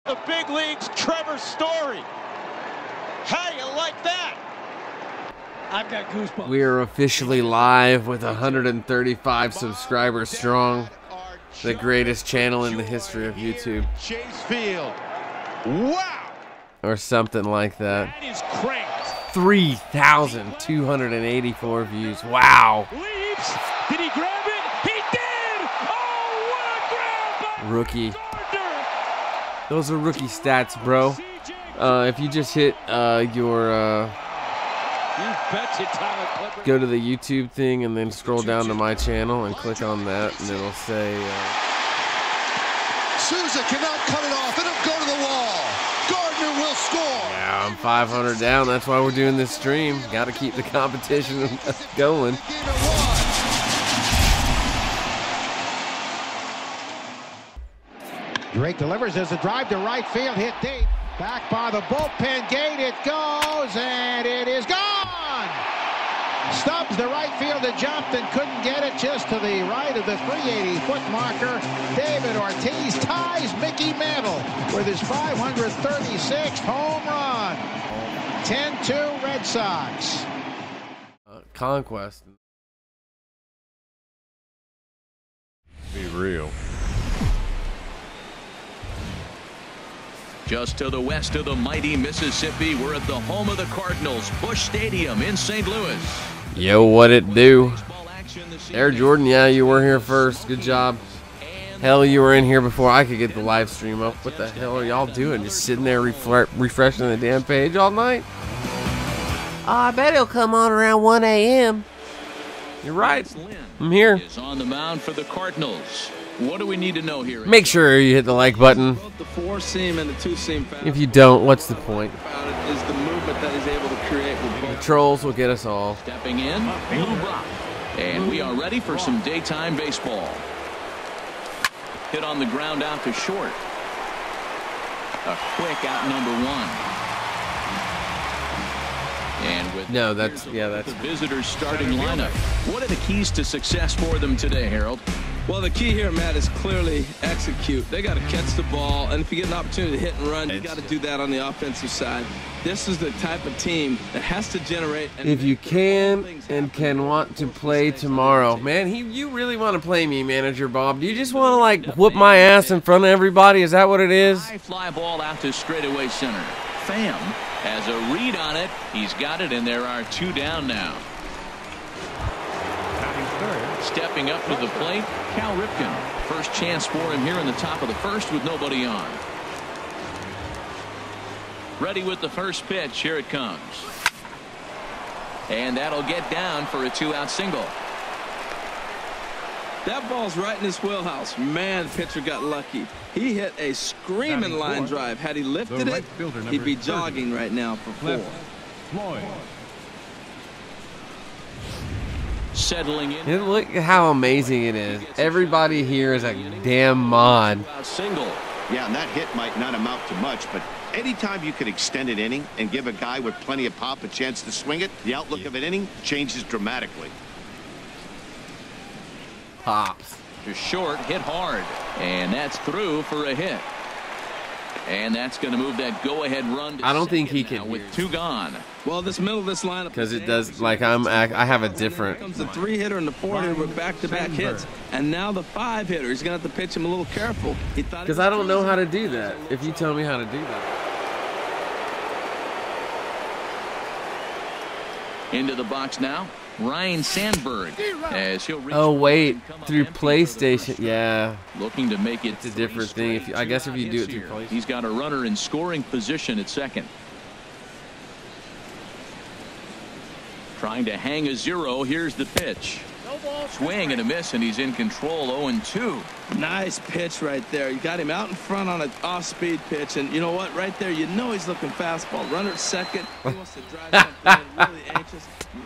The big leagues, Trevor Story. How you like that? I've got goosebumps. We are officially live with 135 subscribers strong. The greatest channel in the history of YouTube. Chase Field. Wow. Or something like that. That is crazy. 3,284 views. Wow. Leaps. Did he grab it? He did! Oh, what a grab by Rookie. Gardner. Those are rookie stats, bro. If you just hit your You betcha, Tyler Clippard. go to the YouTube thing and then scroll down to my channel and click on that, and it'll say Souza cannot cut it off. It'll go to the wall. Gardner will score. yeah, I'm 500 down. That's why we're doing this stream. Got to keep the competition going. Game at one. Drake delivers as a drive to right field, hit deep. Back by the bullpen gate, it goes, and it is gone! Stubbs, the right fielder, jumped and couldn't get it just to the right of the 380-foot marker. David Ortiz ties Mickey Mantle with his 536th home run. 10-2 Red Sox. Conquest. Be real. Just to the west of the mighty Mississippi, we're at the home of the Cardinals, Busch Stadium in St. Louis. Yo, what it do? Air Jordan, yeah, you were here first. Good job. Hell, you were in here before I could get the live stream up. What the hell are y'all doing? Just sitting there refreshing the damn page all night? Oh, I bet he'll come on around 1 a.m. You're right. I'm here. Is on the mound for the Cardinals. What do we need to know here? Make sure you hit the like button. Both the four-seam and the two-seam If you don't, what's the point? about it is the movement that he's able to create with both. The trolls will get us all. Stepping in, move up. And we are ready for some daytime baseball. Hit on the ground out to short. A quick out number one. And with No, that's the visitors starting lineup. What are the keys to success for them today, Harold? Well, the key here, Matt, is clearly execute. They got to catch the ball, and if you get an opportunity to hit and run, you got to do that on the offensive side. This is the type of team that has to generate. And if you can and can want to play tomorrow, man, you really want to play me, Manager Bob? Do you just want to like whoop my ass in front of everybody? Is that what it is? High fly ball out to straightaway center. Pham has a read on it. He's got it, and there are two down now. Stepping up to the plate, Cal Ripken. First chance for him here in the top of the first with nobody on. Ready with the first pitch. Here it comes. And that'll get down for a two-out single. that ball's right in his wheelhouse. Man, the pitcher got lucky. He hit a screaming line drive. Had he lifted it, he'd be jogging right now for four. Settling in. And look at how amazing it is. Everybody here is a damn mod. Single. Yeah, and that hit might not amount to much, but anytime you could extend an inning and give a guy with plenty of pop a chance to swing it, the outlook of an inning changes dramatically. Pops. To short, hit hard, and that's through for a hit. And that's going to move that go-ahead run to I don't think he can with two gone. Well, this middle of this lineup, because it does, like, I have a different. Comes the 3-hitter and the 4-hitter with back-to-back hits, and now the 5-hitter. He's going to have to pitch him a little careful. Because I don't know how to do that. If you tell me how to do that. Into the box now, Ryan Sandberg. As he'll reach wait, through PlayStation, yeah. Looking to make it. It's a different thing. I guess if you do it through PlayStation. He's got a runner in scoring position at second. Trying to hang a 0. Here's the pitch. Swing and a miss, and he's in control. 0-2. Nice pitch right there. You got him out in front on an off-speed pitch, and you know what? Right there, you know he's looking fastball. Runner at second. He wants to drive something in, really anxious. Swing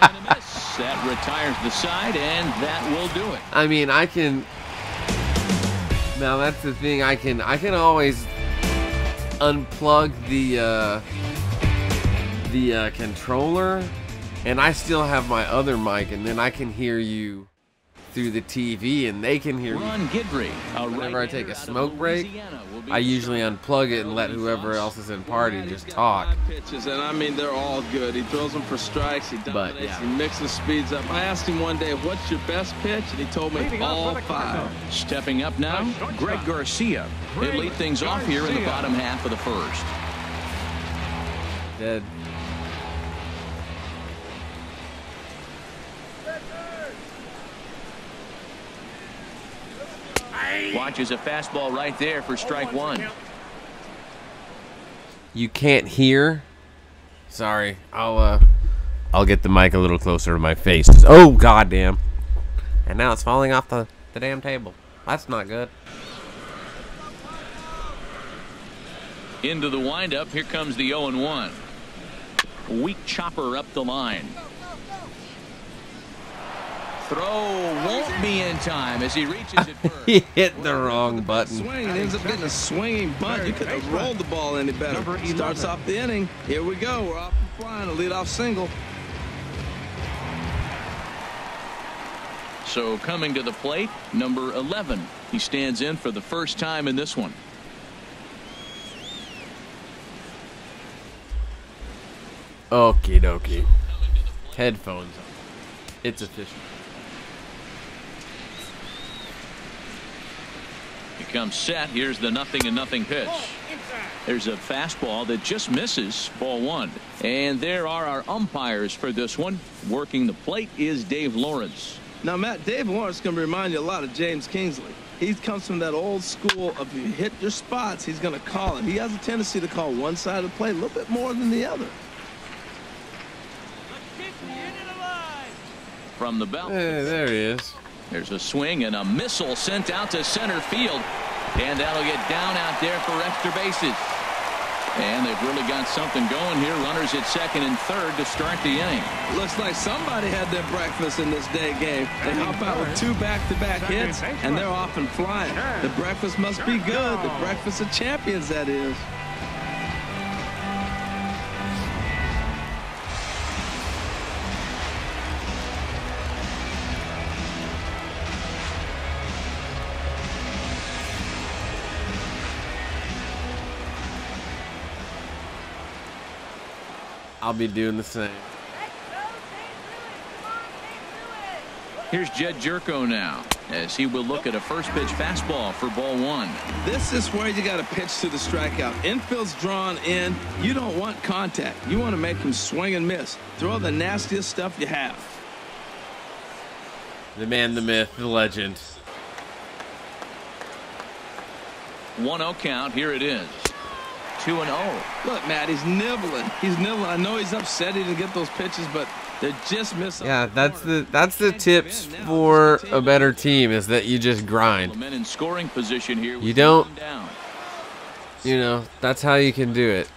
and a miss. That retires the side, and that will do it. I mean, I can. Now that's the thing. I can always unplug the controller, and I still have my other mic, and then I can hear you through the TV and they can hear me. Guidry, Whenever I take a smoke break, I usually unplug it and let whoever else is in party just talk. Pitches, and I mean, they're all good. He throws them for strikes. He dominates. He mixes speeds up. I asked him one day, what's your best pitch? And he told me all 5. Stepping up now, Greg Garcia. He'll lead things off here in the bottom half of the first. Dead. Watches a fastball right there for strike 1. You can't hear? Sorry. I'll get the mic a little closer to my face. Oh, goddamn. And now it's falling off the damn table. That's not good. Into the windup. Here comes the 0-1. Weak chopper up the line. Throw won't be in time as he reaches it first. He hit the wrong button. Swing and ends up getting a swinging bunt. You could have rolled the ball any better. Starts off the inning. Here we go. We're off and flying. A leadoff single. So coming to the plate, number 11. He stands in for the first time in this one. Okie dokie. Headphones on. It's official. He comes set. Here's the 0-0 pitch. There's a fastball that just misses. Ball 1. And there are our umpires for this one. Working the plate is Dave Lawrence. Now, Matt, Dave Lawrence is going to remind you a lot of James Kingsley. He comes from that old school of you hit your spots, he's going to call it. He has a tendency to call one side of the plate a little bit more than the other. From the belt. Hey, there he is. There's a swing and a missile sent out to center field. And that'll get down out there for extra bases. And they've really got something going here. Runners at second and third to start the inning. Looks like somebody had their breakfast in this day game. They hop out with 2 back-to-back hits, and they're off and flying. The breakfast must be good. The breakfast of champions, that is. I'll be doing the same. Here's Jed Jerko now as he will look at a first pitch fastball for ball 1. This is where you got to pitch to the strikeout. Infield's drawn in. You don't want contact. You want to make him swing and miss. Throw the nastiest stuff you have. The man, the myth, the legend. 1-0 count. Here it is. 2-0. Look, Matt, he's nibbling. He's nibbling. I know he's upset he didn't get those pitches, but they're just missing. Yeah, that's the tips for a better team is that you just grind. Men in scoring position here. You don't, you know, that's how you can do it.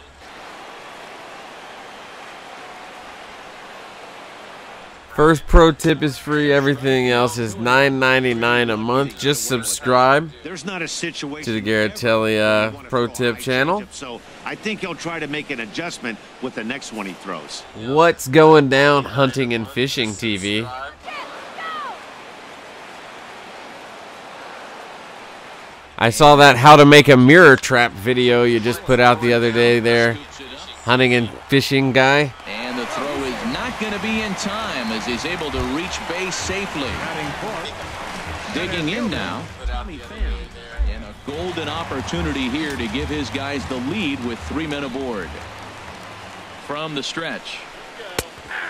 First pro tip is free. Everything else is $9.99 a month. Just subscribe There's not a situation to the Garatelli pro tip channel. So I think he'll try to make an adjustment with the next one he throws. What's going down, hunting and fishing TV? I saw that how to make a mirror trap video you just put out the other day there. Hunting and fishing guy. And the throw is not going to be in time as he's able to reach base safely. Digging in now. And a golden opportunity here to give his guys the lead with 3 men aboard. From the stretch.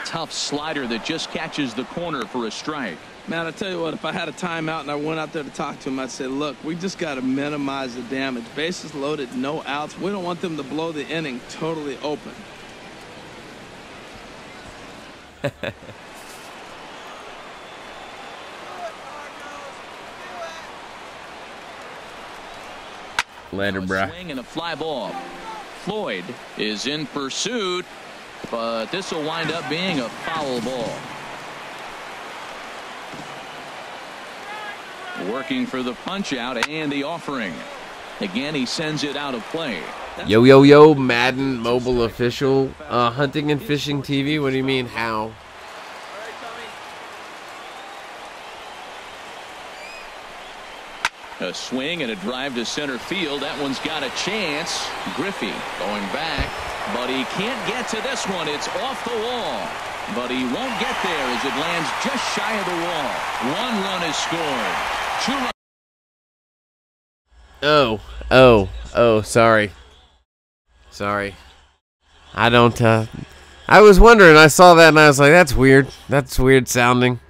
Tough slider that just catches the corner for a strike. Man, I tell you what, if I had a timeout and I went out there to talk to him, I'd say, look, we just got to minimize the damage. Bases loaded, no outs. We don't want them to blow the inning totally open. Later, bruh. Swing and a fly ball. Floyd is in pursuit, but this will wind up being a foul ball. Working for the punch out and the offering. Again, he sends it out of play. Yo, yo, yo, Madden mobile official. Hunting and fishing TV? What do you mean, how? A swing and a drive to center field. That one's got a chance. Griffey going back, but he can't get to this one. It's off the wall, but he won't get there as it lands just shy of the wall. 1 run is scored. 2 runs. Oh, sorry. I don't, I was wondering, I saw that and I was like, that's weird. That's weird sounding.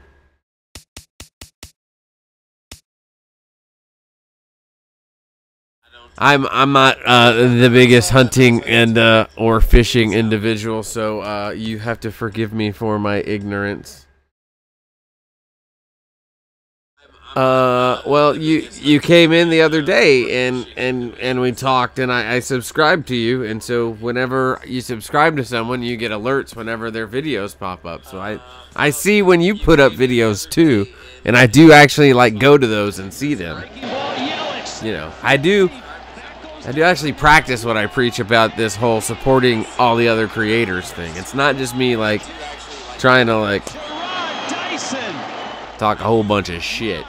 I'm not the biggest hunting and or fishing individual, so you have to forgive me for my ignorance. Well, you came in the other day and we talked, and I subscribed to you, and so whenever you subscribe to someone, you get alerts whenever their videos pop up. So I see when you put up videos too, and I do actually like go to those and see them. You know, I do actually practice what I preach about this whole supporting all the other creators thing. It's not just me like trying to like talk a whole bunch of shit.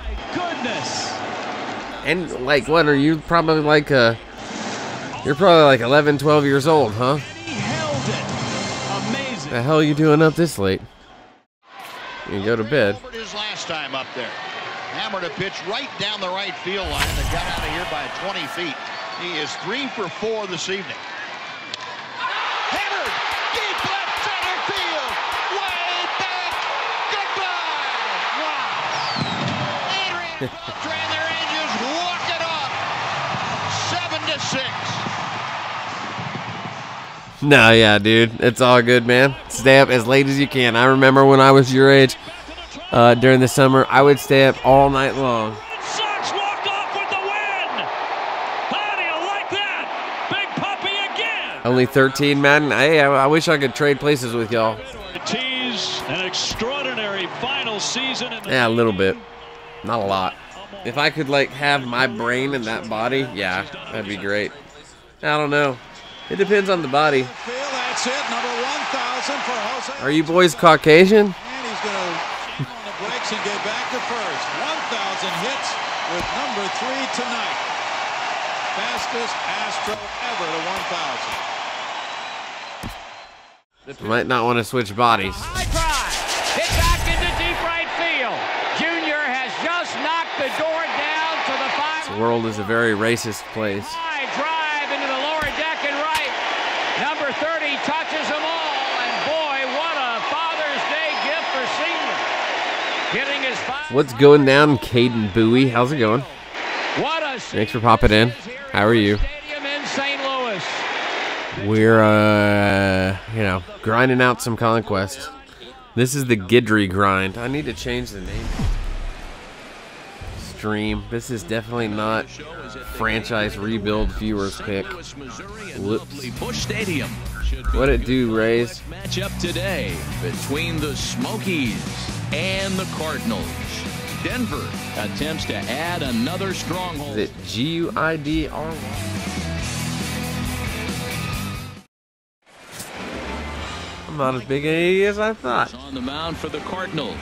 And like, what are you probably like you're probably like 11, 12 years old, huh? He held it. Amazing. The hell are you doing up this late? You can go to bed. His last time up there. Hammered a pitch right down the right field line and got out of here by 20 feet. He is 3 for 4 this evening. Hammered deep left center field. Way back. Goodbye. Wow. Adrian train their engines. Walk it off. 7-6. No, yeah, dude. It's all good, man. Stay up as late as you can. I remember when I was your age, during the summer, I would stay up all night long. Sox walk off with the win. How do you like that? Big puppy again. Only 13, Madden. Hey, I wish I could trade places with y'all. Tease an extraordinary final season. Yeah, a little bit. Not a lot. If I could, like, have my brain in that body, yeah, that'd be great. I don't know. It depends on the body. That's it. Number 1,000 for Jose. Are you boys Caucasian? And he's going to jam on the brakes and get back to first. 1,000 hits with number 3 tonight. Fastest Astro ever to 1,000. Might not want to switch bodies. High drive. Hit back into deep right field. Junior has just knocked the door down to the 5. This world is a very racist place. High drive into the lower deck and right. Number 30 touches them all. And boy, what a Father's Day gift for Senior. Getting his 5. What's going down, Caden Bowie? How's it going? What a Thanks for popping in. How are you? Stadium in St. Louis. We're, you know, grinding out some conquest. This is the Guidry grind. I need to change the name. Stream. This is definitely not franchise rebuild viewers pick. Whoops. Busch Stadium. What it do, Rays? Matchup today between the Smokies and the Cardinals. Denver attempts to add another stronghold. Is it Guidry? I'm not as big an idiot as I thought. On the mound for the Cardinals.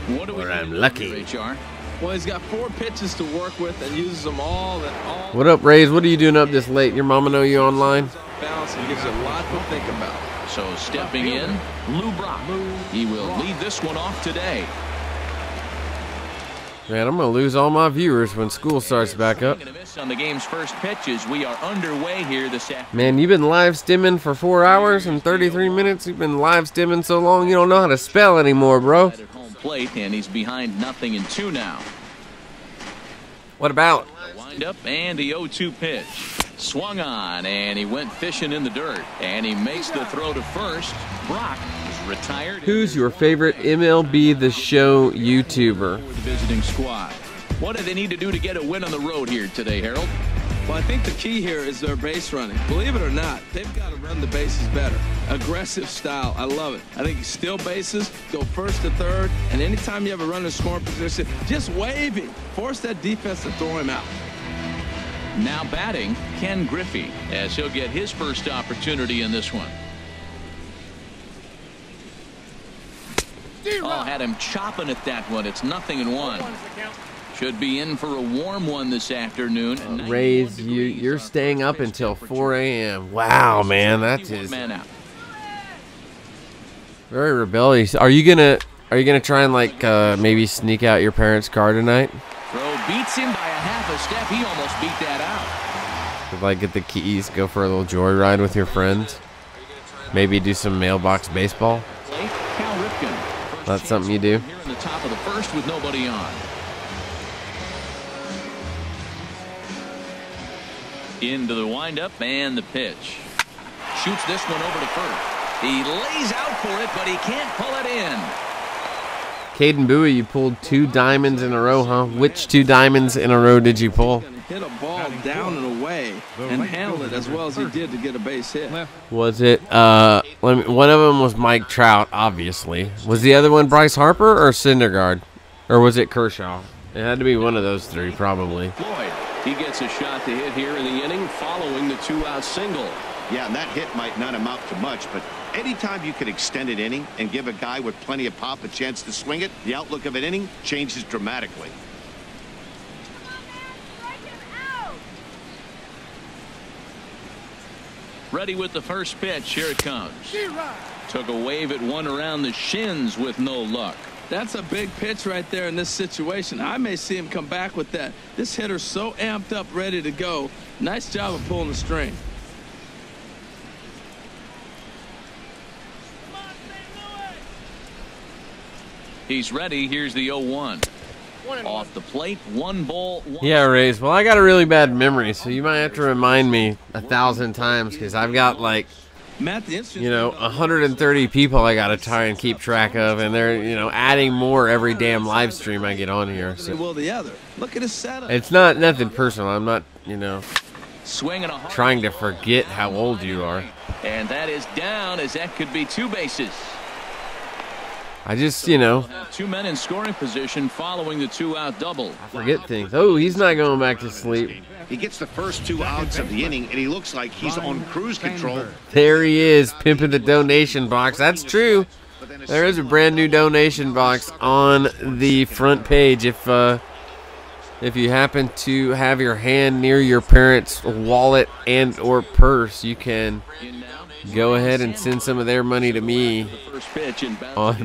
What do we Or I'm do lucky. here, HR? Well, he's got 4 pitches to work with and uses them all. What up, Rays? What are you doing up this late? Your mama know you online? Balance and gives you a lot to think about. So stepping in, Lou Brock. He will lead this one off today. Man, I'm going to lose all my viewers when school starts back up. On the game's first pitches, we are underway here this afternoon. Man, you've been live stimming for 4 hours and 33 minutes. You've been live stimming so long you don't know how to spell anymore, bro. At home plate, and he's behind 0-2 now. What about? Wind up and the 0-2 pitch. Swung on, and he went fishing in the dirt. And he makes the throw to first. Brock is retired. Who's your favorite MLB The Show YouTuber? The visiting squad. What do they need to do to get a win on the road here today, Harold? Well, I think the key here is their base running. Believe it or not, they've got to run the bases better. Aggressive style. I love it. I think you steal bases, go first to third, and anytime you have a runner in scoring position, just wave him. Force that defense to throw him out. Now batting, Ken Griffey, as he'll get his first opportunity in this one. Oh, had him chopping at that one. It's 0-1. Should be in for a warm one this afternoon. Rays, you're staying up until 4 a.m. Wow, man, that is very rebellious. Are you gonna try and like maybe sneak out your parents' car tonight? Throw beats him by a half a step. He almost beat that out. Like get the keys, go for a little joyride with your friends. Maybe do some mailbox baseball. That's something you do. Here in the top of the first with nobody on. Into the windup and the pitch. Shoots this one over to first. He lays out for it, but he can't pull it in. Caden Bowie, you pulled 2 diamonds in a row, huh? Which 2 diamonds in a row did you pull? Hit a ball down and away and handle it as well as he did to get a base hit. Was it, one of them was Mike Trout, obviously. Was the other one Bryce Harper or Syndergaard? Or was it Kershaw? It had to be one of those 3, probably. Floyd, he gets a shot to hit here in the inning following the 2-out single. Yeah, and that hit might not amount to much, but anytime you can extend an inning and give a guy with plenty of pop a chance to swing it, the outlook of an inning changes dramatically. Ready with the first pitch. Here it comes. Took a wave at one around the shins with no luck. That's a big pitch right there in this situation. I may see him come back with that. This hitter's so amped up, ready to go. Nice job of pulling the string. He's ready. Here's the 0-1. Off the plate, 1 ball. Yeah, Rays. Well, I got a really bad memory, so you might have to remind me 1,000 times because I've got like, 130 people I got to try and keep track of, and they're, adding more every damn live stream I get on here. So. Will the other. Look at his setup. It's not nothing personal. I'm not, Swinging trying to forget how old you are. And that is down as that could be 2 bases. I just, 2 men in scoring position following the 2-out double. Forget things. Oh, he's not going back to sleep. He gets the first 2 outs of the inning, and he looks like he's on cruise control. There he is, pimping the donation box. That's true. There is a brand new donation box on the front page. If you happen to have your hand near your parents' wallet and or purse, you can go ahead and send some of their money to me on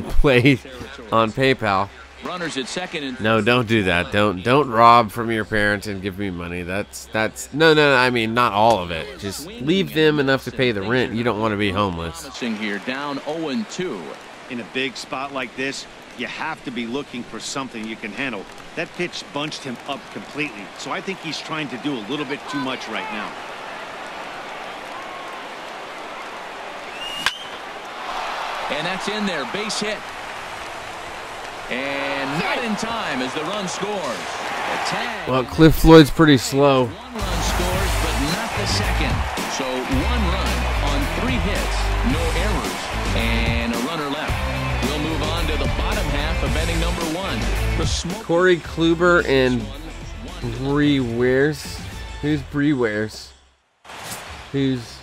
PayPal. Runners at second and no, don't do that. Don't rob from your parents and give me money. That's no. I mean, not all of it. Just leave them enough to pay the rent. You don't want to be homeless. Here down 0-2. In a big spot like this, you have to be looking for something you can handle. That pitch bunched him up completely, so I think he's trying to do a little bit too much right now. And that's in there, base hit. And not in time as the run scores. Well, Cliff Floyd's pretty slow. 1 run scores, but not the second. So 1 run on 3 hits, no errors, and a runner left. We'll move on to the bottom half of inning number 1. Corey Kluber and Bree Wares. Who's Bree Wares? Who's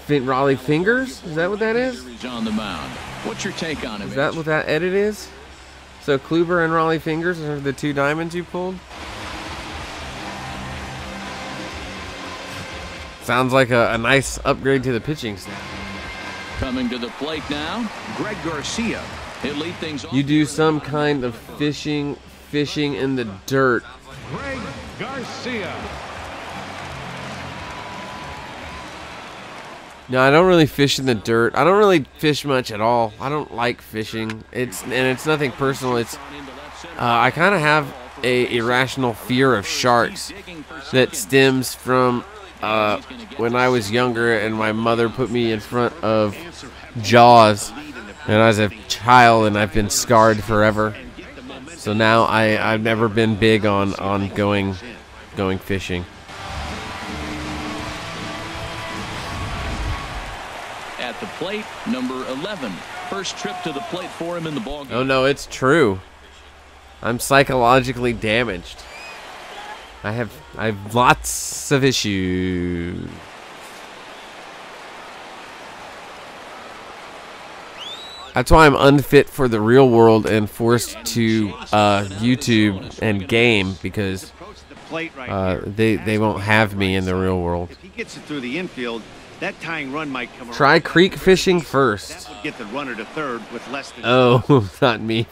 Raleigh Fingers? Is that what that is? On the mound. What's your take on it? Is that what that edit is? So Kluber and Raleigh Fingers are the 2 diamonds you pulled? Sounds like a nice upgrade to the pitching staff. Coming to the plate now, Greg Garcia. He'll lead things off. You do some kind of fishing in the dirt. Greg Garcia. No, I don't really fish in the dirt. I don't really fish much at all. I don't like fishing. It's nothing personal. It's I kind of have a irrational fear of sharks that stems from when I was younger and my mother put me in front of Jaws, and I was a child, and I've been scarred forever. So now I've never been big on going fishing. At the plate, number 11. First trip to the plate for him in the ballgame. Oh no, it's true. I'm psychologically damaged. I have lots of issues. That's why I'm unfit for the real world and forced to YouTube and game, because they won't have me in the real world. If he gets it through the infield, that tying run might come. Try creek fishing first. That would get the runner to third with less than. Oh, not me.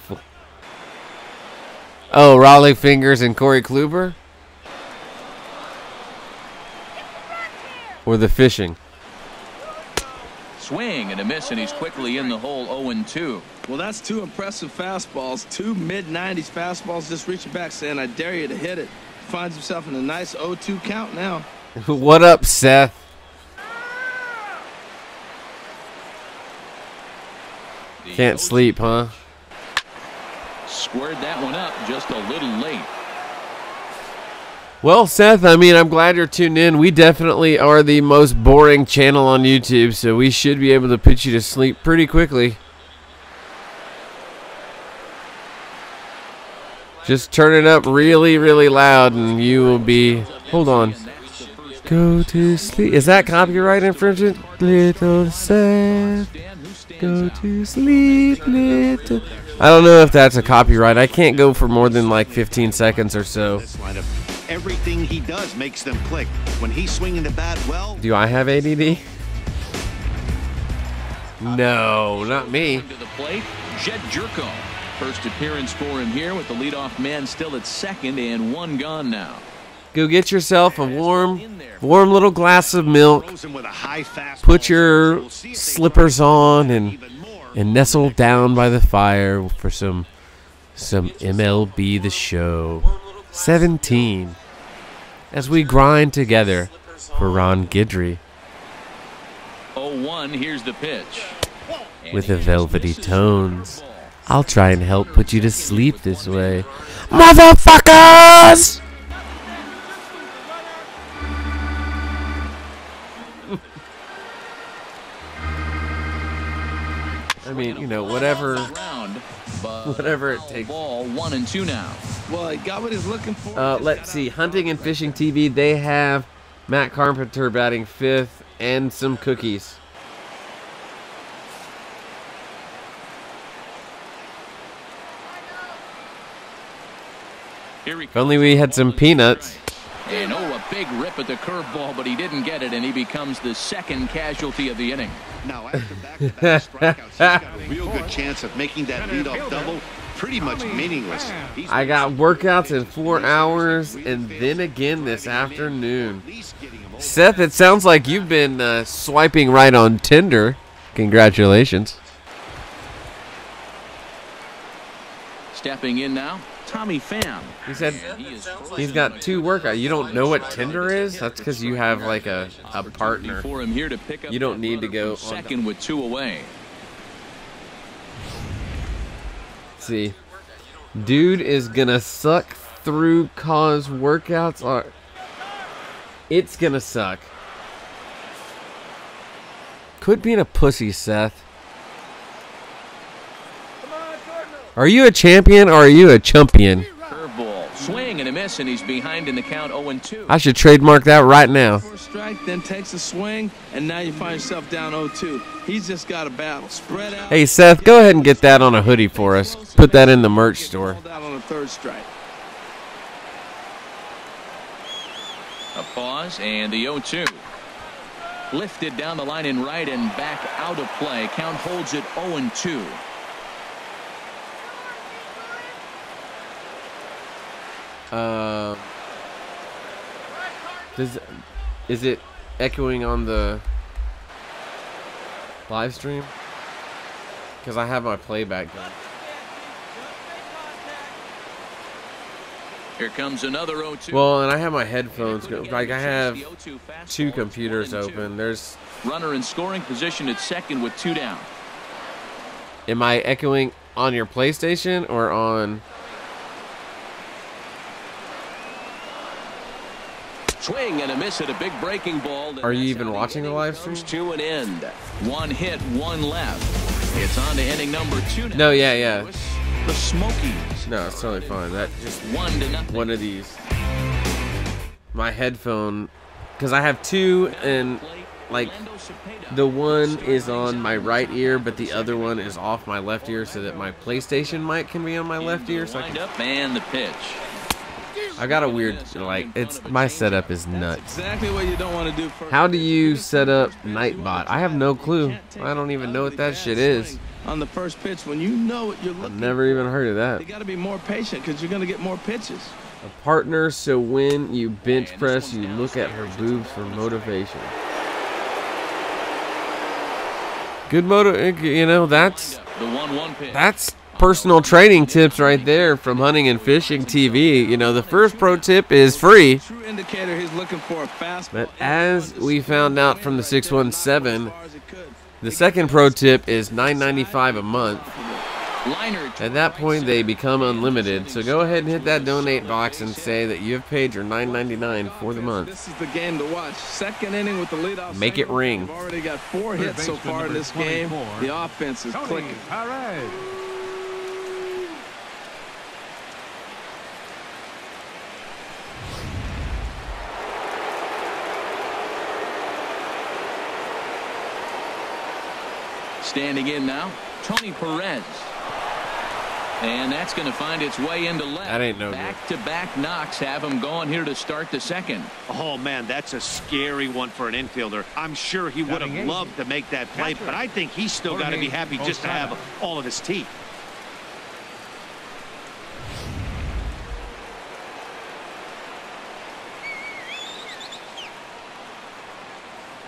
Oh, Raleigh Fingers and Corey Kluber? Or the fishing? Swing and a miss, and he's quickly in the hole. 0-2. Well, that's two impressive fastballs. Two mid-90s fastballs just reaching back saying, I dare you to hit it. Finds himself in a nice 0-2 count now. What up, Seth? Can't sleep, huh? Squared that one up just a little late. Well, Seth, I mean, I'm glad you're tuned in. We definitely are the most boring channel on YouTube, so we should be able to put you to sleep pretty quickly. Just turn it up really, really loud, and you will be... Hold on. Go to sleep. Is that copyright infringement? Little Seth. Go to sleep, little... I don't know if that's a copyright. I can't go for more than like 15 seconds or so. Everything he does makes them click. When he's swinging the bat well. Do I have ADD? No, not me. To the plate, Jed Jerko. First appearance for him here with the leadoff man still at second and one gone now. Go get yourself a warm little glass of milk. Put your slippers on and nestle down by the fire for some MLB The Show 17 as we grind together for Ron Guidry. 0-1, here's the pitch. With the velvety tones, I'll try and help put you to sleep this way. Motherfuckers! I mean, you know, whatever it takes. Ball 1-2 now. Well, he got what he's looking for. Let's see. Hunting and Fishing TV, they have Matt Carpenter batting 5th and some cookies. If only we had some peanuts. And a big rip at the curveball, but he didn't get it, and he becomes the second casualty of the inning. Now, after back-to-back strikeouts, he's got a real good chance of making that leadoff double pretty much meaningless. I got workouts in 4 hours, and then again this afternoon. Seth, it sounds like you've been swiping right on Tinder. Congratulations. Stepping in now, Tommy Pham. He said he's got 2 workouts. You don't know what Tinder is? That's because you have like a partner. For him here to pick up, you don't need to go second with 2 away. Let's see. Dude is gonna suck through cause workouts are. It's gonna suck. Quit being a pussy, Seth. Are you a champion or are you a chumpion? Curveball, swing and a miss, and he's behind in the count. 0-2. I should trademark that right now. First strike, then takes a swing, and now you find yourself down 0-2. He's just got a battle. Spread out. Hey Seth, go ahead and get that on a hoodie for us. Put that in the merch store. Out on a 3rd strike. A pause and the 0-2. Lifted down the line in right and back out of play. Count holds it 0-2. Is it echoing on the live stream? Because I have my playback going. Here comes another 0-2. Well, and I have my headphones going. Like I have 2 computers open. There's runner in scoring position at second with 2 down. Am I echoing on your PlayStation or on? Swing and a miss at a big breaking ball. Are you even watching the live stream? To an end. 1 hit, 1 left. It's on to inning number 2 now. No, yeah. The Smokies. No, it's totally fine. That just 1-0. One of these. My headphone, because I have 2 and like the one is on my right ear, but the other one is off my left ear, so that my PlayStation mic can be on my left ear. So and the pitch. I got a weird, like, my setup is nuts. Exactly what you don't want to do first. How do you set up Nightbot? I have no clue. I don't even know what that shit is. On the first pitch, when you know what you're looking I've never even heard of that. You got to be more patient because you're going to get more pitches. A partner, so when you bench press, you look at her boobs for motivation. Good you know, that's personal training tips right there from Hunting and Fishing TV. You know, the first pro tip is free. True indicator he's looking for a fastball. But as we found out from the 617, the second pro tip is $9.95 a month. At that point, they become unlimited. So go ahead and hit that donate box and say that you have paid your $9.99 for the month. This is the game to watch. Second inning with the leadoff. Make it ring. We've already got 4 hits so far in this game. The offense is clicking. Standing in now, Tony Perez. And that's going to find its way into left. That ain't no good. Back-to-back knocks have him going here to start the second. Oh, man, that's a scary one for an infielder. I'm sure he would have loved to make that play, but I think he's still got to be happy just to have all of his teeth.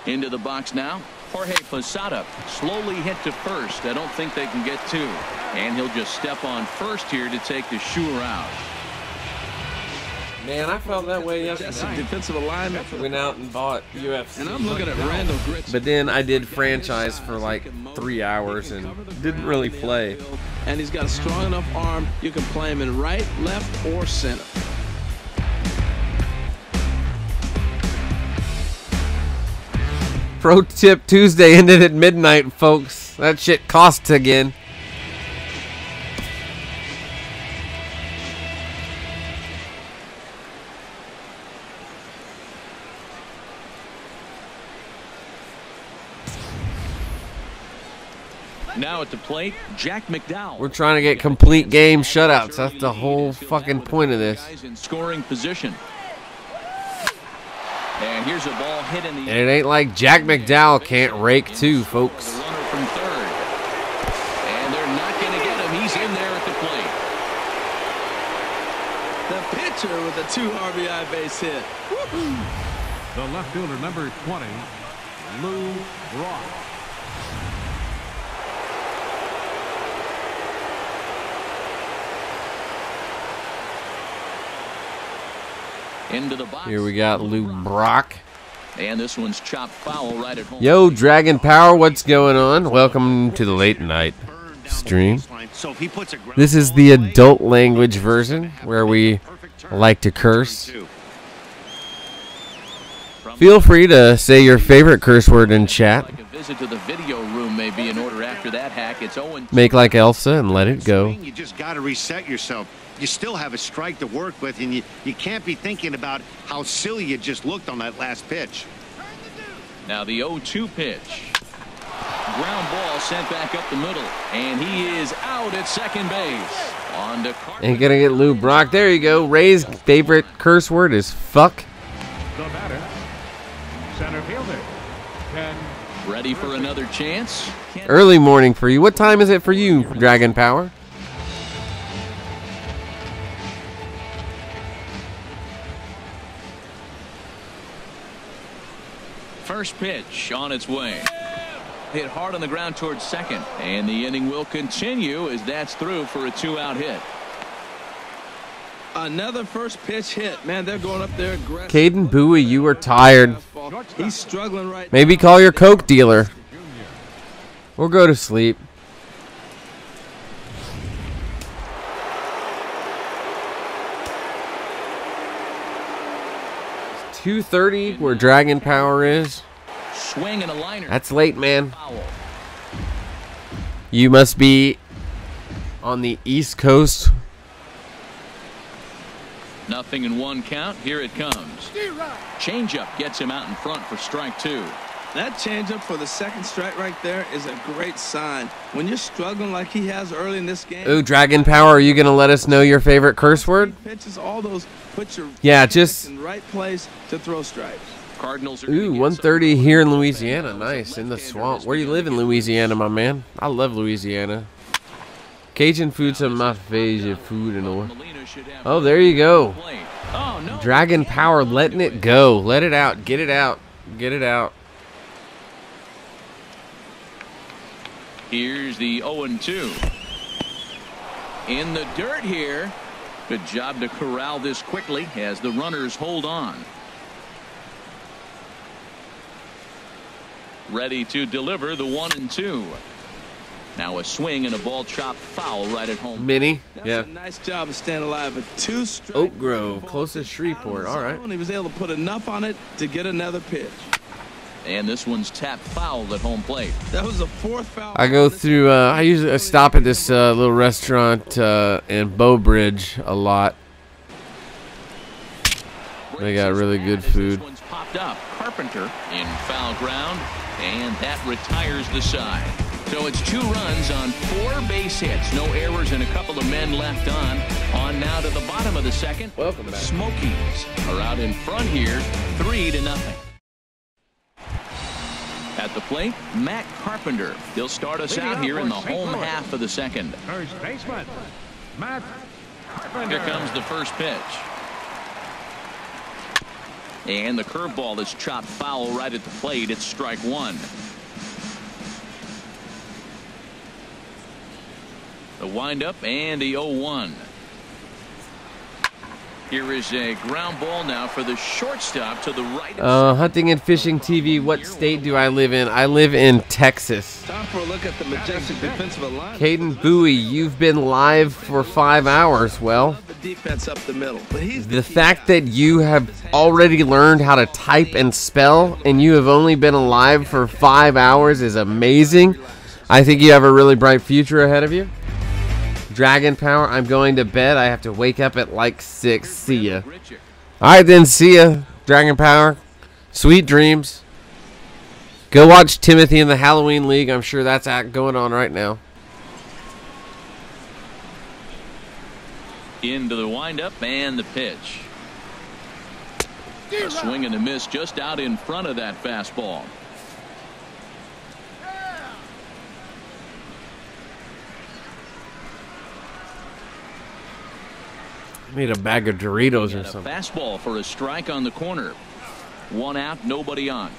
Into the box now. Jorge Posada slowly hit to first. I don't think they can get 2. And he'll just step on first here to take the sure out. Man, I felt that way yesterday. That's a defensive alignment. Went out and bought UFC. And I'm looking at Randall Gritz. But then I did franchise for like 3 hours and didn't really play. And he's got a strong enough arm. You can play him in right, left, or center. Pro Tip Tuesday ended at midnight, folks. That shit costs again. Now at the plate, Jack McDowell. We're trying to get complete game shutouts. That's the whole fucking point of this. Guys in scoring position. And here's a ball hit in the And it ain't like Jack McDowell can't rake too, folks. The runner from third. And they're not going to get him. He's in there at the plate. The pitcher with a 2 RBI base hit. The left fielder, number 20, Lou Brock. Into the box. Here we got Lou Brock. And this one's chopped foul right at home. Yo, Dragon Power, what's going on? Welcome to the late night stream. This is the adult language version where we like to curse. Feel free to say your favorite curse word in chat. Like a visit to the video room may be in order after that hack. It's 0-2. Make like Elsa and let it go. You just got to reset yourself. You still have a strike to work with, and you can't be thinking about how silly you just looked on that last pitch. Now the 0-2 pitch. Ground ball sent back up the middle, and he is out at second base. On to Carter. Ain't gonna get Lou Brock. There you go. Ray's favorite curse word is fuck. The batter, center fielder, Ken. Ready for another chance? Early morning for you. What time is it for you, Dragon Power? First pitch on its way. Hit hard on the ground towards second. And the inning will continue as that's through for a 2-out hit. Another first pitch hit. Man, they're going up there aggressive. Caden Bowie, you are tired. He's struggling right Maybe call your Coke dealer. Or go to sleep. It's 2:30 where Dragon Power is. Swing and a liner. That's late, man. You must be on the East Coast. Nothing in one count. Here it comes. Changeup gets him out in front for strike 2. That changeup for the second strike right there is a great sign. When you're struggling like he has early in this game. Ooh, Dragon Power, are you going to let us know your favorite curse word? Pitches, all those, put your just in the right place to throw strikes. Cardinals are 130 here in Louisiana. Nice, in the swamp. Where do you live in Louisiana, my man? I love Louisiana. Cajun food's some of my favorite food in the world. Oh, there you go. Dragon Power letting it go. Let it out. Get it out. Get it out. Here's the 0-2. In the dirt here. Good job to corral this quickly as the runners hold on. Ready to deliver the 1-2. Now a swing and a ball chopped foul right at home. Mini, yeah. That's a nice job of staying alive. A 2-strike. Oak Grove, closest Shreveport. All right. He was able to put enough on it to get another pitch. And this one's tapped foul at home plate. That was the fourth foul. I go through. I usually stop at this little restaurant in Beaubridge a lot. They got really good food. This one's popped up. Carpenter in foul ground, and that retires the side. So it's 2 runs on 4 base hits. No errors and a couple of men left on. On now to the bottom of the second. Welcome back. Smokies are out in front here, 3-0. At the plate, Matt Carpenter. He'll start us out here in the home half of the second. First baseman, Matt Carpenter. Here comes the first pitch. And the curveball is chopped foul right at the plate. It's strike 1. The windup and the 0-1. Here is a ground ball now for the shortstop to the right. Hunting and Fishing TV. What state do I live in? I live in Texas. Time for a look at the majestic defensive line. Caden Bowie, you've been live for 5 hours. Well, the defense up the middle, but he's the fact that you have already learned how to type and spell, and you have only been alive for 5 hours is amazing. I think you have a really bright future ahead of you. Dragon Power, I'm going to bed. I have to wake up at like 6. See ya. Alright then, see ya. Dragon Power. Sweet dreams. Go watch Timothy in the Halloween League. I'm sure that's going on right now. Into the windup and the pitch. A swing and a miss just out in front of that fastball. Need a bag of Doritos or something. Fastball for a strike on the corner. 1 out, nobody on.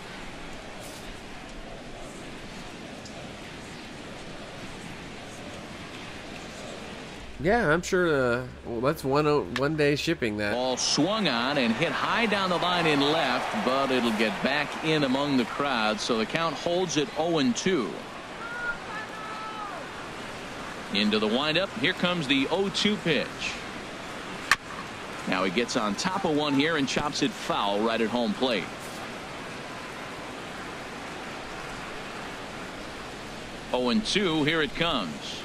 Yeah, I'm sure. Well, that's one day shipping that. Ball swung on and hit high down the line in left, but it'll get back in among the crowd. So the count holds at 0-2. Into the windup. Here comes the 0-2 pitch. Now he gets on top of one here and chops it foul right at home plate. Oh, and 2. Here it comes.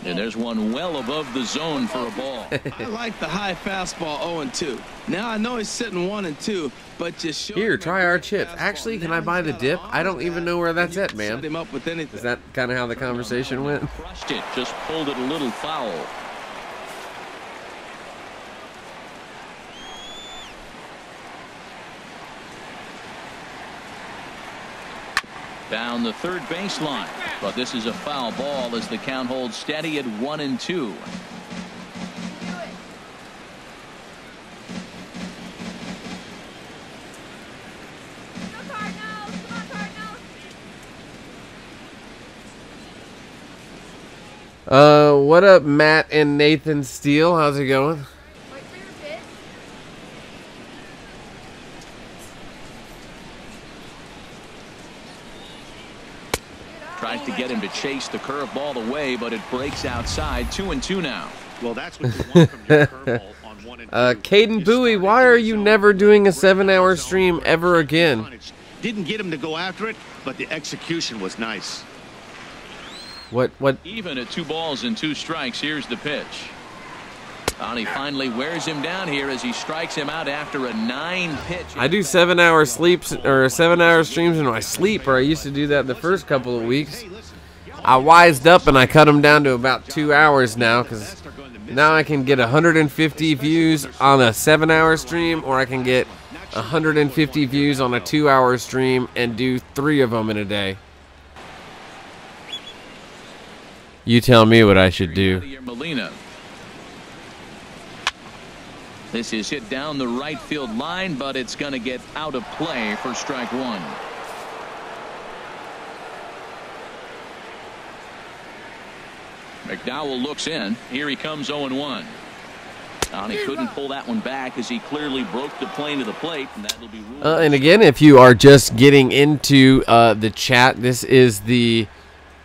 And there's one well above the zone for a ball. I like the high fastball 0-2. Now I know he's sitting 1-2, but just show here, try our chips. Actually, can I buy the dip? I don't even know where that's at, man. Is that kind of how the conversation went? Crushed it, just pulled it a little foul. Down the third baseline, but this is a foul ball as the count holds steady at 1-2. What up, Matt and Nathan Steele? How's it going? Tries to get him to chase the curveball away, but it breaks outside. 2-2 now. Well, that's what you want from your curveball on 1-2. Caden Bowie, why are you never doing a 7-hour stream ever again? Didn't get him to go after it, but the execution was nice. What? Even at 2 balls and 2 strikes, here's the pitch. And he finally wears him down here as he strikes him out after a 9-pitch. I do 7-hour sleeps or 7-hour streams in my sleep, or I used to do that the first couple of weeks. I wised up and I cut them down to about 2 hours now, because now I can get 150 views on a 7-hour stream, or I can get 150 views on a 2-hour stream and do 3 of them in a day. You tell me what I should do. This is hit down the right field line, but it's going to get out of play for strike one. McDowell looks in. Here he comes 0-1. And he couldn't pull that one back as he clearly broke the plane to the plate, and that'll be ruled. And again, if you are just getting into the chat, this is the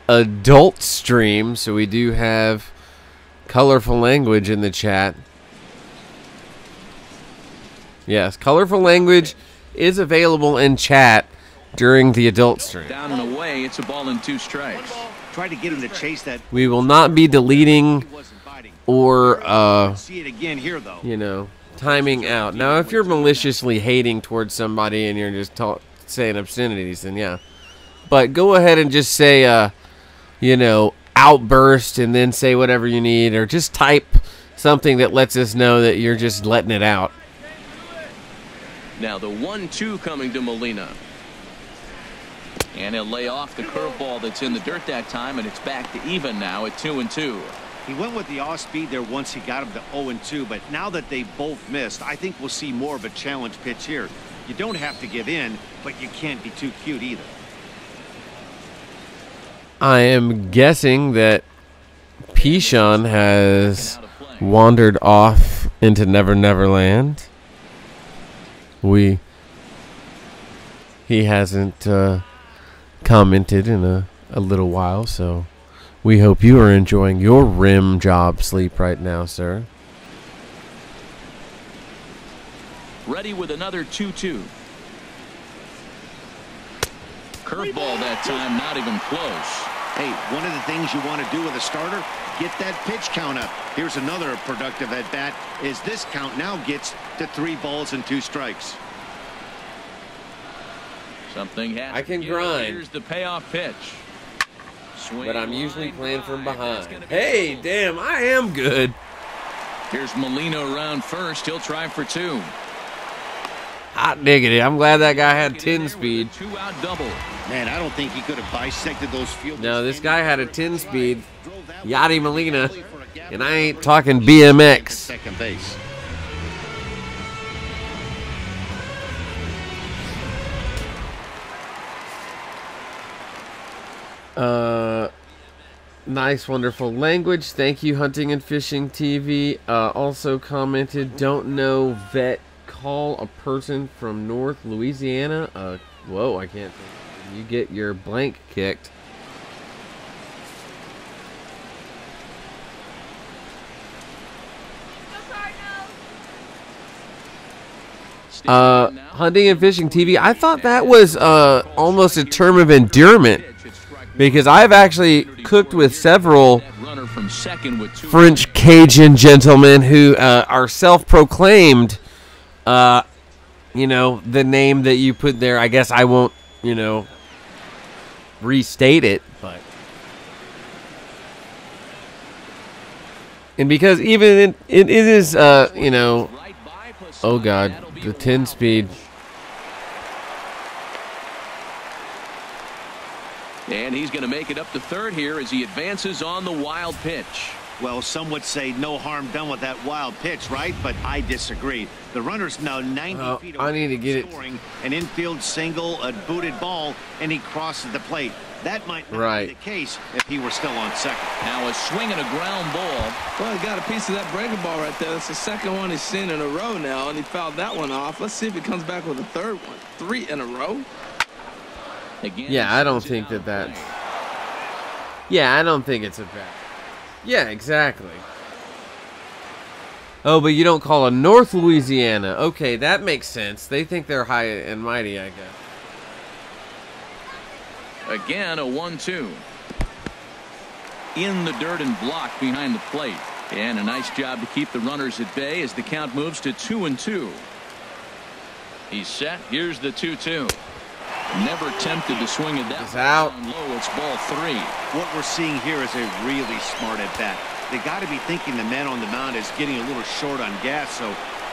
adult stream, so we do have colorful language in the chat. Yes, colorful language is available in chat during the adult stream. Down and away, it's a ball and 2 strikes. Try to get him to chase that. We will not be deleting or see it again here, though. You know, timing out. Now, if you're maliciously hating towards somebody and you're just saying obscenities, then yeah. But go ahead and just say, you know, outburst, and then say whatever you need, or just type something that lets us know that you're just letting it out. Now the 1-2 coming to Molina. And he'll lay off the curveball that's in the dirt that time, and it's back to even now at 2-2. He went with the off speed there once he got him to 0-2, but now that they both missed, I think we'll see more of a challenge pitch here. You don't have to give in, but you can't be too cute either. I am guessing that Pishon has wandered off into Never Never Land. He hasn't commented in a little while, so we hope you are enjoying your rim job sleep right now, sir. Ready with another 2-2. Curveball that time, not even close. Hey, one of the things you want to do with a starter, get that pitch count up. Here's another productive at bat, is this count now gets to 3 balls and 2 strikes. Something has I can to grind. Here's the payoff pitch. Swing But I'm usually playing from behind. That's Hey, damn, I am good. Here's Molina around first. He'll try for 2. Hot diggity. I'm glad that guy had 10 speed. 2-out double. Man, I don't think he could have bisected those fielders. No, this guy had a 10 speed. Yachty Molina. And I ain't talking BMX. Second base. Nice, wonderful language. Thank you, Hunting and Fishing TV. Also commented, don't know vet, call a person from North Louisiana. Whoa, I can't. You get your blank kicked. Hunting and Fishing TV. I thought that was almost a term of endearment, because I've actually cooked with several French Cajun gentlemen who are self-proclaimed. You know, the name that you put there. I guess I won't, you know, restate it, but. And because even it is, you know, oh God, the 10 speed. And he's going to make it up to third here as he advances on the wild pitch. Well, some would say no harm done with that wild pitch, right? But I disagree. The runner's now 90 feet away. I need to get scoring, an infield single, a booted ball, and he crosses the plate. That might not be the case if he were still on second. Now a swing and a ground ball. Well, he got a piece of that breaking ball right there. That's the second one he's seen in a row now, and he fouled that one off. Let's see if he comes back with a third one. 3 in a row. Again, yeah, I don't think that. Yeah, I don't think it's a bad. Yeah, exactly. Oh, but you don't call a North Louisiana. Okay, that makes sense. They think they're high and mighty, I guess. Again, a 1-2. In the dirt and blocked behind the plate. And a nice job to keep the runners at bay as the count moves to 2-2. He's set. Here's the 2-2. Never tempted to swing it down. It's out. Low, it's ball 3. What we're seeing here is a really smart at bat. They got to be thinking the man on the mound is getting a little short on gas, so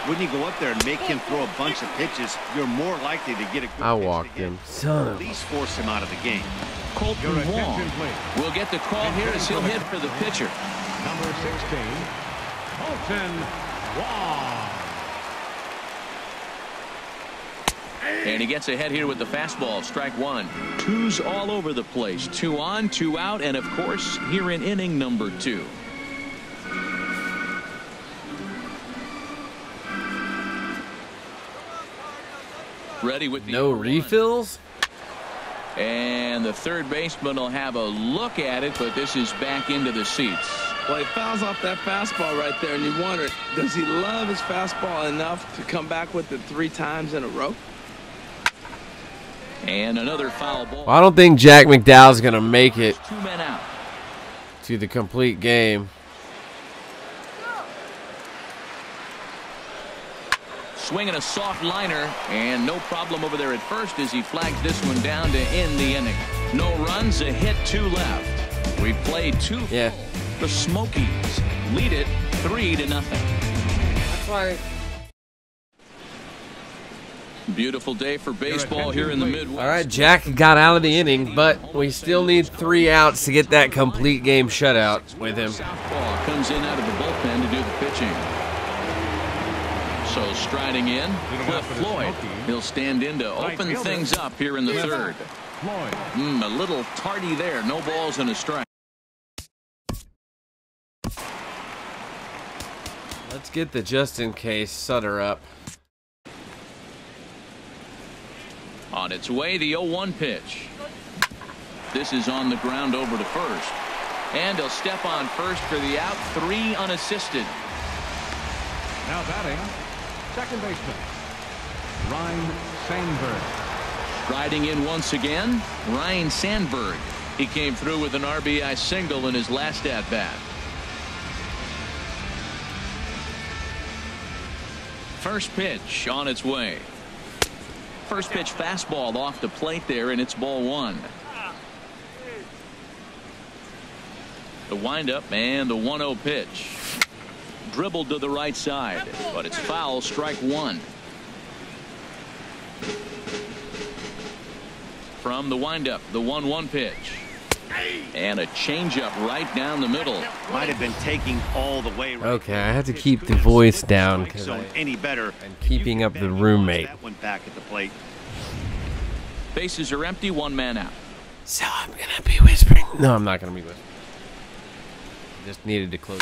when you go up there and make him throw a bunch of pitches, you're more likely to get a good I pitch walked to hit. him. Son At of least force him out of the game. Colton Wong will get the call here as he'll hit for the pitcher. Number 16, Colton Wong. And he gets ahead here with the fastball. Strike one. Twos all over the place. 2 on, 2 out, and of course here in inning number 2. Ready with the no refills. And the third baseman will have a look at it, but this is back into the seats. Well, he fouls off that fastball right there, and you wonder, does he love his fastball enough to come back with it 3 times in a row? And another foul ball. Well, I don't think Jack McDowell's going to make it 2 men out. to the complete game. Swinging a soft liner, and no problem over there at first as he flags this one down to end the inning. No runs, a hit, 2 left. We played 2. Yeah. The Smokies lead it 3-0. That's why. Beautiful day for baseball here in the Midwest. All right, Jack got out of the inning, but we still need 3 outs to get that complete game shutout with him. Southpaw comes in out of the bullpen to do the pitching. So striding in, Cliff Floyd. He'll stand in to open things up here in the third. A little tardy there. No balls and a strike. Let's get the just-in-case Sutter up. On its way, the 0-1 pitch. This is on the ground over to first. And he'll step on first for the out. 3 unassisted. Now batting, second baseman, Ryan Sandberg. Striding in once again, Ryan Sandberg. He came through with an RBI single in his last at-bat. First pitch on its way. First pitch fastball off the plate there, and it's ball 1. The windup and the 1-0 pitch. Dribbled to the right side, but it's foul. Strike 1. From the windup, the 1-1 pitch. And a changeup right down the middle. Might have been taking all the way. Right. Okay, I had to keep the voice down because any better. I'm keeping up the roommate. That one back at the plate. Bases are empty, 1 man out. So I'm gonna be whispering. No, I'm not gonna be whispering. Just needed to close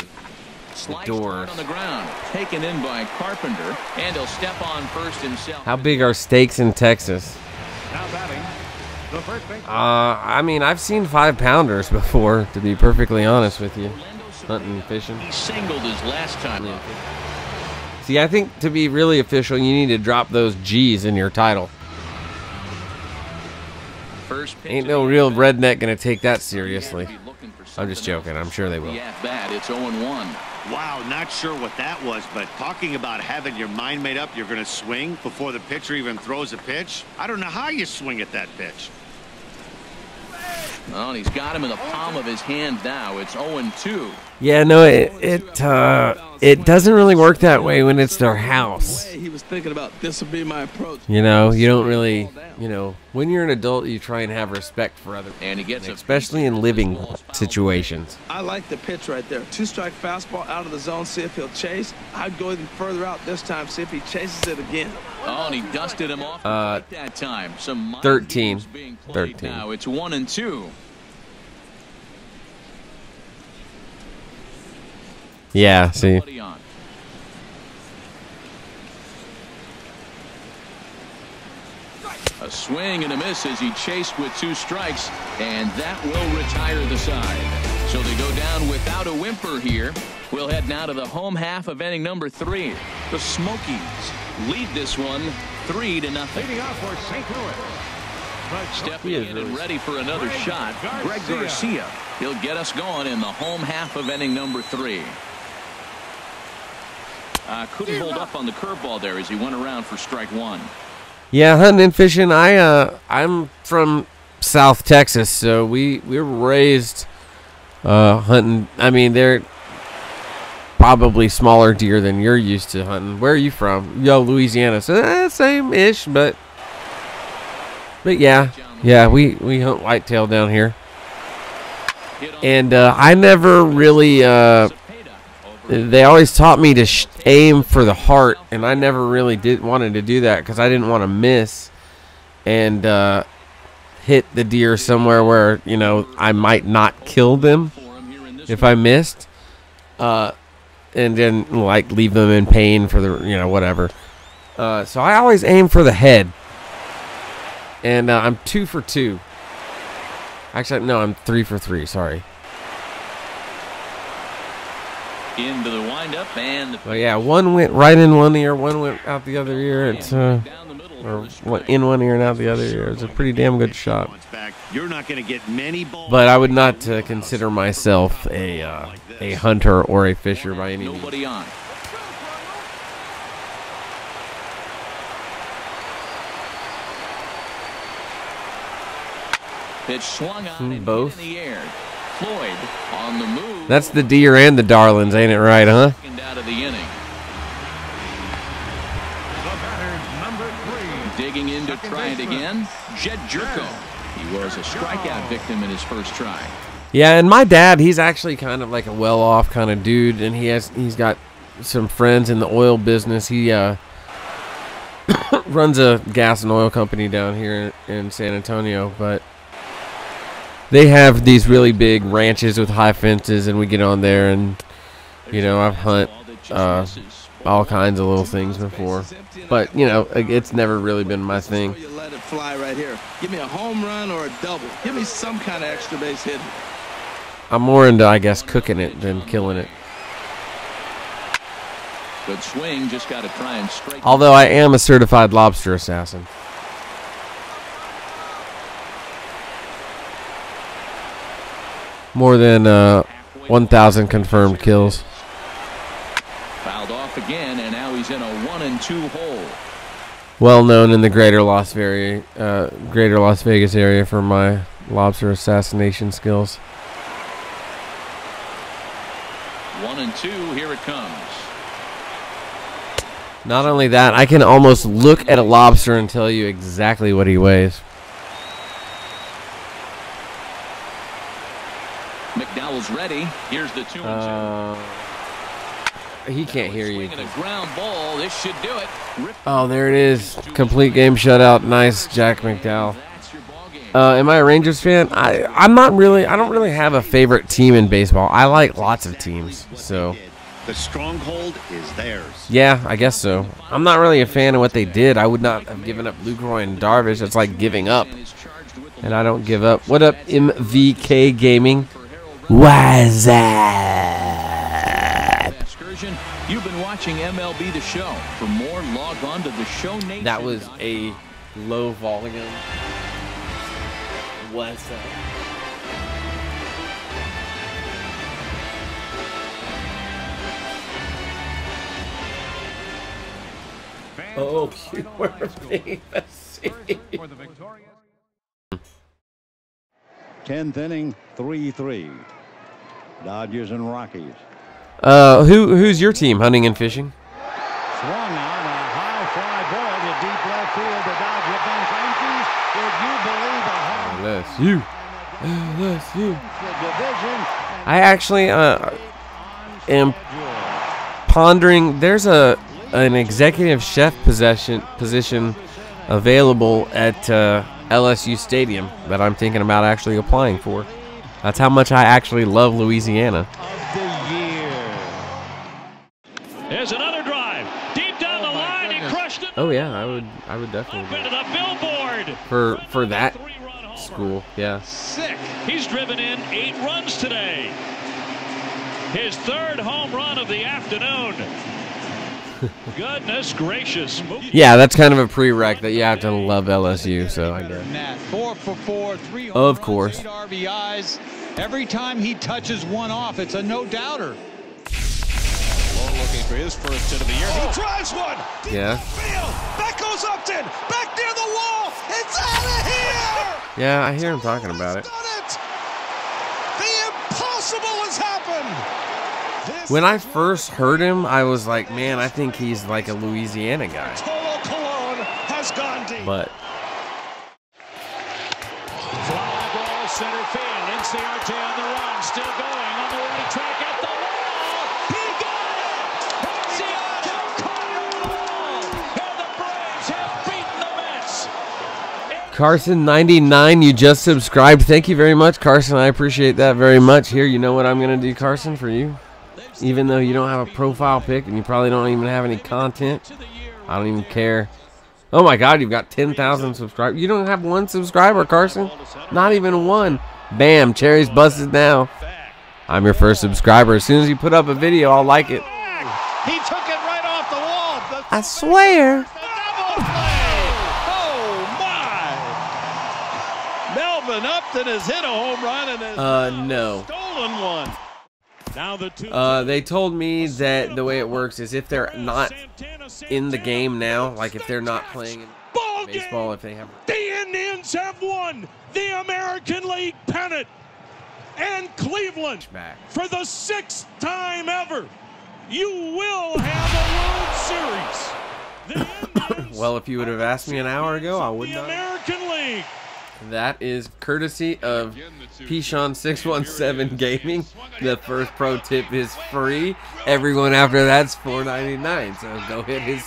the door. On the ground, taken in by Carpenter, and he'll step on first himself. How big are steaks in Texas? Now batting, the first baseman. I mean, I've seen 5-pounders before, to be perfectly honest with you. Hunting, fishing. He singled his last time up. See, I think to be really official, you need to drop those G's in your title. First pitch Ain't no real redneck gonna take that seriously. I'm just joking. I'm sure they will. Yeah, bad. It's 0-1. Wow, not sure what that was, but talking about having your mind made up, you're going to swing before the pitcher even throws a pitch. I don't know how you swing at that pitch. Well, he's got him in the palm of his hand now. It's 0-2. Yeah, no, it doesn't really work that way when it's their house. He was thinking about this would be my approach. You know, you don't really, you know, when you're an adult, you try and have respect for other people, and he gets especially in living situations. I like the pitch right there. 2-strike fastball out of the zone. See if he'll chase. I'd go even further out this time. See if he chases it again. Oh, and he dusted him off that time. Some 13. Now it's 1-2. Yeah, see. A swing and a miss as he chased with 2 strikes, and that will retire the side. So they go down without a whimper here. We'll head now to the home half of inning number 3. The Smokies lead this one 3-0. Leading off for St. Louis. Stepping in and ready for another shot, Greg Garcia. He'll get us going in the home half of inning number 3. Couldn't hold up on the curveball there as he went around for strike one. Yeah, hunting and fishing. I'm from South Texas, so we were raised hunting. I mean, they're probably smaller deer than you're used to hunting. Where are you from? Yo, Louisiana. So same-ish, but yeah, we hunt whitetail down here. And I never really they always taught me to aim for the heart, and I never really wanted to do that because I didn't want to miss and hit the deer somewhere where, you know, I might not kill them if I missed, and then like leave them in pain for the, you know, whatever. So I always aim for the head, and I'm 2 for 2. Actually, no, I'm 3 for 3. Sorry. Into the windup and. Well, yeah, one went right in one ear, one went out the other ear. It's or in one ear and out the other ear. It's a pretty damn good shot. You're not going to get many balls. But I would not consider myself a hunter or a fisher by any means. Nobody on. Pitch swung on both. in the air. Floyd on the move. That's the deer and the darlings, ain't it right, huh? Out of the inning. Digging in to try it again. Jed Jerko. He was a strikeout victim in his first try. Yeah, and my dad, he's actually kind of like a well-off kind of dude, and he's got some friends in the oil business. He runs a gas and oil company down here in San Antonio, but they have these really big ranches with high fences, and we get on there, and, you know, I've hunt all kinds of little things before. But, you know, it's never really been my thing. You let it fly right here. Give me a home run or a double. Give me some kind of extra base hit. I'm more into, I guess, cooking it than killing it. Good swing, just got to try and straighten. Although I am a certified lobster assassin. More than 1,000 confirmed kills. Fouled off again, and now he's in a 1-2 hole. Well known in the greater Las Vegas area for my lobster assassination skills. 1-2, here it comes. Not only that, I can almost look at a lobster and tell you exactly what he weighs. McDowell's ready. Here's the 2-2. He can't hear you. A ground ball. This should do it. Oh, there it is. Complete game shutout. Nice, Jack McDowell. Am I a Rangers fan? I don't really have a favorite team in baseball. I like lots of teams. So the stronghold is theirs. Yeah, I guess so. I'm not really a fan of what they did. I would not have given up Lucroy and Darvish. It's like giving up. And I don't give up. What up, MVK Gaming? What's up? You've been watching MLB The Show. For more, log on to the Show Nation. That was a low volume. What's up? Oh, you were being facetious. 10th inning, 3-3. Dodgers and Rockies. Who's your team, hunting and fishing? Swung on a high fly ball to deep left field. The Dodger fans thank you. LSU. I actually am pondering. There's an executive chef position available at LSU Stadium that I'm thinking about actually applying for. That's how much I actually love Louisiana. There's another drive deep down the line. He crushed it. Oh yeah, I would definitely. Into the billboard. For that school, yeah. Sick. He's driven in 8 runs today. His 3rd home run of the afternoon. Goodness gracious. Yeah, that's kind of a prereq that you have to love LSU, so I guess. 4 for 4, 3 of course. 8 RBIs. Every time he touches one off, it's a no-doubter. looking for his first hit of the year. He drives one. Yeah. Field. Back goes Upton. Back near the wall. It's out of here. Yeah, I hear him talking about it. The impossible has happened. When I first heard him, I was like, man, I think he's like a Louisiana guy. Total Cologne has gone deep. But Fly ball center field. NCRJ on the run. Still going on the right track at the wall. He got it. NCRJ caught it on the wall. And the Braves have beaten the Mets. Carson 99, you just subscribed. Thank you very much, Carson. I appreciate that very much. Here, you know what I'm going to do, Carson, for you? Even though you don't have a profile pic and you probably don't even have any content, I don't even care. Oh my God, you've got 10,000 subscribers. You don't have one subscriber, Carson? Not even one. Bam, cherry's busted now. I'm your first subscriber. As soon as you put up a video, I'll like it. He took it right off the wall. I swear. Oh my! Melvin Upton has hit a home run and has No. stolen one. Now the two. They told me that the way it works is if they're not in the game now, like if they're not playing in baseball, if they have. The Indians have won the American League pennant, and Cleveland, Back. for the 6th time ever, you will have a World Series. Well, if you would have asked me an hour ago, I would The not. American League. That is courtesy of Pishon617 Gaming. The first pro tip is free. Everyone after that's $4.99. So go hit his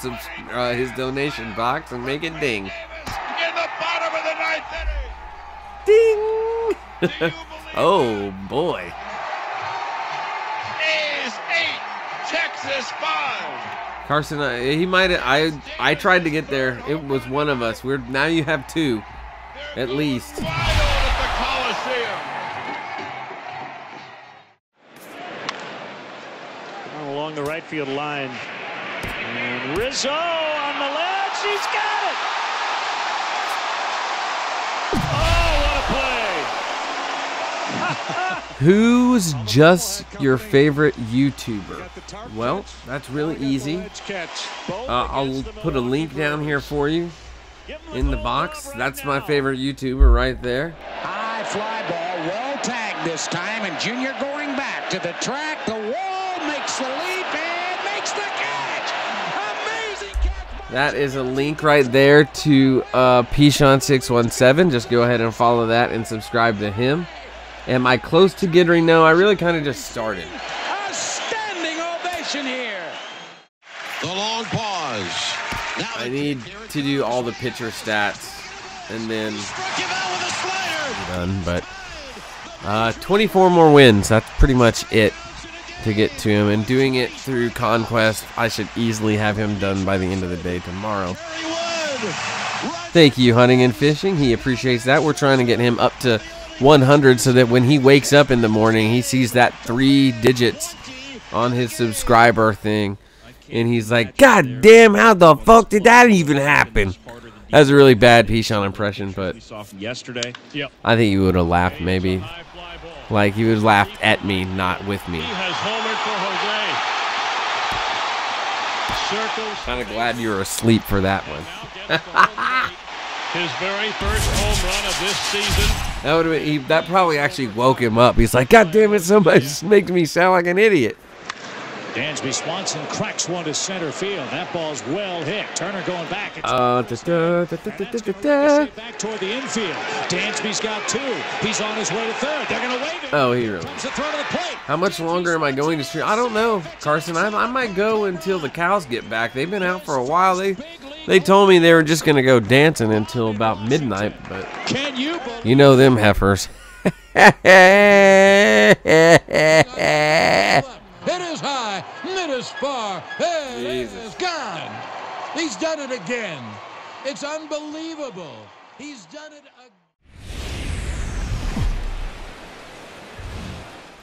donation box and make it ding. In the bottom of the 9th inning. Ding! Oh boy. A's 8, Texas 5. Carson, he might. I tried to get there. It was one of us. Now you have two, at least. Along the right field line. And Rizzo on the ledge. He's got it. Oh, what a play. Who's just your favorite YouTuber? Well, that's really easy. I'll put a link down here for you in the box. That's my favorite YouTuber right there. High fly ball, well tagged this time, and Junior going back to the track. The wall makes the leap and makes the catch. Amazing catch. That is a link right there to Pishon617. Just go ahead and follow that and subscribe to him. Am I close to Guidry? No, I really kind of just started. A standing ovation here. The long pause. I need to do all the pitcher stats and then be done. But 24 more wins. That's pretty much it to get to him. And doing it through Conquest, I should easily have him done by the end of the day tomorrow. Thank you, Hunting and Fishing. He appreciates that. We're trying to get him up to 100 so that when he wakes up in the morning, he sees that 3 digits on his subscriber thing. And he's like, God damn, how the fuck did that even happen? That was a really bad Pishon impression, but Yesterday. Yep. I think you would have laughed maybe. Like, you would have laughed at me, not with me. He has homered for Jose. Circles. Kind of glad you were asleep for that one. His very first home run of this season. That would have been, that probably actually woke him up. He's like, God damn it, somebody's making me sound like an idiot. Dansby Swanson cracks one to center field. That ball's well hit. Turner going back. Back toward the infield. Dansby's got 2. He's on his way to third. They're going to wave it. Oh, he really. Comes the throw to the plate. How much longer am I going to stream? I don't know, Carson. I might go until the cows get back. They've been out for a while. They told me they were just going to go dancing until about midnight, but you know them heifers. It is high, it is far, it is gone. He's done it again. It's unbelievable. He's done it again.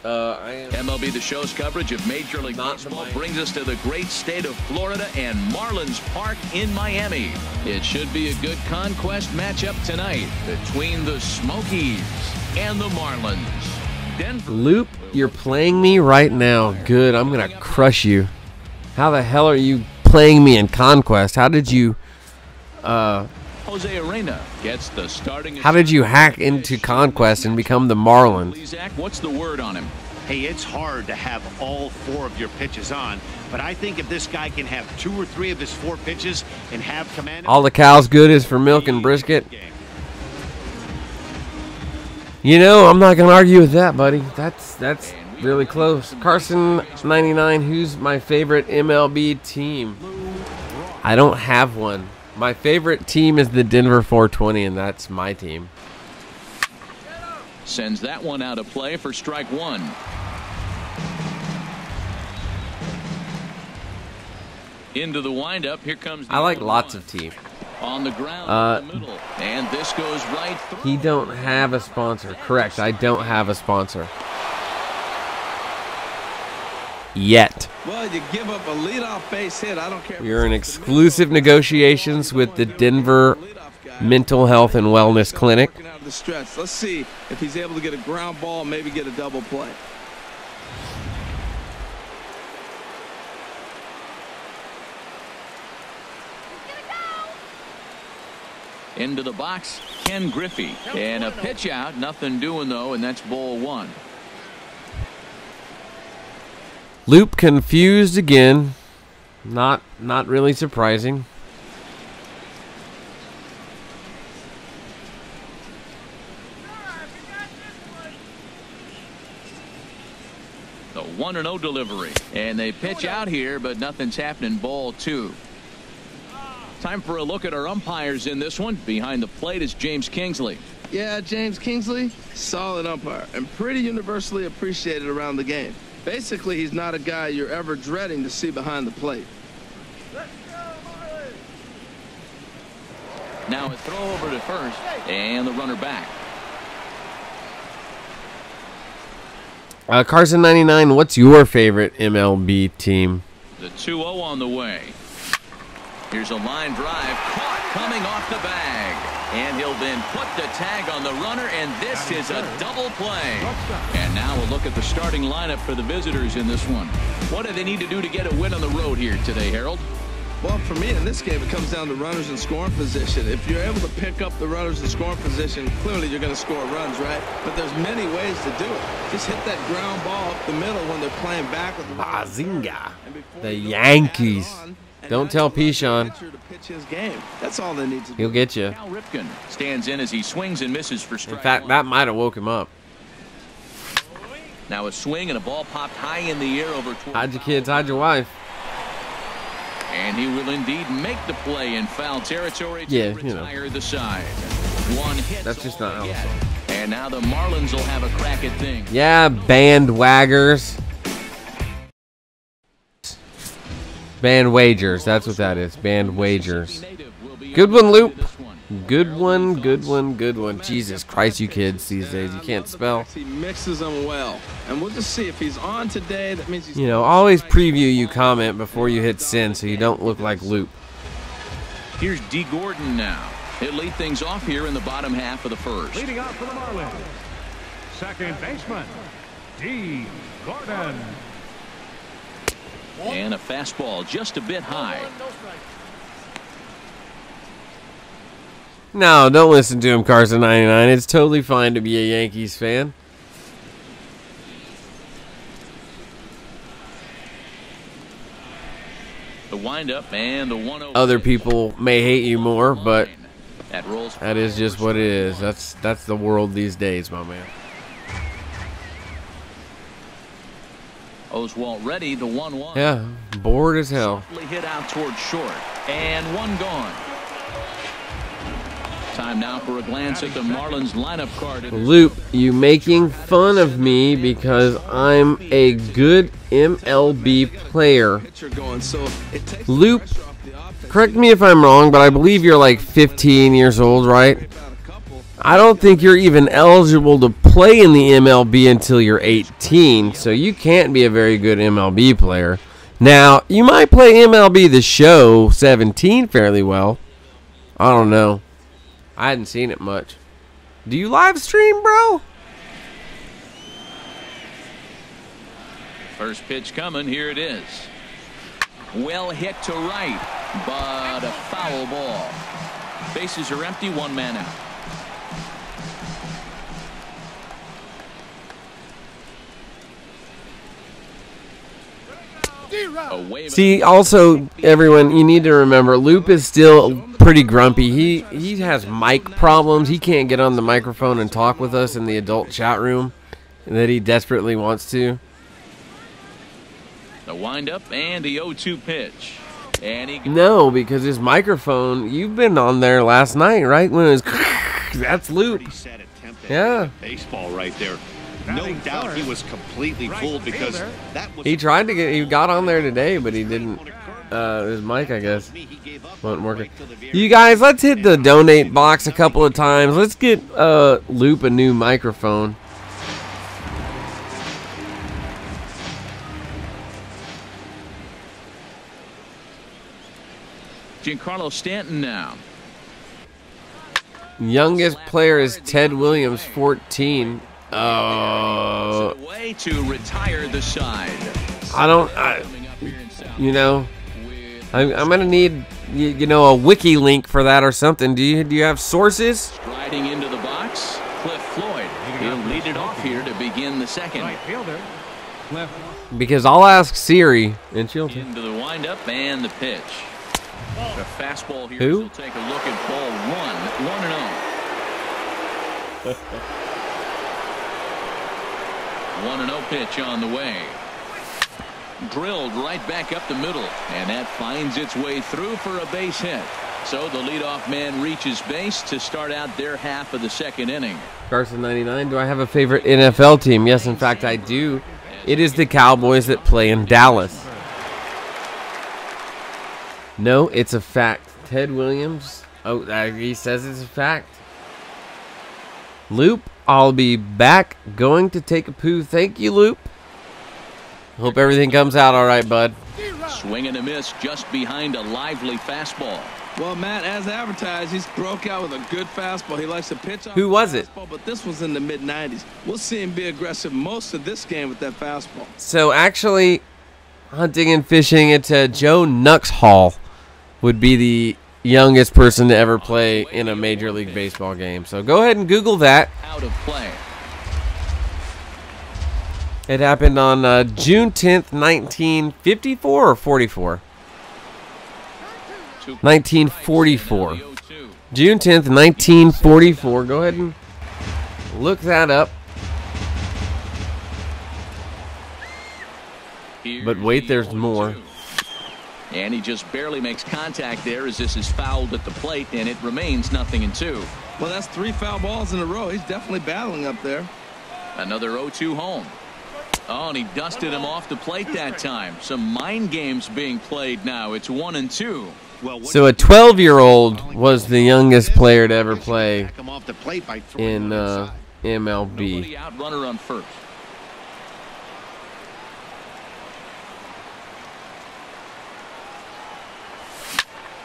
MLB The Show's coverage of Major League Baseball brings us to the great state of Florida and Marlins Park in Miami. It should be a good conquest matchup tonight between the Smokies and the Marlins. Loop, you're playing me right now. Good, I'm going to crush you. How the hell are you playing me in Conquest? How did you Jose Arena gets the starting. How did you hack into Conquest and become the Marlin? Zach, what's the word on him? Hey, it's hard to have all 4 of your pitches on, but I think if this guy can have 2 or 3 of his 4 pitches and have command. All the cow's good is for milk and brisket. You know, I'm not gonna argue with that, buddy. That's really close. Carson 99, who's my favorite MLB team? I don't have one. My favorite team is the Denver 420, and that's my team. Sends that one out of play for strike 1. Into the windup. Here comes. I like lots of teams. On the ground in the middle. And this goes right through. He don't have a sponsor. Correct. I don't have a sponsor. Yet. Well, you give up a leadoff base hit. I don't care. You're in exclusive negotiations with the Denver Mental Health and Wellness Clinic. Out of the stretch. Let's see if he's able to get a ground ball, maybe get a double play. Into the box, Ken Griffey. And a pitch out, nothing doing though, and that's ball 1. Loop confused again. Not really surprising. The 1-0 delivery. And they pitch out here, but nothing's happening. Ball 2. Time for a look at our umpires in this one. Behind the plate is James Kingsley. Yeah, James Kingsley, solid umpire and pretty universally appreciated around the game. Basically, he's not a guy you're ever dreading to see behind the plate. Now a throw over to first, and the runner back. Carson 99, what's your favorite MLB team? The 2-0 on the way. Were's a line drive caught coming off the bag. And he'll then put the tag on the runner, and this is a double play. And now we'll look at the starting lineup for the visitors in this one. What do they need to do to get a win on the road here today, Harold? Well, for me in this game, it comes down to runners in scoring position. If you're able to pick up the runners in scoring position, clearly you're going to score runs, right? But there's many ways to do it. Just hit that ground ball up the middle when they're playing back with the Bazinga. The Yankees. Don't tell Pishon. That's all they need to do. He'll get you. Cal Ripken stands in as he swings and misses for strike. In fact, that might have woke him up. Now a swing and a ball popped high in the air over. Hide your kids, hide your wife. And he will indeed make the play in foul territory to retire the side. One hit. That's just not how. And now the Marlins will have a crack at things. Yeah, bandwaggers. Band wagers, that's what that is. Band wagers. Good one, Loop. Good one, good one, good one. Jesus Christ, you kids these days, you can't spell. He mixes them well, and we'll just see if he's on today. That means he's, you know, always preview you comment before you hit send so you don't look like Loop. Here's D. Gordon now. He'll lead things off here in the bottom half of the first. Leading off for the Marlins, second baseman, D. Gordon. And a fastball just a bit high. No, don't listen to him, Carson 99. It's totally fine to be a Yankees fan. The windup and the 1-0. Other people may hate you more, but that is just what it is. That's the world these days, my man. Oswalt ready, the 1-1. Yeah, bored as hell. Hit out towards short, and one gone. Time now for a glance at the Marlins lineup card. Loop, you making fun of me because I'm a good MLB player. Loop, correct me if I'm wrong, but I believe you're like 15 years old, right? I don't think you're even eligible to play in the MLB until you're 18, so you can't be a very good MLB player. Now, you might play MLB The Show 17 fairly well. I don't know. I hadn't seen it much. Do you live stream, bro? First pitch coming. Here it is. Well hit to right, but a foul ball. Bases are empty, one man out. See, also, everyone, you need to remember, Loop is still pretty grumpy. He has mic problems. He can't get on the microphone and talk with us in the adult chat room that he desperately wants to. The windup and the 0-2 pitch. And he no, because his microphone, you've been on there last night, right? When it was, that's Loop. Yeah. Baseball right there. No doubt he was completely fooled because that was. He got on there today, but he didn't. His mic, I guess, wasn't working. You guys, let's hit the donate box a couple of times. Let's get Loop a new microphone. Giancarlo Stanton now. Youngest player is Ted Williams, 14. Way to retire the side. I'm gonna need a wiki link for that or something. Do you have sources? Striding into the box, Cliff Floyd. He'll lead it off here to begin the second. Right fielder, Cliff. Because I'll ask Siri and she'll into the windup and the pitch. The fastball here. Who? We'll take a look at ball 1-0. 1-0 pitch on the way. Drilled right back up the middle, and that finds its way through for a base hit. So the leadoff man reaches base to start out their half of the second inning. Carson 99, do I have a favorite NFL team? Yes, in fact, I do. It is the Cowboys that play in Dallas. No, it's a fact. Ted Williams, he says it's a fact. Loop, I'll be back going to take a poo. Thank you, Loop. Hope everything comes out all right, bud. Swing and a miss just behind a lively fastball. Well, Matt, as advertised, he's broke out with a good fastball. He likes to pitch on Who was it? But this was in the mid-90s. We'll see him be aggressive most of this game with that fastball. So actually, hunting and fishing, it's Joe Nuxhall would be the youngest person to ever play in a Major League Baseball game. So go ahead and Google that. Out of play. It happened on June 10th, 1954 or 44? 1944. June 10th, 1944. Go ahead and look that up. But wait, there's more. And he just barely makes contact there as this is fouled at the plate, and it remains 0-2. Well, that's 3 foul balls in a row. He's definitely battling up there. Another 0-2 home. Oh, and he dusted him off the plate that time. Some mind games being played now. It's 1-2. So a 12-year-old was the youngest player to ever play in MLB. Out runner on first.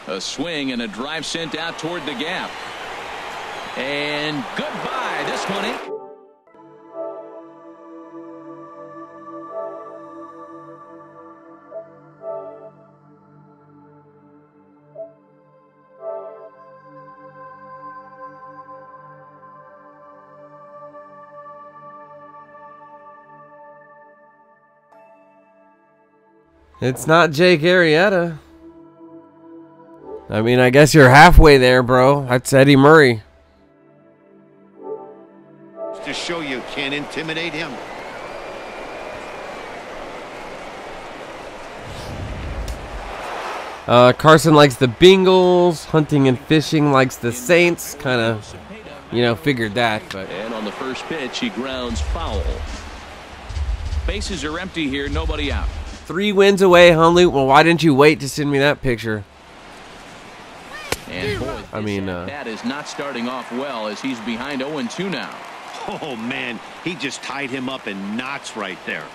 A swing and a drive sent out toward the gap. And goodbye. This one in. It's not Jake Arrieta. I mean, I guess you're halfway there, bro. That's Eddie Murray. To show you can't intimidate him. Carson likes the Bengals. Hunting and fishing likes the Saints. Kind of, figured that. But and on the first pitch, he grounds foul. Bases are empty here. Nobody out. 3 wins away, huh, Luke? Well, why didn't you wait to send me that picture? And boy, that is not starting off well as he's behind 0-2 now. Oh, man, he just tied him up in knots right there.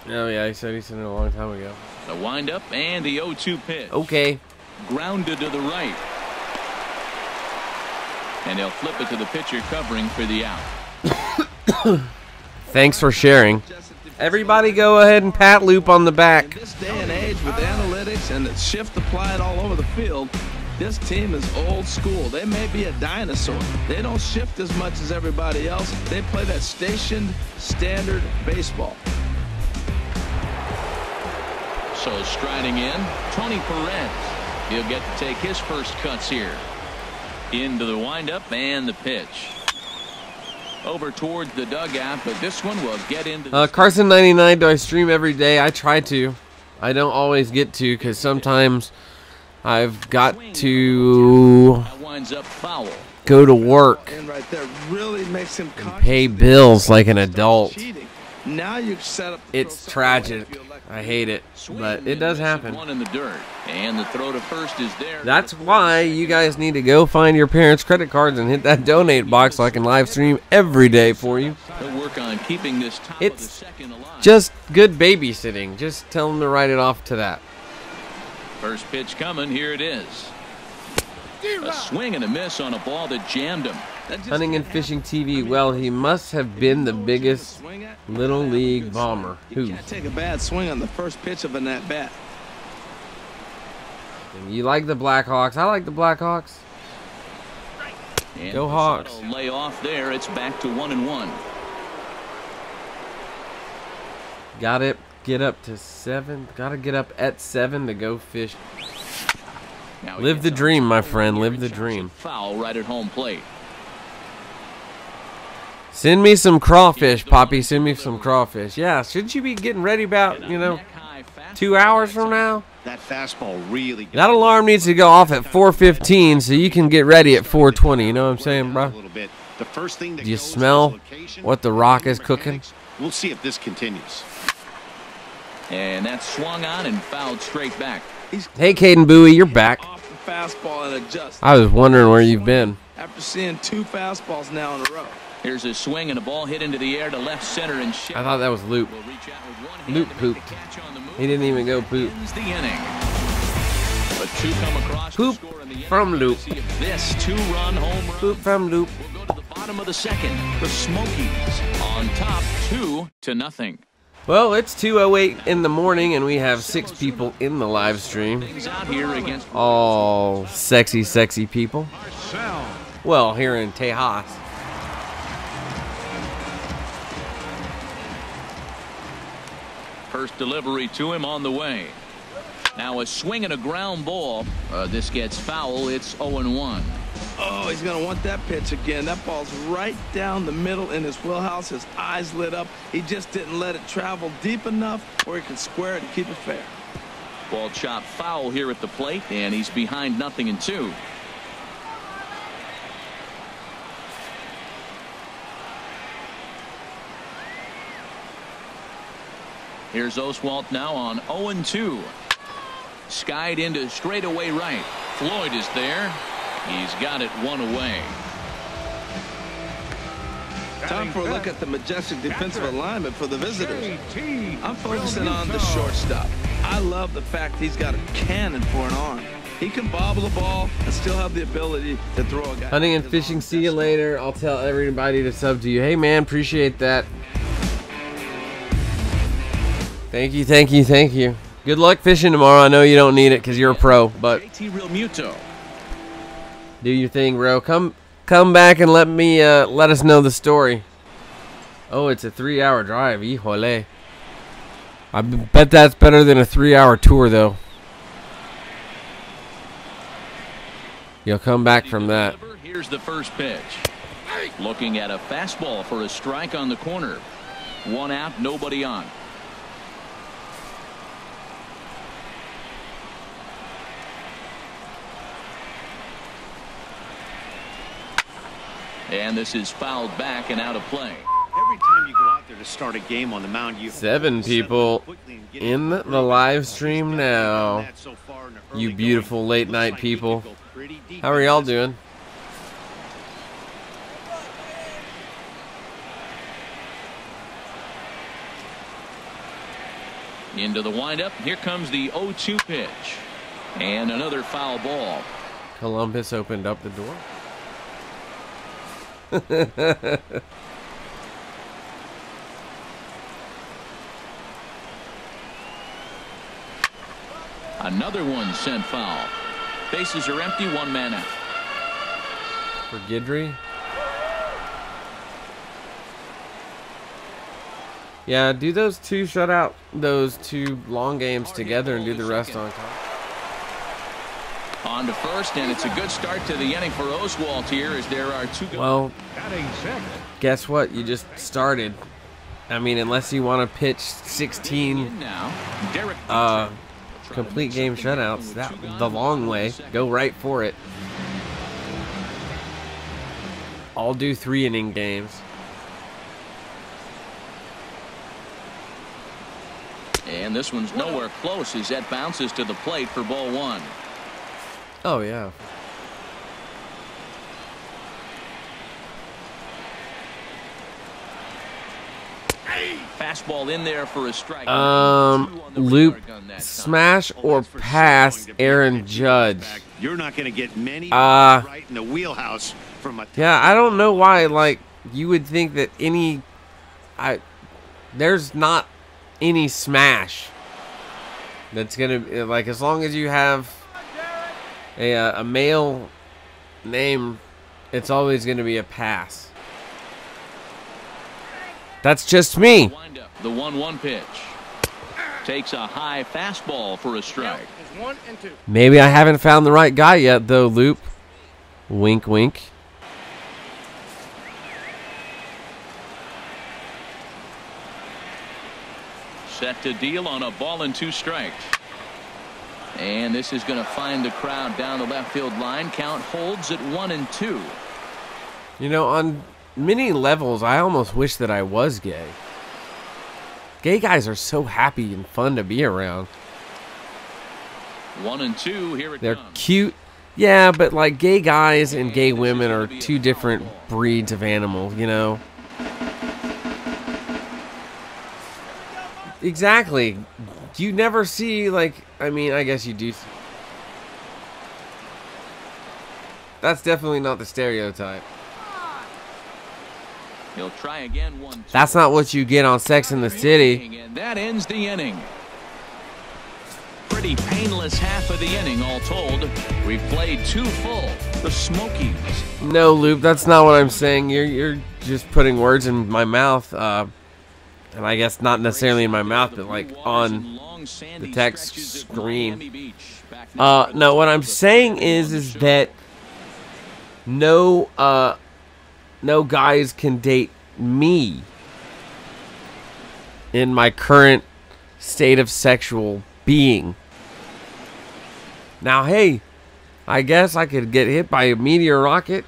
Oh, yeah, he said it a long time ago. The windup and the 0-2 pitch. Okay. Grounded to the right. And he'll flip it to the pitcher covering for the out. Thanks for sharing. Everybody go ahead and pat Loop on the back. In this day and age with analytics and the shift applied all over the field, this team is old school. They may be a dinosaur. They don't shift as much as everybody else. They play that stationed, standard baseball. So striding in, Tony Perez. He'll get to take his first cuts here. Into the windup and the pitch. Over towards the dugout, but this one will get into the Carson 99, do I stream every day? I try to. I don't always get to because sometimes I've got to winds up foul. go to work And right there really makes him and pay bills like an adult. Now you've set up. It's tragic. I hate it, but it does happen. One in the dirt, and the throw to first is there. That's why you guys need to go find your parents' credit cards and hit that donate box so I can live stream every day for you. He'll work on keeping this top of the second alive. Just good babysitting. Just tell them to write it off to that. First pitch coming. Here it is. A swing and a miss on a ball that jammed him. Hunting and Fishing TV. Well, he must have been the biggest little league bomber. You can't take a bad swing on the first pitch of an at-bat. You like the Blackhawks? I like the Blackhawks. And Go Hawks. Lay off there. It's back to 1-1. Got it. Get up to 7. Got to get up at 7 to go fish. Live the dream, my friend. Live the dream. Foul right at home plate. Send me some crawfish, Poppy. Send me some crawfish. Yeah, shouldn't you be getting ready about, 2 hours from now? That fastball really. That alarm needs to go off at 4:15 so you can get ready at 4:20. You know what I'm saying, bro? The first thing that Do you smell what the Rock is cooking? We'll see if this continues. And that's swung on and fouled straight back. Hey, Caden Bowie, you're back. Off the fastball and adjust. I was wondering where you've been. After seeing 2 fastballs now in a row. Here's a swing and a ball hit into the air to left center and I thought that was Loop. Loop pooped. He didn't even go poop. The inning. But 2 come across Poop from Loop. See if this 2-run home run. Poop from Loop. We'll go to the bottom of the second. The Smokies on top 2-0. Well, it's 2:08 in the morning, and we have 6 people in the live stream. Out here against all sexy, sexy people. Well, here in Tejas. First delivery to him on the way. Now a swing and a ground ball. This gets foul. It's 0-1. Oh, he's going to want that pitch again. That ball's right down the middle in his wheelhouse. His eyes lit up. He just didn't let it travel deep enough where he can square it and keep it fair. Ball chopped foul here at the plate, and he's behind 0-2. Here's Oswalt now on 0-2. Skied into straightaway right. Floyd is there. He's got it 1 away. Time for a look at the majestic defensive alignment for the visitors. I'm focusing on the shortstop. I love the fact he's got a cannon for an arm. He can bobble the ball and still have the ability to throw a guy. Hunting and Fishing, see you later. I'll tell everybody to sub to you. Hey, man, appreciate that. Thank you, thank you, thank you. Good luck fishing tomorrow. I know you don't need it because you're a pro, but do your thing, bro. Come back and let us know the story. Oh, it's a 3-hour drive. Híjole. I bet that's better than a 3-hour tour, though. You'll come back from that. Here's the first pitch. Looking at a fastball for a strike on the corner. 1 out, nobody on. And this is fouled back and out of play. Every time you go out there to start a game on the mound, you 7 people in the live stream now. You beautiful late night people. How are y'all doing? Into the windup. Here comes the 0-2 pitch. And another foul ball. Columbus opened up the door. Another one sent foul. Bases are empty, one man out. For Guidry. Yeah, do those two those two long games together and do the rest on time. On to first, and it's a good start to the inning for Oswalt here as there are two. Well, guess what? You just started. I mean, unless you want to pitch 16 complete game shutouts, that the long way. Go right for it. I'll do 3-inning games. And this one's nowhere close as that bounces to the plate for ball one. Oh, yeah. Fastball in there for a strike. Loop, smash, or pass Aaron Judge. You're not going to get many right in the wheelhouse from a. Yeah, I don't know why. Like, you would think that there's not any smash that's gonna, like, as long as you have a male name, it's always gonna be a pass. That's just me. The 1-1 pitch takes a high fastball for a strike. Maybe I haven't found the right guy yet, though, Loop. Wink, wink. Set to deal on a ball and 2 strikes. And this is going to find the crowd down the left field line. Count holds at 1-2. You know, on many levels, I almost wish that I was gay. Gay guys are so happy and fun to be around. 1-2, here it They're comes. cute. Yeah, but like gay guys and gay women are two different breeds of animals, you know? Exactly. You never see, like, I mean, I guess you do. That's definitely not the stereotype. He'll try again. 1-2. That's not what you get on Sex in the City. And that ends the inning. Pretty painless half of the inning, all told. We've played 2 full. The Smokies. No, Loop, that's not what I'm saying. You're just putting words in my mouth. And I guess not necessarily in my mouth, but like on the text screen. No, what I'm saying is that no guys can date me in my current state of sexual being. Now, hey, I guess I could get hit by a meteor rocket.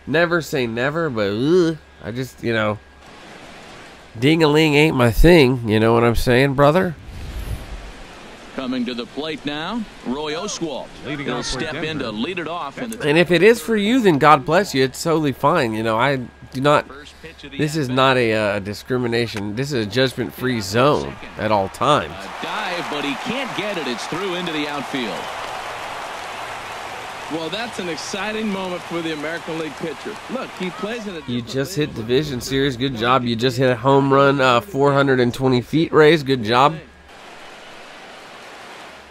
Never say never, but I just, you know, ding-a-ling ain't my thing. You know what I'm saying, brother? Coming to the plate now, Roy Oswalt. He'll step in to lead it off. And if it is for you, then God bless you. It's totally fine. You know, I do not. This is not a discrimination. This is a judgment-free zone at all times. A dive, but he can't get it. It's through into the outfield. Well, that's an exciting moment for the American League pitcher. Look, he plays in a. You just hit Division Series. Good job. You just hit a home run, 420 feet raised. Good job.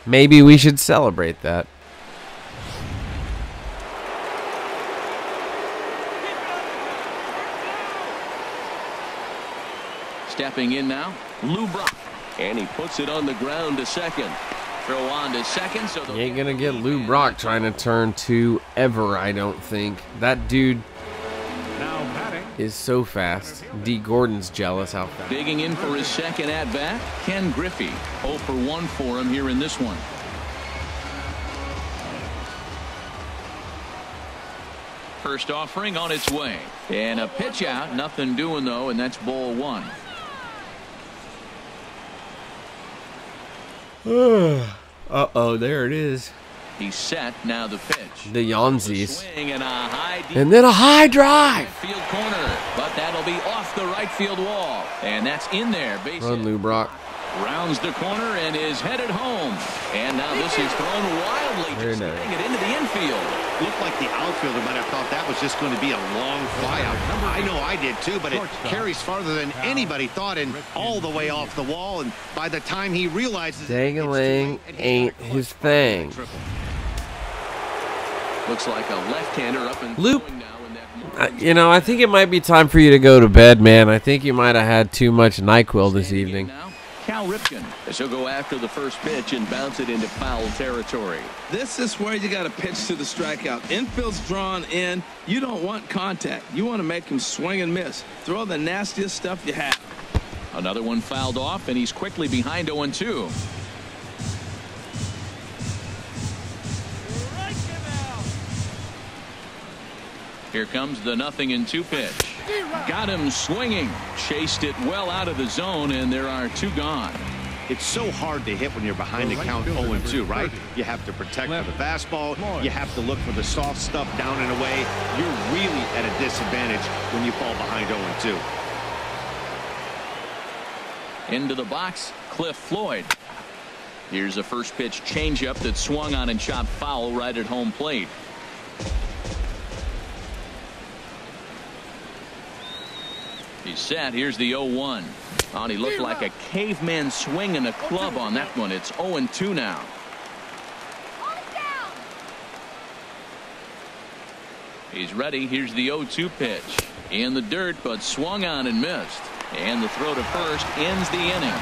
Maybe we should celebrate that. Stepping in now, Lou Brock. And he puts it on the ground to second. Throw on to second. So you ain't gonna get Lou Brock trying to turn 2 ever, I don't think. That dude is so fast. D. Gordon's jealous how fast. Digging in for his second at-bat, Ken Griffey. 0 for 1 for him here in this one. First offering on its way. And a pitch out. Nothing doing, though, and that's ball 1. Uh-oh, there it is. He's set. Now the pitch. The Yonzies. And then a high drive. Field corner, but that'll be off the right field wall. And that's in there. Run, Lou Brock. Rounds the corner and is headed home. And now this is thrown wildly, just getting it into the infield. Looked like the outfielder might have thought that was just going to be a long fly out. I know I did too, but it carries farther than anybody thought and all the way off the wall. And by the time he realizes, dangling ain't his thing. Looks like a left-hander up and Loop. Now. You know, I think it might be time for you to go to bed, man. I think you might have had too much NyQuil this evening. Cal Ripken, as he'll go after the first pitch and bounce it into foul territory. This is where you got to pitch to the strikeout. Infield's drawn in. You don't want contact. You want to make him swing and miss. Throw the nastiest stuff you have. Another one fouled off, and he's quickly behind 0-2. Here comes the 0-2 pitch. Got him swinging. Chased it well out of the zone, and there are 2 gone. it's so hard to hit when you're behind the count 0-2, right? You have to protect for the fastball. You have to look for the soft stuff down and away. You're really at a disadvantage when you fall behind 0-2. Into the box, Cliff Floyd. Here's a first pitch changeup that swung on and chopped foul right at home plate. He's set. Here's the 0-1. He looked like a caveman swinging a club on that one. It's 0-2 now. He's ready. Here's the 0-2 pitch. In the dirt, but swung on and missed. And the throw to first ends the inning.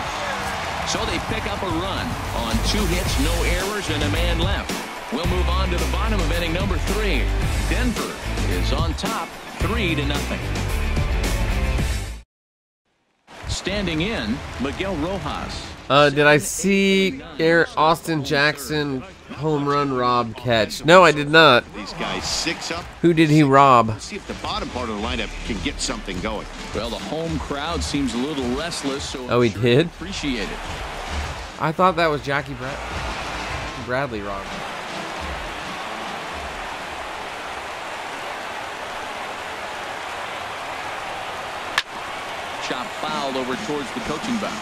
So they pick up a run on 2 hits, no errors, and a man left. We'll move on to the bottom of inning number 3. Denver is on top 3-0. Standing in, Miguel Rojas. Did I see Austin Jackson home run rob catch? No, I did not. These guys 6 up. Who did he rob? Let's see if the bottom part of the lineup can get something going. Well, the home crowd seems a little restless, so oh, he did? Appreciate it. I thought that was Jackie Bradley robbed. Chop foul over towards the coaching box.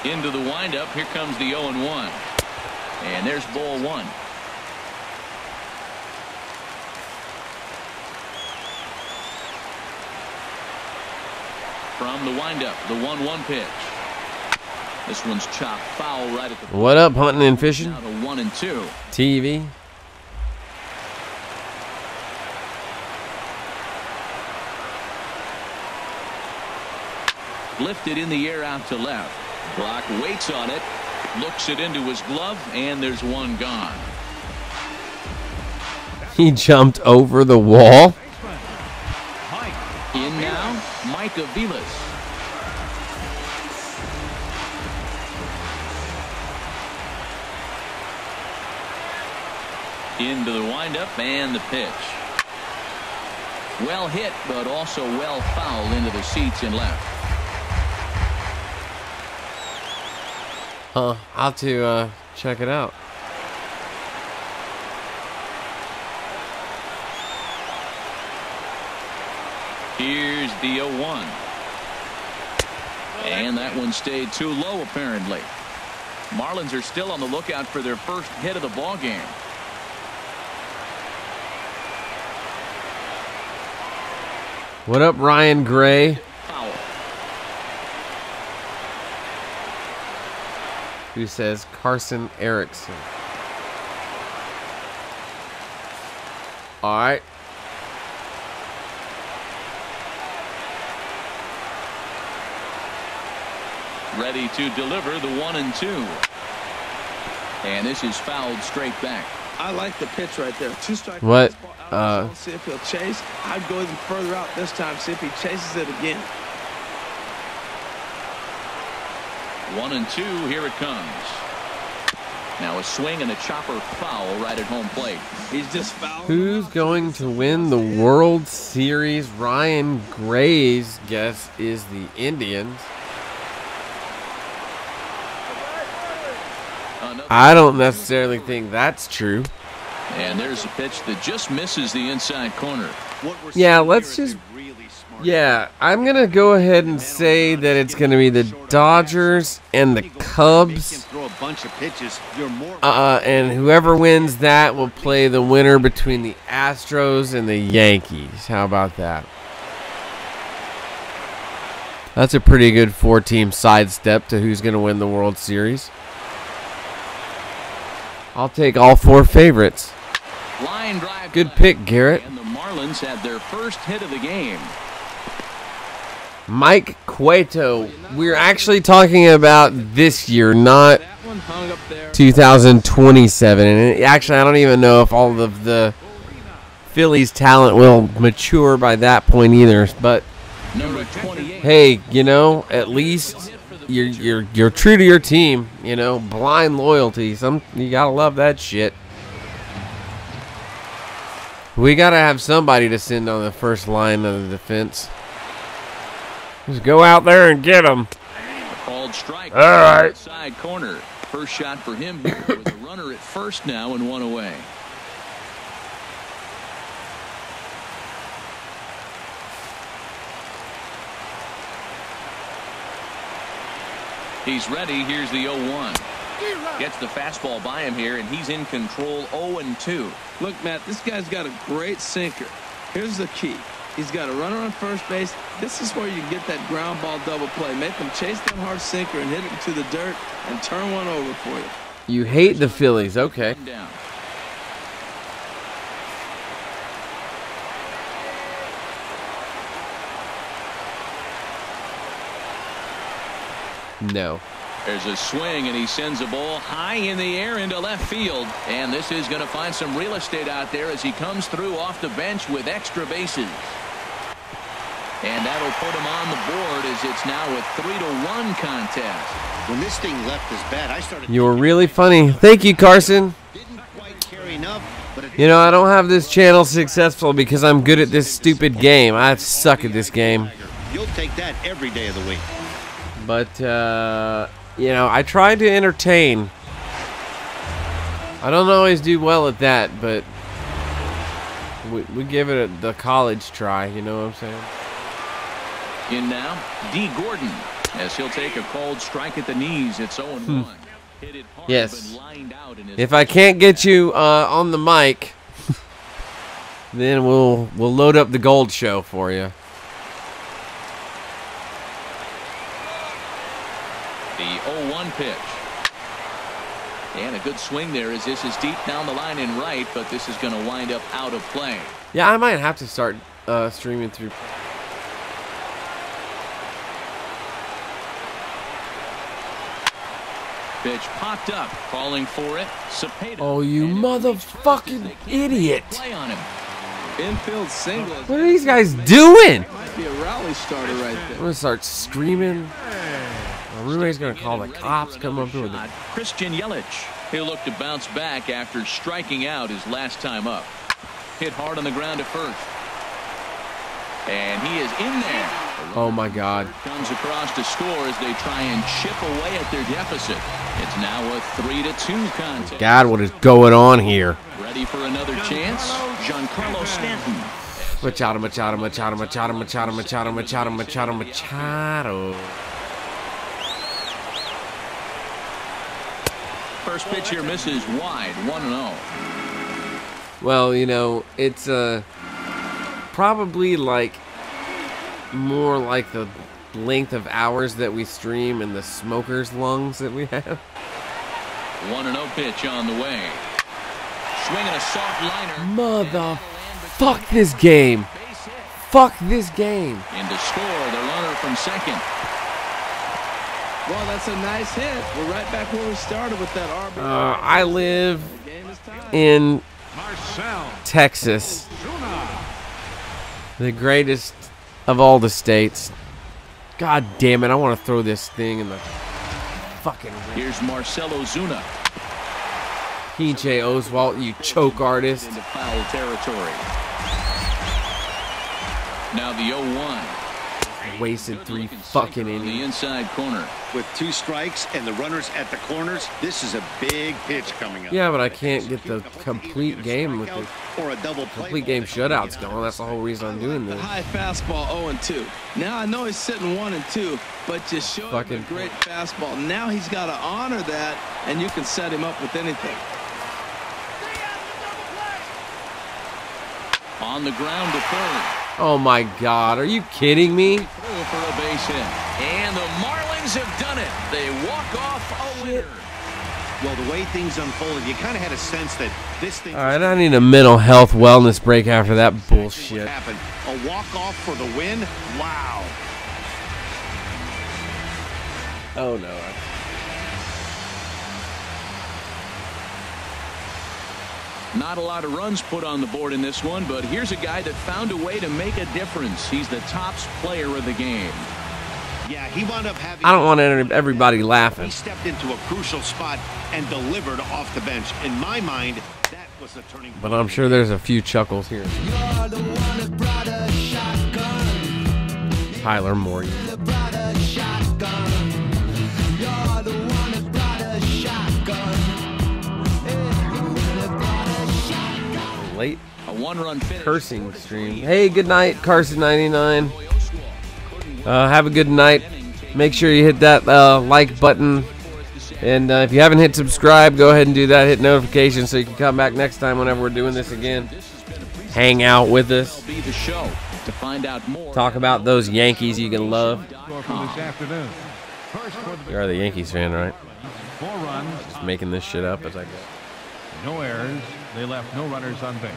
Into the windup. Here comes the 0-1. And there's ball 1. From the windup, the 1-1 pitch. This one's chopped foul right at the. What up, hunting and fishing? Now to 1-2. TV. Lifted in the air out to left. Brock waits on it, looks it into his glove, and there's 1 gone. He jumped over the wall. In now, Mike Aviles. Into the windup and the pitch. Well hit, but also well fouled into the seats and left. I'll have to check it out. Here's the 0-1. And that one stayed too low, apparently. Marlins are still on the lookout for their first hit of the ball game. What up, Ryan Gray? Foul. Who says Carson Erickson? All right. Ready to deliver the 1-2. And this is fouled straight back. I like the pitch right there. 2 strikes. What? See if he'll chase. I'd go even further out this time. See if he chases it again. 1-2. Here it comes. Now a swing and a chopper foul right at home plate. He's just fouled. Who's going to win the World Series? Ryan Gray's guess is the Indians. I don't necessarily think that's true. And there's a pitch that just misses the inside corner. Yeah, let's just... Yeah, I'm going to go ahead and say that it's going to be the Dodgers and the Cubs. And whoever wins that will play the winner between the Astros and the Yankees. How about that? That's a pretty good 4-team sidestep to who's going to win the World Series. I'll take all 4 favorites. Line drive. Good pick, Garrett. And the Marlins had their first hit of the game. Mike Cueto. We're actually talking about this year, not 2027. And actually, I don't even know if all of the Phillies' talent will mature by that point either. But hey, you know, at least you're true to your team. You know, blind loyalty. You gotta love that shit. We gotta have somebody to send on the first line of the defense. Just go out there and get them. Called strike. All right. Side corner. First shot for him here with a runner at first now and 1 away. He's ready. Here's the 0-1. Gets the fastball by him here, and he's in control 0-2. Look, Matt, this guy's got a great sinker. Here's the key. He's got a runner on first base. This is where you get that ground ball double play. Make him chase that hard sinker and hit it to the dirt and turn one over for you. You hate the Phillies. Okay. Down. No. There's a swing, and he sends a ball high in the air into left field. And this is going to find some real estate out there as he comes through off the bench with extra bases. And that'll put him on the board as it's now a 3-1 contest. When this thing left his bat, I started. You were really funny. Thank you, Carson. Didn't quite carry enough, but You know, I don't have this channel successful because I'm good at this stupid game. I suck at this game. You'll take that every day of the week. But, you know, I try to entertain. I don't always do well at that, but we give it the college try, you know what I'm saying? In now, D. Gordon, as he'll take a called strike at the knees. It's 0-1. Hit it hard, Yes. but lined out in his If I can't get you on the mic, then we'll load up the gold show for you. The 0-1 pitch. And a good swing there as this is deep down the line in right, but this is going to wind up out of play. Yeah, I might have to start streaming through. Pitch popped up, calling for it. Cepeda. Oh, you motherfucking idiot. Play on him. Infield single. What are these guys doing? Might be a rally starter right I'm there. going to start screaming. My roommate's going to call the cops, come up here with the... Christian Yelich. He'll look to bounce back after striking out his last time up. Hit hard on the ground at first. And he is in there. Oh, my God. Comes across to score as they try and chip away at their deficit. It's now a 3-2 contest. God, what is going on here? Ready for another chance? Giancarlo Stanton. Machado, Machado, Machado, Machado, Machado, Machado, Machado, Machado, Machado. First pitch here misses wide, 1-0. Well, you know, it's probably like more like the length of hours that we stream and the smoker's lungs that we have. 1-0 pitch on the way. Swinging a soft liner. Fuck this game. Fuck this game. In to score, the runner from second. Well, that's a nice hit. We're right back where we started with that RBI. I live in Texas, the greatest of all the states. God damn it, I want to throw this thing in the fucking ring. Here's Marcell Ozuna. PJ Oswalt, you choke artist. Into foul territory. Now the 0-1. Wasted 3 fucking in the innings. inside corner. With 2 strikes and the runners at the corners, this is a big pitch coming up. Yeah, but I can't get the complete game with the or a double play. complete game shutouts going. That's the whole reason I'm doing The this. high fastball 0-2. Now I know he's sitting 1-2, but just show him a great fastball. Now he's got to honor that, and you can set him up with anything. On the ground to third. Oh my God, are you kidding me? Through for a base hit. And the Marlins have done it. They walk off a winner. Well, the way things unfolded, you kind of had a sense that this thing. All right, I need a mental health wellness break after that bullshit. Happened. A walk-off for the win? Wow. Oh no. Not a lot of runs put on the board in this one, but here's a guy that found a way to make a difference. He's the top player of the game. Yeah, he wound up having. I don't want everybody laughing. He stepped into a crucial spot and delivered off the bench. In my mind, that was the turning point. But I'm sure there's a few chuckles here. Tyler Morgan. Late A one-run finish. cursing stream. Hey, good night, Carson99. Have a good night. Make sure you hit that like button. And if you haven't hit subscribe, go ahead and do that. Hit notifications so you can come back next time whenever we're doing this again. Hang out with us. Be the show to find out more. Talk about those Yankees you can love. This afternoon. You are the Yankees fan, right? 4 runs. Just making this shit up as I go. No errors. They left no runners on base.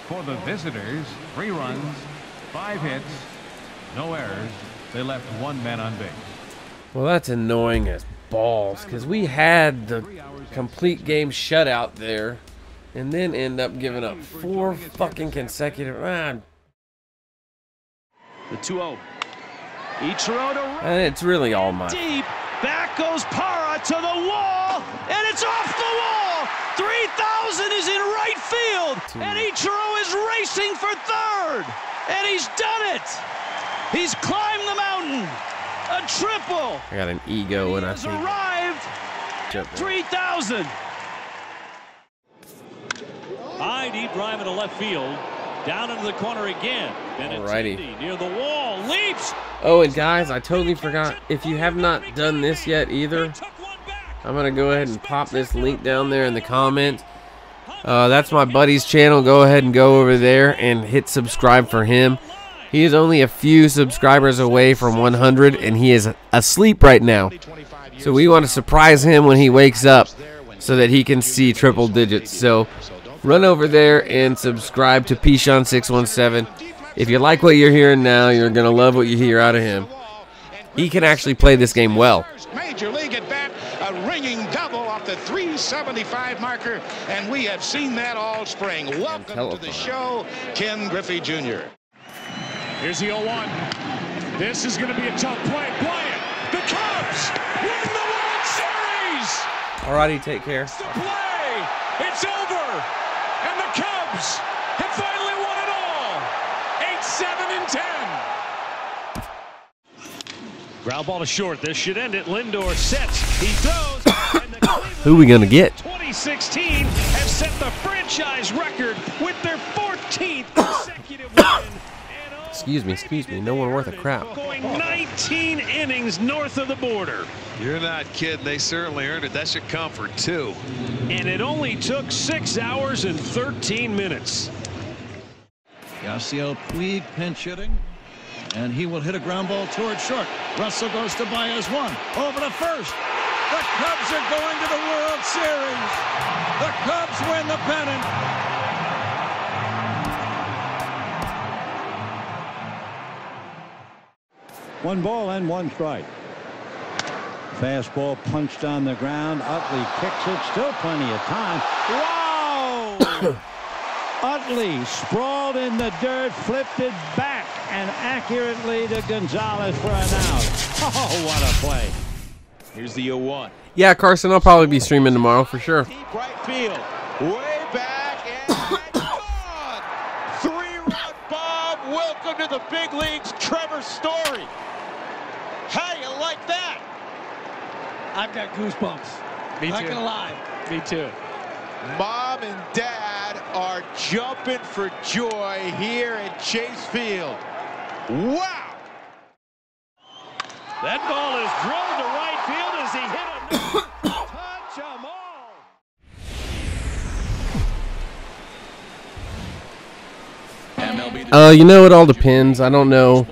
For the visitors, 3 runs, 5 hits, no errors. They left 1 man on base. Well, that's annoying as balls because we had the complete game shutout there and then end up giving up 4 fucking consecutive. The 2-0. Ichiro to right. And it's really all mine. Deep. Back goes Parra to the wall, and it's off the wall. 3,000 is in right field, and Ichiro is racing for third, and he's done it. He's climbed the mountain. A triple. I got an ego when I He's think. arrived at 3,000. High deep drive into left field. Down into the corner again. Alrighty. Near the wall. Leaps. Oh, and guys, I totally forgot. If you have not done this yet either, I'm going to go ahead and pop this link down there in the comments. That's my buddy's channel. Go ahead and go over there and hit subscribe for him. He is only a few subscribers away from 100, and he is asleep right now. So we want to surprise him when he wakes up so that he can see triple digits. So run over there and subscribe to Pishon617. If you like what you're hearing now, you're going to love what you hear out of him. He can actually play this game well. Major league at bat, a ringing double off the 375 marker, and we have seen that all spring. Welcome to the show, Ken Griffey Jr. Here's the 0-1. This is going to be a tough play. Bryant, the Cubs win the World Series. Alrighty, take care. It's the play. It's over. And the Cubs have finally won it all. 8-7-10. Ground ball to short. This should end it. Lindor sets. He throws. And the Who are we going to get? 2016 have set the franchise record with their 14th consecutive win. Excuse me. No one worth a crap. Going 19 innings north of the border. You're not kidding. They certainly earned it. That should come for 2. And it only took 6 hours and 13 minutes. Yasiel Puig pinch hitting, and he will hit a ground ball toward short. Russell goes to Baez 1 over to first. The Cubs are going to the World Series. The Cubs win the pennant. One ball and 1 strike. Fastball punched on the ground. Utley kicks it. Still plenty of time. Wow! Utley sprawled in the dirt, flipped it back, and accurately to Gonzalez for an out. Oh, what a play. Here's the 0-1. Yeah, Carson, I'll probably be streaming tomorrow for sure. Deep right field. Way back and gone. 3-run bomb. Welcome to the big leagues, Trevor Story. How do you like that? I've got goosebumps. Me too. Not gonna lie. Me too. Mom and Dad are jumping for joy here at Chase Field. Wow! That ball is drilled to right field as he hit a touch 'em all. You know, it all depends. I don't know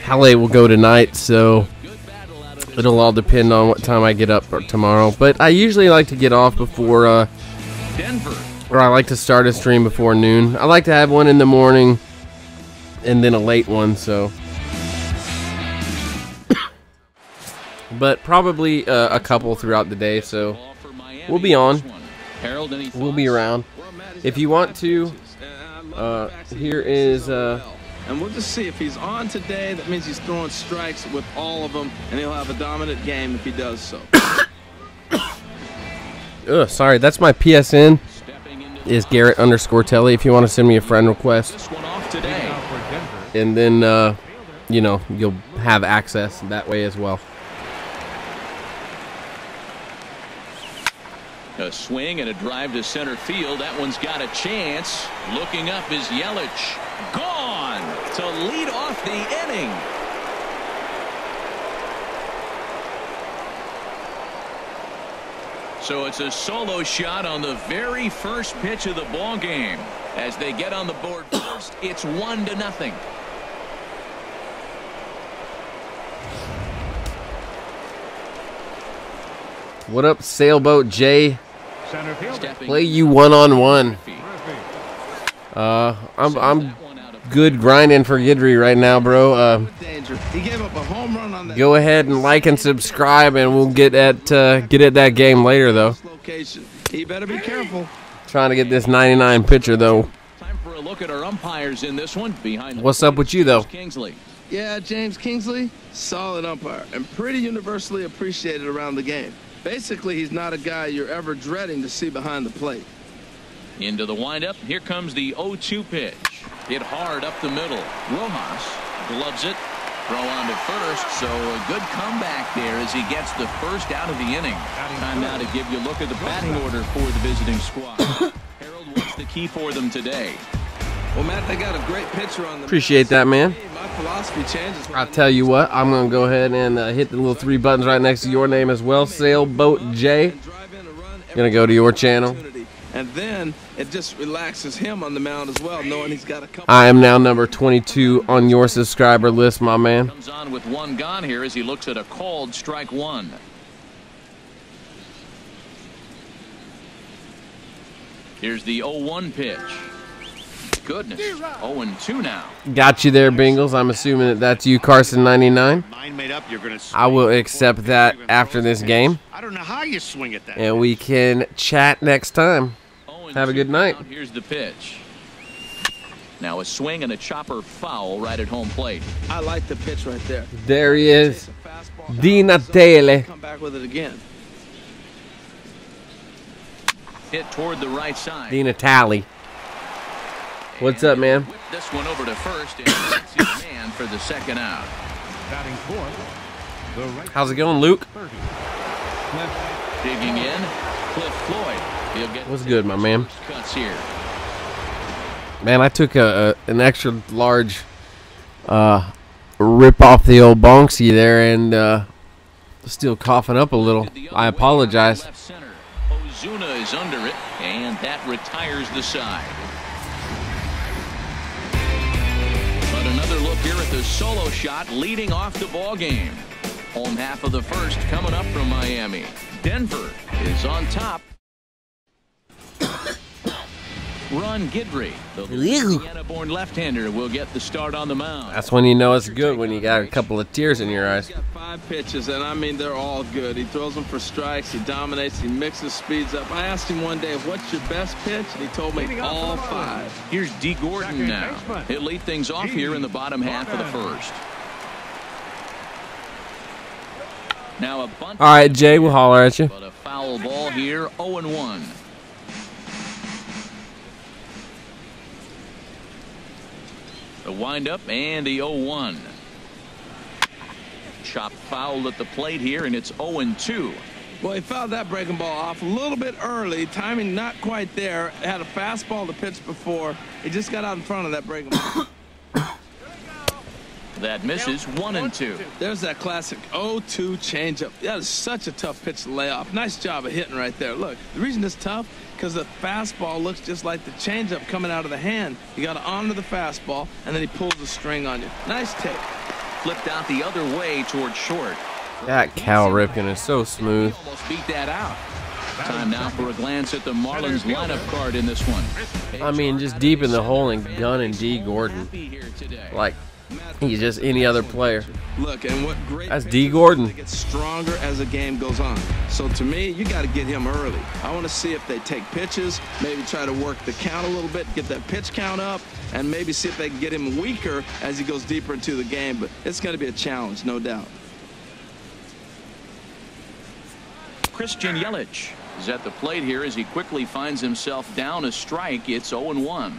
how late we'll go tonight, so it'll all depend on what time I get up tomorrow. But I usually like to get off before Denver. Or I like to start a stream before noon. I like to have one in the morning and then a late one, so. But probably a couple throughout the day, so we'll be on. We'll be around. If you want to, here is... and we'll just see if he's on today. That means he's throwing strikes with all of them, and he'll have a dominant game if he does so. Ugh, sorry, that's my PSN. Is Garrett_Telly if you want to send me a friend request. And then, you know, you'll have access that way as well. A swing and a drive to center field. That one's got a chance. Looking up is Yelich. Gone to lead off the inning. So it's a solo shot on the very first pitch of the ball game. As they get on the board first, it's 1-0. What up, Sailboat Jay? Play you one-on-one. I'm good grinding for Guidry right now, bro. He gave up a home run on that. Go ahead and like and subscribe, and we'll get at that game later, though. He better be careful. Trying to get this 99 pitcher, though. Time for a look at our umpires in this one. Behind what's up with you, though? Kingsley. Yeah, James Kingsley, solid umpire and pretty universally appreciated around the game. Basically, he's not a guy you're ever dreading to see behind the plate. Into the windup. Here comes the 0-2 pitch. Hit hard up the middle. Rojas gloves it. Throw on to first. So a good comeback there as he gets the first out of the inning. Time now to give you a look at the batting order for the visiting squad. Harold, what's the key for them today? Well, Matt, they got a great pitcher on the Appreciate that, man. My philosophy changes. I'll tell you what, I'm going to go ahead and hit the little 3 buttons right next to your name as well, Sailboat J. Going to go to your channel. And then it just relaxes him on the mound as well, knowing he's got a couple. I am now number 22 on your subscriber list, my man. Comes on with 1 gone here as he looks at a called strike 1. Here's the 0-1 pitch. Goodness, 0-2 now. Got you there, Bengals. I'm assuming that that's you, Carson99. I will accept that after this game. I don't know how you swing at that. And we can chat next time. Have a good night. Here's the pitch. Now a swing and a chopper foul right at home plate. I like the pitch right there. There he is. Di Natale. Come back with it again. Hit toward the right side. Di Natale. What's up, man? Whip this one over to first and that's his man for the second out. Batting fourth. How's it going, Luke? Digging in, Cliff Floyd. He'll get what's good, my man? Cuts here. Man, I took an extra large rip off the old Bonksy there and still coughing up a little. I apologize. Ozuna is under it, and that retires the side. But another look here at the solo shot leading off the ball game. Home half of the first coming up from Miami. Denver is on top. Ron Guidry, the Louisiana-born left-hander, will get the start on the mound. That's when you know it's good, when you got a couple of tears in your eyes. He's got 5 pitches, and I mean, they're all good. He throws them for strikes. He dominates. He mixes speeds up. I asked him one day, what's your best pitch? And he told me all 5. Here's D. Gordon now. He'll lead things off here in the bottom half of the first. Now a bunt. All right, Jay, we'll holler at you. But a foul ball here, 0-1. The windup and the 0-1. Chopped foul at the plate here, and it's 0-2. Well, he fouled that breaking ball off a little bit early. Timing not quite there. Had a fastball to pitch before. He just got out in front of that breaking ball. That misses 1-2. There's that classic 0-2 changeup. That is such a tough pitch to lay off. Nice job of hitting right there. Look, the reason it's tough because the fastball looks just like the changeup coming out of the hand. You got to honor the fastball, and then he pulls the string on you. Nice take. Flipped out the other way towards short. That Cal Ripken is so smooth. Almost beat that out. Time now for a glance at the Marlins lineup card in this one. I mean, just deep in the hole and gunning D. Gordon. Like, he's just any other player. Look, and what great. That's D. Gordon. Gets stronger as the game goes on. So to me, you got to get him early. I want to see if they take pitches, maybe try to work the count a little bit, get that pitch count up, and maybe see if they can get him weaker as he goes deeper into the game. But it's going to be a challenge, no doubt. Christian Yelich is at the plate here as he quickly finds himself down a strike. It's 0-1.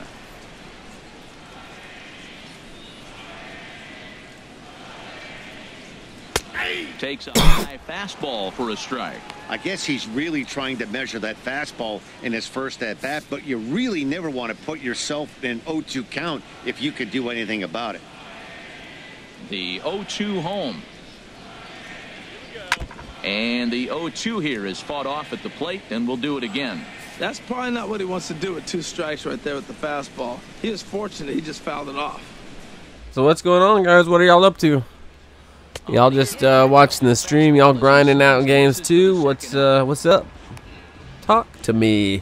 Takes a high fastball for a strike. I guess he's really trying to measure that fastball in his first at bat, but you really never want to put yourself in 0-2 count if you could do anything about it. The 0-2 home. And the 0-2 here is fought off at the plate, and we'll do it again. That's probably not what he wants to do with 2 strikes right there with the fastball. He was fortunate he just fouled it off. So what's going on, guys? What are y'all up to? Y'all just watching the stream? Y'all grinding out games too? What's up? Talk to me.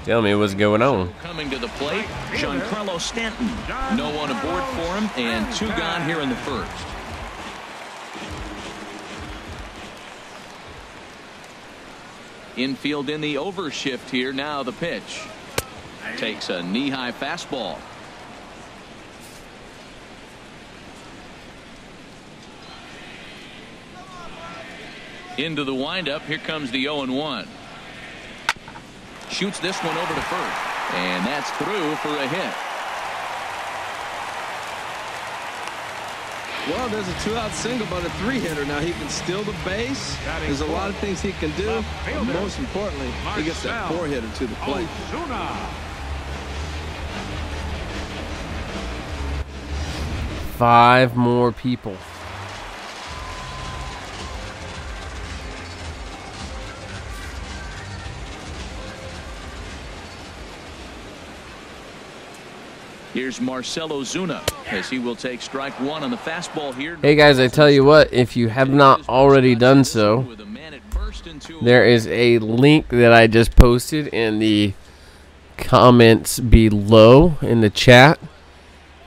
Tell me what's going on. Coming to the plate, Giancarlo Stanton. No one aboard for him, and 2 gone here in the first. Infield in the overshift here. Now the pitch. Takes a knee-high fastball. Into the windup. Here comes the 0-1. Shoots this one over to first. And that's through for a hit. Well, there's a 2-out single, but a 3-hitter. Now he can steal the base. There's a lot of things he can do. But most importantly, he gets that 4-hitter to the plate. 5 more people. Here's Marcelo Zuna as he will take strike 1 on the fastball here. Hey guys, I tell you what, if you have not already done so, there is a link that I just posted in the comments below in the chat.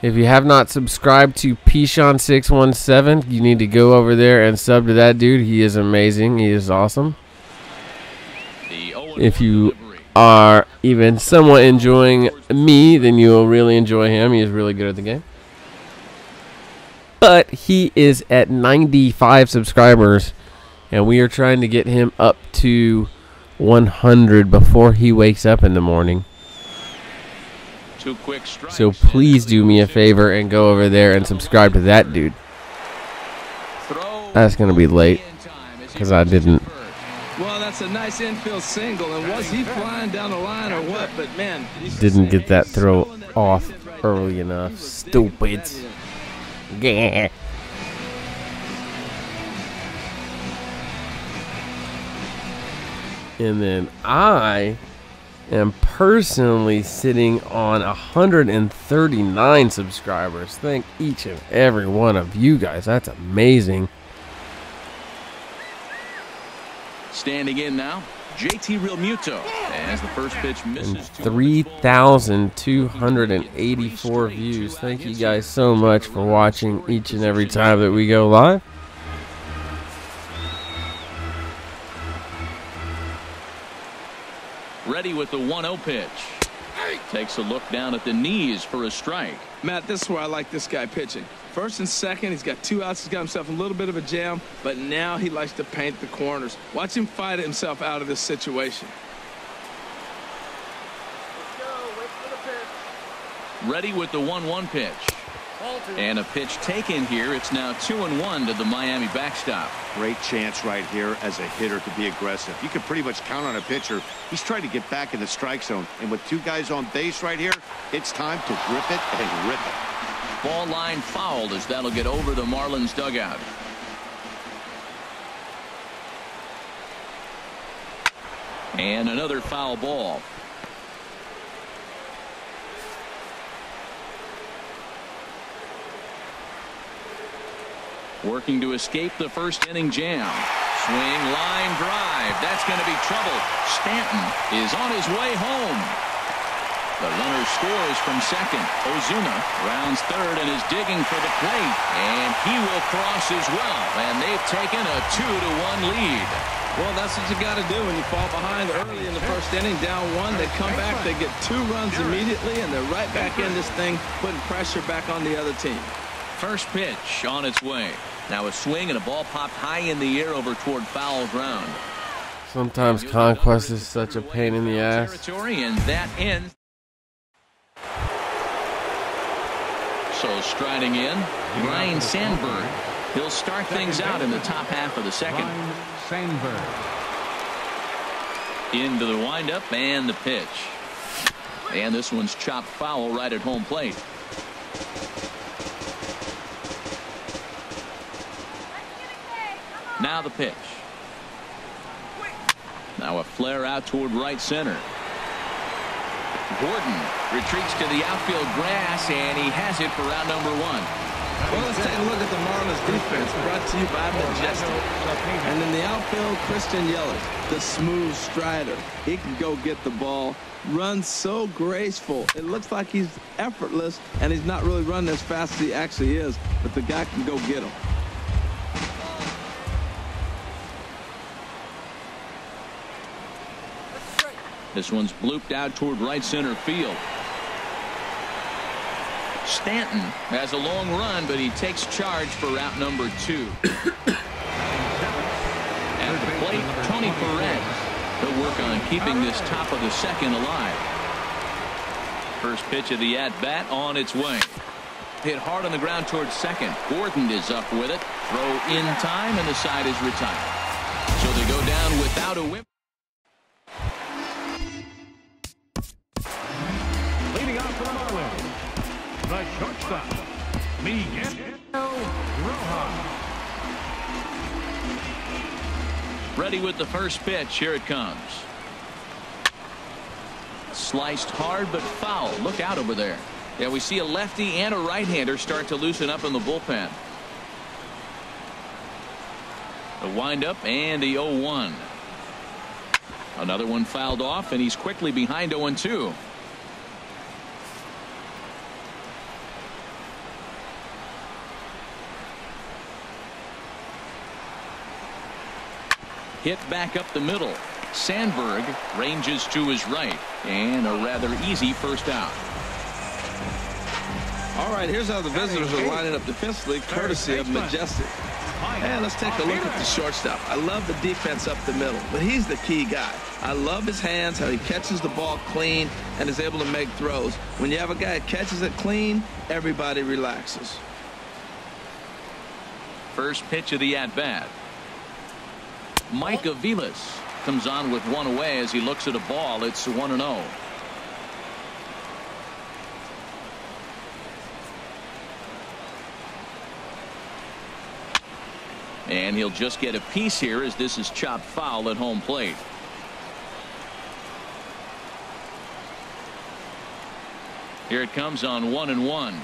If you have not subscribed to Pishon617, you need to go over there and sub to that dude. He is amazing. He is awesome. If you are even somewhat enjoying me, then you will really enjoy him. He is really good at the game. But he is at 95 subscribers, and we are trying to get him up to 100 before he wakes up in the morning. 2 quick strikes. So please do me a favor and go over there and subscribe to that dude. That's going to be late because I didn't. Well, that's a nice infield single, and was he flying down the line or what? But man, Didn't get that throw off early enough. Stupid. Yeah. And then I am personally sitting on 139 subscribers. Thank each and every one of you guys. That's amazing. Standing in now, JT Realmuto as the first pitch misses. 3,284 views. Thank you guys so much for watching each and every time that we go live. Ready with the 1-0 pitch. Takes a look down at the knees for a strike. Matt, this is where I like this guy pitching. First and second, he's got 2 outs. He's got himself a little bit of a jam, but now he likes to paint the corners. Watch him fight himself out of this situation. Ready with the 1-1 pitch. And a pitch taken here. It's now 2-1 to the Miami backstop. Great chance right here as a hitter to be aggressive. You can pretty much count on a pitcher. He's trying to get back in the strike zone. And with 2 guys on base right here, it's time to grip it and rip it. Ball line fouled as that'll get over the Marlins dugout. And another foul ball. Working to escape the first inning jam. Swing, line drive. That's going to be trouble. Stanton is on his way home. The runner scores from second. Ozuna rounds third and is digging for the plate. And he will cross as well. And they've taken a 2-1 lead. Well, that's what you got to do when you fall behind early in the first inning, down 1. They come back, they get 2 runs immediately, and they're right back in this thing, putting pressure back on the other team. First pitch on its way. Now a swing and a ball popped high in the air over toward foul ground. Sometimes conquest is such a pain in the ass. Territory, and that ends. So striding in, Ryan Sandberg. He'll start things out in the top half of the second. Sandberg. Into the windup and the pitch. And this one's chopped foul right at home plate. Now the pitch. Now a flare out toward right center. Gordon retreats to the outfield grass, and he has it for round number 1. Well, let's take a look at the Marlins defense, brought to you by Majestic. And in the outfield, Christian Yelich, the smooth strider. He can go get the ball, runs so graceful. It looks like he's effortless, and he's not really running as fast as he actually is, but the guy can go get him. This one's blooped out toward right center field. Stanton has a long run, but he takes charge for route number 2. At the plate, Tony Perez. He'll work on keeping this top of the second alive. First pitch of the at-bat on its way. Hit hard on the ground towards second. Gordon is up with it. Throw in time, and the side is retired. So they go down without a whip. Leading off for the Marlins, the shortstop, Miguel Rojas. Ready with the first pitch. Here it comes. Sliced hard but foul. Look out over there. Yeah, we see a lefty and a right-hander start to loosen up in the bullpen. The windup and the 0-1. Another one fouled off, and he's quickly behind 0-2. Hit back up the middle. Sandberg ranges to his right, and a rather easy first out. All right, here's how the visitors are lining up defensively, courtesy of Majestic. And let's take a look at the shortstop. I love the defense up the middle, but he's the key guy. I love his hands, how he catches the ball clean and is able to make throws. When you have a guy that catches it clean, everybody relaxes. First pitch of the at-bat. Mike Aviles comes on with one away as he looks at a ball. It's 1-0. And he'll just get a piece here as this is chopped foul at home plate. Here it comes on 1-1.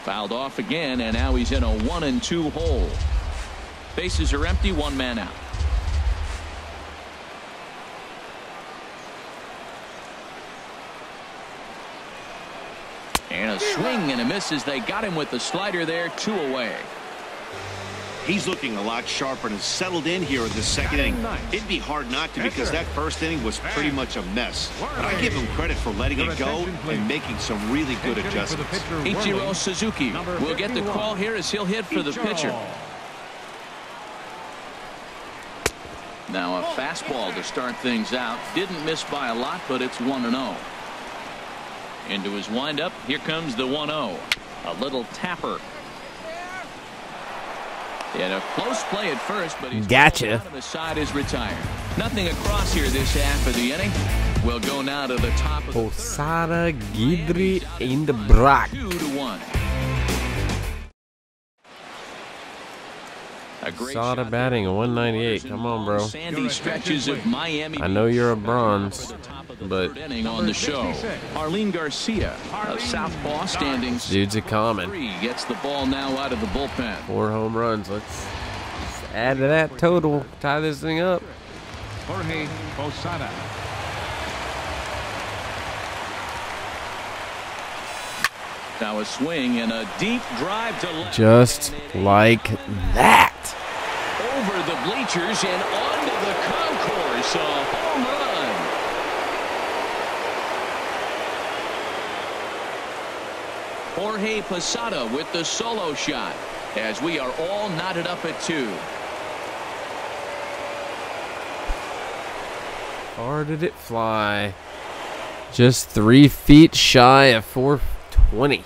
Fouled off again, and now he's in a 1-2 hole. Bases are empty, one man out. And a swing and a miss as they got him with the slider there, 2 away. He's looking a lot sharper and settled in here in the second inning. It'd be hard not to because that first inning was pretty much a mess. But I give him credit for letting it go and making some really good adjustments. Ichiro Suzuki will get the call here as he'll hit for the pitcher. Now a fastball to start things out. Didn't miss by a lot, but it's 1-0. Into his windup. Here comes the 1-0. A little tapper. And a close play at first, but he's gotcha. Out of the side is retired. Nothing across here this half of the inning. We'll go now to the top of the Posada, Guidry, in the Brack. 2-1. Posada batting a 198. Come on, bro. Sandy stretches of Miami. I know you're a bronze, but on the show, Arlene Garcia, a southpaw, standing. Dude's a common. Gets the ball now out of the bullpen. 4 home runs. Let's add to that total. Tie this thing up. Jorge Posada. Now a swing and a deep drive to left. Just like that. Over the bleachers and onto the concourse. A home run. Jorge Posada with the solo shot as we are all knotted up at 2. Far did it fly? Just 3 feet shy of 420.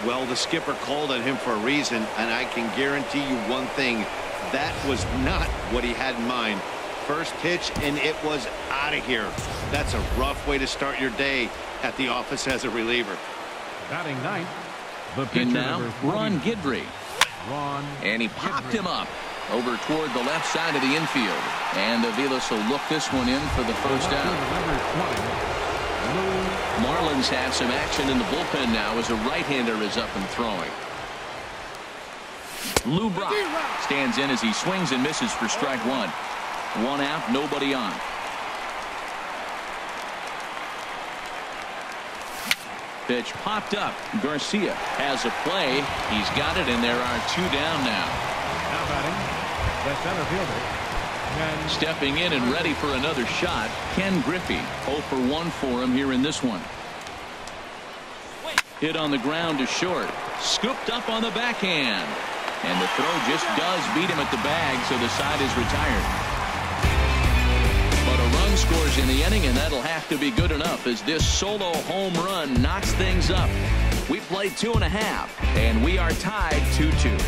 Well, the skipper called on him for a reason, and I can guarantee you one thing. That was not what he had in mind. First pitch, and it was out of here. That's a rough way to start your day at the office as a reliever. Batting ninth, the pitcher And now, number Ron Guidry. And he popped him up over toward the left side of the infield. And Aviles will look this one in for the first out. Marlins have some action in the bullpen now as a right-hander is up and throwing. Lou Brock stands in as he swings and misses for strike 1. 1 out, nobody on. Pitch popped up. Garcia has a play. He's got it, and there are 2 down now. Now batting, the center fielder. Stepping in and ready for another shot, Ken Griffey. 0 for 1 for him here in this one. Hit on the ground to short. Scooped up on the backhand. And the throw just does beat him at the bag, so the side is retired. But a run scores in the inning, and that'll have to be good enough as this solo home run knocks things up. We played 2.5, and we are tied 2-2.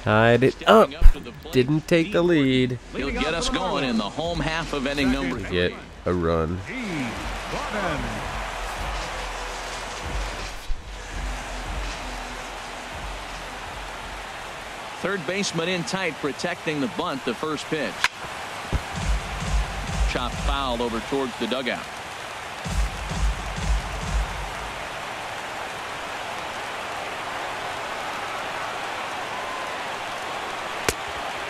Tied it up. Didn't take the lead. He'll get us going in the home half of inning number 3. Get a run. Third baseman in tight, protecting the bunt. The first pitch. Chopped foul over towards the dugout.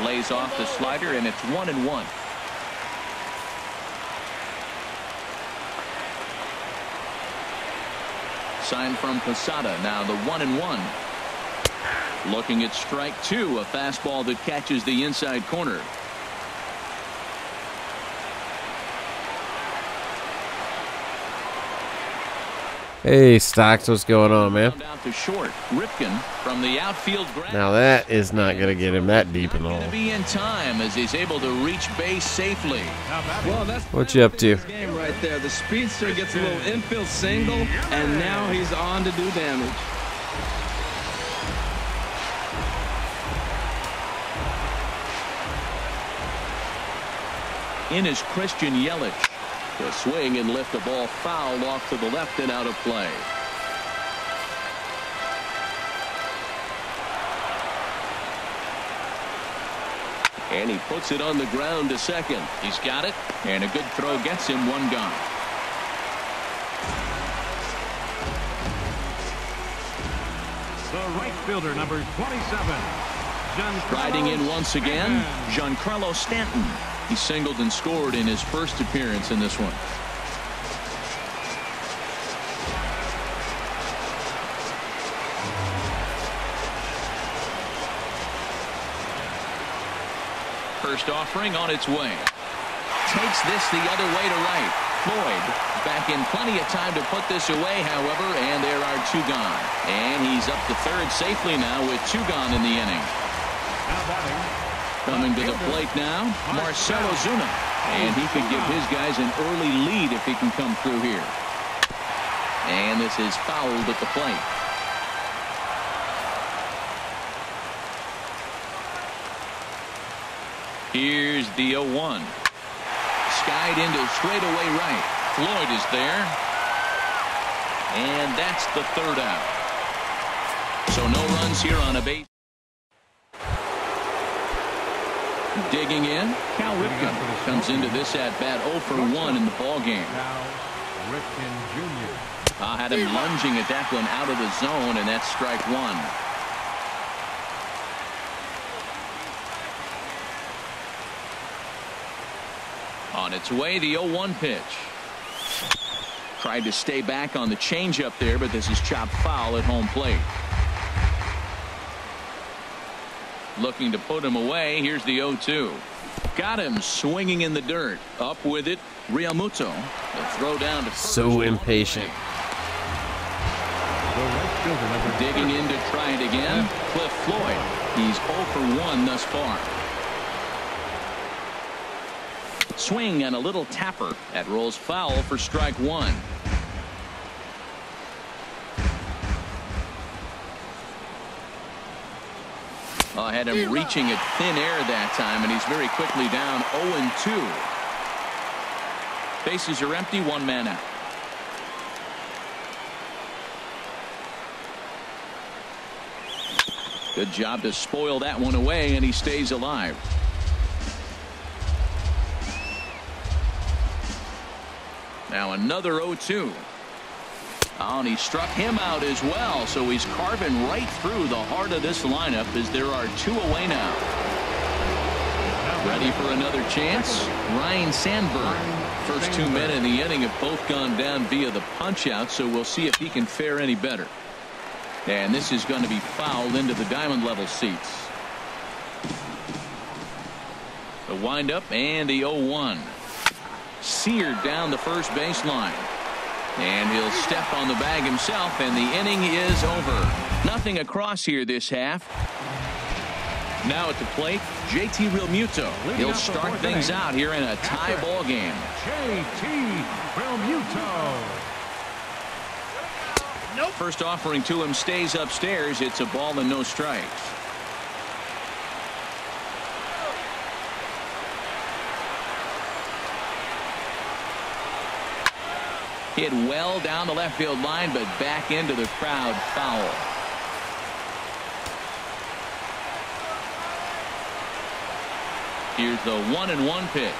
Lays off the slider, and it's 1-1. Sign from Posada. Now the 1-1. Looking at strike 2, a fastball that catches the inside corner. Hey, Stocks, what's going on, man? Out to short. Ripken from the outfield. Now that is not going to get him that deep and all. To be in time as he's able to reach base safely. Well, that's what you up to? Game right there. The speedster gets a little infield single, and now he's on to do damage. In is Christian Yelich. To swing and lift the ball foul off to the left and out of play. And he puts it on the ground to second. He's got it, and a good throw gets him 1 gone. The right fielder, number 27. Riding in once again, Giancarlo Stanton. He singled and scored in his first appearance in this one. First offering on its way. Takes this the other way to right. Floyd back in plenty of time to put this away, however, and there are 2 gone. And he's up to third safely now with 2 gone in the inning. Now batting, Coming to the plate now, Marcell Ozuna. And he could give his guys an early lead if he can come through here. And this is fouled at the plate. Here's the 0-1. Skied into straightaway right. Floyd is there. And that's the third out. So no runs here on a base. Digging in, Cal Ripken comes into this at bat 0 for 1 in the ball game. Ripken Jr. Had him lunging at that one out of the zone, and that's strike 1. On its way, the 0-1 pitch. Tried to stay back on the changeup there, but this is chopped foul at home plate. Looking to put him away. Here's the 0-2. Got him swinging in the dirt. Up with it, Realmuto. The throw down to first. So impatient. Digging in to try it again, Cliff Floyd. He's 0 for 1 thus far. Swing and a little tapper. That rolls foul for strike 1. Had him reaching at thin air that time, and he's very quickly down 0-2. Bases are empty, 1 man out. Good job to spoil that one away, and he stays alive. Now another 0-2. And he struck him out as well, so he's carving right through the heart of this lineup as there are 2 away now. Ready for another chance? Ryan Sandberg. First 2 men in the inning have both gone down via the punch out, so we'll see if he can fare any better. And this is going to be fouled into the diamond level seats. The windup and the 0-1. Seared down the first baseline. And he'll step on the bag himself, and the inning is over. Nothing across here this half. Now at the plate, JT Realmuto. He'll start things out here in a tie ball game. JT Realmuto. First offering to him stays upstairs. It's a ball and no strikes. Hit well down the left field line, but back into the crowd, foul. Here's the 1-1 pitch.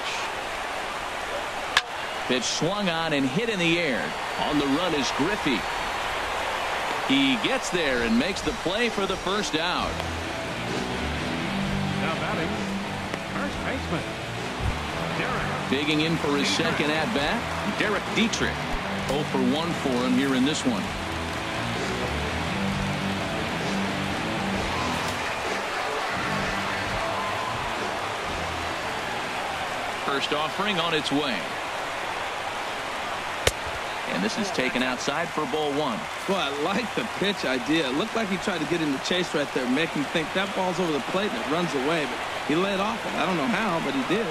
Pitch swung on and hit in the air. On the run is Griffey. He gets there and makes the play for the first out. Now batting, first baseman, Derek. Digging in for his second at bat, Derek Dietrich. 0 for 1 for him here in this one. First offering on its way. And this is taken outside for ball 1. Well, I like the pitch idea. It looked like he tried to get in the chase right there, make him think that ball's over the plate and it runs away. But he led off it. I don't know how, but he did.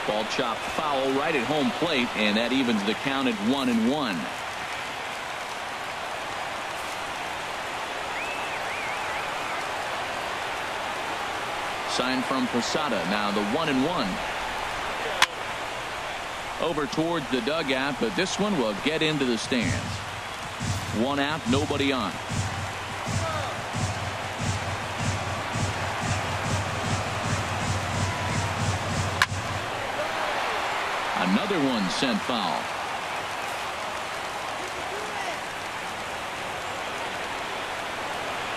Ball chopped foul right at home plate, and that evens the count at 1-1. Sign from Posada. Now the 1-1. Over towards the dugout, but this one will get into the stands. 1 out, nobody on. Another one sent foul.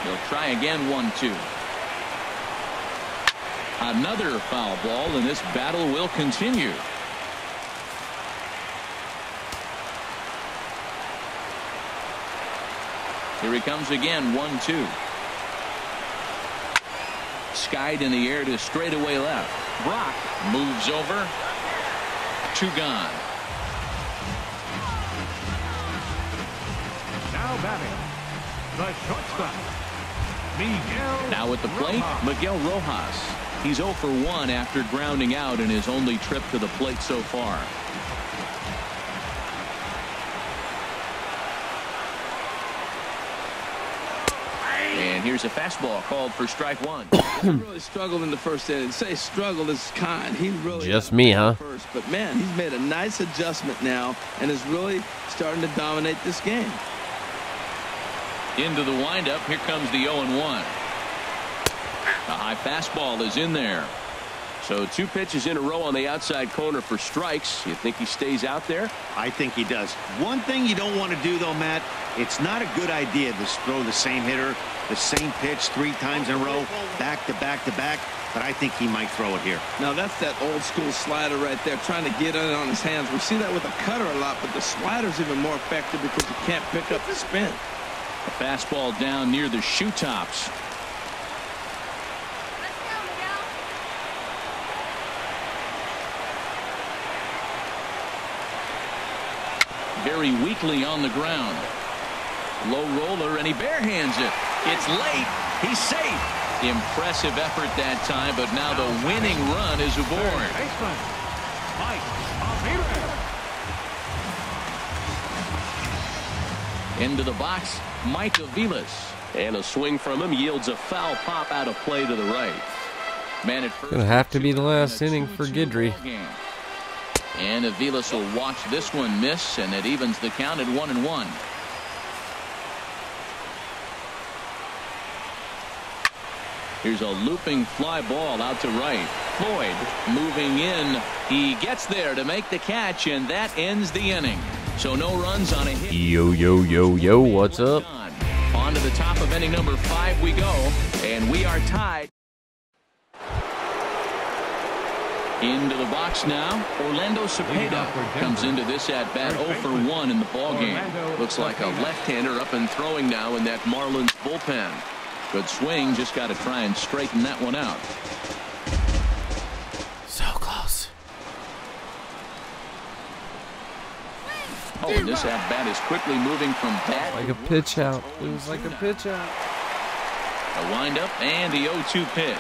He'll try again, 1-2. Another foul ball, and this battle will continue. Here he comes again, 1-2. Skied in the air to straightaway left. Brock moves over. 2 gone. Now batting, the shortstop, Miguel. Now at the plate, Rojas. Miguel Rojas. He's 0 for 1 after grounding out in his only trip to the plate so far. And here's a fastball called for strike one. He really struggled in the first inning. Say struggle is kind. He really just me, huh? First, but man, he's made a nice adjustment now and is really starting to dominate this game. Into the windup. Here comes the 0-1. A high fastball is in there. So 2 pitches in a row on the outside corner for strikes. You think he stays out there? I think he does. One thing you don't want to do, though, Matt, it's not a good idea to throw the same hitter, the same pitch 3 times in a row, back to back to back, but I think he might throw it here. Now, that's that old school slider right there, trying to get it on his hands. We see that with a cutter a lot, but the slider's even more effective because you can't pick up the spin. A fastball down near the shoe tops. Very weakly on the ground. Low roller, and he barehands it. It's late. He's safe. Impressive effort that time, but now the winning run is aboard. Into the box, Mike Aviles. And a swing from him yields a foul pop out of play to the right. Man at first. Gonna have to be the last inning for Guidry. And Aviles will watch this one miss, and it evens the count at 1-1. Here's a looping fly ball out to right. Floyd moving in. He gets there to make the catch, and that ends the inning. So no runs on a hit. Yo, yo, yo, yo, what's up? On to the top of inning number 5 we go, and we are tied. Into the box now, Orlando Cepeda comes into this at-bat 0 for 1 in the ballgame. Looks like a left-hander up and throwing now in that Marlins bullpen. Good swing, just got to try and straighten that one out. So close. Oh, and this at-bat is quickly moving from bat. Like a pitch out. It was like a pitch out. A windup and the 0-2 pitch.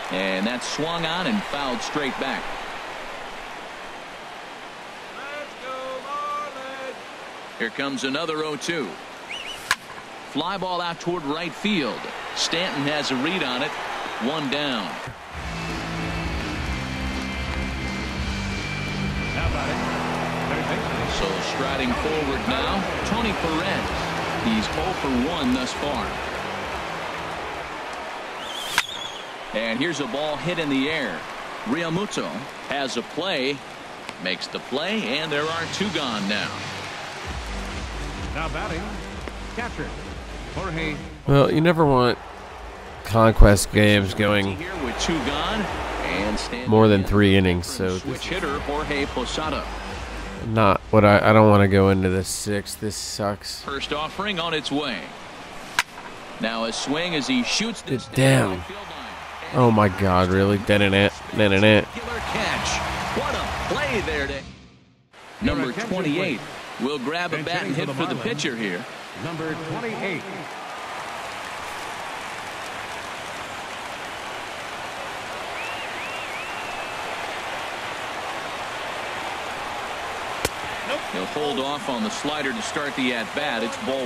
And that's swung on and fouled straight back. Here comes another 0-2. Fly ball out toward right field. Stanton has a read on it. 1 down. So striding forward now, Tony Perez. He's 0 for 1 thus far. And here's a ball hit in the air. Realmuto has a play, makes the play, and there are 2 gone now. Now batting, catcher, Jorge. Well, you never want conquest games going Here with 2 gone, and more than 3 innings, so switch hitter Jorge Posada. not what I don't want to go into the 6th. This sucks. First offering on its way. Now a swing as he shoots this down. Oh my God! Really? Catch. What a play there. Number 28 will grab a bat and hit for the pitcher here. Number 28. He'll hold off on the slider to start the at-bat. It's ball.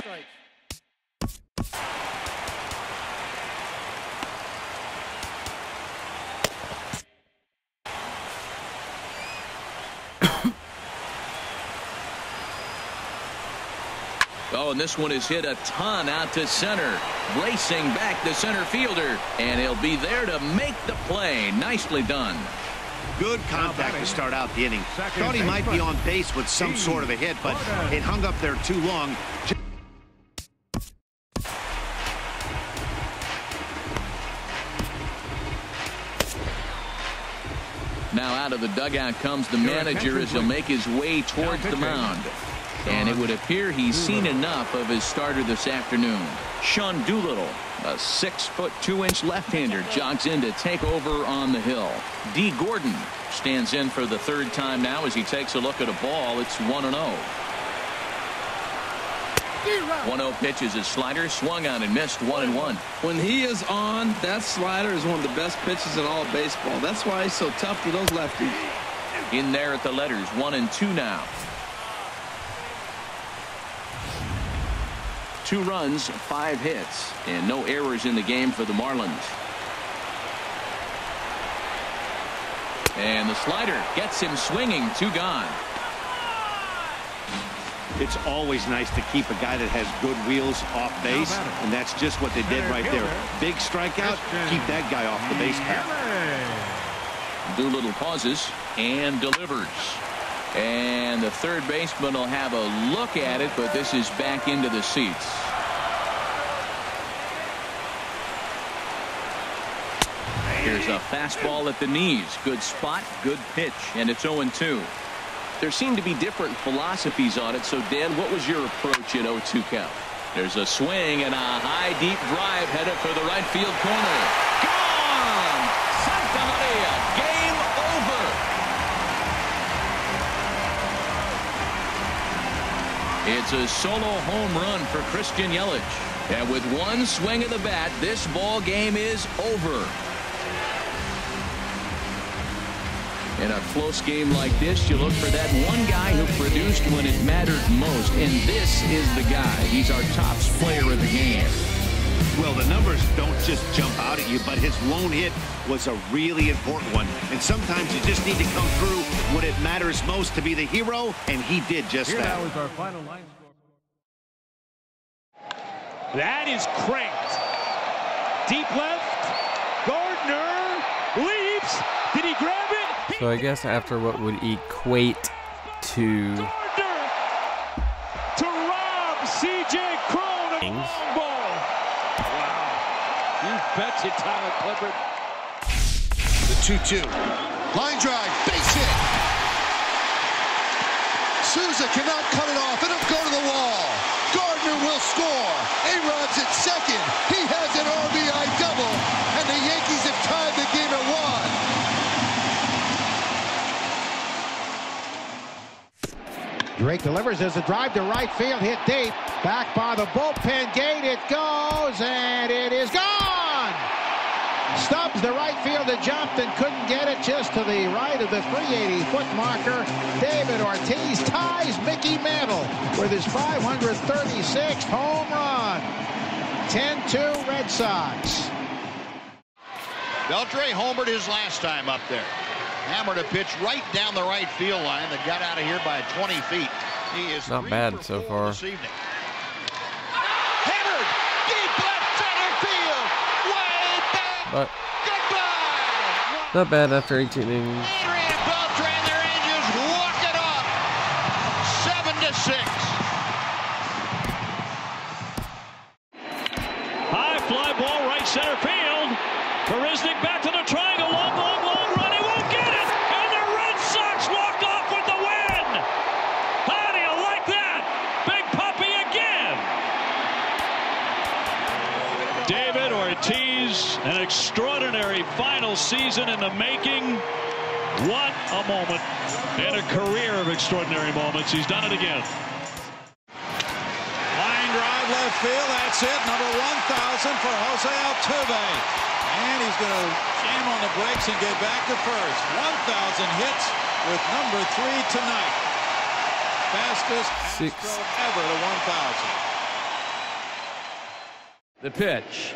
Oh, and this one is hit a ton out to center. Racing back the center fielder. And he'll be there to make the play. Nicely done. Good contact to start out the inning. Thought he might be on base with some sort of a hit, but it hung up there too long. Now out of the dugout comes the manager as he'll make his way towards the mound. And it would appear he's seen enough of his starter this afternoon. Sean Doolittle, a 6'2" left-hander, jogs in to take over on the hill. D. Gordon stands in for the 3rd time now as he takes a look at a ball. It's 1-0. 1-0 pitch is his slider, swung on and missed, 1-1. When he is on, that slider is one of the best pitches in all of baseball. That's why he's so tough to those lefties. In there at the letters, 1-2 now. 2 runs, 5 hits, and no errors in the game for the Marlins. And the slider gets him swinging, 2 gone. It's always nice to keep a guy that has good wheels off base, and that's just what they did right there. Big strikeout, keep that guy off the base path. Doolittle pauses and delivers. And the third baseman will have a look at it, but this is back into the seats. Here's a fastball at the knees. Good spot, good pitch, and it's 0-2. There seem to be different philosophies on it, so Dan, what was your approach at 0-2 count? There's a swing and a high, deep drive headed for the right field corner. Gone! Santa Maria, game over. It's a solo home run for Christian Yelich. And with one swing of the bat, this ball game is over. In a close game like this, you look for that one guy who produced when it mattered most, and this is the guy. He's our top player of the game. Well, the numbers don't just jump out at you, but his lone hit was a really important one. And sometimes you just need to come through when it matters most to be the hero, and he did just that. Here now is our final line score. That is cranked. Deep left. Gardner leaps. Did he grab it? So I guess after what would equate to Gardner to rob C.J. Cron of a long ball. Wow. You betcha, Tyler Clippard. The 2-2. Line drive. Base hit. Souza cannot cut it off. It'll go to the wall. Gardner will score. A-Rod's at second. He has an RBI double. And the Yankees have tied the game at 1. Drake delivers as a drive to right field, hit deep. Back by the bullpen gate, it goes, and it is gone! Stubbs, the right fielder, jumped and couldn't get it just to the right of the 380-foot marker. David Ortiz ties Mickey Mantle with his 536th home run. 10-2 Red Sox. Beltre homered his last time up there. Hammered a pitch right down the right field line that got out of here by 20 feet. He is not bad so far. This evening. Hammered deep left center field. Way back. But goodbye. not bad after 18 innings. Adrian Beltre and their Angels walk it off. 7-6. High fly ball right center field. Barisnik back to the triangle. Long run. He won't get it. And the Red Sox walk off with the win. How do you like that? Big Puppy again. David Ortiz, an extraordinary final season in the making. What a moment. And a career of extraordinary moments. He's done it again. Line drive left field. That's it. Number 1,000 for Jose Altuve. And he's going to jam on the brakes and get back to first. 1,000 hits with number 3 tonight. Fastest Astro ever to 1,000. The pitch.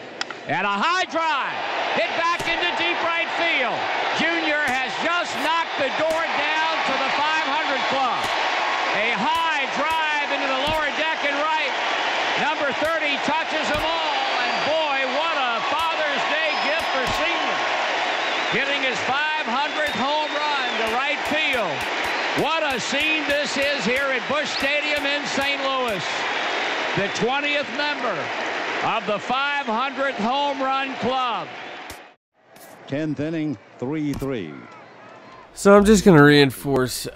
And a high drive. Hit back into deep right field. Junior has just knocked the door down to the 500 club. A high drive into the lower deck and right. Number 30 touches them all. And boy, what a Father's Day gift for Senior. Hitting his 500th home run to right field. What a scene this is here at Busch Stadium in St. Louis. The 20th member of the 500th home run club. 10th inning, 3-3. So I'm just going to reinforce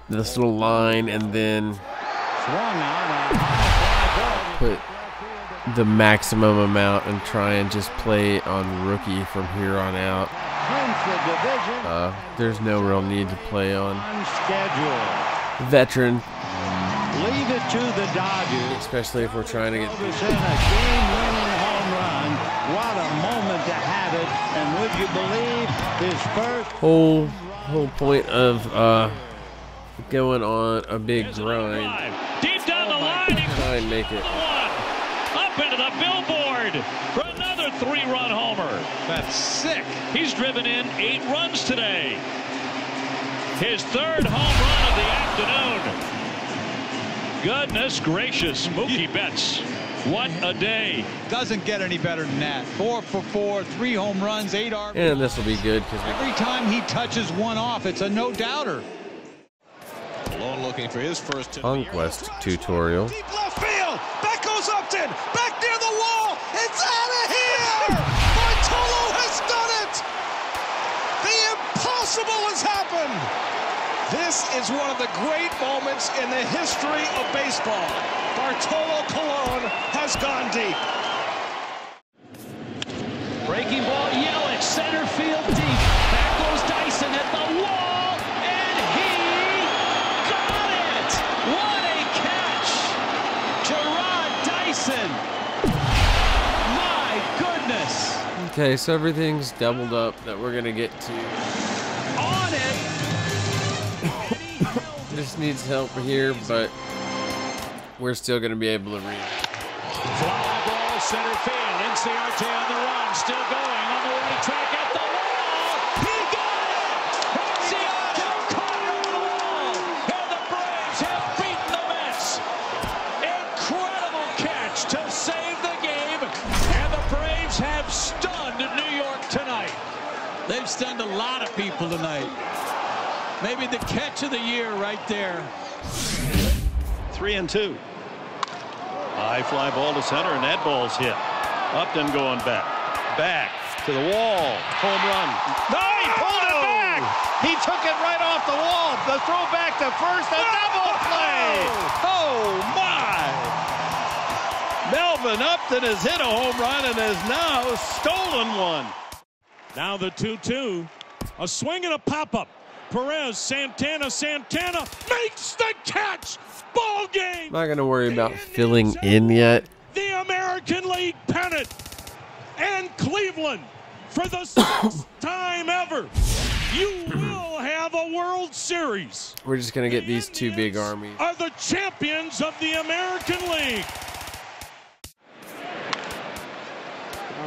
this little line and then put the maximum amount and try and just play on rookie from here on out. There's no real need to play on veteran. Leave it to the Dodgers. Especially if we're trying to get in a game-winning home run. What a moment to have it. And would you believe his first whole point of going on a big grind. Deep down the line, he try and make it. Up into the billboard for another 3-run homer. That's sick. He's driven in 8 runs today. His 3rd home run of the afternoon. Goodness gracious, Mookie Betts. What a day. Doesn't get any better than that. 4 for 4, 3 home runs, 8 RBIs. And this will be good because every time he touches one off, it's a no-doubter. Malone looking for his first Conquest tutorial. Deep left field. Back goes Upton. Back near the wall. It's out of here. Bartolo has done it. The impossible has happened. This is one of the great moments in the history of baseball. Bartolo Colon has gone deep. Breaking ball, Yelich, center field deep. Back goes Dyson at the wall, and he got it! What a catch! Gerard Dyson. My goodness. Okay, so everything's doubled up that we're gonna get to. On it. Just needs help here, but we're still gonna be able to read. Fly ball, center field. NCRT on the run, still going on the right track at the wall. He got it! NCRT caught it on the wall, and the Braves have beaten the Mets. Incredible catch to save the game, and the Braves have stunned New York tonight. They've stunned a lot of people tonight. Maybe the catch of the year right there. 3-2. High fly ball to center, and that ball's hit. Upton going back. Back to the wall. Home run. No, he pulled it back. He took it right off the wall. The throw back to first. A double play. Oh, my. Melvin Upton has hit a home run and has now stolen one. Now the 2-2. A swing and a pop-up. Perez, Santana makes the catch. Ball game. Not gonna worry about filling in yet. The American League pennant. And Cleveland, for the 6th time ever, you will have a World Series. We're just gonna get these 2 big armies. Are the champions of the American League.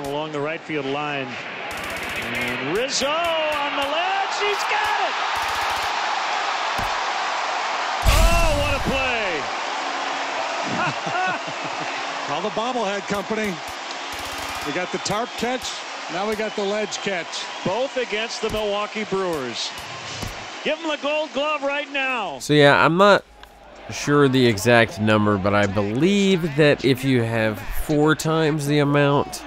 Along the right field line. And Rizzo on the ledge. He's got it. Oh, what a play. Call the bobblehead company. We got the tarp catch. Now we got the ledge catch. Both against the Milwaukee Brewers. Give them the gold glove right now. So yeah, I'm not sure the exact number, but I believe that if you have 4 times the amount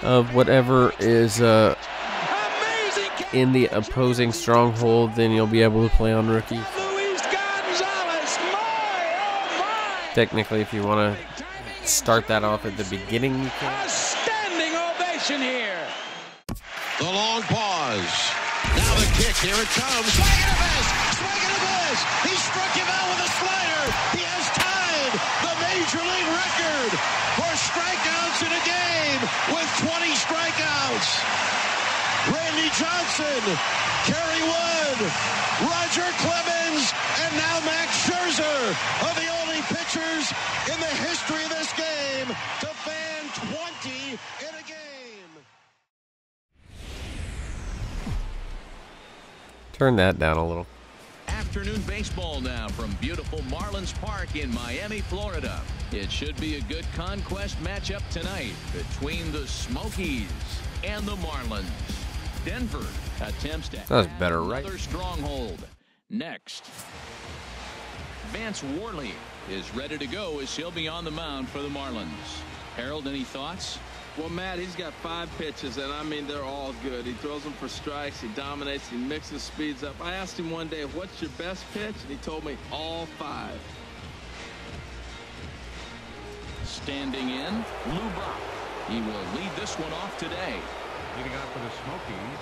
of whatever is in the opposing stronghold, then you'll be able to play on rookie. Technically, if you want to start that off at the beginning, you can. A standing ovation here. The long pause. Now the kick. Here it comes. Swing and a miss. Swing and a miss. He struck him out with a slider. He has tied the Major League record for strikeouts in a game with 20 strikeouts. Randy Johnson, Kerry Wood, Roger Clemens, and now Max Scherzer are the only pitchers in the history of this game to fan 20 in a game. Turn that down a little. Afternoon baseball now from beautiful Marlins Park in Miami, Florida. It should be a good conquest matchup tonight between the Smokies and the Marlins. Denver attempts to That's better, right? Another stronghold. Next, Vance Worley is ready to go as he'll be on the mound for the Marlins. Harold, any thoughts? Well, Matt, he's got 5 pitches, and I mean, they're all good. He throws them for strikes, he dominates, he mixes speeds up. I asked him one day, what's your best pitch? And he told me all 5. Standing in, Lou Brock. He will lead this one off today. Leading off for the Smokies,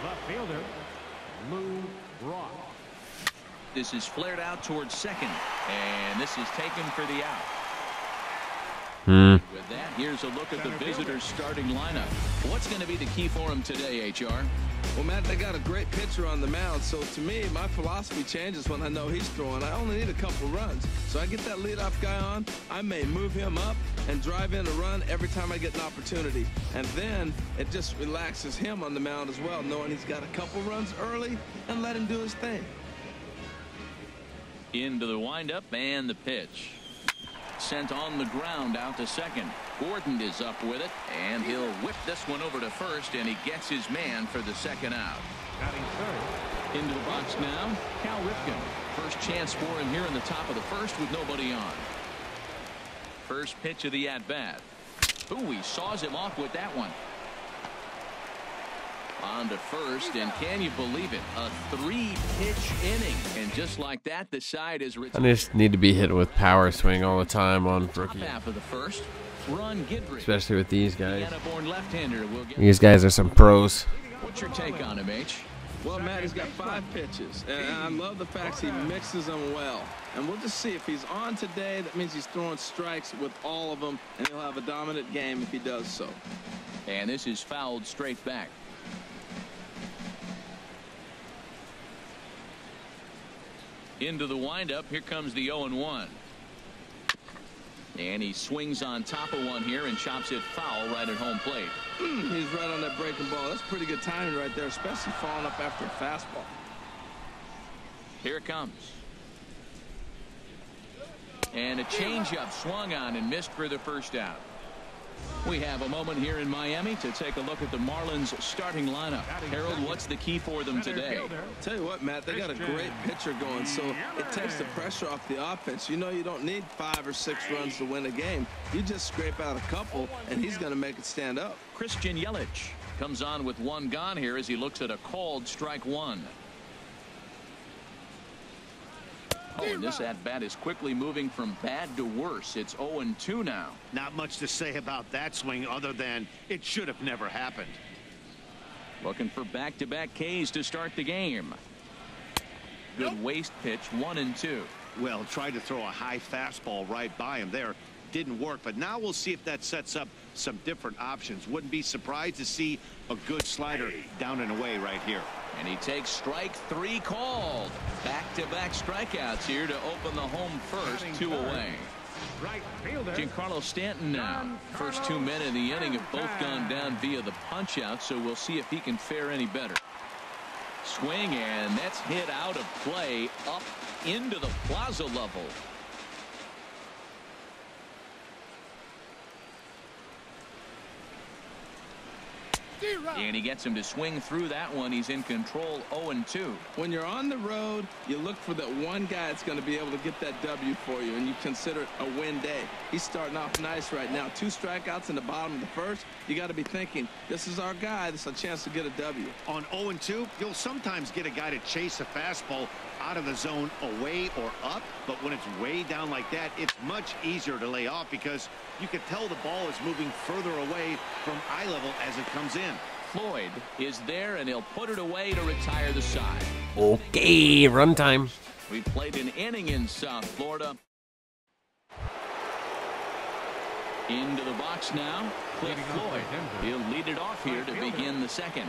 left fielder Lou Brock. This is flared out towards second, and this is taken for the out. With that, here's a look at the visitors' starting lineup. What's going to be the key for them today, HR? Well, Matt, they got a great pitcher on the mound, so to me, my philosophy changes when I know he's throwing. I only need a couple runs. So I get that leadoff guy on, I may move him up and drive in a run every time I get an opportunity. And then it just relaxes him on the mound as well, knowing he's got a couple runs early and let him do his thing. Into the windup and the pitch. Sent on the ground out to second. Gordon is up with it, and he'll whip this one over to first, and he gets his man for the second out. Into the box now, Cal Ripken. First chance for him here in the top of the first with nobody on. First pitch of the at-bat. Ooh, he saws him off with that one. On to first, and can you believe it? A 3-pitch inning, and just like that, the side is. I just need to be hit with power swing all the time on rookie. Half of the first. Run Guidry. Especially with these guys. Left-hander will get. These guys are some pros. What's your take on him, H? Well, Matt, he's got 5 pitches, and I love the fact he mixes them well. And we'll just see if he's on today. That means he's throwing strikes with all of them, and he'll have a dominant game if he does so. And this is fouled straight back. Into the windup. Here comes the 0-1. And he swings on top of one here and chops it foul right at home plate. He's right on that breaking ball. That's pretty good timing right there, especially falling up after a fastball. Here it comes. And a changeup swung on and missed for the first out. We have a moment here in Miami to take a look at the Marlins starting lineup. Harold, what's the key for them today? Tell you what, Matt, they got a great pitcher going, so it takes the pressure off the offense. You know you don't need 5 or 6 runs to win a game. You just scrape out a couple, and he's going to make it stand up. Christian Yelich comes on with one gone here as he looks at a called strike one. Oh, and this at-bat is quickly moving from bad to worse. It's 0-2 now. Not much to say about that swing other than it should have never happened. Looking for back-to-back Ks to start the game. Good waist pitch, 1-2. Well, tried to throw a high fastball right by him there. Didn't work, but now we'll see if that sets up some different options. Wouldn't be surprised to see a good slider down and away right here. And he takes strike 3 called. Back-to-back strikeouts here to open the home first, 2 away. Giancarlo Stanton now. First 2 men in the inning have both gone down via the punch-out, so we'll see if he can fare any better. Swing, and that's hit out of play up into the plaza level. And he gets him to swing through that one. He's in control, 0-2. When you're on the road, you look for that one guy that's going to be able to get that W for you, and you consider it a win day. He's starting off nice right now. 2 strikeouts in the bottom of the first. You got to be thinking, this is our guy. This is a chance to get a W. On 0-2, you'll sometimes get a guy to chase a fastball out of the zone away or up, but when it's way down like that, it's much easier to lay off because you can tell the ball is moving further away from eye level as it comes in. Floyd is there, and he'll put it away to retire the side. Okay, run time. We played an inning in South Florida. Into the box now, Cliff Floyd. He'll lead it off here to begin the second.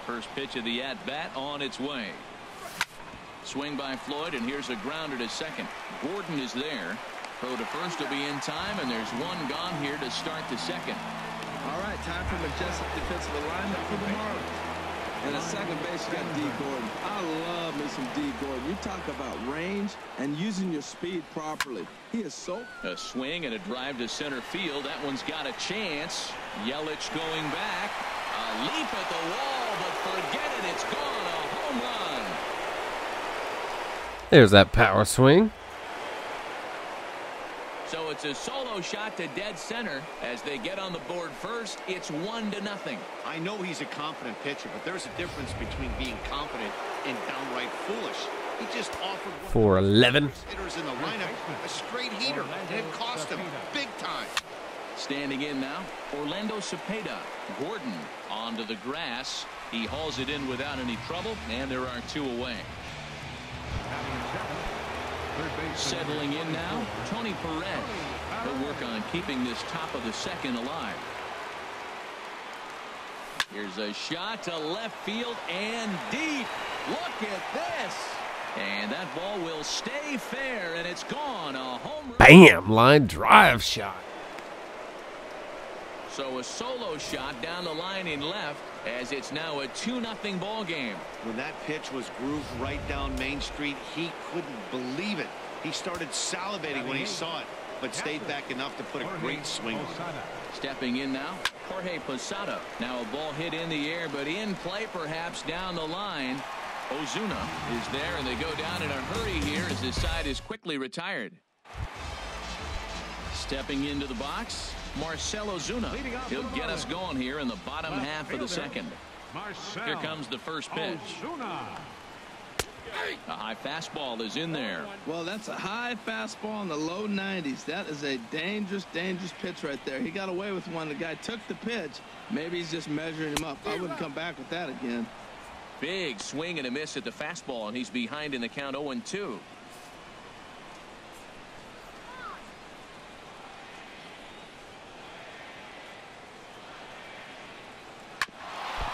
First pitch of the at-bat on its way. Swing by Floyd, and here's a grounder to second. Gordon is there. Throw to first will be in time, and there's one gone here to start the second. All right, time for majestic defensive alignment for the Marlins. And at second base, you got D. Gordon. I love me some D. Gordon. You talk about range and using your speed properly. He is so... A swing and a drive to center field. That one's got a chance. Yelich going back. A leap at the wall, but forget it. It's gone. A home run. There's that power swing. So it's a solo shot to dead center as they get on the board first. It's 1-0. I know he's a confident pitcher, but there's a difference between being confident and downright foolish. He just offered 4-11. hitters in the lineup a straight heater, and it cost him big time. Standing in now, Orlando Cepeda. Gordon onto the grass. He hauls it in without any trouble, and there are 2 away. Settling in now, Tony Perez. He'll work on keeping this top of the second alive. Here's a shot to left field and deep. Look at this. And that ball will stay fair, and it's gone. A home run. Bam! Line drive shot. So a solo shot down the line in left, as it's now a 2-0 ball game. When that pitch was grooved right down Main Street, he couldn't believe it. He started salivating when he saw it, but stayed back enough to put a great swing on it. Stepping in now, Jorge Posada. Now a ball hit in the air, but in play perhaps down the line. Ozuna is there, and they go down in a hurry here as his side is quickly retired. Stepping into the box, Marcell Ozuna. He'll get us going here in the bottom half of the second. Here comes the first pitch. A high fastball is in there. Well, that's a high fastball in the low 90s. That is a dangerous, dangerous pitch right there. He got away with one. The guy took the pitch. Maybe he's just measuring him up. I wouldn't come back with that again. Big swing and a miss at the fastball, and he's behind in the count 0-2.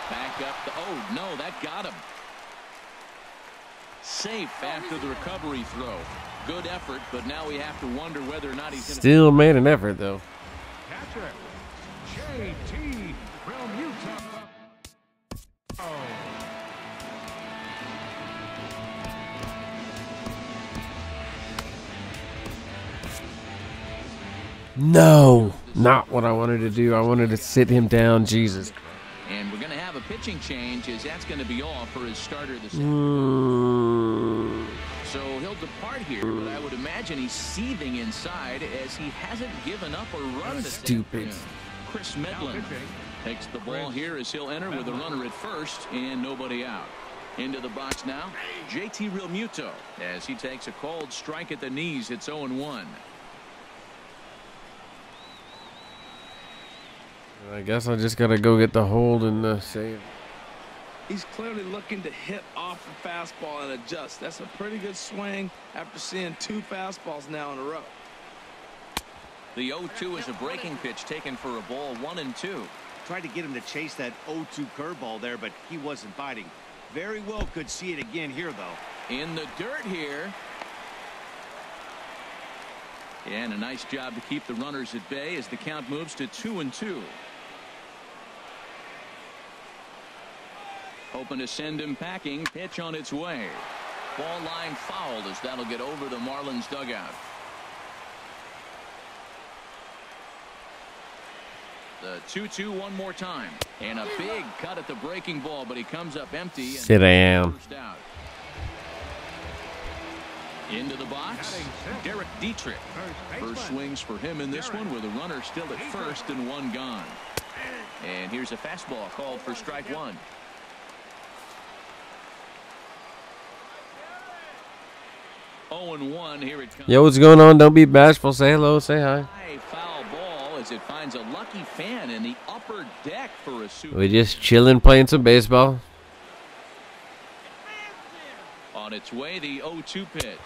Back up the, oh no, that got him. Safe after the recovery throw. Good effort, but now we have to wonder whether or not he's going to still made an effort though. Catcher, JT Realmuto. No, not what I wanted to do. I wanted to sit him down. Jesus. And we're going to have a pitching change, as that's going to be off for his starter this season. So he'll depart here, but I would imagine he's seething inside as he hasn't given up a run. Stupid. Chris Medlin takes the ball here as he'll enter with a runner at first and nobody out. Into the box now, JT Realmuto as he takes a cold strike at the knees. It's 0-1. I guess I just gotta go get the hold and the save. He's clearly looking to hit off the fastball and adjust. That's a pretty good swing after seeing 2 fastballs now in a row. The 0-2 is a breaking pitch taken for a ball 1-2. Tried to get him to chase that 0-2 curveball there, but he wasn't biting. Very well could see it again here, though. In the dirt here. And a nice job to keep the runners at bay as the count moves to 2-2. Hoping to send him packing. Pitch on its way. Ball line fouled as that'll get over the Marlins dugout. The 2-2 one more time. And a big cut at the breaking ball, but he comes up empty. Sit down. First out. Into the box, Derek Dietrich. First swings for him in this one with a runner still at first and 1 gone. And here's a fastball called for strike 1. Oh, and 1. Here it comes. Yo, what's going on? Don't be bashful. Say hello. Say hi. High foul ball as it finds a lucky fan in the upper deck for a super. We just chilling, playing some baseball. On its way, the 0-2 pitch.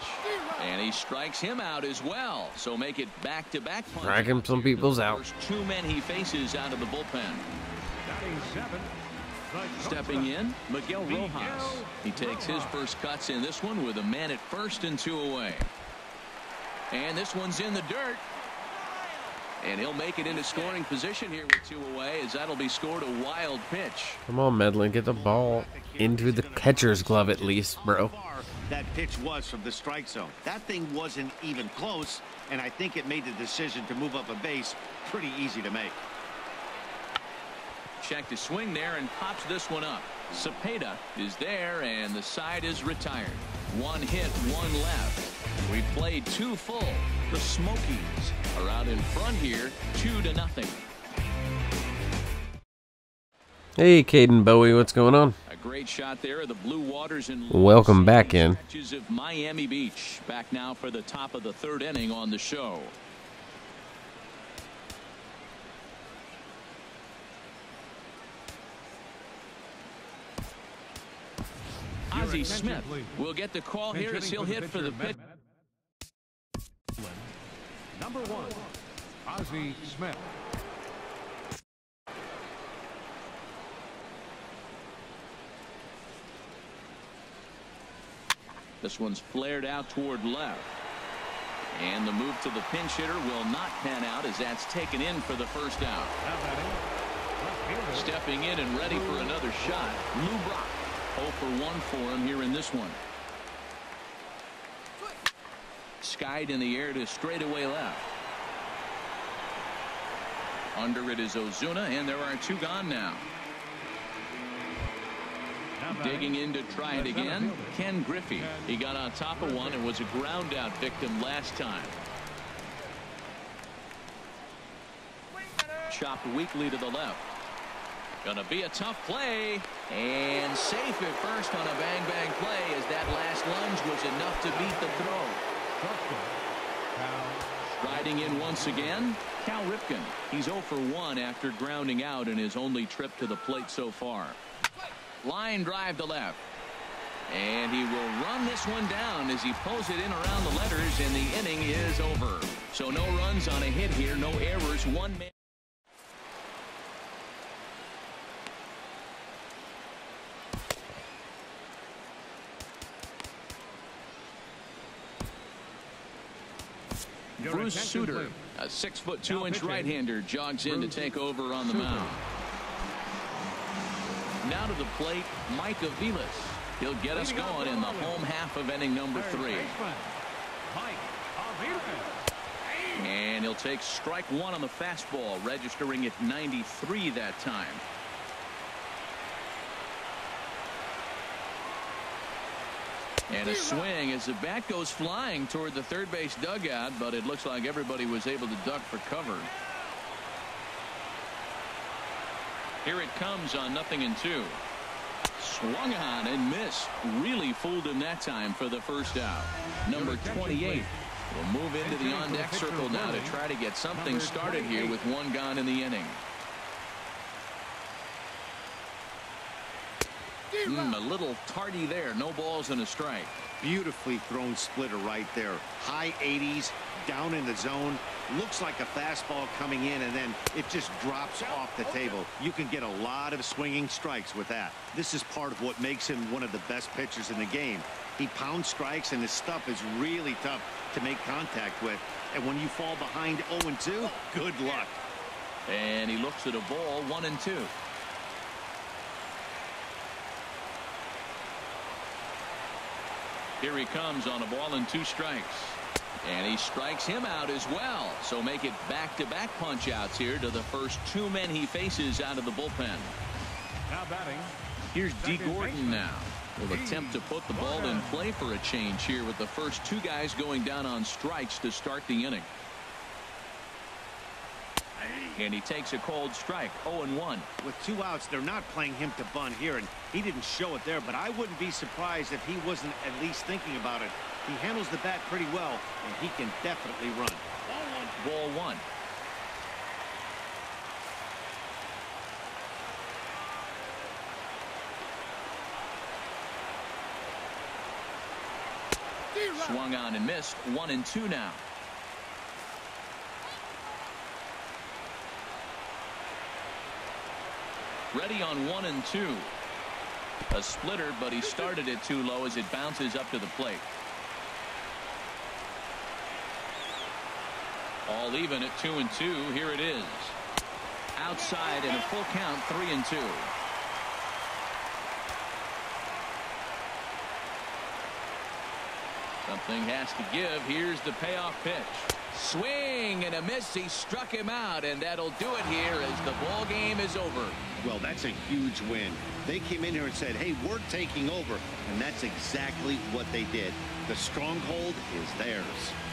And he strikes him out as well. So make it back-to-back punches. Cracking some people's out. First 2 men he faces out of the bullpen. Stepping in, Miguel Rojas. He takes his first cuts in this one with a man at first and 2 away. And this one's in the dirt. And he'll make it into scoring position here with 2 away, as that'll be scored a wild pitch. Come on, Medlin. Get the ball into the catcher's glove at least, bro. That pitch was from the strike zone. That thing wasn't even close, and I think it made the decision to move up a base pretty easy to make. Check to swing there and pops this one up. Cepeda is there, and the side is retired. 1 hit, 1 left. We've played 2 full. The Smokies are out in front here, 2-0. Hey, Caden Bowie, what's going on? A great shot there of the blue waters and welcome back in. Stretches of Miami Beach. Back now for the top of the 3rd inning on the show. Ozzie Smith will get the call here as he'll hit for the pitch. Number 1, Ozzie Smith. This one's flared out toward left. And the move to the pinch hitter will not pan out as that's taken in for the first out. Stepping in and ready for another shot, Lou Brock. 0 for 1 for him here in this one. Skied in the air to straightaway left. Under it is Ozuna, and there are 2 gone now. Digging in to try it again, Ken Griffey. He got on top of one and was a ground out victim last time. Chopped weakly to the left. Gonna be a tough play, and safe at first on a bang play as that last lunge was enough to beat the throw. Striding in once again, Cal Ripken. He's 0 for 1 after grounding out in his only trip to the plate so far. Line drive to left. And he will run this one down as he pulls it in around the letters, and the inning is over. So no runs on a hit here, no errors, 1 man. Bruce Sutter, a 6'2" right-hander, jogs in to take over on the mound. Now to the plate, Mike Aviles. He'll get us going in the home half of inning number 3. And he'll take strike 1 on the fastball, registering at 93 that time. And a swing as the bat goes flying toward the third base dugout, but it looks like everybody was able to duck for cover. Here it comes on 0-2. Swung on and missed. Really fooled him that time for the first out. Number 28 will move into the on-deck circle now to try to get something started here with 1 gone in the inning. A little tardy there. No balls and a strike. Beautifully thrown splitter right there. High 80s, down in the zone. Looks like a fastball coming in, and then it just drops off the table. You can get a lot of swinging strikes with that. This is part of what makes him one of the best pitchers in the game. He pounds strikes, and his stuff is really tough to make contact with. And when you fall behind 0-2, good luck. And he looks at a ball, 1-2. Here he comes on a ball and 2 strikes. And he strikes him out as well. So make it back-to-back punch-outs here to the first 2 men he faces out of the bullpen. Now batting. Here's D. Gordon now. Will attempt to put the ball in play for a change here with the first 2 guys going down on strikes to start the inning. And he takes a cold strike, 0-1. With 2 outs, they're not playing him to bunt here, and he didn't show it there, but I wouldn't be surprised if he wasn't at least thinking about it. He handles the bat pretty well, and he can definitely run. Ball 1. Swung on and missed. 1-2 now. Ready on 1-2. A splitter, but he started it too low as it bounces up to the plate. All even at 2-2. Here it is. Outside in a full count, 3-2. Something has to give. Here's the payoff pitch. Swing and a miss. He struck him out, and that'll do it here as the ball game is over. Well, that's a huge win. They came in here and said, hey, we're taking over, and that's exactly what they did. The stronghold is theirs.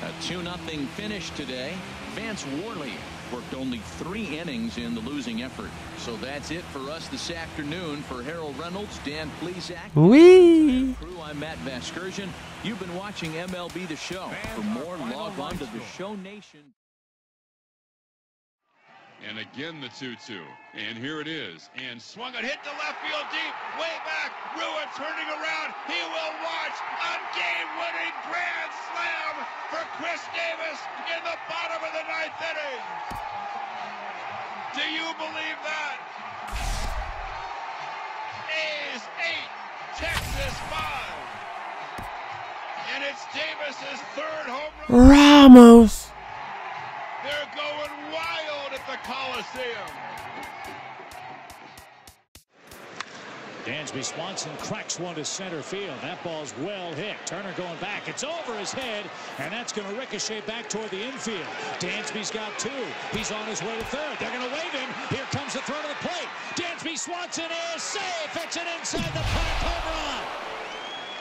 A 2-0 finish today. Vance Worley worked only 3 innings in the losing effort. So that's it for us this afternoon. For Harold Reynolds, Dan Plesac, crew, I'm Matt Vasgersian. You've been watching MLB The Show. For more, log on to The Show Nation. And again the 2-2. And here it is. And swung it, hit to left field deep, way back. Rua turning around. He will watch a game-winning grand slam for Chris Davis in the bottom of the 9th inning. Do you believe that? A's 8, Texas 5. And it's Davis's 3rd home run. Ramos. They're going wild at the Coliseum. Dansby Swanson cracks one to center field. That ball's well hit. Turner going back. It's over his head, and that's going to ricochet back toward the infield. Dansby's got 2. He's on his way to 3rd. They're going to wave him. Here comes the throw to the plate. Dansby Swanson is safe. It's an inside the park home run.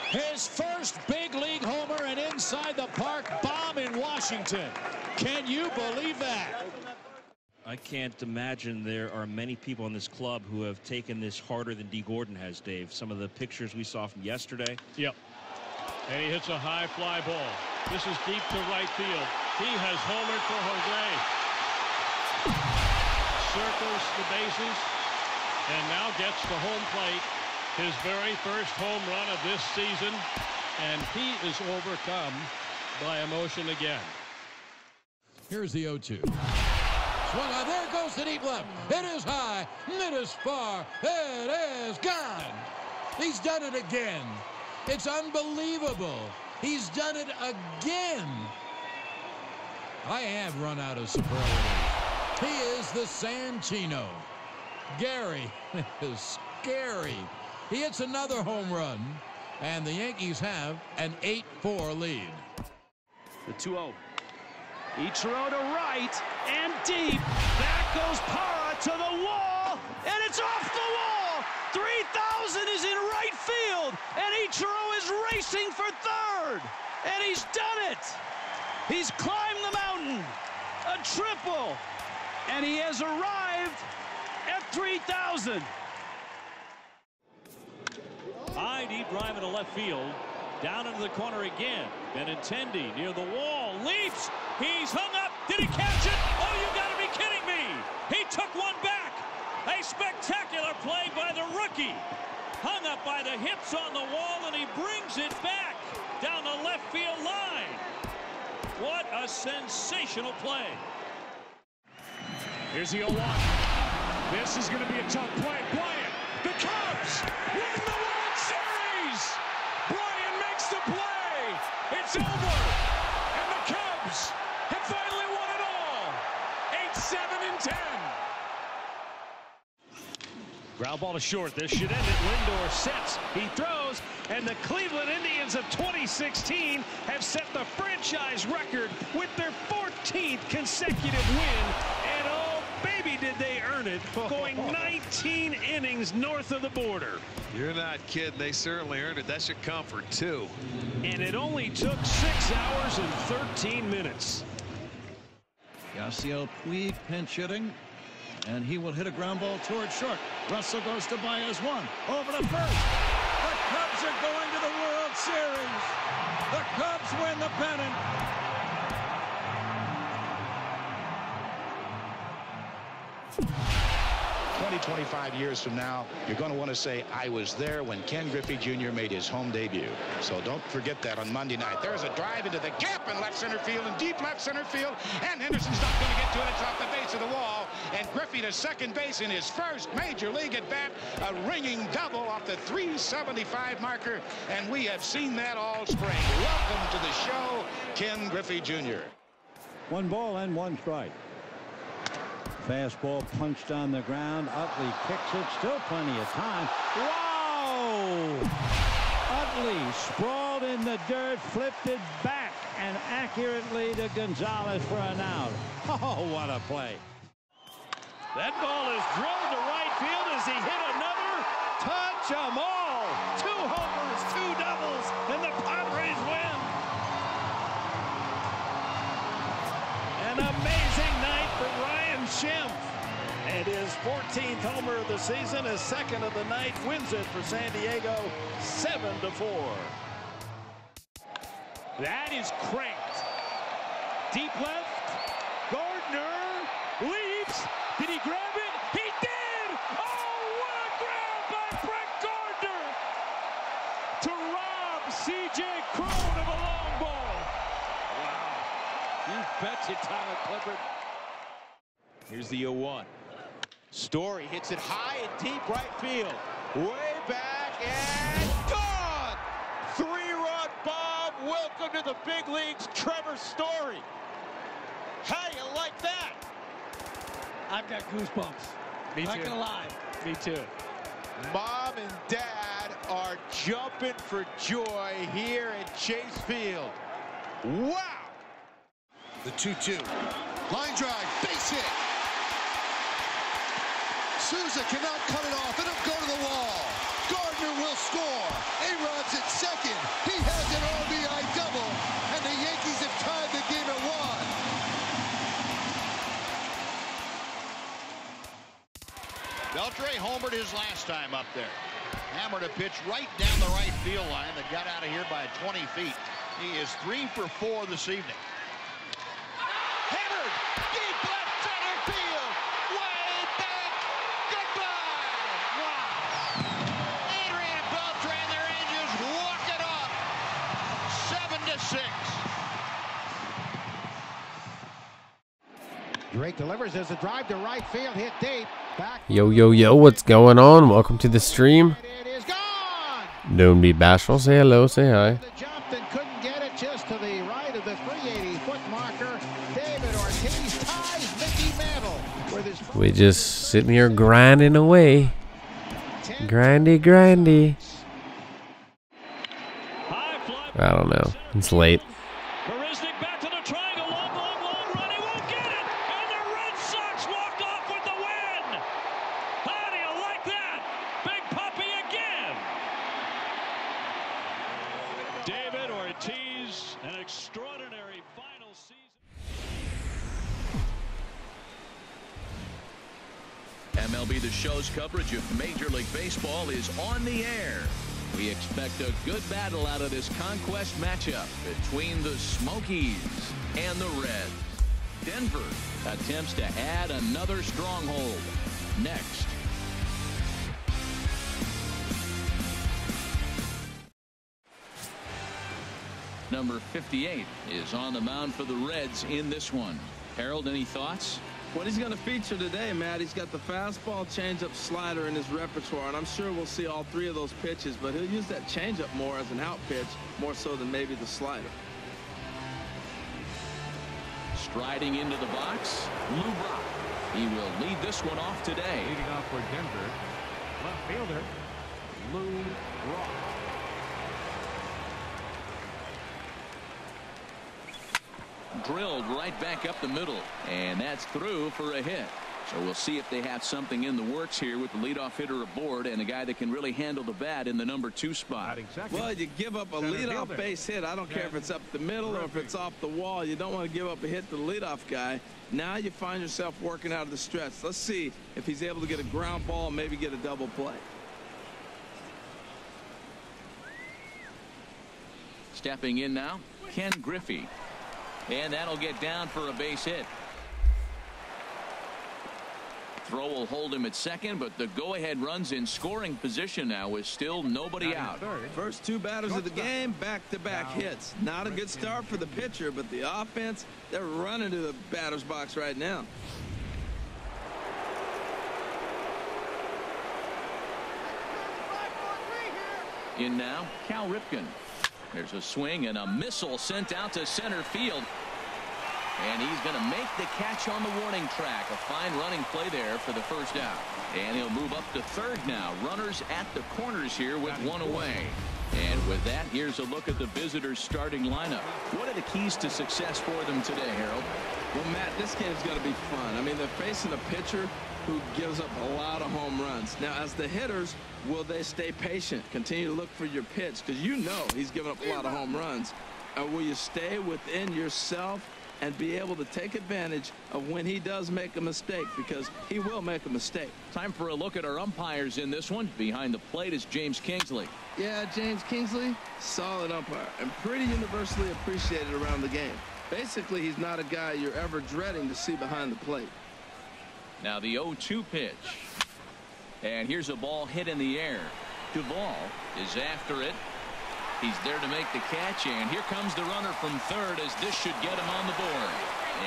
His first big league homer, and inside the park bomb in Washington. Can you believe that? I can't imagine there are many people in this club who have taken this harder than D. Gordon has, Dave. Some of the pictures we saw from yesterday. Yep. And he hits a high fly ball. This is deep to right field. He has homered for Jose. Circles the bases and now gets to home plate. His very first home run of this season. And he is overcome by emotion again. Here's the 0-2. Swung on. There goes the deep left. It is high. It is far. It is gone. He's done it again. It's unbelievable. He's done it again. I have run out of superlatives. He is the Sanchino. Gary is scary. He hits another home run, and the Yankees have an 8-4 lead. The 2-0. Ichiro to right and deep. Back goes Parra to the wall, and it's off the wall. 3,000 is in right field, and Ichiro is racing for 3rd, and he's done it. He's climbed the mountain, a triple, and he has arrived at 3,000. High deep drive into left field. Down into the corner again. Benintendi near the wall. Leaps. He's hung up. Did he catch it? Oh, you got to be kidding me. He took one back. A spectacular play by the rookie. Hung up by the hips on the wall, and he brings it back down the left field line. What a sensational play. Here's the 0-1. This is going to be a tough play. Bryant, the Cubs win the World Series. Bryant makes the play. It's over. And the Cubs have finally won it all. 8-7-10. Ground ball to short. This should end it. Lindor sets. He throws. And the Cleveland Indians of 2016 have set the franchise record with their 14th consecutive win. And oh, baby, did they earn it, going 19 innings north of the border. You're not kidding. They certainly earned it. That should come for 2. And it only took 6 hours and 13 minutes. Yasiel Puig pinch hitting, and he will hit a ground ball toward short. Russell goes to Baez 1. Over to first. The Cubs are going to the World Series. The Cubs win the pennant. 25 years from now, you're going to want to say, I was there when Ken Griffey Jr. made his home debut. So don't forget that on Monday night. There's a drive into the gap in left center field and deep left center field, and Henderson's not going to get to it. It's off the base of the wall, and Griffey to second base in his first major league at bat, a ringing double off the 375 marker, and we have seen that all spring. Welcome to the show, Ken Griffey Jr. 1 ball and 1 strike. Fastball punched on the ground. Utley kicks it. Still plenty of time. Wow! Utley sprawled in the dirt, flipped it back, and accurately to Gonzalez for an out. Oh, what a play. That ball is drilled to right field as he hit another. Touch 'em all. 2 homers, 2 doubles, and the Padres win. An amazing night for Ryan Schimpf. And his 14th homer of the season, his 2nd of the night, wins it for San Diego 7-4. That is cranked. Deep left. Gardner leaps. You betcha, Tyler Clippard. Here's the 0-1. Story hits it high and deep right field. Way back and gone! 3-run bomb. Welcome to the big leagues, Trevor Story. How you like that? I've got goosebumps. Me too. Not gonna lie. Me too. Mom and Dad are jumping for joy here at Chase Field. Wow! The 2-2. Line drive, base hit. Souza cannot cut it off. It'll go to the wall. Gardner will score. A-Rod's at second. He has an RBI double, and the Yankees have tied the game at 1. Beltre homered his last time up there. Hammered a pitch right down the right field line that got out of here by 20 feet. He is 3 for 4 this evening. Hammered! Deep left center field! Way back! Goodbye! Wow! Adrian and Beltre and their Angels walk it off. 7-6. Drake delivers as a drive to right field, hit deep. Back. Yo, yo, yo, what's going on? Welcome to the stream. It is gone. Don't be bashful. Say hello, say hi. Jumped and couldn't get it just to the right of the 380-foot marker. David Ortiz ties Mickey Mantle with his. We just sitting here grinding away. Grindy. I don't know. It's late. Back to the triangle, long run, he won't get it, and the Red Sox walked off with the win. How do you like that? Big Puppy again. David Ortiz, an extraordinary final season. MLB The Show's coverage of Major League Baseball is on the air. We expect a good battle out of this conquest matchup between the Smokies and the Reds. Denver attempts to add another stronghold. Next. Number 58 is on the mound for the Reds in this one. Harold, any thoughts? What he's going to feature today, Matt, he's got the fastball, changeup, slider in his repertoire, and I'm sure we'll see all 3 of those pitches, but he'll use that changeup more as an out pitch, more so than maybe the slider. Striding into the box, Lou Brock. He will lead this one off today. Leading off for Denver, left fielder Lou Brock. Drilled right back up the middle, and that's through for a hit. So we'll see if they have something in the works here with the leadoff hitter aboard and a guy that can really handle the bat in the number 2 spot. Well, you give up a leadoff base hit. I don't care if it's up the middle or if it's off the wall. You don't want to give up a hit to the leadoff guy. Now you find yourself working out of the stretch. Let's see if he's able to get a ground ball and maybe get a double play. Stepping in now, Ken Griffey. And that'll get down for a base hit. Throw will hold him at second, but the go-ahead runs in scoring position now with still nobody out. First 2 batters of the game, back-to-back hits. Not a good start for the pitcher, but the offense, they're running to the batter's box right now. In now, Cal Ripken. There's a swing and a missile sent out to center field. And he's going to make the catch on the warning track. A fine running play there for the first out. And he'll move up to third now. Runners at the corners here with 1 away. And with that, here's a look at the visitors' starting lineup. What are the keys to success for them today, Harold? Well, Matt, this game's going to be fun. I mean, they're facing a pitcher who gives up a lot of home runs. Now, as the hitters, will they stay patient, continue to look for your pitch? Because you know he's giving up a lot of home runs. Or will you stay within yourself and be able to take advantage of when he does make a mistake, because he will make a mistake. Time for a look at our umpires in this one. Behind the plate is James Kingsley. Yeah, James Kingsley, solid umpire and pretty universally appreciated around the game. Basically, he's not a guy you're ever dreading to see behind the plate. Now the 0-2 pitch. And here's a ball hit in the air. Duvall is after it. He's there to make the catch, and here comes the runner from third as this should get him on the board.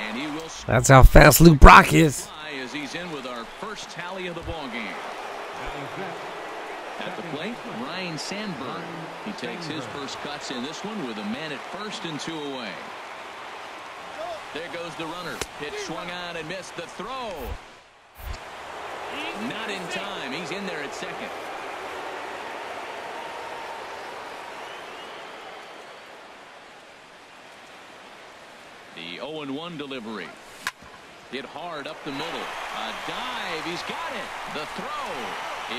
And he will score. That's how fast Luke Brock is. As he's in with our first tally of the ball game. At the plate, Ryan Sandberg. He takes his first cuts in this one with a man at first and 2 away. There goes the runner. Pitch swung on and missed. The throw. Not in time. He's in there at second. The 0-1 delivery. Hit hard up the middle. A dive. He's got it. The throw.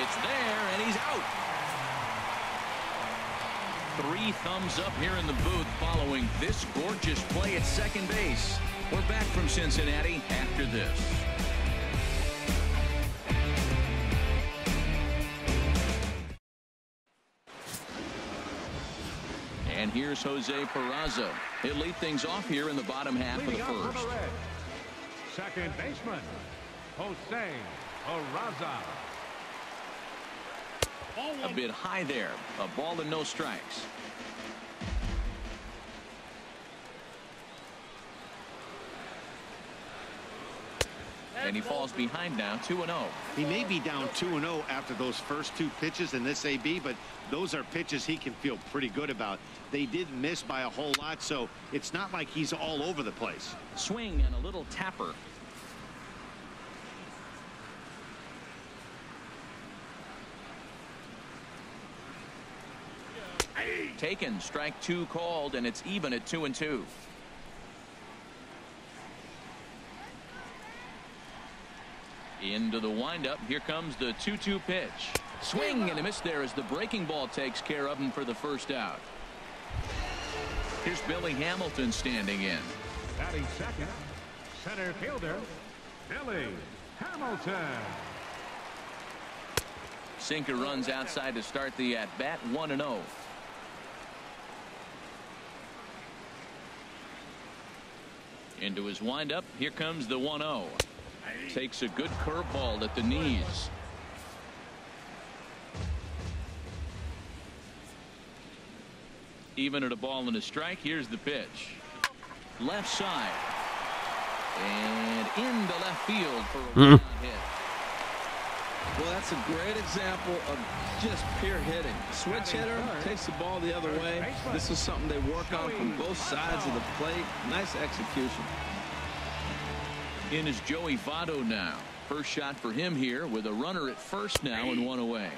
It's there, and he's out. 3 thumbs up here in the booth following this gorgeous play at second base. We're back from Cincinnati after this. And here's Jose Peraza. He'll lead things off here in the bottom half of the first. Second baseman, Jose Peraza. A bit high there. A ball and no strikes. And he falls behind now, 2-0. He may be down 2-0 after those first 2 pitches in this AB, but those are pitches he can feel pretty good about. They did miss by a whole lot, so it's not like he's all over the place. Swing and a little tapper. Taken, strike 2 called, and it's even at 2-2. Into the windup. Here comes the 2-2 pitch. Swing and a miss there as the breaking ball takes care of him for the first out. Here's Billy Hamilton standing in. Batting second, center fielder, Billy Hamilton. Sinker runs outside to start the at-bat, 1-0. Into his windup. Here comes the 1-0. Takes a good curveball at the knees. Even at a ball and a strike. Here's the pitch. Left side. And into left field for a hit. Well, that's a great example of just pure hitting. Switch hitter takes the ball the other way. This is something they work on from both sides of the plate. Nice execution. In is Joey Votto now. First shot for him here with a runner at first now and 1 away.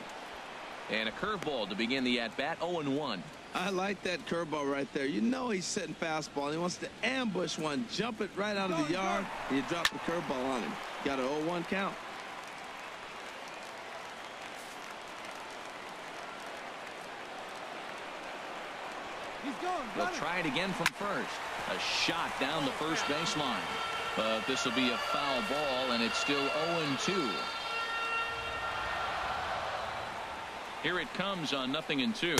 And a curveball to begin the at-bat, 0-1. I like that curveball right there. You know he's setting fastball, and he wants to ambush one, jump it right out of the yard, and you drop the curveball on him. Got an 0-1 count. They'll try it again from first. A shot down the first baseline. But this will be a foul ball, and it's still 0-2. Here it comes on 0-2.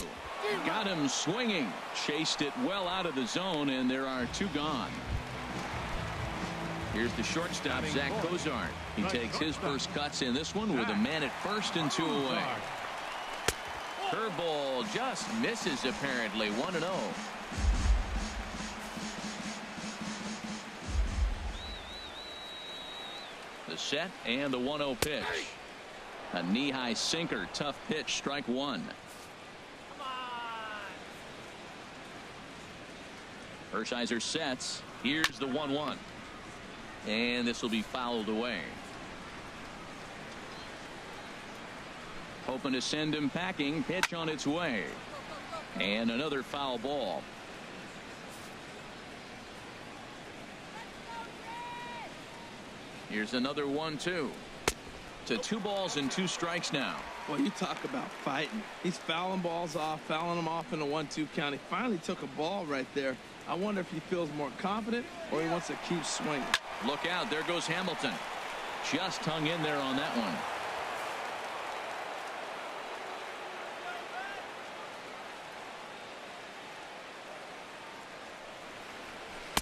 Got him swinging. Chased it well out of the zone, and there are 2 gone. Here's the shortstop, Zach Cozart. He takes his first cuts in this one with a man at first and 2 away. Curveball just misses apparently, 1-0. The set and the 1-0 pitch. A knee-high sinker, tough pitch, strike 1. Hershiser sets. Here's the 1-1. And this will be fouled away. Hoping to send him packing. Pitch on its way. And another foul ball. Here's another 1-2. To 2 balls and 2 strikes now. Well, you talk about fighting. He's fouling balls off, fouling them off in a 1-2 count. He finally took a ball right there. I wonder if he feels more confident or he wants to keep swinging. Look out. There goes Hamilton. Just hung in there on that one.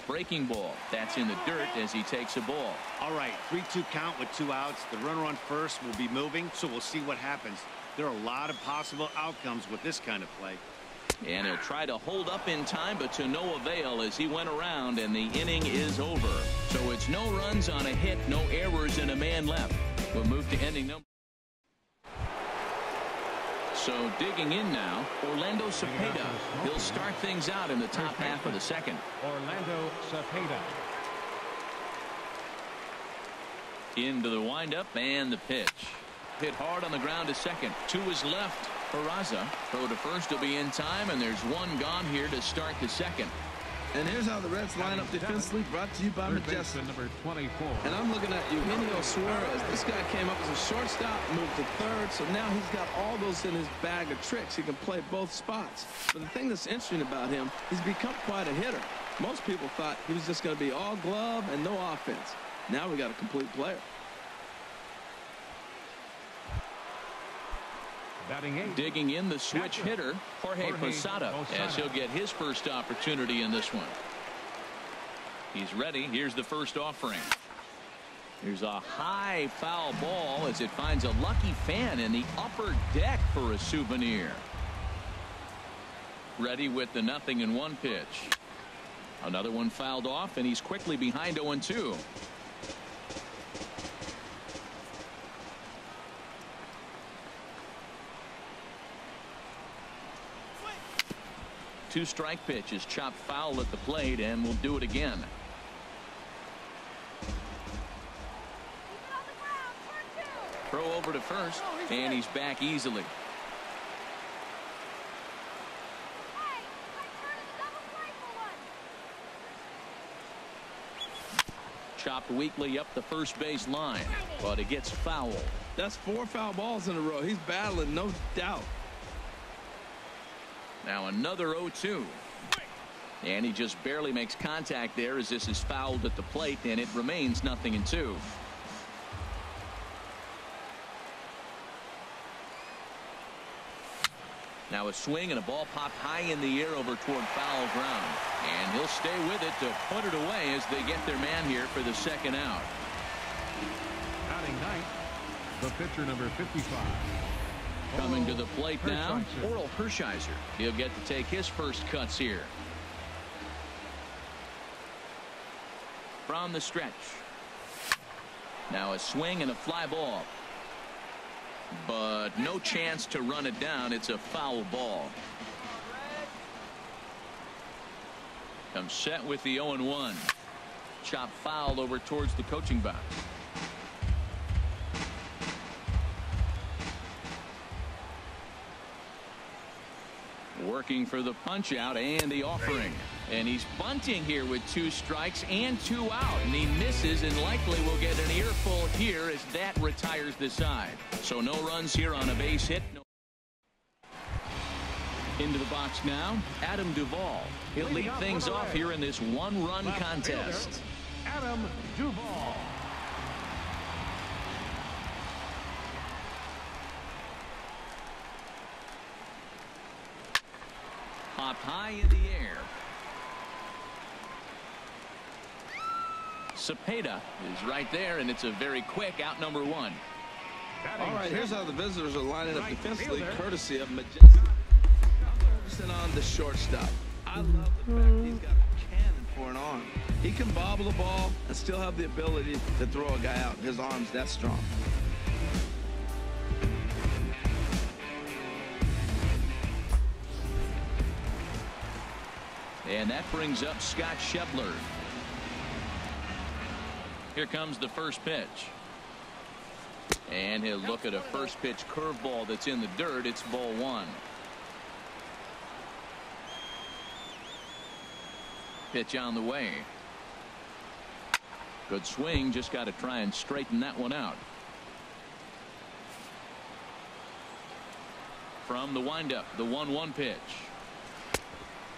Breaking ball. That's in the dirt as he takes a ball. All right, 3-2 count with 2 outs. The runner on first will be moving, so we'll see what happens. There are a lot of possible outcomes with this kind of play. And he'll try to hold up in time, but to no avail as he went around, and the inning is over. So it's no runs on a hit, no errors, and a man left. We'll move to ending number. So digging in now, Orlando Cepeda. He'll start things out in the top half of the second. Orlando Cepeda. Into the windup and the pitch. Hit hard on the ground to second. To his left, Peraza. Throw to first will be in time, and there's one gone here to start the second. And here's how the Reds line up defensively, brought to you by Majestic. Number 24. And I'm looking at Eugenio Suarez. This guy came up as a shortstop, moved to third, so now he's got all those in his bag of tricks. He can play both spots. But the thing that's interesting about him, he's become quite a hitter. Most people thought he was just going to be all glove and no offense. Now we got a complete player. Digging in the switch hitter, Jorge Posada, as he'll get his first opportunity in this one. He's ready. Here's the first offering. Here's a high foul ball as it finds a lucky fan in the upper deck for a souvenir. Ready with the 0-1 pitch. Another one fouled off, and he's quickly behind 0-2. Two-strike pitch is chopped foul at the plate, and we'll do it again. Throw over to first, and he's back easily. Chopped weakly up the first base line, but it gets foul. That's 4 foul balls in a row. He's battling, no doubt. Now another 0-2. And he just barely makes contact there as this is fouled at the plate, and it remains 0-2. Now a swing and a ball popped high in the air over toward foul ground. And he'll stay with it to put it away as they get their man here for the second out. Batting ninth, the pitcher number 55. Coming to the plate now, Oral Hershiser. He'll get to take his first cuts here. From the stretch. Now a swing and a fly ball. But no chance to run it down. It's a foul ball. Comes set with the 0-1. Chop foul over towards the coaching box. Working for the punch out and the offering. And he's bunting here with 2 strikes and 2 out. And he misses and likely will get an earful here as that retires the side. So no runs here on a base hit. Into the box now, Adam Duvall. He'll lead things off here in this 1-run contest. Adam Duvall. Popped high in the air. Cepeda is right there, and it's a very quick out number 1. All right, here's how the visitors are lining up defensively, courtesy of Majestic. Focusing on the shortstop. I love the fact he's got a cannon for an arm. He can bobble the ball and still have the ability to throw a guy out. His arm's that strong. And that brings up Scott Schebler. Here comes the first pitch. And he'll look at a first pitch curveball that's in the dirt. It's ball 1. Pitch on the way. Good swing. Just got to try and straighten that one out. From the windup, the 1-1 pitch.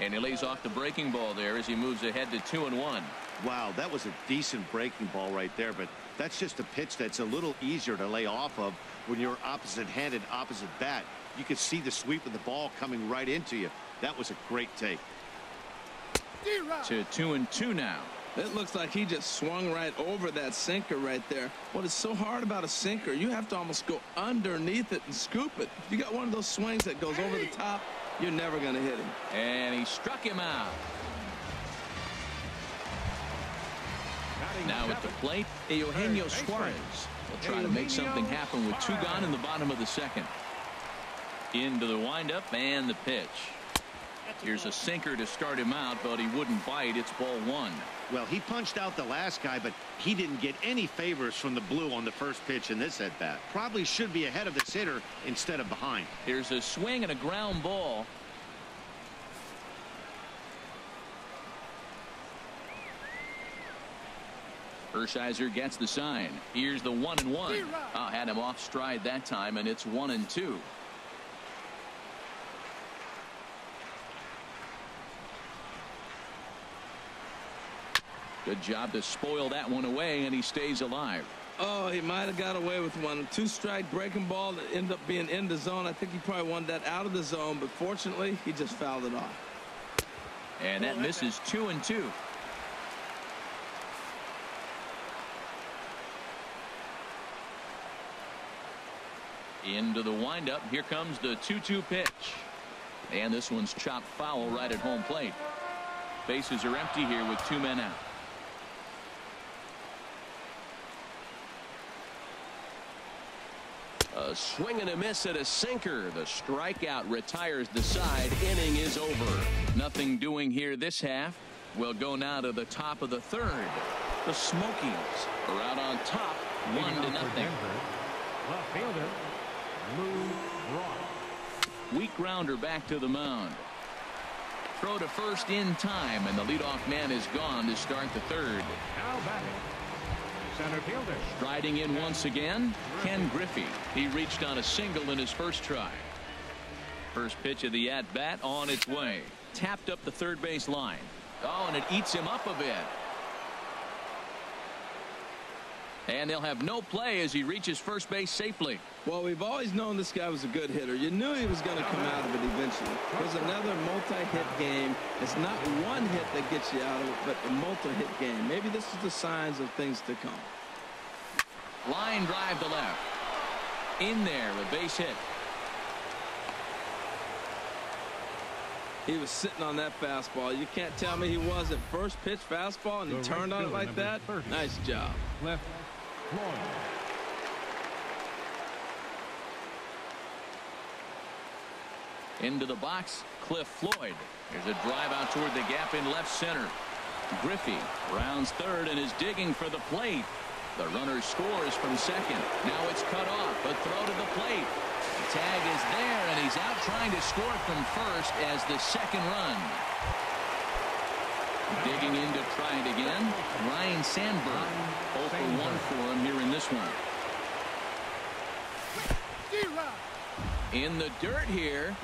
And he lays off the breaking ball there as he moves ahead to 2-1. Wow, that was a decent breaking ball right there, but that's just a pitch that's a little easier to lay off of when you're opposite-handed, opposite bat. You could see the sweep of the ball coming right into you. That was a great take. To 2-2 now. It looks like he just swung right over that sinker right there. What is so hard about a sinker, you have to almost go underneath it and scoop it. You got one of those swings that goes over the top, you're never going to hit him. And he struck him out. Now at the plate, Eugenio Suarez will try to make something happen with 2 gone in the bottom of the second. Into the windup and the pitch. Here's a sinker to start him out, but he wouldn't bite. It's ball 1. Well, he punched out the last guy, but he didn't get any favors from the blue on the first pitch in this at-bat. Probably should be ahead of this hitter instead of behind. Here's a swing and a ground ball. Hershiser gets the sign. Here's the 1-1. Had him off stride that time, and it's 1-2. Good job to spoil that one away, and he stays alive. Oh, he might have got away with one. 2-strike breaking ball that ended up being in the zone. I think he probably wanted that out of the zone, but fortunately, he just fouled it off. And that misses 2-2. Into the windup. Here comes the 2-2 pitch. And this one's chopped foul right at home plate. Bases are empty here with 2 men out. A swing and a miss at a sinker. The strikeout retires the side. Inning is over. Nothing doing here this half. We'll go now to the top of the 3rd. The Smokies are out on top, 1-0. Left fielder, Lou Brock. Weak grounder back to the mound. Throw to first in time, and the leadoff man is gone to start the 3rd. Now batting, center fielder. Striding in once again, Ken Griffey. He reached on a single in his first try. First pitch of the at-bat on its way. Tapped up the third base line. Oh, and it eats him up a bit. And they'll have no play as he reaches first base safely. Well, we've always known this guy was a good hitter. You knew he was going to come out of it eventually. There's another multi-hit game. It's not one hit that gets you out of it, but a multi-hit game. Maybe this is the signs of things to come. Line drive to left. In there, a base hit. He was sitting on that fastball. You can't tell me he wasn't. First pitch fastball, and he turned on it like that. Nice job. Left, Floyd. Into the box, Cliff Floyd. There's a drive out toward the gap in left center. Griffey rounds third and is digging for the plate. The runner scores from second. Now it's cut off. A throw to the plate. The tag is there, and he's out trying to score from first as the second run. Digging in to try it again, Ryan Sandberg. 0 for 1 for him here in this one. In the dirt here.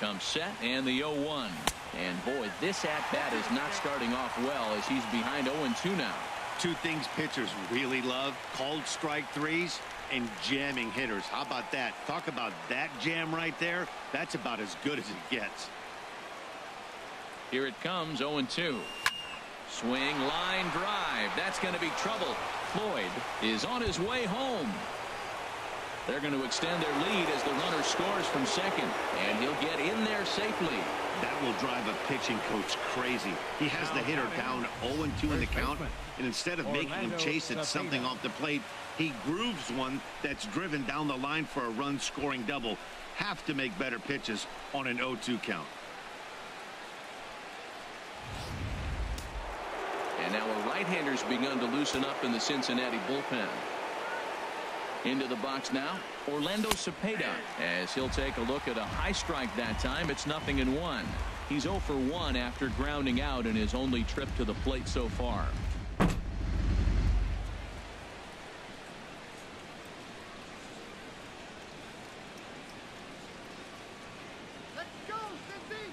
Comes set and the 0-1. And boy, this at-bat is not starting off well as he's behind 0-2 now. 2 things pitchers really love: called strike threes and jamming hitters. How about that? Talk about that jam right there. That's about as good as it gets. Here it comes, 0-2. Swing, line drive. That's going to be trouble. Floyd is on his way home. They're going to extend their lead as the runner scores from second, and he'll get in there safely. That will drive a pitching coach crazy. He has the hitter down 0-2 in the count, and instead of making him chase at something off the plate, he grooves one that's driven down the line for a run-scoring double. Have to make better pitches on an 0-2 count. And now a right-hander's begun to loosen up in the Cincinnati bullpen. Into the box now, Orlando Cepeda, as he'll take a look at a high strike that time. It's 0-1. He's 0 for 1 after grounding out in his only trip to the plate so far. Let's go, Cincy!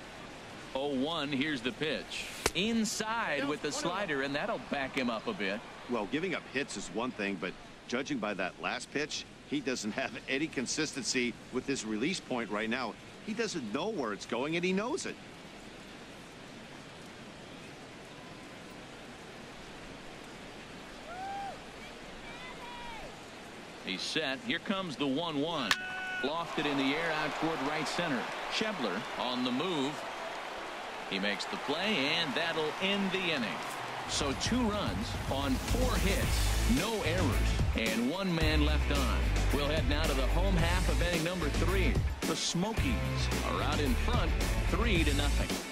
0-1, here's the pitch. Inside with the slider, and that'll back him up a bit. Well, giving up hits is one thing, but judging by that last pitch, he doesn't have any consistency with his release point right now. He doesn't know where it's going, and he knows it. He's set. Here comes the 1-1. Lofted in the air out toward right center. Schebler on the move. He makes the play, and that'll end the inning. So 2 runs on 4 hits, no errors, and 1 man left on. We'll head now to the home half of inning number 3. The Smokies are out in front, 3-0.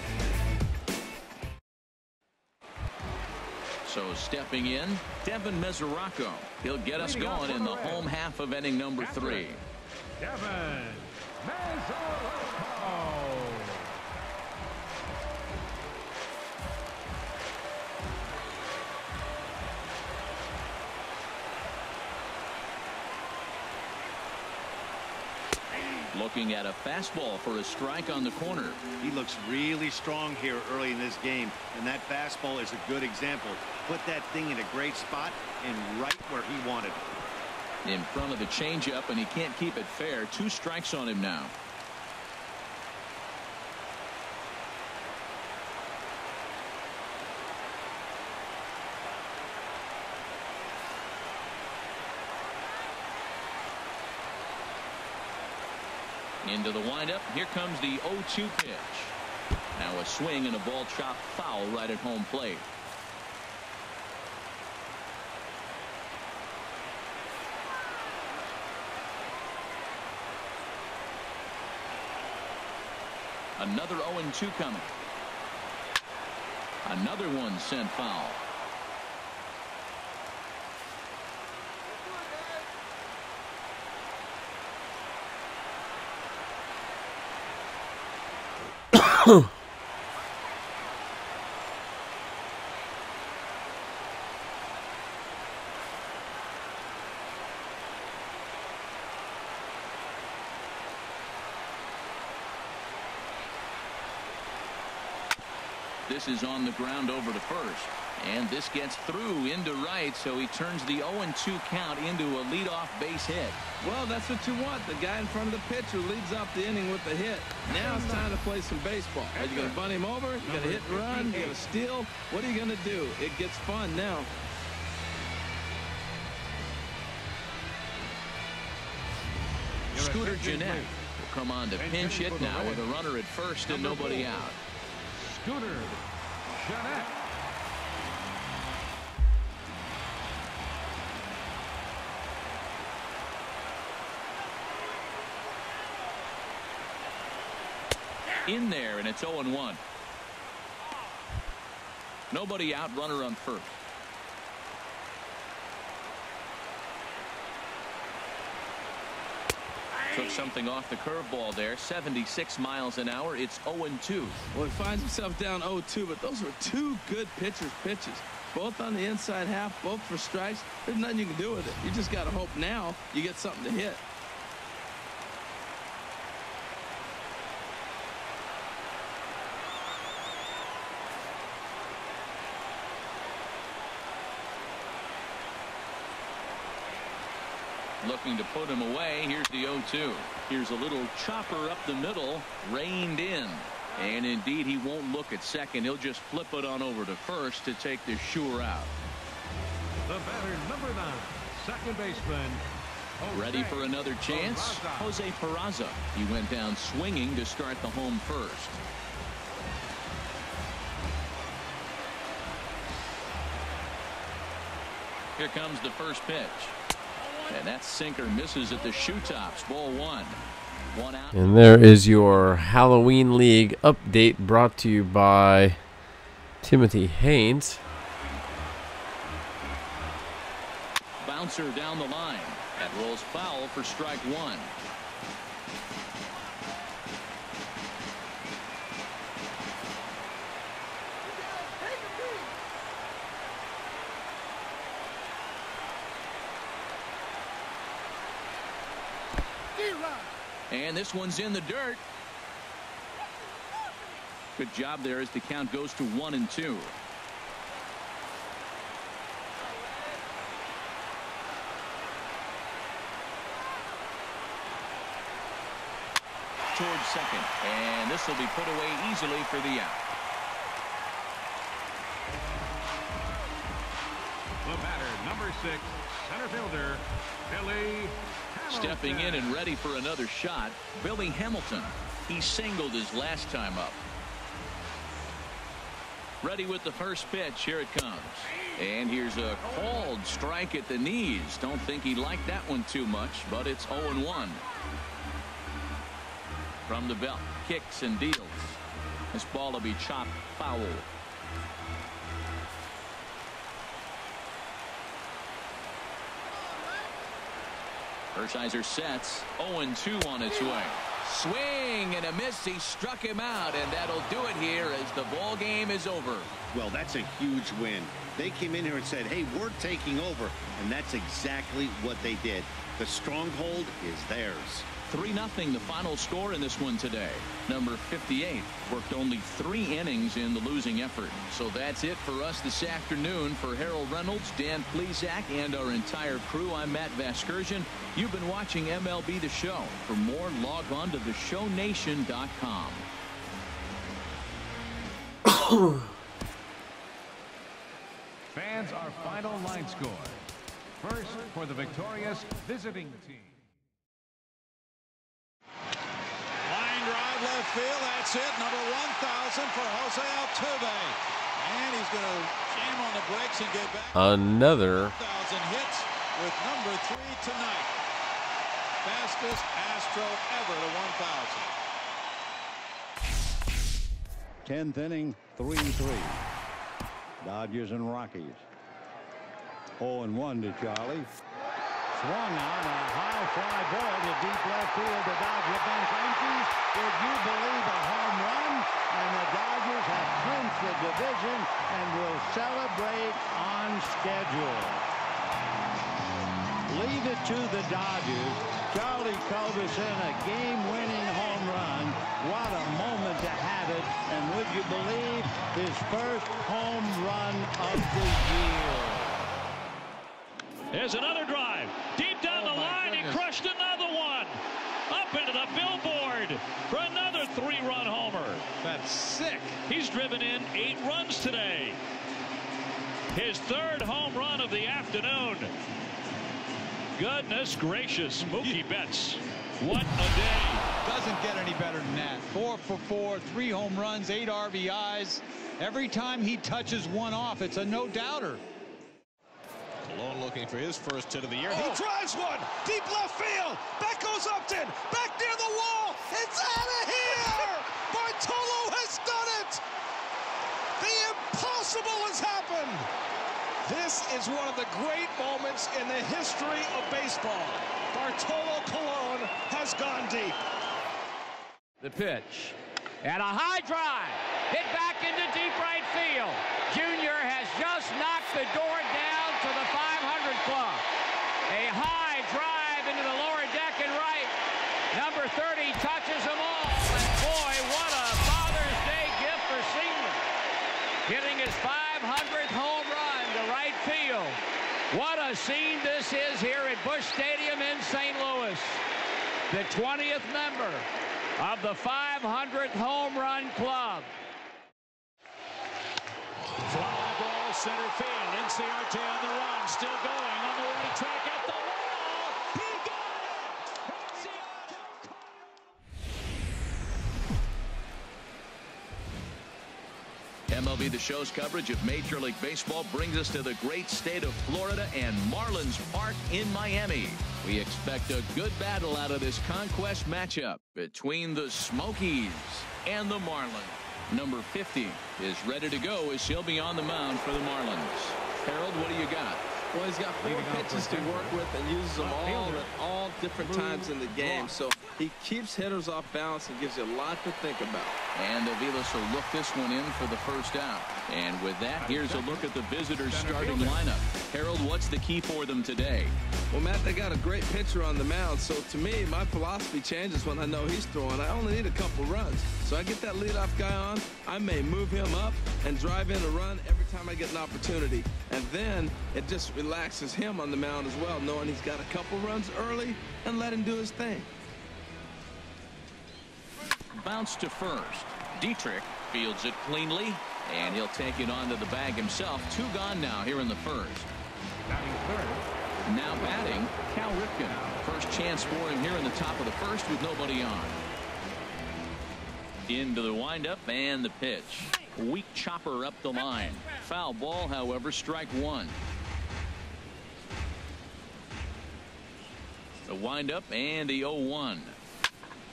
So stepping in, Devin Mesoraco. He'll get us going in the home half of inning number 3. Devin Mesoraco. Looking at a fastball for a strike on the corner. He looks really strong here early in this game, and that fastball is a good example. Put that thing in a great spot and right where he wanted it. In front of the changeup, and he can't keep it fair. 2 strikes on him now. Into the windup. Here comes the 0-2 pitch. Now a swing and a ball chopped foul right at home plate. Another 0-2 coming. Another one sent foul. This is on the ground over to first. And this gets through into right, so he turns the 0-2 count into a leadoff base hit. Well, that's what you want. The guy in front of the pitcher leads off the inning with the hit. Now it's time to play some baseball. Are you going to bunt him over? You got to hit and run? You got to steal? What are you going to do? It gets fun now. Scooter Gennett will come on to pinch hit now with a runner at first and nobody out. Scooter Gennett. In there, and it's 0-1. Nobody out, runner on first. Took something off the curveball there. 76 miles an hour. It's 0-2. Well, he finds himself down 0-2, but those were 2 good pitchers' pitches. Both on the inside half, both for strikes. There's nothing you can do with it. You just got to hope now you get something to hit. Looking to put him away. Here's the 0-2. Here's a little chopper up the middle, reined in. And indeed, he won't look at second. He'll just flip it on over to first to take the sure out. The batter, number 9, second baseman. Ready for another chance? Jose Peraza. He went down swinging to start the home first. Here comes the first pitch. And that sinker misses at the shoe tops. Ball 1. 1 out. And there is your Halloween League update brought to you by Timothy Haynes. Bouncer down the line. That rolls foul for strike 1. And this one's in the dirt. Good job there as the count goes to 1-2. Towards second. And this will be put away easily for the out. The batter, number center fielder, Billy Hamilton. Stepping in and ready for another shot, Billy Hamilton. He singled his last time up. Ready with the first pitch. Here it comes. And here's a called strike at the knees. Don't think he liked that one too much, but it's 0-1. From the belt, kicks and deals. This ball will be chopped foul. Hershiser sets. 0-2 on its way. Swing and a miss. He struck him out, and that'll do it here as the ball game is over. Well, that's a huge win. They came in here and said, hey, we're taking over, and that's exactly what they did. The stronghold is theirs. 3-0 the final score in this one today. Number 58 worked only 3 innings in the losing effort. So that's it for us this afternoon. For Harold Reynolds, Dan Plesac, and our entire crew, I'm Matt Vasgersian. You've been watching MLB The Show. For more, log on to theshownation.com. Fans, our final line score. First, for the victorious visiting team. Drive left field. That's it. Number 1,000 for Jose Altuve. And he's going to jam on the brakes and get back. Another 1,000 hits with number 3 tonight. Fastest Astro ever to 1,000. 10th inning, 3-3. Dodgers and Rockies. 0-1 to Charlie. Swung on a high fly ball to deep left field. The Dodger bench empties. Would you believe a home run? And the Dodgers have clinched the division and will celebrate on schedule. Leave it to the Dodgers. Charlie Culberson, a game-winning home run. What a moment to have it. And would you believe his first home run of the year? There's another drive. Deep down the line, he crushed another one. Up into the billboard for another 3-run homer. That's sick. He's driven in 8 runs today. His 3rd home run of the afternoon. Goodness gracious, Mookie Betts. What a day. Doesn't get any better than that. 4 for 4, 3 home runs, 8 RBIs. Every time he touches one off, it's a no-doubter. Cologne looking for his first hit of the year. He drives one deep left field. Back goes Upton. Back near the wall. It's out of here. Bartolo has done it. The impossible has happened. This is one of the great moments in the history of baseball. Bartolo Colon has gone deep. The pitch. And a high drive. Hit back into deep right field. Junior has just knocked the door down to the 500 club. A high drive into the lower deck and right. Number 30 touches them all. And boy, what a Father's Day gift for Senior. Hitting his 500th home run to right field. What a scene this is here at Busch Stadium in St. Louis. The 20th member of the 500th home run club. Fly ball center field. NCRT on the run. Still going on the right track at the wall. He got it. MLB The Show's coverage of Major League Baseball brings us to the great state of Florida and Marlins Park in Miami. We expect a good battle out of this conquest matchup between the Smokies and the Marlins. Number 50 is ready to go as he'll be on the mound for the Marlins. Harold, what do you got? Well, he's got 4 pitches to work with and uses them all at all different times in the game. So he keeps hitters off balance and gives you a lot to think about. And Aviles will look this one in for the first out. And with that, here's a look at the visitors' starting lineup. Harold, what's the key for them today? Well, Matt, they got a great pitcher on the mound. So to me, my philosophy changes when I know he's throwing. I only need a couple runs. So I get that leadoff guy on. I may move him up and drive in a run every time I get an opportunity. And then it just relaxes him on the mound as well, knowing he's got a couple runs early and let him do his thing. Bounce to first. Dietrich fields it cleanly, and he'll take it onto the bag himself. 2 gone now here in the first. Now batting, Cal Ripken. First chance for him here in the top of the first with nobody on. Into the windup and the pitch. Weak chopper up the line. Foul ball, however, strike one. The windup and the 0-1.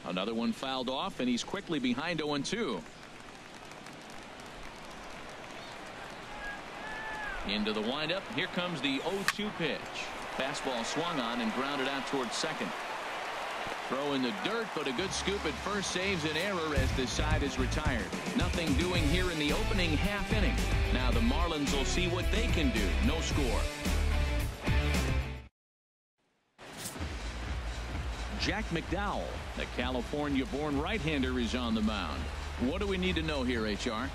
Another one fouled off, and he's quickly behind 0-2. Into the windup. Here comes the 0-2 pitch. Fastball swung on and grounded out towards second. Throw in the dirt, but a good scoop at first saves an error as the side is retired. Nothing doing here in the opening half inning. Now the Marlins will see what they can do. No score. Jack McDowell, the California-born right-hander, is on the mound. What do we need to know here, HR?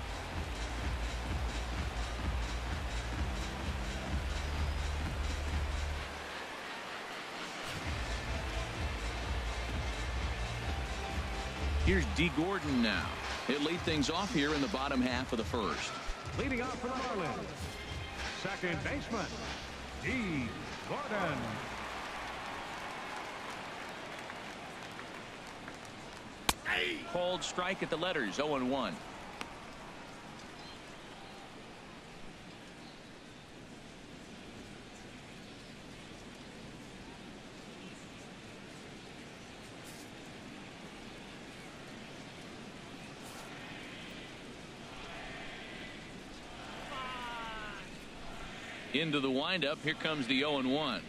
Here's D. Gordon now. He'll lead things off here in the bottom half of the first. Leading off for the Marlins, second baseman, D. Gordon. Called strike at the letters, 0-1. Into the windup. Here comes the 0-1.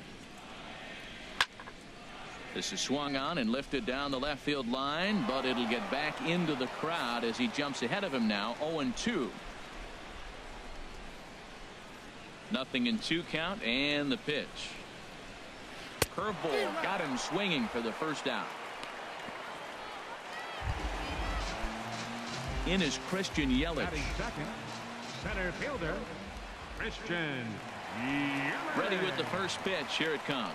This is swung on and lifted down the left field line, but it'll get back into the crowd as he jumps ahead of him now. 0-2. Nothing in 2 count, and the pitch. Curveball got him swinging for the first out. In is Christian Yelich. Second, center fielder, Christian Yelich. Ready with the first pitch. Here it comes.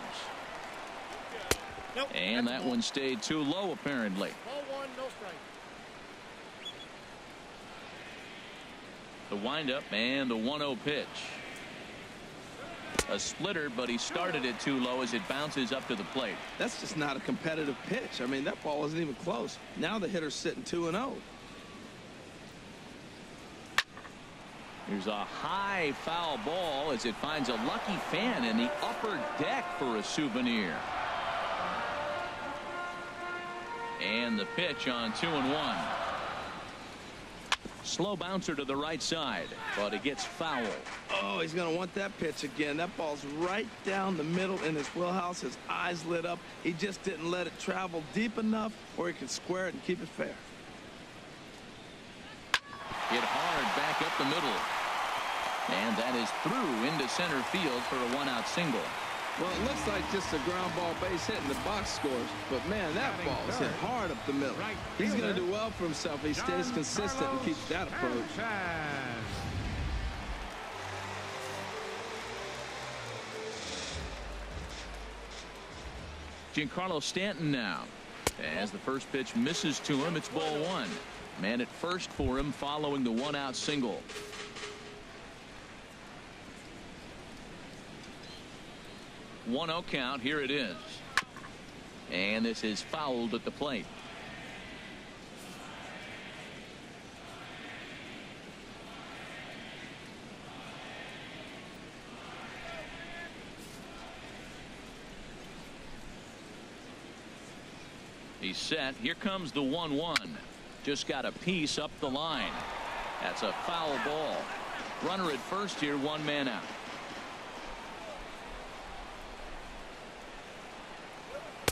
Nope. And that one stayed too low, apparently. Ball 1, no strike. The windup and the 1-0 pitch. A splitter, but he started it too low as it bounces up to the plate. That's just not a competitive pitch. I mean, that ball wasn't even close. Now the hitter's sitting 2-0. Here's a high foul ball as it finds a lucky fan in the upper deck for a souvenir. And the pitch on 2-1. Slow bouncer to the right side, but it gets foul. Oh, he's going to want that pitch again. That ball's right down the middle in his wheelhouse. His eyes lit up. He just didn't let it travel deep enough where he could square it and keep it fair. Hit hard back up the middle. And that is through into center field for a 1-out single. Well, it looks like just a ground ball base hit and the box scores. But, man, that ball is hit hard up the middle. He's going to do well for himself if he stays consistent and keeps that approach. Giancarlo Stanton now. As the first pitch misses to him, it's ball 1. Man at first for him following the 1-out single. One-0 count. Here it is. And this is fouled at the plate. He's set. Here comes the 1-1. Just got a piece up the line. That's a foul ball. Runner at first here, 1 man out.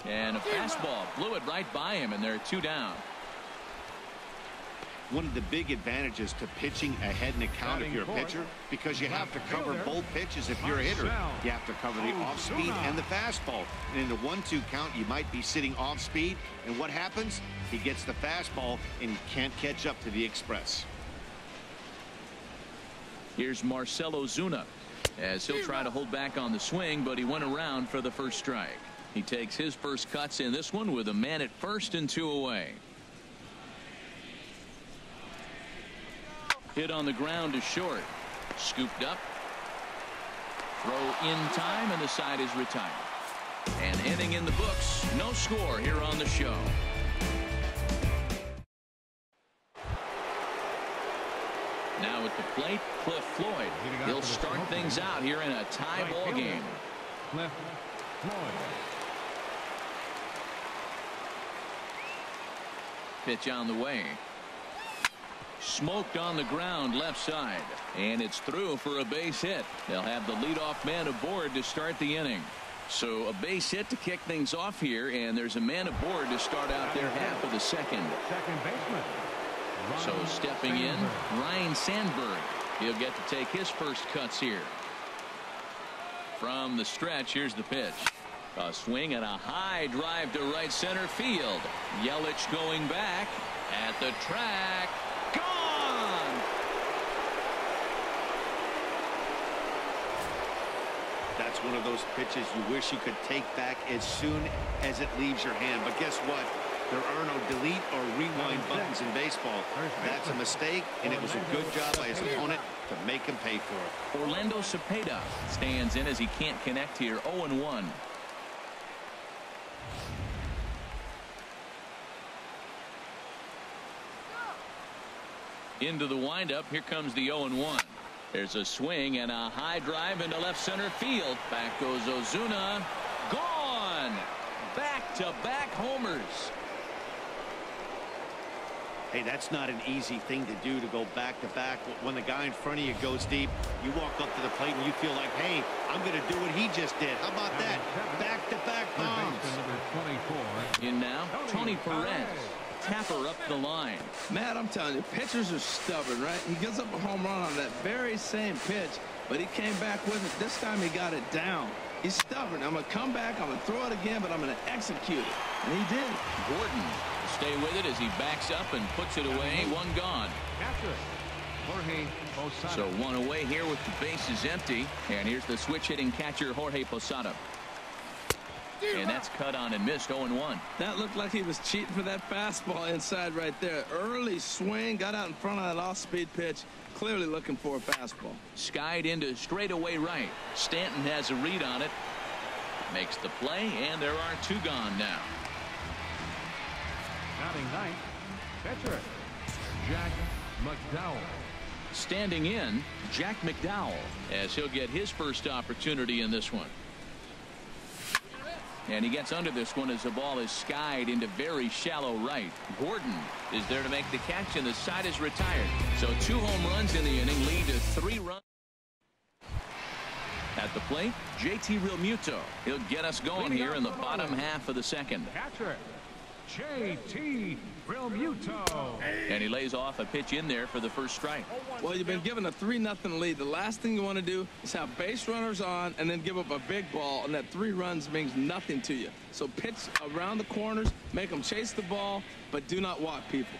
And a fastball blew it right by him, and they're 2 down. One of the big advantages to pitching ahead in the count if you're a pitcher, because you have to cover both pitches if you're a hitter. You have to cover the off speed and the fastball. And in the 1-2 count, you might be sitting off speed, and what happens? He gets the fastball and he can't catch up to the express. Here's Marcell Ozuna as he'll try to hold back on the swing, but he went around for the first strike. He takes his first cuts in this one with a man at first and 2 away. Hit on the ground to short. Scooped up. Throw in time, and the side is retired. And inning in the books, no score here on the show. Now at the plate, Cliff Floyd. He'll start things out here in a tie ball game. Cliff Floyd. Pitch on the way. Smoked on the ground left side. And it's through for a base hit. They'll have the leadoff man aboard to start the inning. So a base hit to kick things off here, and there's a man aboard to start out their half of the second. Second baseman. So stepping in, Ryan Sandberg. He'll get to take his first cuts here. From the stretch, here's the pitch. A swing and a high drive to right center field. Yelich going back at the track. Gone! That's one of those pitches you wish you could take back as soon as it leaves your hand. But guess what? There are no delete or rewind buttons in baseball. That's a mistake, and it was a good job by his opponent to make him pay for it. Orlando Cepeda stands in as he can't connect here. 0-1. Into the windup. Here comes the 0-1. There's a swing and a high drive into left center field. Back goes Ozuna. Gone. Back-to-back homers. Hey, that's not an easy thing to do, to go back-to-back. When the guy in front of you goes deep, you walk up to the plate and you feel like, hey, I'm going to do what he just did. How about that? Back-to-back bombs. In now, Tony Perez. Tapper up the line. Matt, I'm telling you, pitchers are stubborn, right? He gives up a home run on that very same pitch, but he came back with it. This time he got it down. He's stubborn. I'm going to come back, I'm going to throw it again, but I'm going to execute it. And he did. Gordon will stay with it as he backs up and puts it away. One gone. So one away here with the bases empty. And here's the switch hitting catcher, Jorge Posada. And that's cut on and missed. 0-1. That looked like he was cheating for that fastball inside right there. Early swing, got out in front of that off-speed pitch. Clearly looking for a fastball. Skied into straightaway right. Stanton has a read on it. Makes the play, and there are two gone now. Batting ninth, pitcher Jack McDowell. Standing in, Jack McDowell, as he'll get his first opportunity in this one. And he gets under this one as the ball is skied into very shallow right. Gordon is there to make the catch, and the side is retired. So 2 home runs in the inning lead to 3 runs. At the plate, JT Realmuto. He'll get us going here in the bottom half of the second. Catcher JT Realmuto. And he lays off a pitch in there for the first strike. Well, you've been given a 3-0 lead. The last thing you want to do is have base runners on and then give up a big ball, and that 3 runs means nothing to you. So pitch around the corners, make them chase the ball, but do not walk people.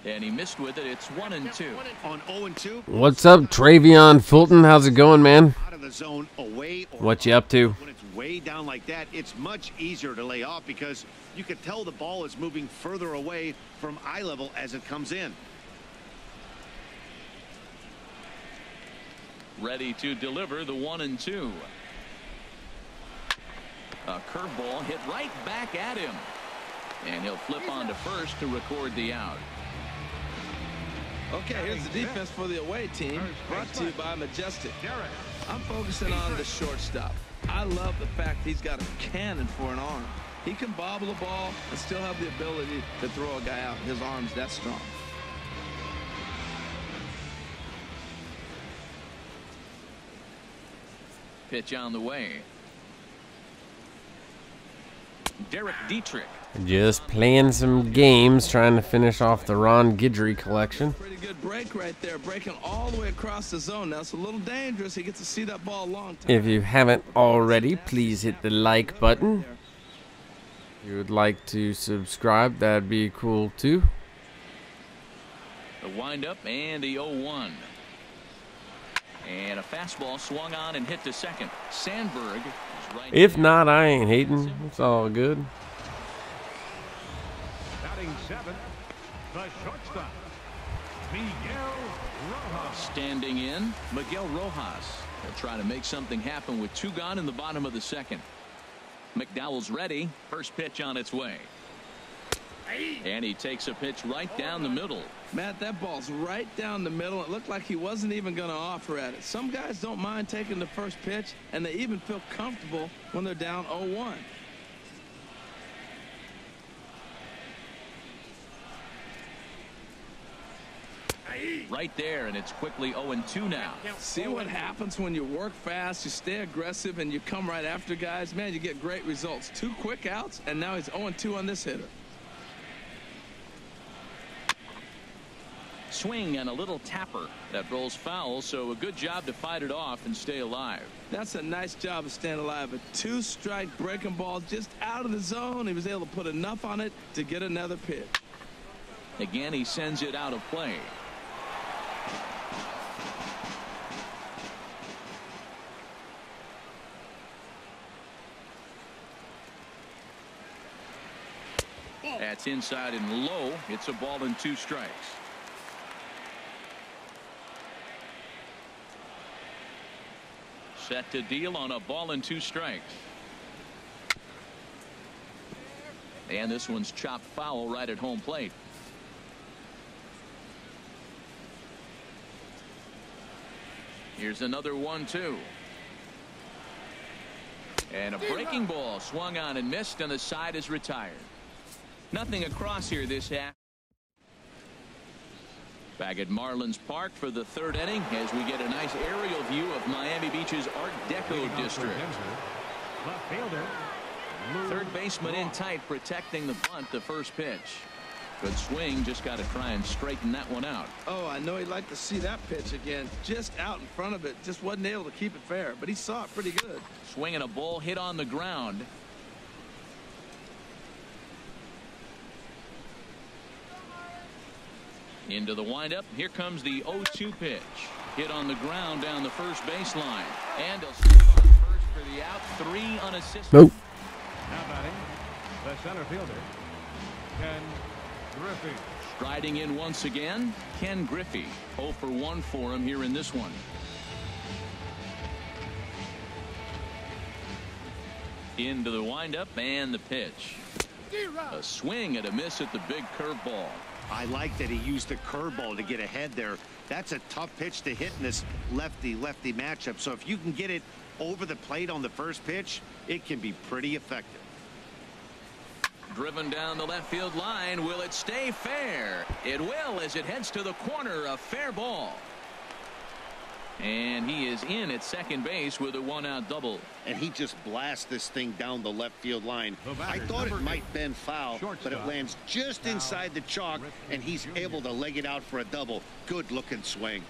And he missed with it. It's 1-2. On 0-2. What's up, Travion Fulton? How's it going, man? Out of the zone, away, or what you up to? When it's way down like that, it's much easier to lay off because you can tell the ball is moving further away from eye level as it comes in. Ready to deliver the 1-2. A curveball hit right back at him. And he'll flip on to first to record the out. Okay, here's the defense for the away team, brought to you by Majestic. I'm focusing on the shortstop. I love the fact he's got a cannon for an arm. He can bobble a ball and still have the ability to throw a guy out. His arm's that strong. Pitch on the way. Derek Dietrich. Just playing some games, trying to finish off the Ron Guidry collection. Pretty good break right there, breaking all the way across the zone. Now it's a little dangerous. He gets to see that ball a long time. If you haven't already, please hit the like button. If you would like to subscribe, that'd be cool too. The windup and the 0-1. And a fastball swung on and hit to second. Sandberg is right. If not, I ain't hating. It's all good. Batting seventh, the shortstop, Miguel Rojas. Standing in, Miguel Rojas. He'll try to make something happen with 2 gone in the bottom of the second. McDowell's ready. First pitch on its way. And he takes a pitch right down the middle. Matt, that ball's right down the middle. It looked like he wasn't even going to offer at it. Some guys don't mind taking the first pitch, and they even feel comfortable when they're down 0-1. Right there, and it's quickly 0-2 now. See what happens when you work fast, you stay aggressive, and you come right after guys? Man, you get great results. 2 quick outs, and now he's 0-2 on this hitter. Swing and a little tapper that rolls foul, so a good job to fight it off and stay alive. That's a nice job of staying alive. A 2-strike breaking ball just out of the zone. He was able to put enough on it to get another pitch. Again, he sends it out of play. That's inside and low. It's a ball and 2 strikes. Set to deal on a ball and 2 strikes. And this one's chopped foul right at home plate. Here's another 1-2. And a breaking ball swung on and missed, and the side is retired. Nothing across here this half. Back at Marlins Park for the 3rd inning as we get a nice aerial view of Miami Beach's Art Deco district. Third baseman in tight, protecting the bunt, the first pitch. Good swing, just got to try and straighten that one out. Oh, I know he'd like to see that pitch again. Just out in front of it. Just wasn't able to keep it fair, but he saw it pretty good. Swinging a ball hit on the ground. Into the windup. Here comes the 0-2 pitch. Hit on the ground down the first baseline. And he'll step on first for the out. 3 unassisted. Nope. Now batting, the center fielder, Ken Griffey. Striding in once again, Ken Griffey. 0 for 1 for him here in this one. Into the windup and the pitch. A swing and a miss at the big curveball. I like that he used the curveball to get ahead there. That's a tough pitch to hit in this lefty-lefty matchup. So if you can get it over the plate on the first pitch, it can be pretty effective. Driven down the left field line. Will it stay fair? It will, as it heads to the corner. A fair ball. And he is in at second base with a 1-out double. And he just blasts this thing down the left field line. I thought it might bend foul, but it lands just inside the chalk, and he's able to leg it out for a double. Good looking swing.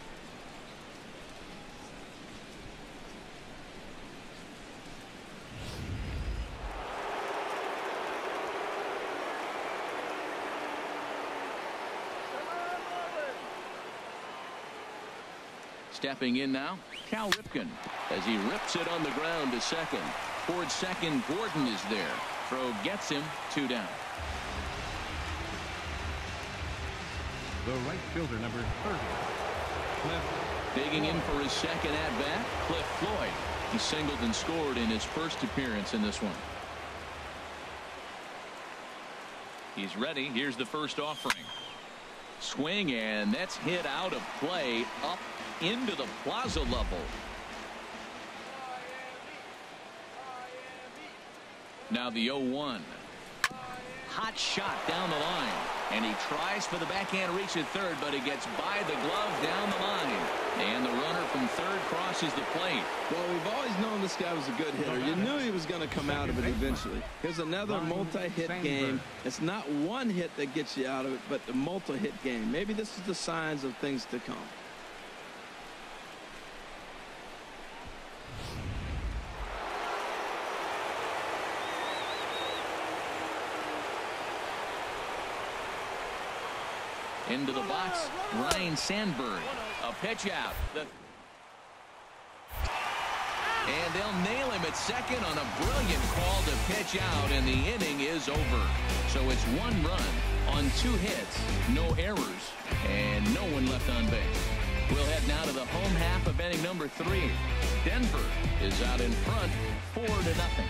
Stepping in now, Cal Ripken, as he rips it on the ground to second. Towards second, Gordon is there. Throw gets him, 2 down. The right fielder, number 30, Cliff. Digging in for his second at-bat, Cliff Floyd. He singled and scored in his first appearance in this one. He's ready. Here's the first offering. Swing, and that's hit out of play up into the plaza level. Now the 0-1. Hot shot down the line, and he tries for the backhand reach at third, but he gets by the glove down the line, and the runner from third crosses the plate. Well, we've always known this guy was a good hitter. You knew he was going to come out of it eventually. Here's another multi-hit game. It's not one hit that gets you out of it, but the multi-hit game. Maybe this is the signs of things to come. Into the box, Ryan Sandberg. A pitch out. And they'll nail him at second on a brilliant call to pitch out, and the inning is over. So it's 1 run on 2 hits, no errors, and no one left on base. We'll head now to the home half of inning number 3. Denver is out in front, 4-0.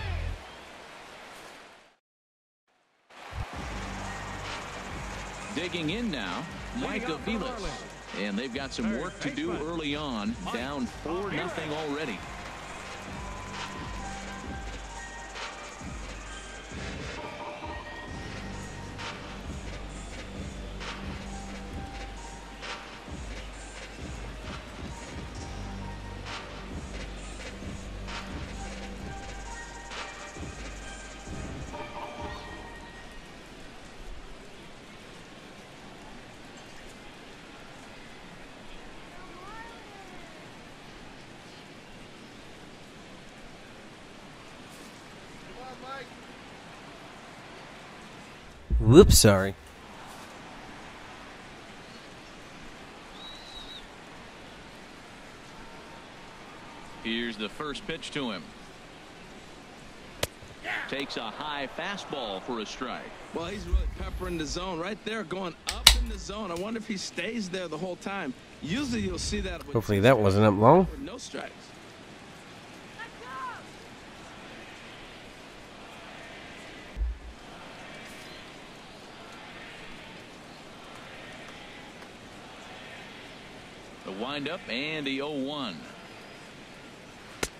Digging in now, Mike Aviles. And they've got some work to do early on, down 4-0 already. Whoops, sorry. Here's the first pitch to him. Takes a high fastball for a strike. Well, he's really peppering the zone right there, going up in the zone. I wonder if he stays there the whole time. Usually you'll see that with Hopefully that wasn't up long. no strikes. The windup and the 0-1.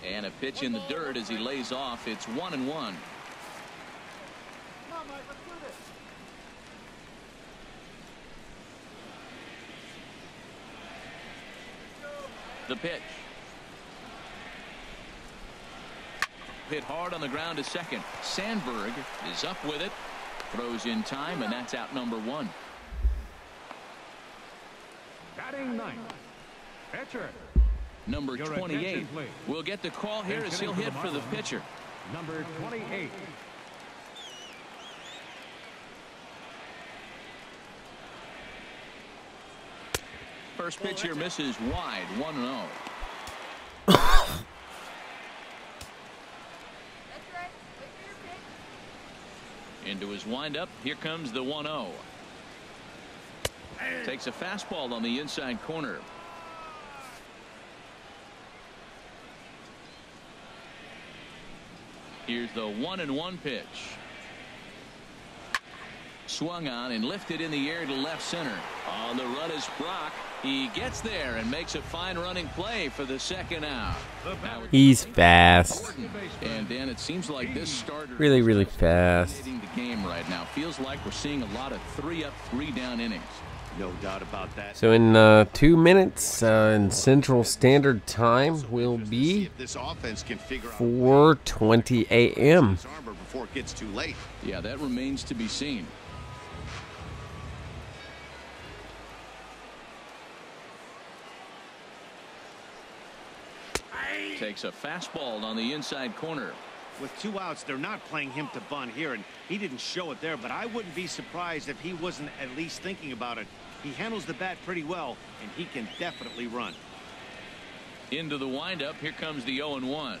And a pitch in the dirt as he lays off. It's 1-1. The pitch. Hit hard on the ground to second. Sandberg is up with it. Throws in time, and that's out number 1. Batting ninth. Pitcher. Number 28 will get the call here as he'll hit for the pitcher. Number 28. First pitch here misses wide, 1-0. Into his windup. Here comes the 1-0. Takes a fastball on the inside corner. Here's the 1-1 pitch. Swung on and lifted in the air to left center. On the run is Brock. He gets there and makes a fine running play for the second out. He's fast. And Dan, it seems like this starter Really, really fast. hitting the game right now. Feels like we're seeing a lot of 3-up, 3-down innings. No doubt about that. So in 2 minutes in Central Standard Time will be 4:20 a.m. before it gets too late. Yeah, that remains to be seen. Takes a fastball on the inside corner. With 2 outs, they're not playing him to bunt here, and he didn't show it there, but I wouldn't be surprised if he wasn't at least thinking about it. He handles the bat pretty well, and he can definitely run. Into the windup. Here comes the 0-1.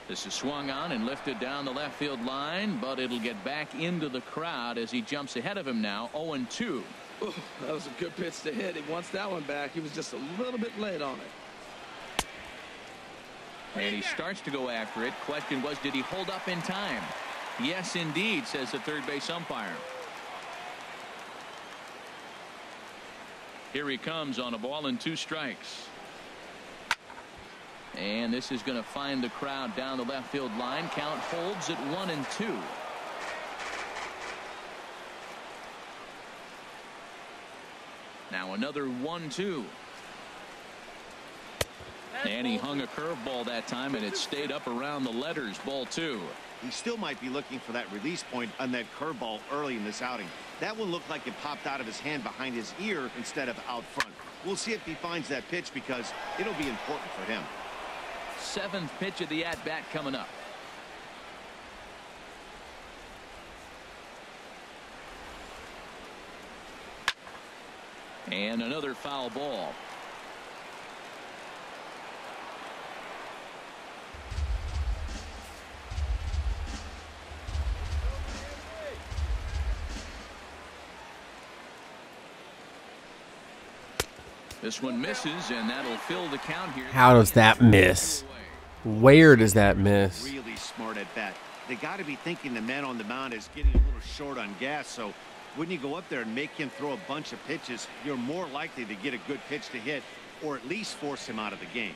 This is swung on and lifted down the left field line, but it'll get back into the crowd as he jumps ahead of him now. 0-2. Ooh, that was a good pitch to hit. He wants that one back. He was just a little bit late on it. And he starts to go after it. Question was, did he hold up in time? Yes, indeed, says the third base umpire. Here he comes on a ball and 2 strikes. And this is going to find the crowd down the left field line. Count holds at 1-2. Now another 1-2. And he hung a curveball that time, and it stayed up around the letters. Ball 2. He still might be looking for that release point on that curveball early in this outing. That one looked like it popped out of his hand behind his ear instead of out front. We'll see if he finds that pitch because it'll be important for him. 7th pitch of the at-bat coming up. And another foul ball. This one misses, and that'll fill the count here. How does that miss? Where does that miss? Really smart at bat. They got to be thinking the man on the mound is getting a little short on gas, so when you go up there and make him throw a bunch of pitches, you're more likely to get a good pitch to hit or at least force him out of the game.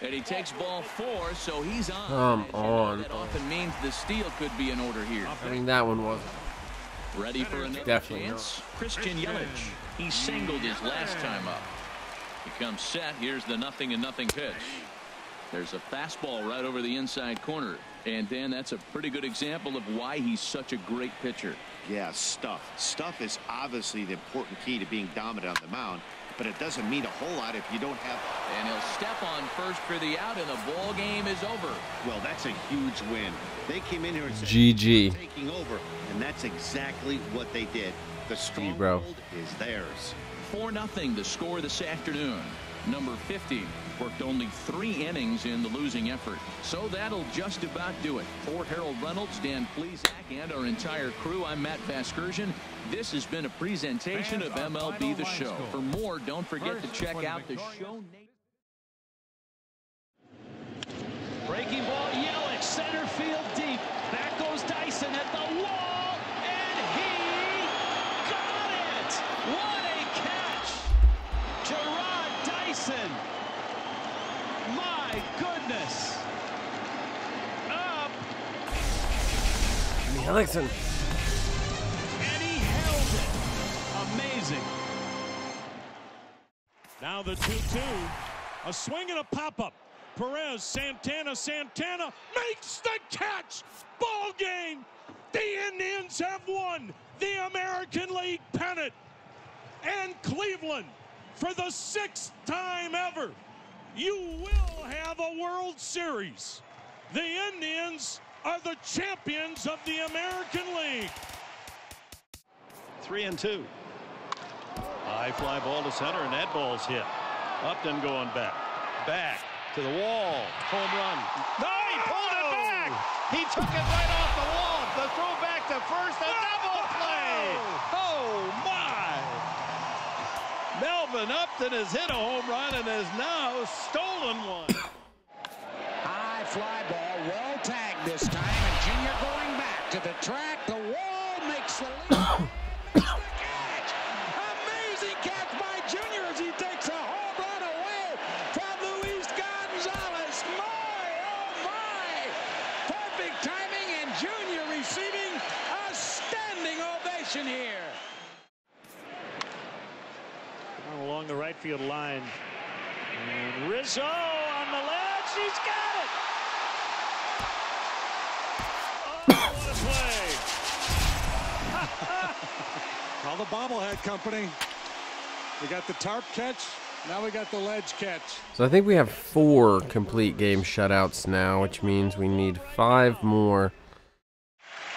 And he takes ball 4, so he's on. Come on. That often means the steal could be in order here. I mean, that one wasn't. Ready for another Definitely chance. Christian Yelich. He singled his last time up. He comes set. Here's the 0-0 pitch. There's a fastball right over the inside corner. And Dan, that's a pretty good example of why he's such a great pitcher. Yeah, stuff. Stuff is obviously the important key to being dominant on the mound, but it doesn't mean a whole lot if you don't have. And he'll step on first for the out, and the ball game is over. Well, that's a huge win. They came in here and said, GG. Taking over, and that's exactly what they did. The stronghold is theirs. 4-0 the score this afternoon. Number 50 worked only 3 innings in the losing effort. So that'll just about do it. For Harold Reynolds, Dan Plesac, and our entire crew, I'm Matt Vasgersian. This has been a presentation of MLB The Show. For more, don't forget to check out the show. Breaking ball, Yelich, center field deep. Back goes Dyson at the wall, and he got it! What a catch! Gerard Dyson. My goodness. Up. Alexson. And he held it. Amazing. Now the 2-2. A swing and a pop-up. Perez, Santana makes the catch. Ball game. The Indians have won the American League pennant. And Cleveland, for the 6th time ever, you will have a World Series. The Indians are the champions of the American League. 3-2. High fly ball to center, and that ball's hit. Upton going back. Back to the wall. Home run. No, he pulled it back. He took it right off the wall. The throw back to first. A double play. Oh, my. Melvin Upton has hit a home run and has now stolen one. High fly ball, well tagged this time, and Junior going back to the track. The wall makes the lead. Catch. Amazing catch by Junior as he takes a home run away from Luis Gonzalez. My, oh my. Perfect timing, and Junior receiving a standing ovation here. Along the right field line. And Rizzo on the ledge. He's got it. Oh, what a play. Call the bobblehead company. We got the tarp catch. Now we got the ledge catch. So I think we have 4 complete game shutouts now, which means we need 5 more.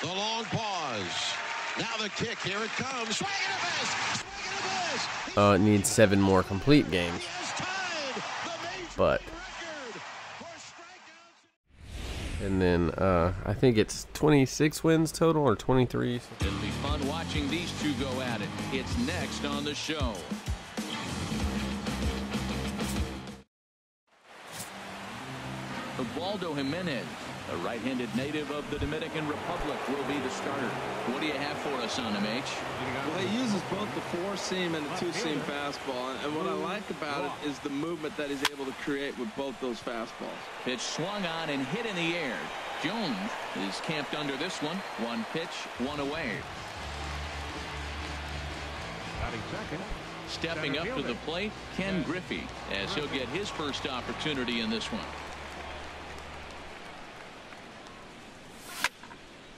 The long pause. Now the kick. Here it comes. Swing and a miss. It needs 7 more complete games. But and then I think it's 26 wins total or 23. It'll be fun watching these two go at it. It's next on the show. Ubaldo Jimenez, a right-handed native of the Dominican Republic, will be the starter. What do you have for us on him, H? Well, he uses both the 4-seam and the 2-seam fastball, and what I like about it is the movement that he's able to create with both those fastballs. Pitch swung on and hit in the air. Jones is camped under this one. 1 pitch, 1 away. Stepping up to the plate, Ken Griffey, as he'll get his first opportunity in this one.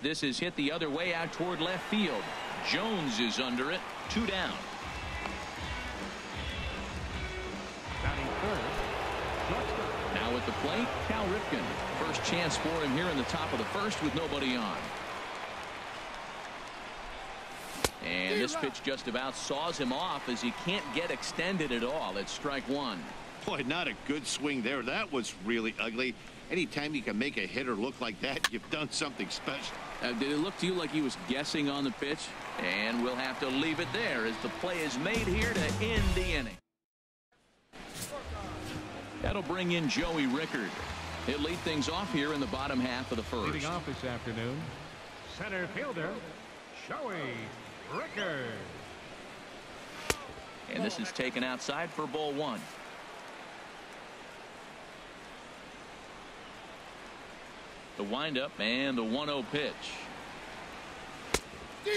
This is hit the other way out toward left field. Jones is under it. 2 down. Now at the plate, Cal Ripken. First chance for him here in the top of the first with nobody on. And this pitch just about saws him off as he can't get extended at all. It's strike 1. Boy, not a good swing there. That was really ugly. Anytime you can make a hitter look like that, you've done something special. Did it look to you like he was guessing on the pitch? And we'll have to leave it there as the play is made here to end the inning. That'll bring in Joey Rickard. He'll lead things off here in the bottom half of the first. Leading off this afternoon, center fielder Joey Rickard. And this is taken outside for ball one. The windup and the 1-0 pitch.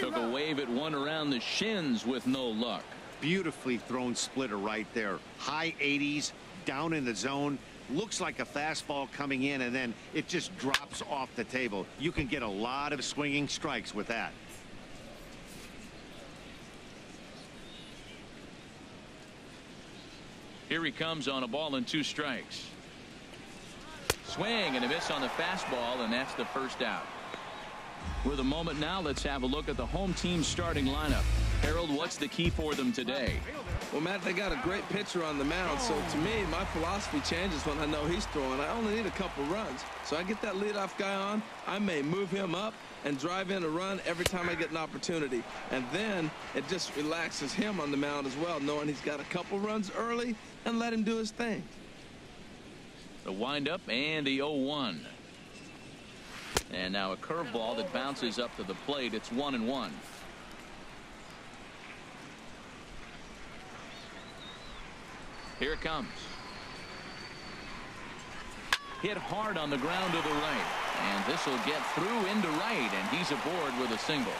Took a wave at one around the shins with no luck. Beautifully thrown splitter right there. High 80s, down in the zone. Looks like a fastball coming in, and then it just drops off the table. You can get a lot of swinging strikes with that. Here he comes on a ball and 2 strikes. Swing and a miss on the fastball, and that's the first out. With a moment now, let's have a look at the home team starting lineup. Harold, what's the key for them today? Well, Matt, they got a great pitcher on the mound, so to me, my philosophy changes when I know he's throwing. I only need a couple runs, so I get that leadoff guy on. I may move him up and drive in a run every time I get an opportunity, and then it just relaxes him on the mound as well, knowing he's got a couple runs early and let him do his thing. The windup and the 0-1. And now a curveball that bounces up to the plate. It's 1-1. Here it comes. Hit hard on the ground to the right. And this will get through into right, and he's aboard with a single.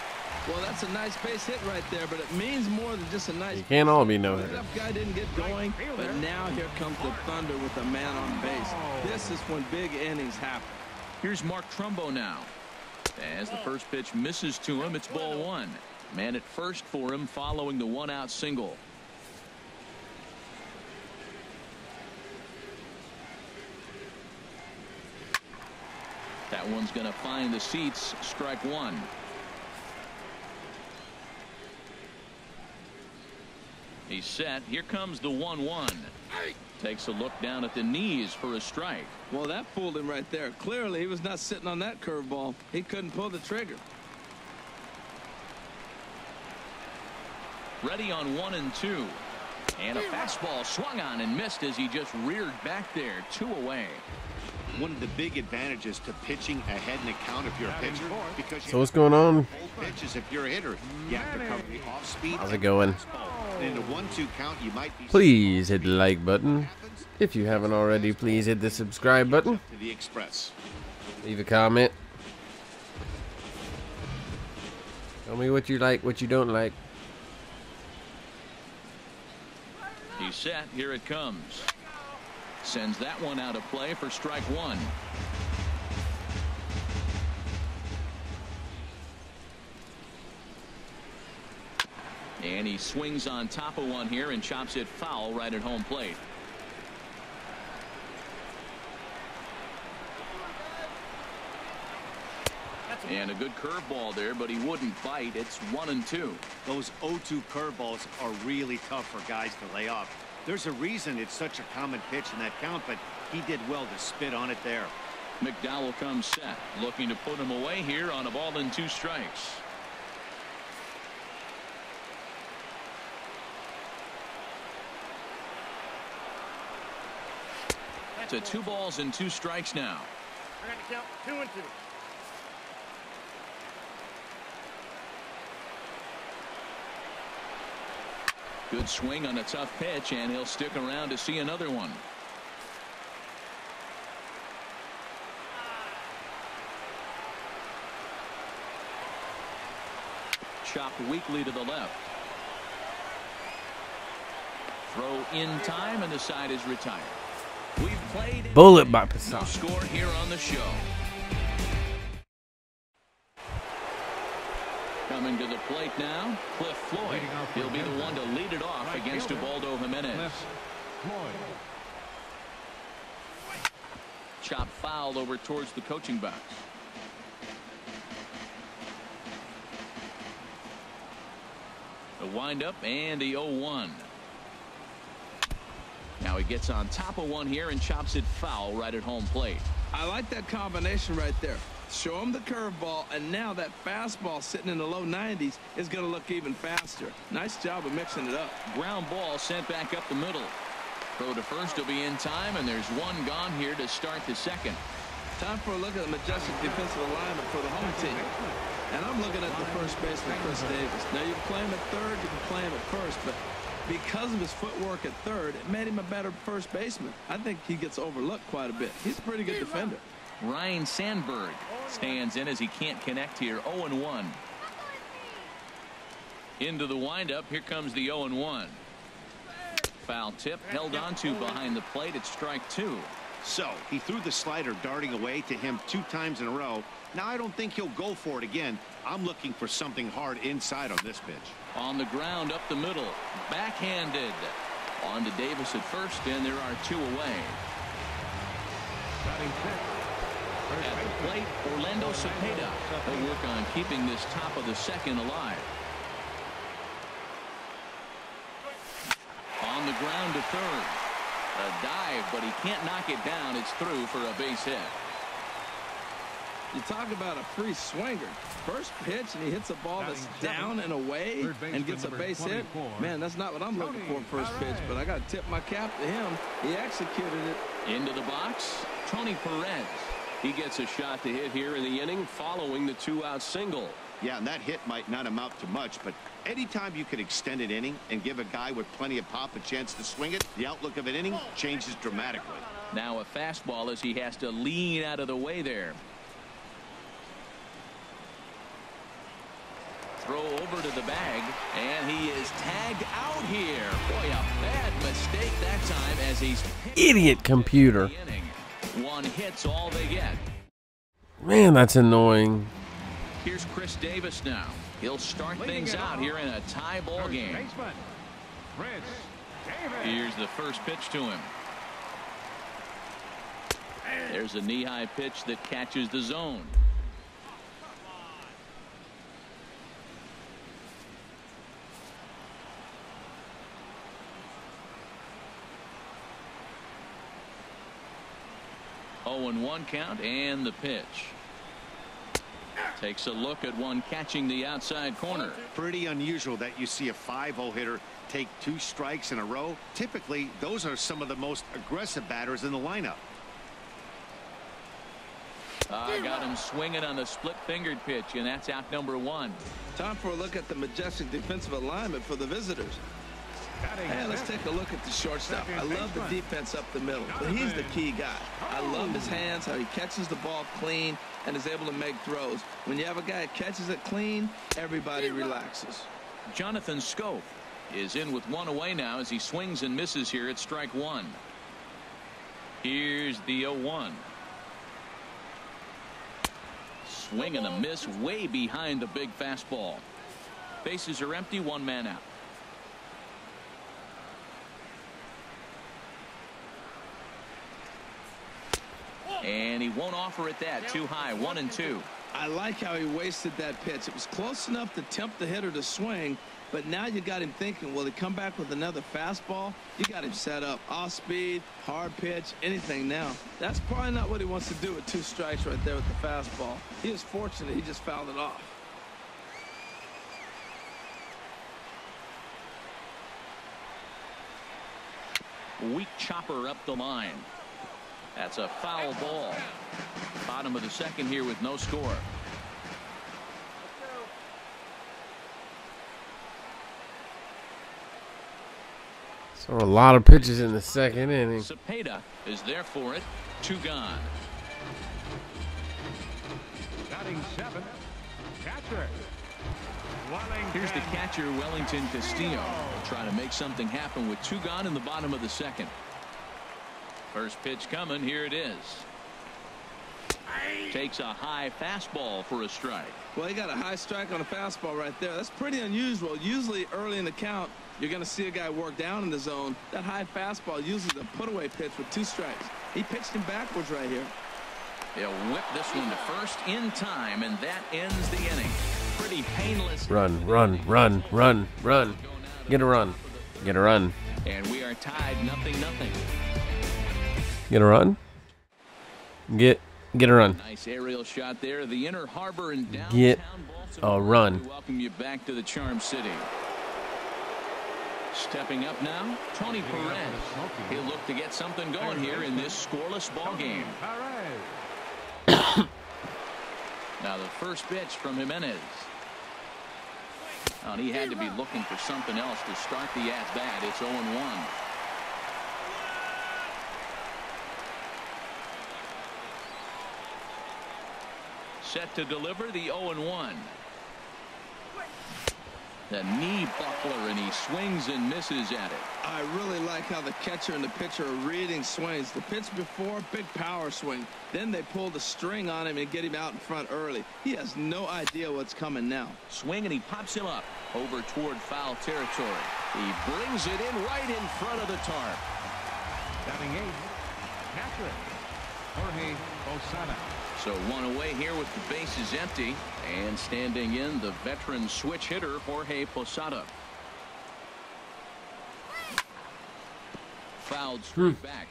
Well, that's a nice base hit right there, but it means more than just a nice. You can't all be no-hitter. That guy didn't get going, but now here comes the thunder with a man on base. This is when big innings happen. Here's Mark Trumbo now. As the first pitch misses to him, it's ball one. Man at first for him following the 1-out single. That one's going to find the seats. Strike one. He's set. Here comes the 1-1. Takes a look down at the knees for a strike. Well, that fooled him right there. Clearly, he was not sitting on that curveball. He couldn't pull the trigger. Ready on 1-2. And a fastball swung on and missed as he just reared back there. 2 away. One of the big advantages to pitching ahead in the count if you're a pitcher, because So what's going on? pitches if you're a hitter, you have to cover the off speed. How's it going? In a 1-2 count, you might be. Please hit the like button. If you haven't already, please hit the subscribe button. To the express. Leave a comment. Tell me what you like, what you don't like. He's set. Here it comes. Sends that one out of play for strike one. And he swings on top of one here and chops it foul right at home plate. And a good curveball there, but he wouldn't bite. It's 1-2. Those 0-2 curveballs are really tough for guys to lay off. There's a reason it's such a common pitch in that count, but he did well to spit on it there. McDowell comes set, looking to put him away here on a ball and 2 strikes. To 2 balls and 2 strikes now. We're going to count 2-2. Good swing on a tough pitch, and he'll stick around to see another one. Chopped weakly to the left. Throw in time, and the side is retired. We've played Bullet by Passat. No score here on the show. Coming to the plate now, Cliff Floyd. He'll be the one to lead it off against Ubaldo Jimenez. Chop foul over towards the coaching box. The windup and the 0-1. Now he gets on top of one here and chops it foul right at home plate. I like that combination right there. Show him the curveball, and now that fastball sitting in the low 90s is going to look even faster. Nice job of mixing it up. Ground ball sent back up the middle. Throw to first will be in time, and there's one gone here to start the second. Time for a look at the majestic defensive alignment for the home team. And I'm looking at the first baseman, Chris Davis. Now, you can play him at third, you can play him at first, but because of his footwork at third, it made him a better first baseman. I think he gets overlooked quite a bit. He's a pretty good defender. Ryan Sandberg stands in as he can't connect here. 0-1. Into the windup. Here comes the 0-1. Foul tip held on to behind the plate. It's strike two. So he threw the slider darting away to him 2 times in a row. Now I don't think he'll go for it again. I'm looking for something hard inside on this pitch. On the ground up the middle. Backhanded. On to Davis at first, and there are 2 away. At the plate, Orlando Cepeda. He'll work on keeping this top of the second alive. On the ground to third. A dive, but he can't knock it down. It's through for a base hit. You talk about a free swinger. First pitch, and he hits a ball that's down and away and gets a base hit. Man, that's not what I'm looking for first pitch, but I got to tip my cap to him. He executed it. Into the box, Tony Perez. He gets a shot to hit here in the inning following the 2-out single. Yeah, and that hit might not amount to much, but anytime you can extend an inning and give a guy with plenty of pop a chance to swing it, the outlook of an inning changes dramatically. Now a fastball as he has to lean out of the way there. Throw over to the bag, and he is tagged out here. Boy, a bad mistake that time as he's Idiot computer. One hit's all they get. Man, that's annoying. Here's Chris Davis now. He'll start things out here in a tie ball game. Here's the first pitch to him. There's a knee-high pitch that catches the zone. Oh, and 1 count, and the pitch. Takes a look at one catching the outside corner. Pretty unusual that you see a 5-0 hitter take 2 strikes in a row. Typically, those are some of the most aggressive batters in the lineup. Got him swinging on the split-fingered pitch, and that's out number 1. Time for a look at the majestic defensive alignment for the visitors. And let's take a look at the shortstop. I love the defense up the middle, but he's the key guy. I love his hands, how he catches the ball clean and is able to make throws. When you have a guy that catches it clean, everybody relaxes. Jonathan Schoaf is in with 1 away now as he swings and misses here at strike 1. Here's the 0-1. Swing and a miss way behind the big fastball. Bases are empty, 1 man out. And he won't offer it that. Too high. 1-2. I like how he wasted that pitch. It was close enough to tempt the hitter to swing, but now you got him thinking, will he come back with another fastball? You got him set up. Off speed, hard pitch, anything now. That's probably not what he wants to do with 2 strikes right there with the fastball. He is fortunate he just fouled it off. Weak chopper up the line. That's a foul ball. Bottom of the second here with no score. So a lot of pitches in the second inning. Cepeda is there for it. 2 gone. Batting 7, catcher. Here's the catcher, Wellington Castillo, trying to make something happen with 2 gone in the bottom of the second. First pitch coming. Here it is. Takes a high fastball for a strike. Well, he got a high strike on a fastball right there. That's pretty unusual. Usually early in the count, you're going to see a guy work down in the zone. That high fastball usually the put-away pitch with 2 strikes. He pitched him backwards right here. He'll whip this one to first in time, and that ends the inning. Pretty painless. Run, run, run, run, run. Get a run. Get a run. And we are tied 0-0. Get a run. Get a run. Nice aerial shot there. The Inner Harbor and downtown Get Baltimore. a run. We welcome you back to the Charm City. Stepping up now, Tony Perez. He'll look to get something going here in this scoreless ball game. Now the first pitch from Jimenez. And he had to be looking for something else to start the at-bat. It's 0-1. Set to deliver the 0-1. The knee buckler, and he swings and misses at it. I really like how the catcher and the pitcher are reading swings. The pitch before, big power swing. Then they pull the string on him and get him out in front early. He has no idea what's coming now. Swing, and he pops him up over toward foul territory. He brings it in right in front of the tarp. Batting 8, catcher Jorge Posada. So one away here with the bases empty, and standing in the veteran switch hitter Jorge Posada. Fouled straight back.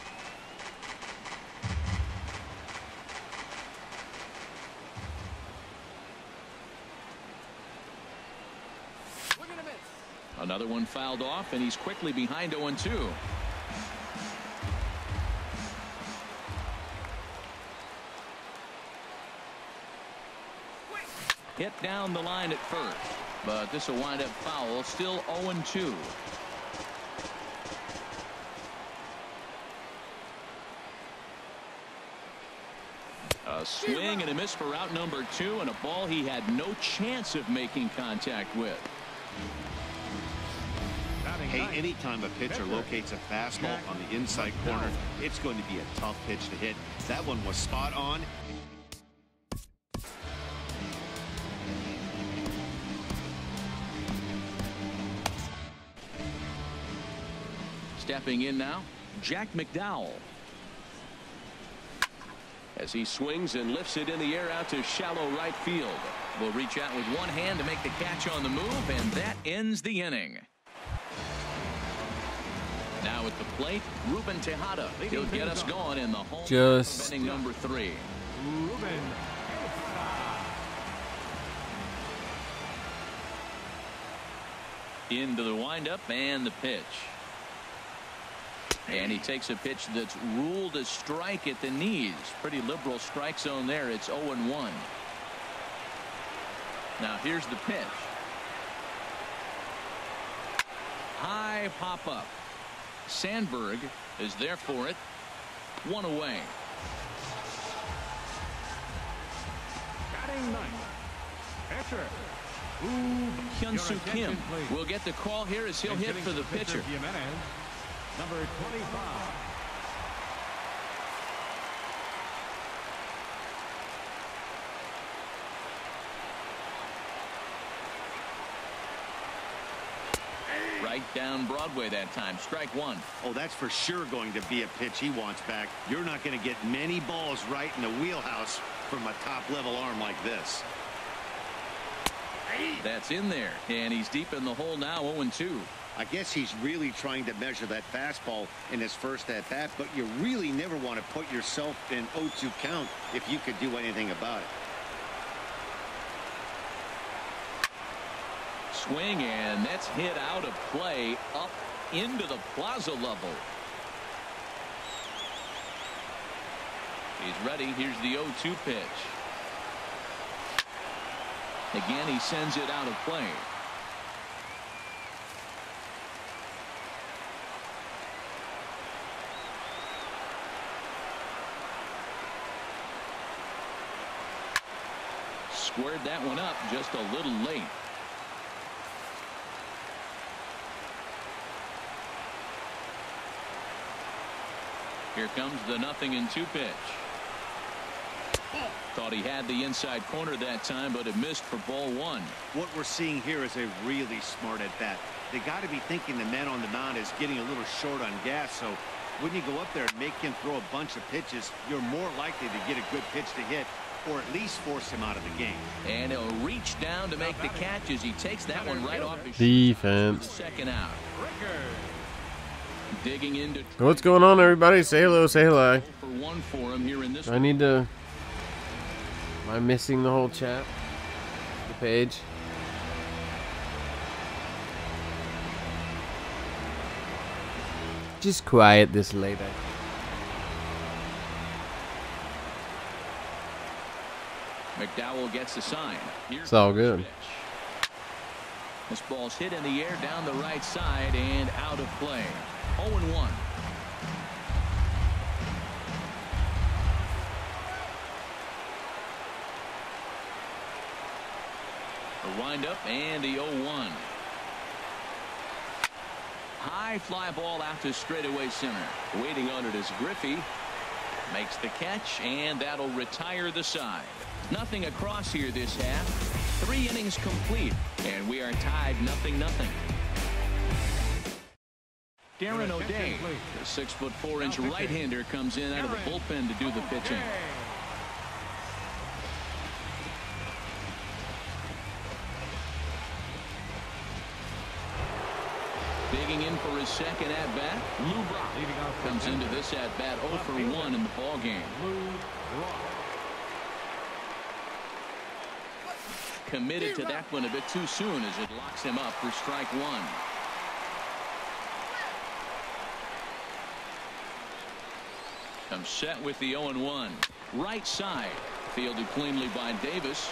Another one fouled off, and he's quickly behind 0-2. Hit down the line at first, but this will wind up foul. Still 0-2. A swing and a miss for out number 2, and a ball he had no chance of making contact with. Hey, anytime a pitcher locates a fastball on the inside corner, it's going to be a tough pitch to hit. That one was spot on. Stepping in now, Jack McDowell. As he swings and lifts it in the air out to shallow right field. Will reach out with one hand to make the catch on the move, and that ends the inning. Now at the plate, Ruben Tejada. He'll get us going in the home inning number 3. Into the windup and the pitch. And he takes a pitch that's ruled a strike at the knees. Pretty liberal strike zone there. It's 0-1. Now here's the pitch. High pop up. Sandberg is there for it. One away. Batting 9, pitcher Hyun-Soo Kim will get the call here as he'll hit for the pitcher. Number 25. Right down Broadway that time. Strike 1. Oh, that's for sure going to be a pitch he wants back. You're not going to get many balls right in the wheelhouse from a top-level arm like this. That's in there, and he's deep in the hole now. 0-2. I guess he's really trying to measure that fastball in his first at-bat, but you really never want to put yourself in 0-2 count if you could do anything about it. Swing, and that's hit out of play up into the plaza level. He's ready. Here's the 0-2 pitch. Again, he sends it out of play. Squared that one up just a little late. Here comes the 0-2 pitch. Thought he had the inside corner that time, but it missed for ball 1. What we're seeing here is a really smart at bat. They got to be thinking the man on the mound is getting a little short on gas, so when you go up there and make him throw a bunch of pitches, you're more likely to get a good pitch to hit, or at least force him out of the game. And he'll reach down to make the catch as he takes that one right off his defense. Second out. Digging into. What's going on, everybody? Say hello, say hello. For one for him here in this. I need to. Am I missing the whole chat? The page. Just quiet this late. McDowell gets the sign. It's all good. This ball's hit in the air down the right side and out of play. 0-1. The windup and the 0-1. High fly ball out to straightaway center. Waiting on it is Griffey. Makes the catch, and that'll retire the side. Nothing across here this half. 3 innings complete, and we are tied 0-0. Darren O'Day, the 6'4" right-hander, comes in out of the bullpen to do the pitching. Digging in for his second at-bat, Lou Brock comes into this at-bat 0 for 1 in the ballgame. Committed to that one a bit too soon as it locks him up for strike 1. Comes set with the 0-1. Right side. Fielded cleanly by Davis.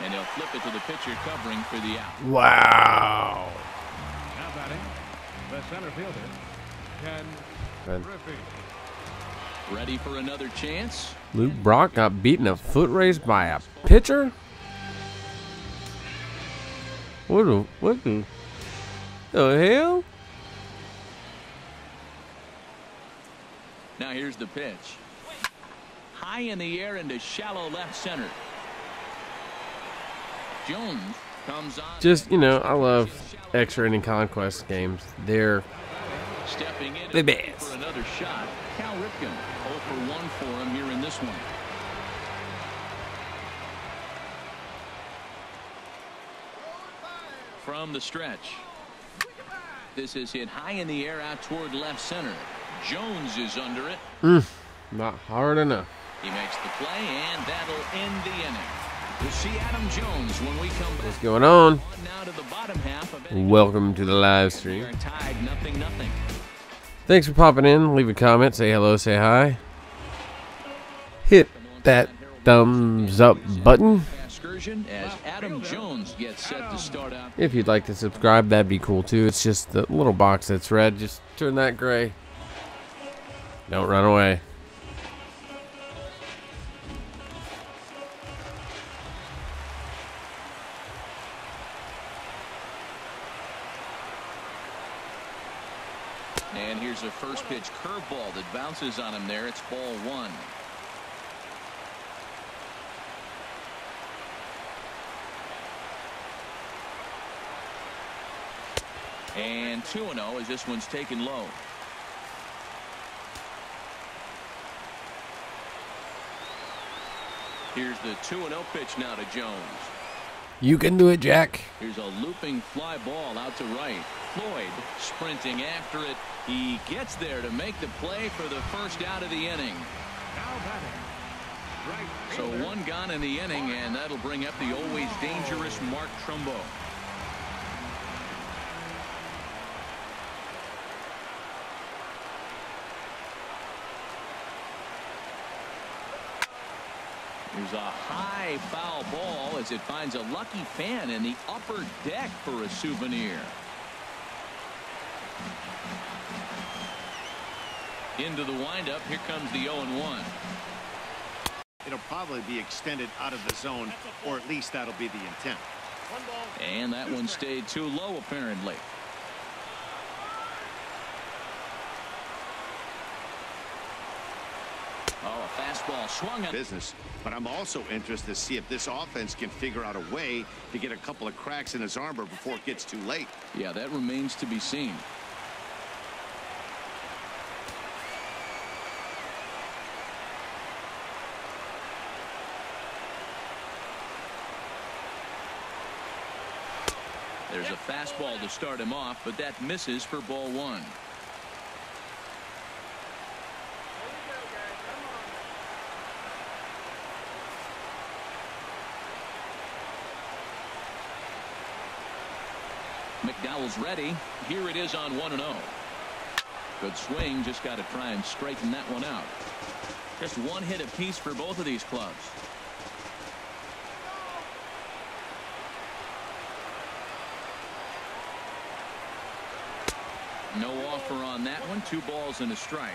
And he'll flip it to the pitcher covering for the out. Wow. Now batting, the center fielder, Ken Griffey. Ready for another chance. Luke Brock got beaten a foot race by a pitcher? What the hell? Now here's the pitch. High in the air into shallow left center. Jones comes on. Just, you know, I love extra inning conquest games. They're stepping in the best. For another shot. Cal Ripken 0 for 1 for him here in this one. From the stretch. This is hit high in the air out toward left center. Jones is under it. Not hard enough. He makes the play, and that'll end the inning. We'll see Adam Jones when we come back. What's going on? Now to the bottom half of Welcome to the live stream. We're tied 0-0. Thanks for popping in. Leave a comment. Say hello. Say hi. Hit that thumbs up button. As Adam Jones gets set to start out. If you'd like to subscribe, that'd be cool too. It's just the little box that's red. Just turn that gray. Don't run away. And here's a first pitch curveball that bounces on him there. It's ball 1. And 2-0 as this one's taken low. Here's the 2-0 pitch now to Jones. You can do it, Jack. Here's a looping fly ball out to right. Floyd sprinting after it. He gets there to make the play for the first out of the inning. So 1 gone in the inning, and that'll bring up the always dangerous Mark Trumbo. There's a high foul ball as it finds a lucky fan in the upper deck for a souvenir. Into the windup. Here comes the 0-1. It'll probably be extended out of the zone, or at least that'll be the intent. And that one stayed too low, apparently. Oh, a fastball swung on business, but I'm also interested to see if this offense can figure out a way to get a couple of cracks in his armor before it gets too late. Yeah, that remains to be seen. There's a fastball to start him off, but that misses for ball 1. McDowell's ready. Here it is on 1-0. Good swing, just got to try and straighten that one out. Just one hit apiece for both of these clubs. No offer on that one. 2 balls and a strike.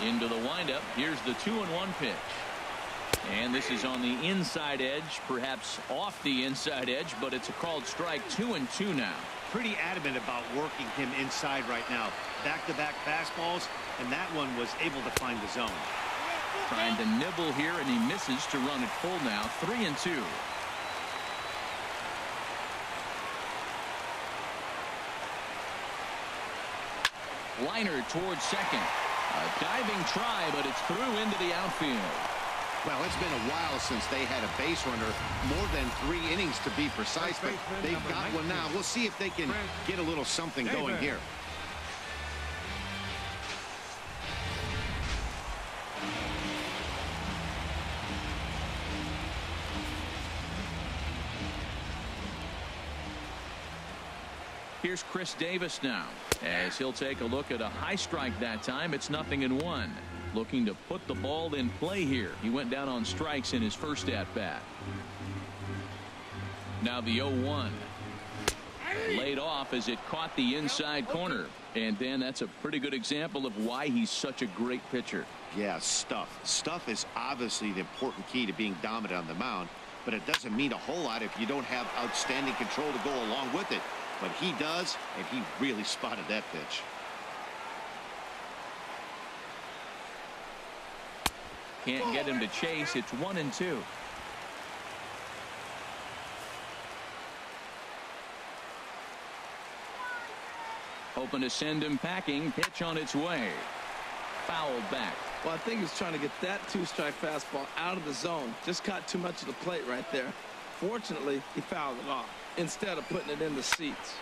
Into the windup. Here's the 2-1 pitch. And this is on the inside edge, perhaps off the inside edge, but it's a called strike. 2-2 now. Pretty adamant about working him inside right now. Back-to-back fastballs, and that one was able to find the zone. Trying to nibble here, and he misses to run it full now. 3-2. Liner towards second. A diving try, but it's through into the outfield. Well, it's been a while since they had a base runner, more than 3 innings to be precise, but they've got one now. We'll see if they can get a little something going here. Here's Chris Davis now, as he'll take a look at a high strike that time. It's 0-1. Looking to put the ball in play here. He went down on strikes in his first at-bat. Now the 0-1. Laid off as it caught the inside corner. And Dan, that's a pretty good example of why he's such a great pitcher. Yeah, stuff. Stuff is obviously the important key to being dominant on the mound, but it doesn't mean a whole lot if you don't have outstanding control to go along with it. But he does, and he really spotted that pitch. Can't get him to chase. It's 1-2. Hoping to send him packing. Pitch on its way. Fouled back. Well, I think he's trying to get that 2-strike fastball out of the zone. Just caught too much of the plate right there. Fortunately, he fouled it off instead of putting it in the seats.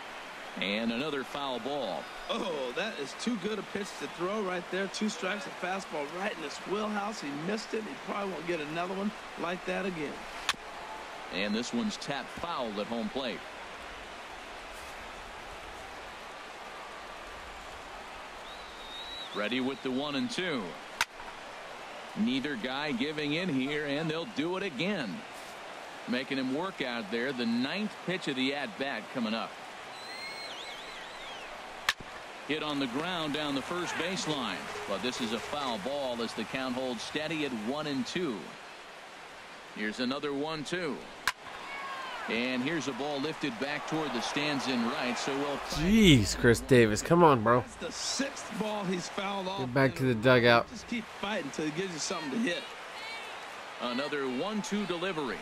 And another foul ball. Oh, that is too good a pitch to throw right there. 2 strikes, a fastball right in his wheelhouse. He missed it. He probably won't get another one like that again. And this one's tapped foul at home plate. Ready with the 1-2. Neither guy giving in here, and they'll do it again. Making him work out there. The 9th pitch of the at-bat coming up. Hit on the ground down the first baseline. But this is a foul ball as the count holds steady at 1-2. Here's another 1-2. And here's a ball lifted back toward the stands in right. So we'll. Jeez, Chris Davis, come on, bro. That's the 6th ball he's fouled off. Get back to the dugout. Just keep fighting until he gives you something to hit. Another 1-2 delivery.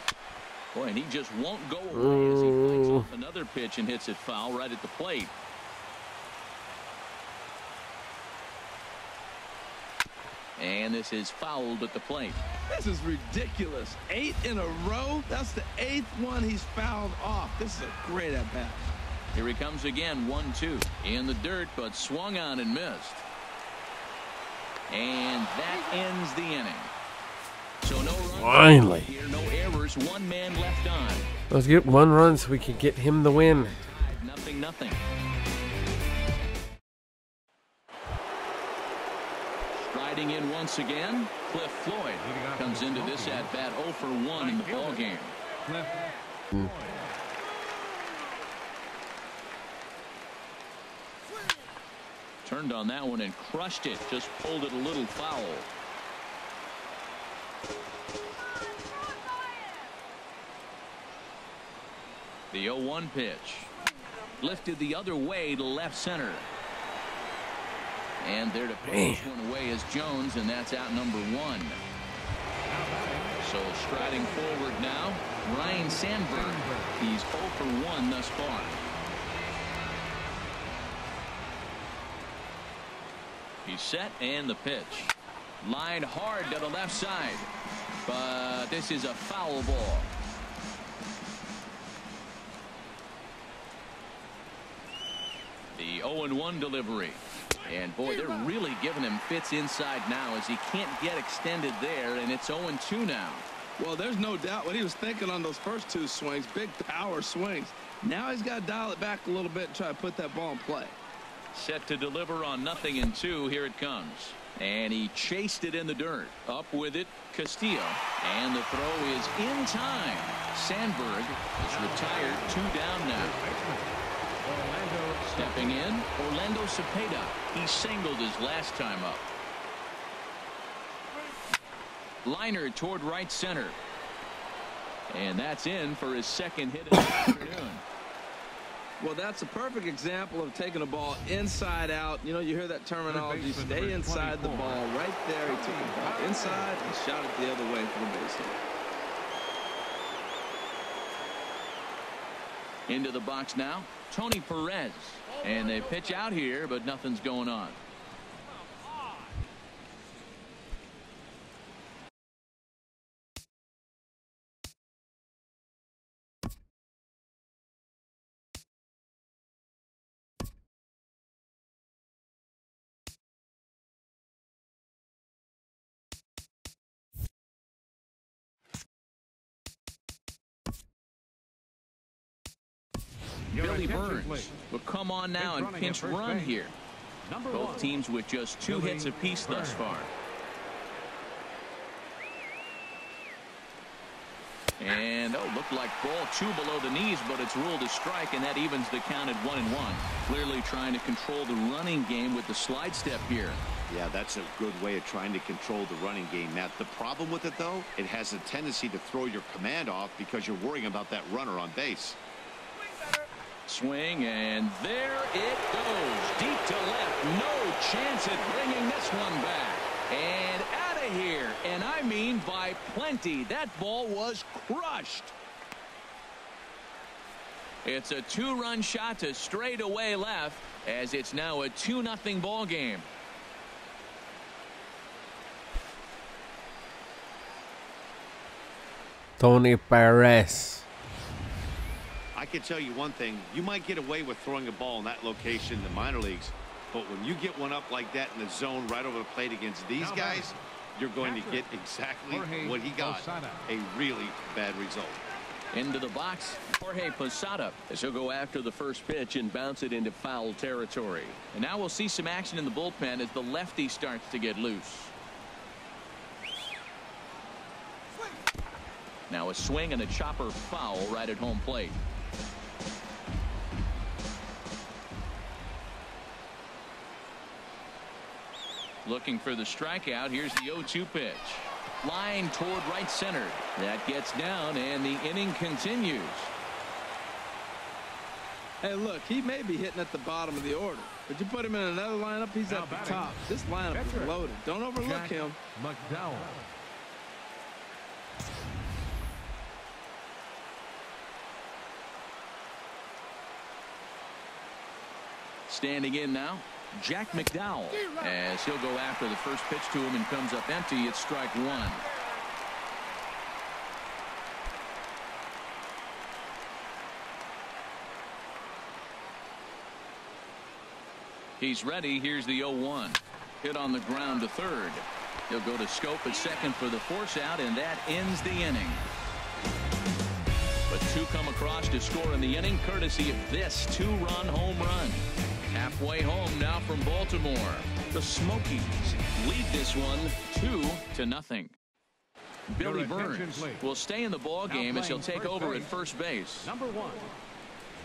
Boy, and he just won't go away as he fights off another pitch and hits it foul right at the plate. And this is fouled at the plate. This is ridiculous. 8 in a row. That's the 8th one he's fouled off. This is a great at-bat. Here he comes again. 1-2 in the dirt, but swung on and missed. And that ends the inning. So no runs. Finally. Here, no errors. 1 man left on. Let's get 1 run so we can get him the win. 0-0. Striding in once again, Cliff Floyd comes into this at-bat 0 for 1 in the ballgame. Turned on that one and crushed it. Just pulled it a little foul. The 0-1 pitch. Lifted the other way to left center. And there to put this one away is Jones, and that's out number 1. So striding forward now, Ryan Sandberg. He's 0 for 1 thus far. He's set, and the pitch. Lined hard to the left side. But this is a foul ball. The 0-1 delivery. And boy, they're really giving him fits inside now as he can't get extended there, and it's 0-2 now. Well, there's no doubt what he was thinking on those first two swings. Big power swings. Now he's got to dial it back a little bit and try to put that ball in play. Set to deliver on 0-2. Here it comes. And he chased it in the dirt. Up with it, Castillo. And the throw is in time. Sandberg is retired. 2 down now. Stepping in, Orlando Cepeda. He singled his last time up. Liner toward right center. And that's in for his second hit of the afternoon. Well, that's a perfect example of taking a ball inside out. You know, you hear that terminology, stay inside the ball. Right there, he took the ball inside and shot it the other way for the base hit. Into the box now, Tony Perez. And they pitch out here, but nothing's going on. Billy Burns will come on now and pinch run here. Both teams with just 2 hits apiece thus far. And looked like ball 2 below the knees, but it's ruled a strike, and that evens the count at 1-1. Clearly trying to control the running game with the slide step here. Yeah, that's a good way of trying to control the running game, Matt. The problem with it, though, it has a tendency to throw your command off because you're worrying about that runner on base. Swing, and there it goes. Deep to left. No chance at bringing this one back. And out of here. And I mean by plenty. That ball was crushed. It's a 2-run shot to straightaway left, as it's now a 2-0 ball game. Tony Perez. I can tell you one thing. You might get away with throwing a ball in that location in the minor leagues, but when you get one up like that in the zone right over the plate against these guys, you're going to get exactly what he got. A really bad result. Into the box, Jorge Posada, as he'll go after the first pitch and bounce it into foul territory. And now we'll see some action in the bullpen as the lefty starts to get loose. Now a swing and a chopper foul right at home plate. Looking for the strikeout. Here's the 0-2 pitch. Line toward right center. That gets down, and the inning continues. Hey, look, he may be hitting at the bottom of the order, but you put him in another lineup, he's at the top. This lineup is loaded. Don't overlook him. McDowell. Standing in now, Jack McDowell, as he'll go after the first pitch to him and comes up empty. It's strike 1. He's ready. Here's the 0-1. Hit on the ground to third. He'll go to Scope at second for the force out, and that ends the inning. But 2 come across to score in the inning, courtesy of this 2-run home run. Halfway home now from Baltimore. The Smokies lead this one 2-0. Billy Burns will stay in the ball game as he'll take over at first base. Number 1,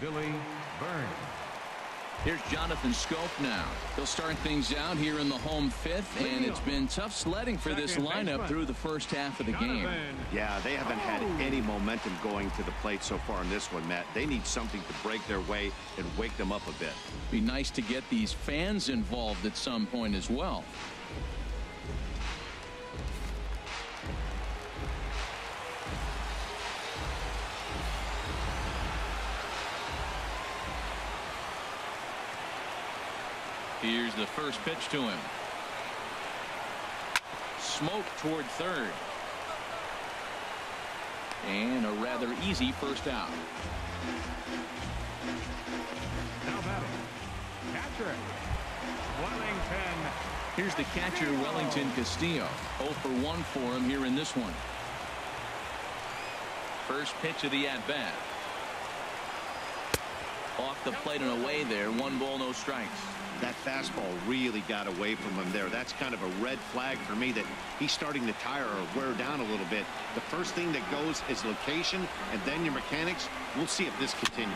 Billy Burns. Here's Jonathan Scope now. He'll start things out here in the home 5th, and it's been tough sledding for this lineup through the first half of the game. Yeah, they haven't had any momentum going to the plate so far in this one, Matt. They need something to break their way and wake them up a bit. Be nice to get these fans involved at some point as well. Here's the first pitch to him. Smoke toward third. And a rather easy first out. Now batting, catcher, Wellington. Here's the catcher, Wellington Castillo. 0 for 1 for him here in this one. First pitch of the at-bat. Off the plate and away there. 1 ball, no strikes. That fastball really got away from him there. That's kind of a red flag for me that he's starting to tire or wear down a little bit. The first thing that goes is location and then your mechanics. We'll see if this continues.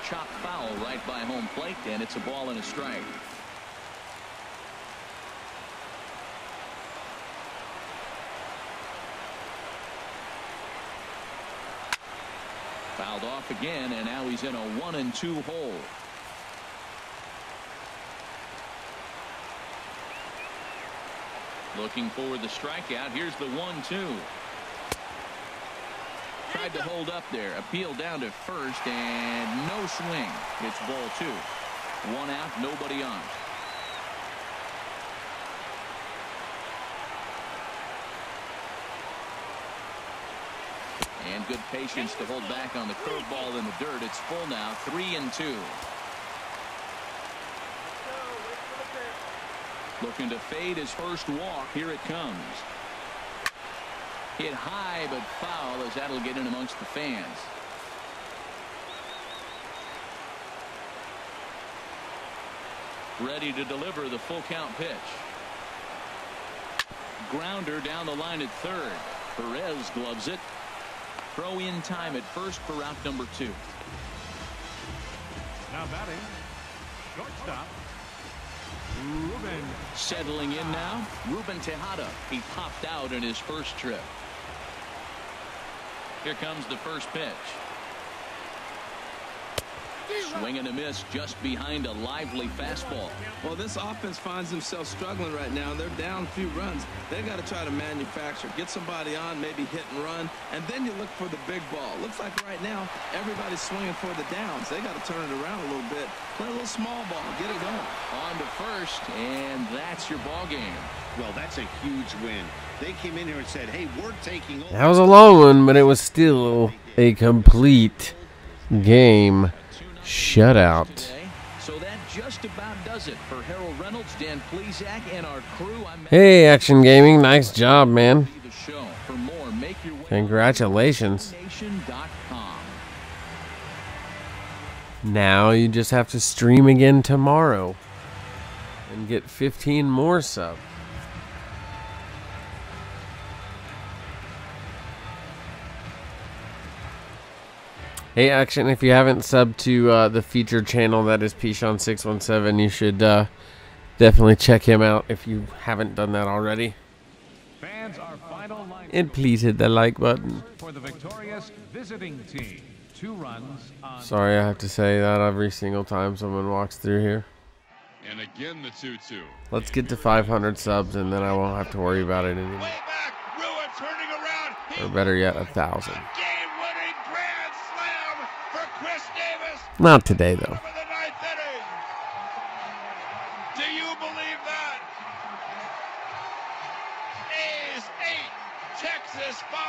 Chop foul right by home plate, and it's a ball and a strike. Fouled off again, and now he's in a 1-2 hole. Looking for the strikeout. Here's the 1-2. Tried to hold up there. Appeal down to first, and no swing. It's ball 2. 1 out, nobody on. And good patience to hold back on the curveball in the dirt. It's full now, 3-2. Looking to fade his first walk. Here it comes. Hit high but foul, as that'll get in amongst the fans. Ready to deliver the full count pitch. Grounder down the line at third. Perez gloves it. Throw in time at first for route number 2. Now batting, shortstop, Ruben. Settling in now, Ruben Tejada. He popped out in his first trip. Here comes the first pitch. Swing and a miss just behind a lively fastball. Well, this offense finds themselves struggling right now. They're down a few runs. They got to try to manufacture, get somebody on, maybe hit and run, and then you look for the big ball. Looks like right now everybody's swinging for the downs. They got to turn it around a little bit, play a little small ball, get it going. On to first, and that's your ball game. Well, that's a huge win. They came in here and said, hey, we're taking over. That was a long one, but it was still a complete game shutout. So that just about does it for Harold Reynolds, Dan Plesac, and our crew. Hey, Action Gaming, nice job, man. For more, make your way Congratulations. Now you just have to stream again tomorrow and get 15 more subs. Hey, Action, if you haven't subbed to the featured channel that is Pishon617, you should definitely check him out if you haven't done that already. Fans, our final line. And please hit the like button. For the victorious visiting team. 2 runs on. Sorry, I have to say that every single time someone walks through here. And again, the 2-2. Let's get to 500 subs, and then I won't have to worry about it anymore. Or better yet, 1,000. Not today, though. Do you believe that? A's 8, Texas 5.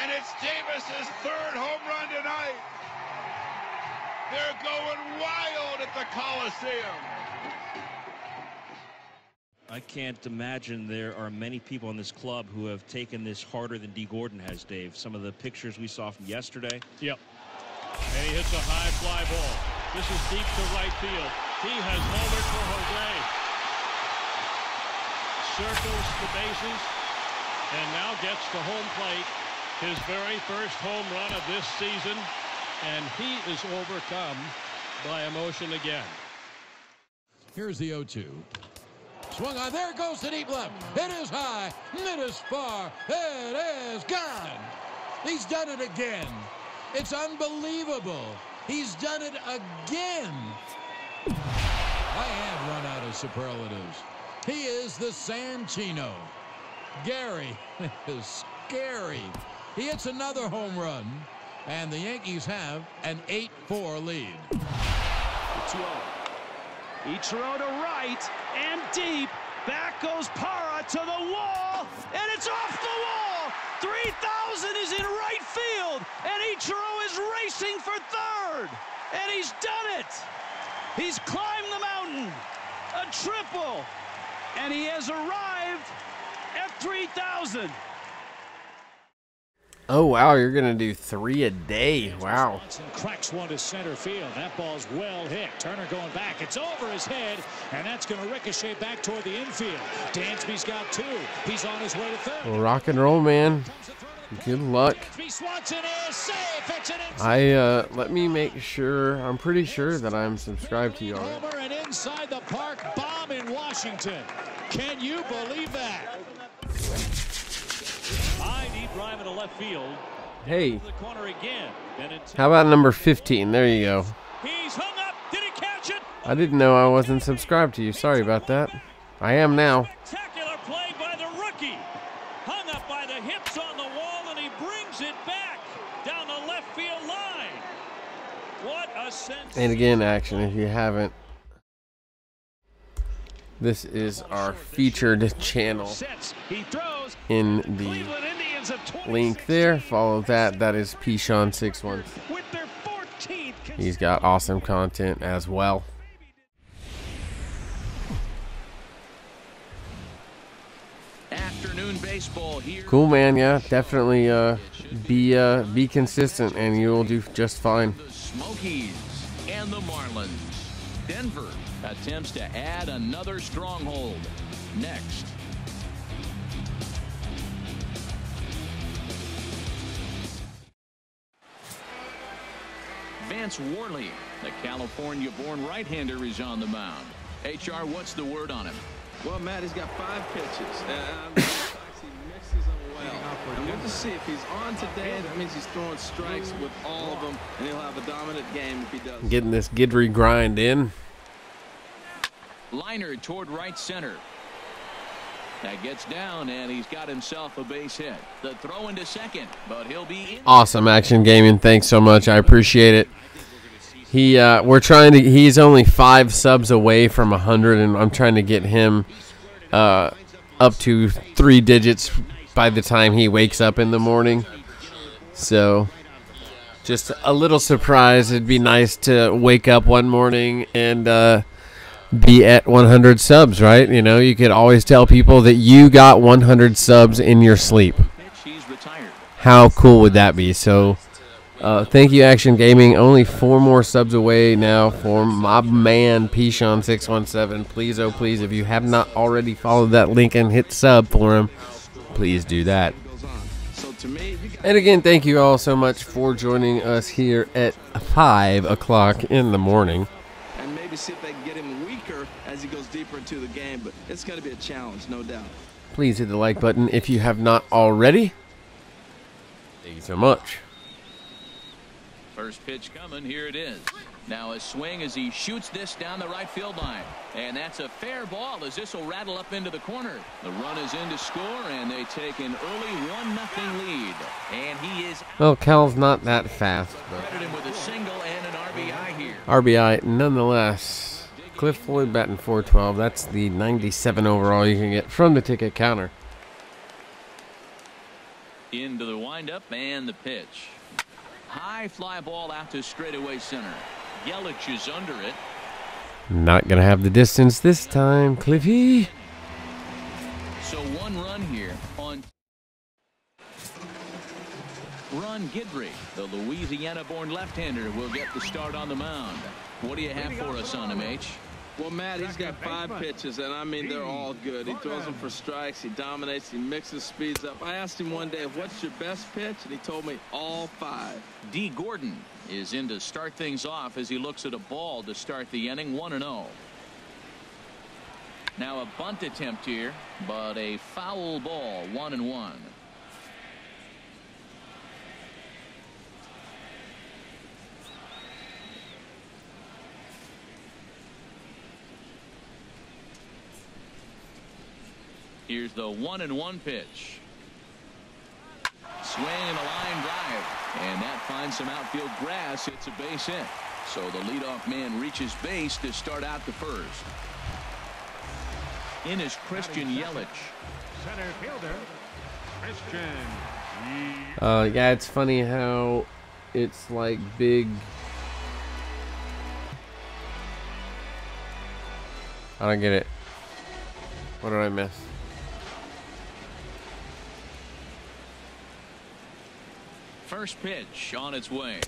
And it's Davis's 3rd home run tonight. They're going wild at the Coliseum. I can't imagine there are many people in this club who have taken this harder than D. Gordon has, Dave. Some of the pictures we saw from yesterday. Yep. And he hits a high fly ball. This is deep to right field. He has homered for Jose. Circles the bases and now gets to home plate. His very first home run of this season. And he is overcome by emotion again. Here's the 0-2. Swung on. There goes to deep left. It is high. It is far. It is gone. He's done it again. It's unbelievable. He's done it again. I have run out of superlatives. He is the Sanchino. Gary is scary. He hits another home run, and the Yankees have an 8-4 lead. 2-0. Ichiro to right and deep. Back goes Parra to the wall, and it's off the wall. 3,000 is in right field, and Ichiro is racing for third, and he's done it. He's climbed the mountain, a triple, and he has arrived at 3,000. Oh, wow, you're going to do 3 a day. Wow. Cracks one to center field. That ball's well hit. Turner going back. It's over his head, and that's going to ricochet back toward the infield. Dansby's got 2. He's on his way to third. Well, rock and roll, man. Good luck. Let me make sure. I'm pretty sure that I'm subscribed to you already. Over and inside the park bomb in Washington. Can you believe that? High deep drive into left field. Hey. The corner again. How about number 15? There you go. He's hung up. Did he catch it? I didn't know I wasn't subscribed to you. Sorry about that. I am now. Spectacular play by the rookie. Hung up by the hips on the wall, and he brings it back down the left field line. What a sense. And again, action, if you haven't. This is our featured channel in the link there. Follow that. That is Pshon61. He's got awesome content as well. Afternoon baseball here. Cool, man. Yeah, definitely be consistent, and you will do just fine. The Smokies and the Marlins. Denver attempts to add another stronghold. Next. Vance Worley, the California-born right-hander, is on the mound. HR, what's the word on him? Well, Matt, he's got 5 pitches. And he mixes them well. And we'll just see if he's on today. That means he's throwing strikes with all of them, and he'll have a dominant game if he does. Getting this Guidry grind in. Liner toward right center. That gets down, and he's got himself a base hit. The throw into second, but he'll be in. Awesome, Action Gaming. Thanks so much. I appreciate it. He's only 5 subs away from 100, and I'm trying to get him up to 3 digits by the time he wakes up in the morning. So, just a little surprise. It'd be nice to wake up one morning and be at 100 subs, right? You know, you could always tell people that you got 100 subs in your sleep. How cool would that be? So, thank you, Action Gaming. Only 4 more subs away now for my man, Pshon617. Please, oh please, if you have not already followed that link and hit sub for him, please do that. And again, thank you all so much for joining us here at 5 o'clock in the morning. And maybe see if they can get him weaker as he goes deeper into the game, but it's going to be a challenge, no doubt. Please hit the like button if you have not already. Thank you so much. First pitch coming. Here it is. Now a swing as he shoots this down the right field line. And that's a fair ball as this will rattle up into the corner. The run is in to score, and they take an early 1-0 lead. And he is out. Well, Cal's not that fast, but Credit him with a single and an RBI here. RBI nonetheless. Cliff Floyd batting .412. That's the 97 overall you can get from the ticket counter. Into the windup and the pitch. High fly ball out to straightaway center. Yelich is under it. Not going to have the distance this time, Cliffy. So 1 run here on Ron Guidry, the Louisiana-born left-hander, will get the start on the mound. What do you have for us on him, H? Well, Matt, he's got 5 pitches, and I mean, they're all good. He throws them for strikes, he dominates, he mixes speeds up. I asked him one day, what's your best pitch? And he told me all 5. D. Gordon is in to start things off as he looks at a ball to start the inning. 1-0. Now a bunt attempt here, but a foul ball. 1-1. Here's the 1-1 pitch. Swing and a line drive, and that finds some outfield grass. It's a base hit. So the leadoff man reaches base to start out the first. In is Christian Yelich. Center fielder, Christian. Yeah, it's funny how it's like big. I don't get it. What did I miss? First pitch on its way.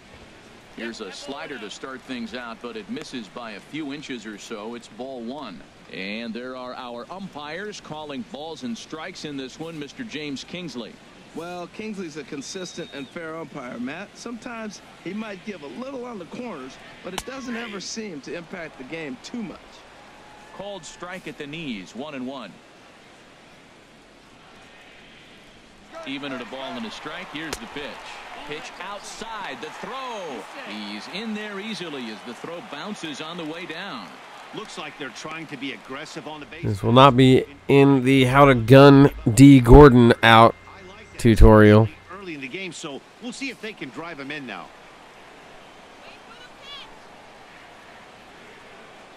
Here's a slider to start things out, but it misses by a few inches or so. It's ball one. And there are our umpires calling balls and strikes in this one. Mr. James Kingsley. Well, Kingsley's a consistent and fair umpire, Matt. Sometimes he might give a little on the corners, but it doesn't ever seem to impact the game too much. Called strike at the knees, 1-1. Even at a ball and a strike. Here's the pitch. Pitch outside, the throw. He's in there easily as the throw bounces on the way down. Looks like they're trying to be aggressive on the base. This will not be in the how to gun D. Gordon out tutorial. Early in the game, so we'll see if they can drive him in now.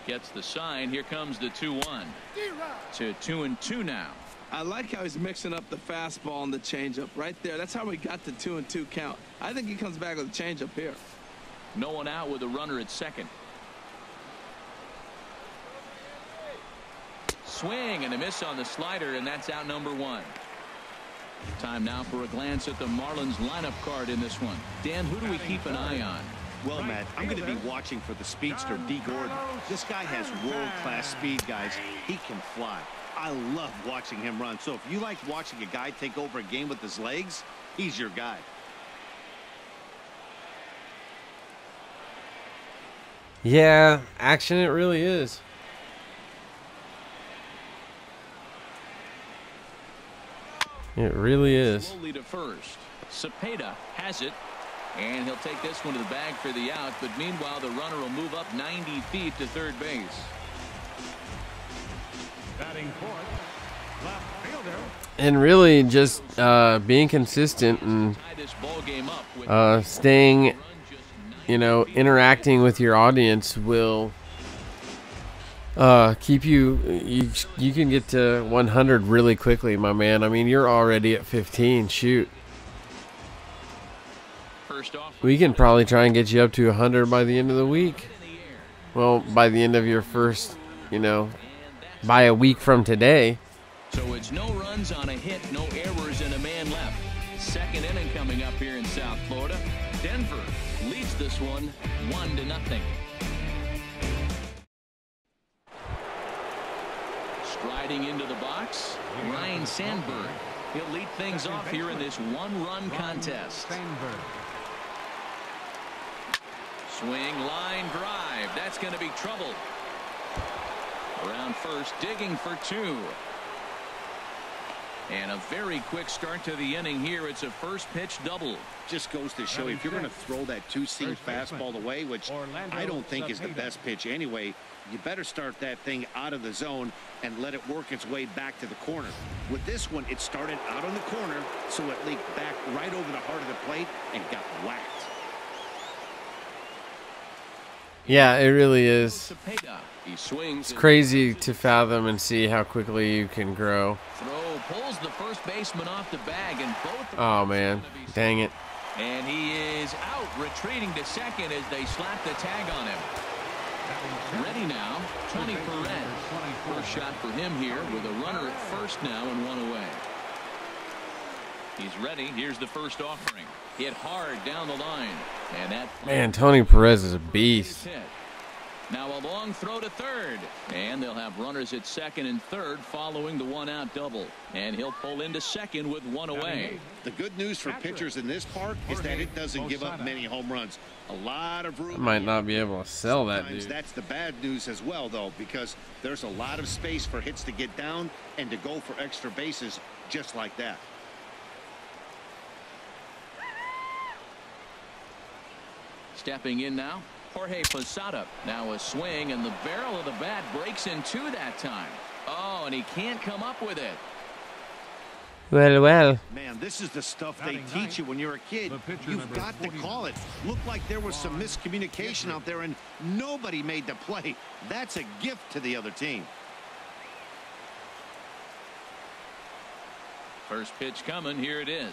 Gets the sign. Here comes the 2-1 to 2-2 now. I like how he's mixing up the fastball and the changeup right there. That's how we got the 2-2 count. I think he comes back with a changeup here. No one out with a runner at second. Swing and a miss on the slider, and that's out number one. Time now for a glance at the Marlins lineup card in this one. Dan, who do we keep an eye on? Well, Matt, I'm going to be watching for the speedster D. Gordon. This guy has world-class speed, guys. He can fly. I love watching him run. So if you like watching a guy take over a game with his legs, he's your guy. Yeah, action it really is. It really is. Slowly to first. Cepeda has it, and he'll take this one to the bag for the out. But meanwhile, the runner will move up 90 feet to third base. Batting fourth, left fielder. And really just being consistent and staying, you know, interacting with your audience will keep you can get to 100 really quickly, my man. I mean, you're already at 15. Shoot. We can probably try and get you up to 100 by the end of the week. Well, by the end of your first, you know, by a week from today. So it's no runs on a hit, no errors, and a man left. Second inning coming up here in South Florida. Denver leads this one 1-0. Striding into the box, Ryan Sandberg. He'll lead things off here in this one-run contest. Swing, line, drive. That's going to be trouble. Around first, digging for two. And a very quick start to the inning here. It's a first pitch double. Just goes to show you, if you're going to throw that two-seam fastball away, which I don't think is the best pitch anyway, you better start that thing out of the zone and let it work its way back to the corner. With this one, it started out on the corner, so it leaked back right over the heart of the plate and got whacked. Yeah, it really is. He swings. It's crazy to fathom and see how quickly you can grow. Throw pulls the first baseman off the bag, and both. Oh man, dang it! And he is out, retreating to second as they slap the tag on him. Ready now, Tony Perez. First shot for him here with a runner at first now and one away. He's ready. Here's the first offering. Hit hard down the line, and that. Man, Tony Perez is a beast. Now a long throw to third, and they'll have runners at second and third following the one-out double, and he'll pull into second with one away. The good news for pitchers in this park is that it doesn't give up many home runs. A lot of room. I might not be able to sell that, dude. That's the bad news as well, though, because there's a lot of space for hits to get down and to go for extra bases just like that. Stepping in now, Jorge Posada. Now a swing, and the barrel of the bat breaks in two that time. Oh, and he can't come up with it. Well. Man, this is the stuff they teach you when you're a kid. You've got to call it. Looked like there was some miscommunication out there, and nobody made the play. That's a gift to the other team. First pitch coming. Here it is.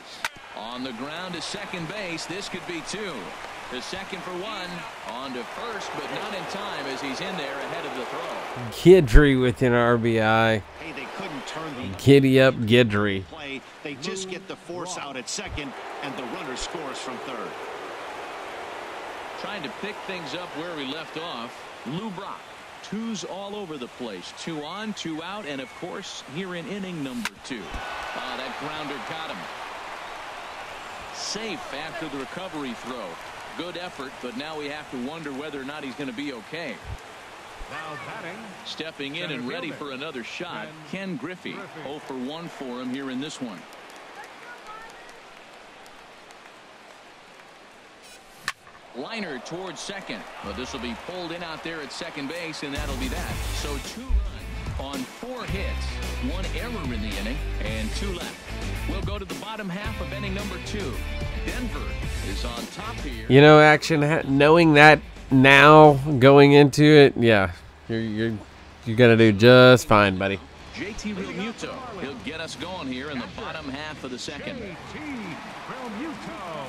On the ground to second base. This could be two. To second for one. On to first, but not in time as he's in there ahead of the throw. Guidry with an RBI. Hey, they couldn't turn the Giddy up Guidry. play. They They just get the force out at second, and the runner scores from third. Trying to pick things up where we left off. Lou Brock. Twos all over the place. 2 on, 2 out, and of course here in inning number 2. That grounder got him. Safe after the recovery throw. Good effort, but now we have to wonder whether or not he's going to be okay. Now batting. Stepping in and ready for another shot, Ken Griffey. 0 for 1 for him here in this one. Liner towards second, but this will be pulled in out there at second base, and that'll be that. So 2 runs on 4 hits, 1 error in the inning, and 2 left. We'll go to the bottom half of inning number 2. Denver is on top here. You know, Action, knowing that now going into it, yeah, you're gonna do just fine, buddy. JT Realmuto, he'll get us going here in the bottom half of the second. JT Realmuto.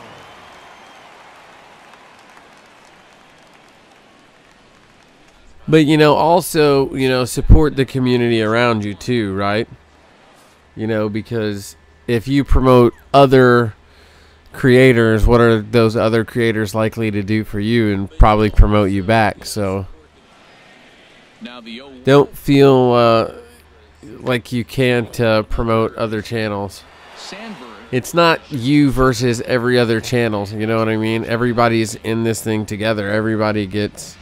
But, you know, also, you know, support the community around you too, right? You know, because if you promote other creators, what are those other creators likely to do for you? And probably promote you back. So don't feel like you can't promote other channels. It's not you versus every other channel. You know what I mean? Everybody's in this thing together. Everybody gets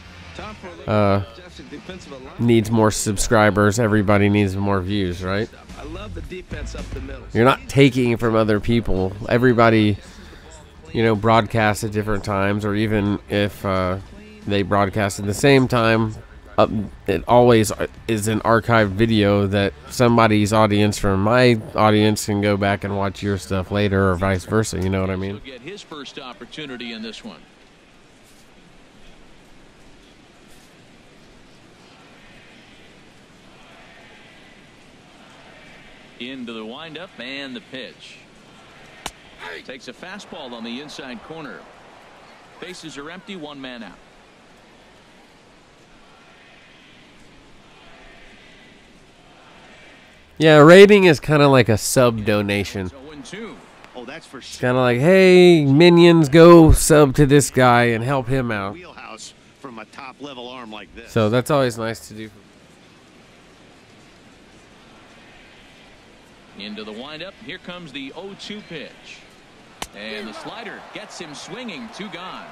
needs more subscribers. Everybody needs more views, right? I love the defense up the middle. You're not taking from other people. Everybody, you know, broadcasts at different times, or even if they broadcast at the same time, it always is an archived video that somebody's audience from my audience can go back and watch your stuff later, or vice versa. You know what I mean? Get his first opportunity in this one. Into the windup and the pitch. Takes a fastball on the inside corner. Bases are empty, 1 man out. Yeah, rating is kind of like a sub donation. Oh, that's for sure. It's kind of like, hey, minions, go sub to this guy and help him out. Wheelhouse from a top level arm like this. So that's always nice to do. Into the windup. Here comes the 0-2 pitch. And the slider gets him swinging. 2 gone.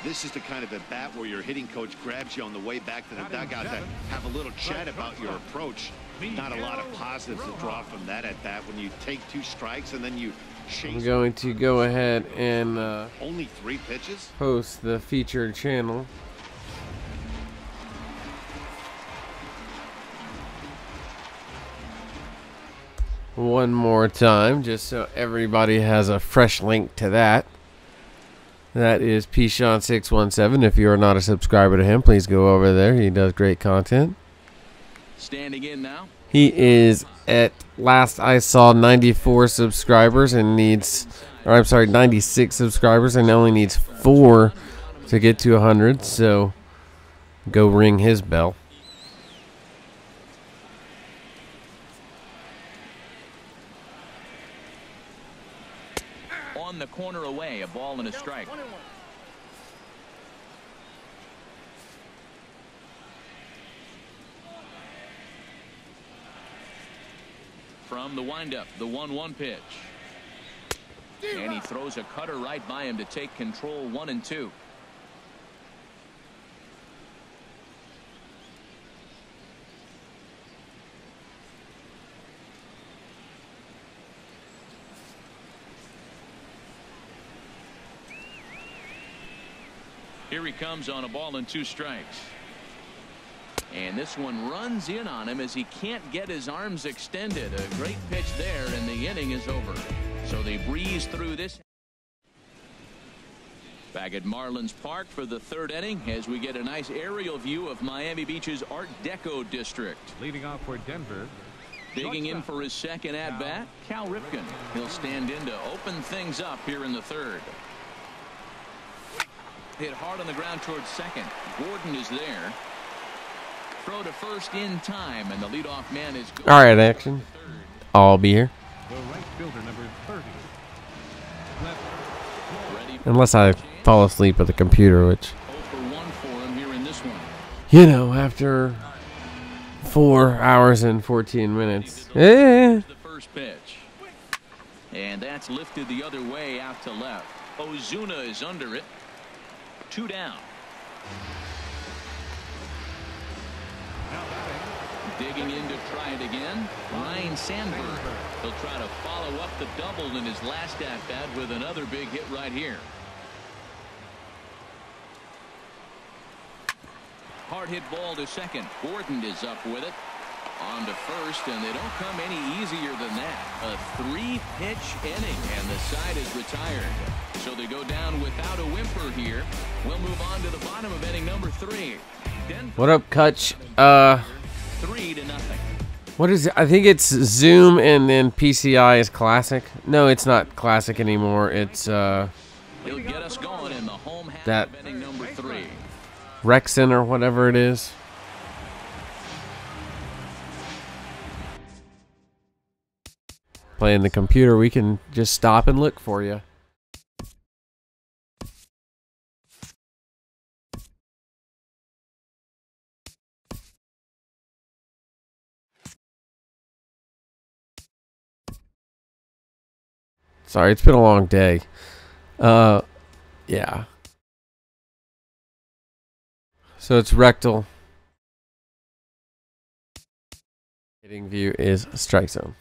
This is the kind of at bat where your hitting coach grabs you on the way back to the dugout to have a little chat about your approach. Not a lot of positives to draw from that at bat when you take 2 strikes and then you chase. I'm going to go ahead and only 3 pitches. Post the featured channel. One more time, just so everybody has a fresh link to that. That is Pshon617. If you are not a subscriber to him, please go over there. He does great content. Standing in now. He is at last I saw 94 subscribers and needs, or I'm sorry, 96 subscribers and only needs 4 to get to 100. So go ring his bell. On the corner away, a ball and a strike. From the windup, the 1-1 pitch. And he throws a cutter right by him to take control. 1-2. Here he comes on a ball and 2 strikes. And this one runs in on him as he can't get his arms extended. A great pitch there, and the inning is over. So they breeze through this. Back at Marlins Park for the 3rd inning as we get a nice aerial view of Miami Beach's Art Deco district. Leading off for Denver. Digging in for his 2nd at-bat, Cal Ripken. He'll stand in to open things up here in the 3rd. Hit hard on the ground towards second. Gordon is there. Throw to first in time, and the leadoff man is good. All right, Action. I'll be here. Unless I fall asleep at the computer, which, you know, after 4 hours and 14 minutes. The first pitch. And that's lifted the other way out to left. Ozuna is under it. 2 down. Digging in to try it again, Ryan Sandberg. He'll try to follow up the double in his last at-bat with another big hit right here. Hard hit ball to second. Gordon is up with it. On to first, and they don't come any easier than that. A 3-pitch inning, and the side is retired. So they go down without a whimper here. We'll move on to the bottom of inning number 3. What up, Kutch? 3-0. What is it? I think it's Zoom and then PCI is Classic. No, it's not Classic anymore. It's He'll get us going in the home half that of inning number 3. Rexon or whatever it is. Playing the computer, we can just stop and look for you. Sorry, it's been a long day. Yeah. So it's rectal. Hitting view is strike zone.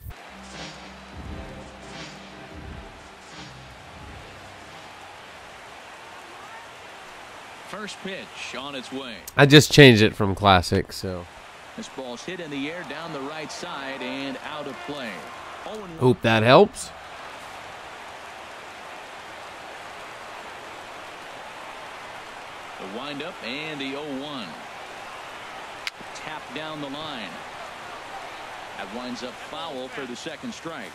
First pitch on its way. I just changed it from Classic, so. This ball's hit in the air down the right side and out of play. Hope that helps. The windup and the 0-1. Tap down the line. That winds up foul for the second strike.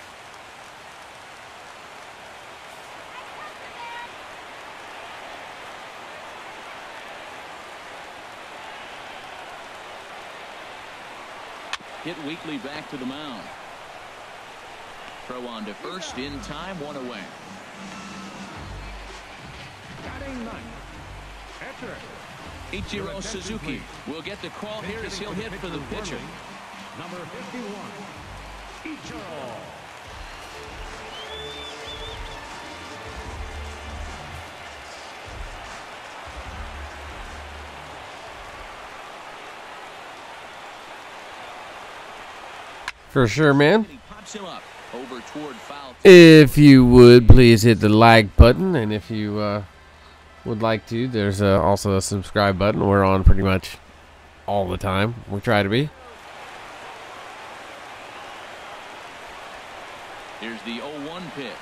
Hit Weekly back to the mound. Throw on to first in time, 1 away. Ichiro Suzuki will get the call here as he'll hit for the pitcher. Number 51, Ichiro. For sure, man. Pops him up over toward foul. If you would, please hit the like button. And if you would like to, there's also a subscribe button. We're on pretty much all the time. We try to be. Here's the 0-1 pitch.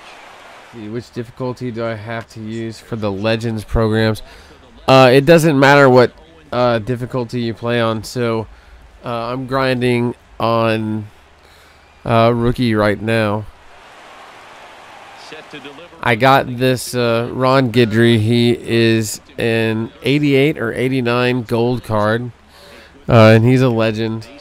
See, which difficulty do I have to use for the Legends programs? It doesn't matter what difficulty you play on. So I'm grinding on rookie right now. I got this Ron Guidry. He is an 88 or 89 gold card, and he's a legend. He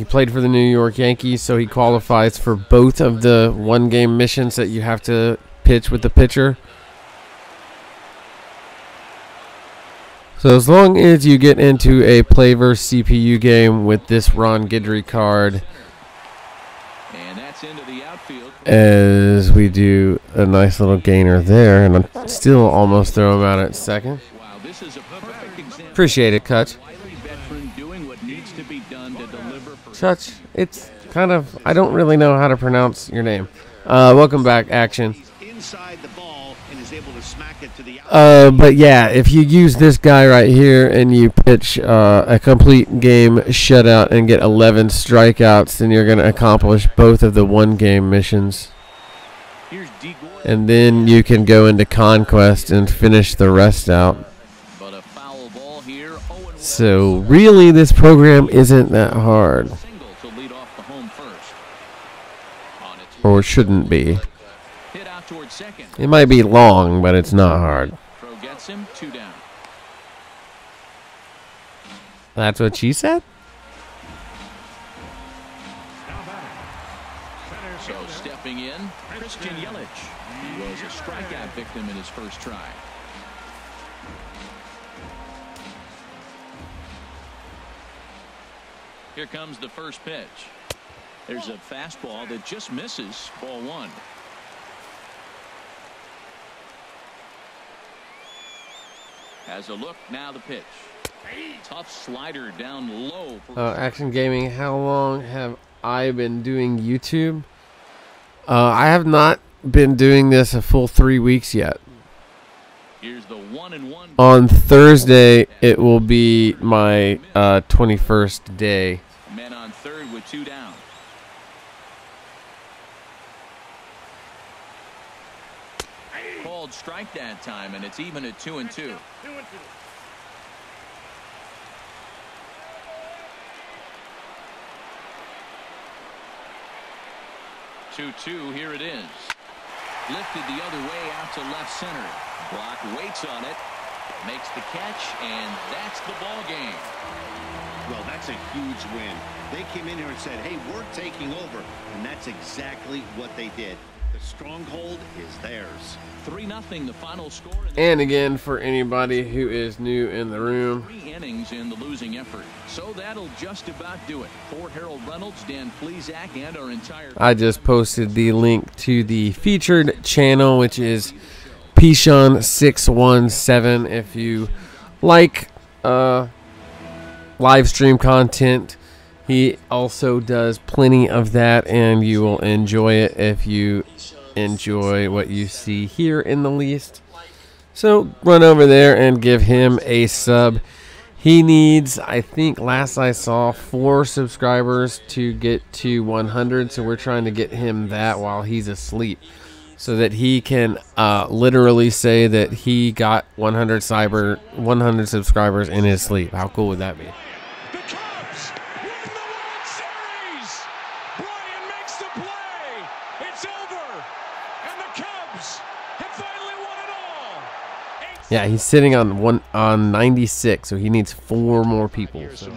played for the New York Yankees, so he qualifies for both of the one-game missions that you have to pitch with the pitcher. So as long as you get into a play versus CPU game with this Ron Guidry card, and that's into the outfield. As we do a nice little gainer there, and I'm still almost throw him out at second. Wow, this is a perfect example. Appreciate it, Kutch. Veteran doing what needs to be done to deliver for Kutch, it's kind of, I don't really know how to pronounce your name. Welcome back, Action. Inside the ball and is able to smack it to the But yeah, if you use this guy right here and you pitch a complete game shutout and get 11 strikeouts, then you're going to accomplish both of the one-game missions. And then you can go into Conquest and finish the rest out. But a foul ball here. So really, this program isn't that hard. To lead off the home first. Or it shouldn't be. Hit out towards second. It might be long, but it's not hard. Throw gets him, 2 down. That's what she said? Stepping in, Christian Yelich. He was a strikeout victim in his first try. Here comes the first pitch. There's a fastball that just misses. Ball one. Has a look. Now the pitch. Tough slider down low. Action Gaming, how long have I been doing YouTube? I have not been doing this a full 3 weeks yet. Here's the 1-1. On Thursday, it will be my 21st day. Men on third with 2 down. Called strike that time, and it's even at 2-2. 2-2, here it is. Lifted the other way out to left center. Block waits on it, makes the catch, and that's the ball game. Well, that's a huge win. They came in here and said, hey, we're taking over, and that's exactly what they did. The stronghold is theirs. 3-0 the final score. And again, for anybody who is new in the room, 3 innings in the losing effort. So that'll just about do it. For Harold Reynolds, Dan Plesac, and our entire... I just posted the link to the featured channel, which is Pishon617. If you like live stream content, he also does plenty of that, and you will enjoy it if you enjoy what you see here in the least. So run over there and give him a sub. He needs, I think last I saw, 4 subscribers to get to 100, so we're trying to get him that while he's asleep, so that he can literally say that he got 100 subscribers in his sleep. How cool would that be? The Cubs win the World Series. Brian makes the play. It's over, and the Cubs have finally won it all. Yeah, he's sitting on 96, so he needs 4 more people. So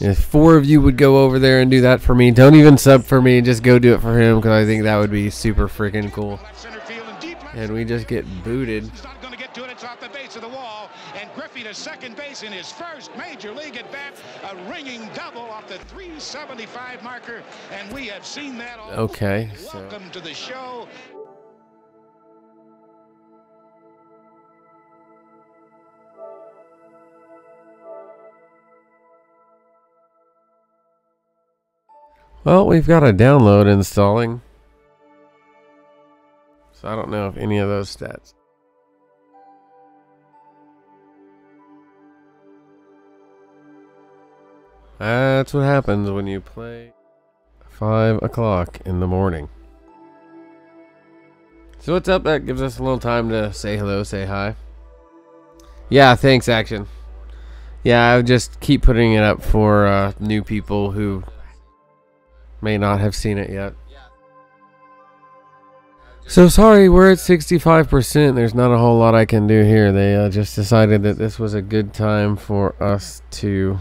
if 4 of you would go over there and do that for me, don't even sub for me, just go do it for him, because I think that would be super freaking cool. And we just get booted. He's not going to get to it. It's off the base of the wall. And Griffey to second base in his first major league at bat. A ringing double off the 375 marker. And we have seen that all. Okay. Welcome to the show. Well, we've got a download installing. So I don't know if any of those stats. That's what happens when you play 5 o'clock in the morning. So what's up? That gives us a little time to say hello, say hi. Yeah, thanks, Action. Yeah, I would just keep putting it up for new people who may not have seen it yet. So sorry, we're at 65%. There's not a whole lot I can do here. They just decided that this was a good time for us to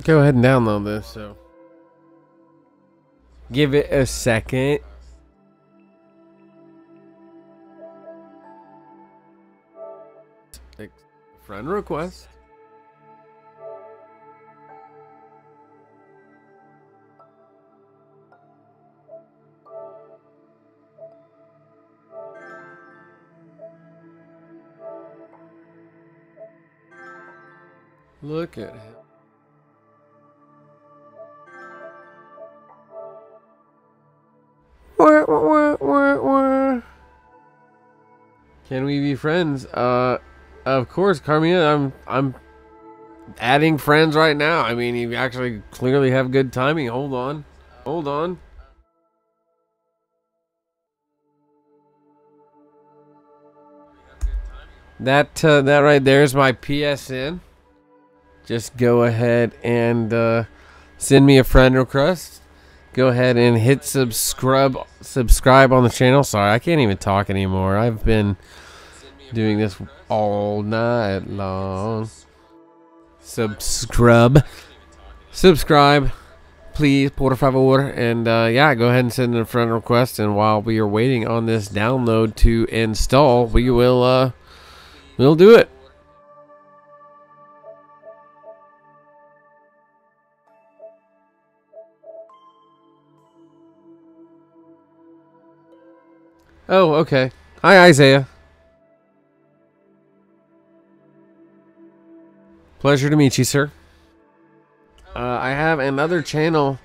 go ahead and download this. So give it a second. Friend request. Look at him. Can we be friends? Of course, Carmina. I'm adding friends right now. I mean, you actually clearly have good timing. Hold on. Hold on. That right there is my PSN. Just go ahead and send me a friend request. Go ahead and hit subscribe on the channel. Sorry, I can't even talk anymore. I've been doing this all night long. Subscribe. please, por favor. And yeah, go ahead and send in a friend request. And while we are waiting on this download to install, we will we'll do it. Oh, okay. Hi, Isaiah. Pleasure to meet you, sir. I have another channel,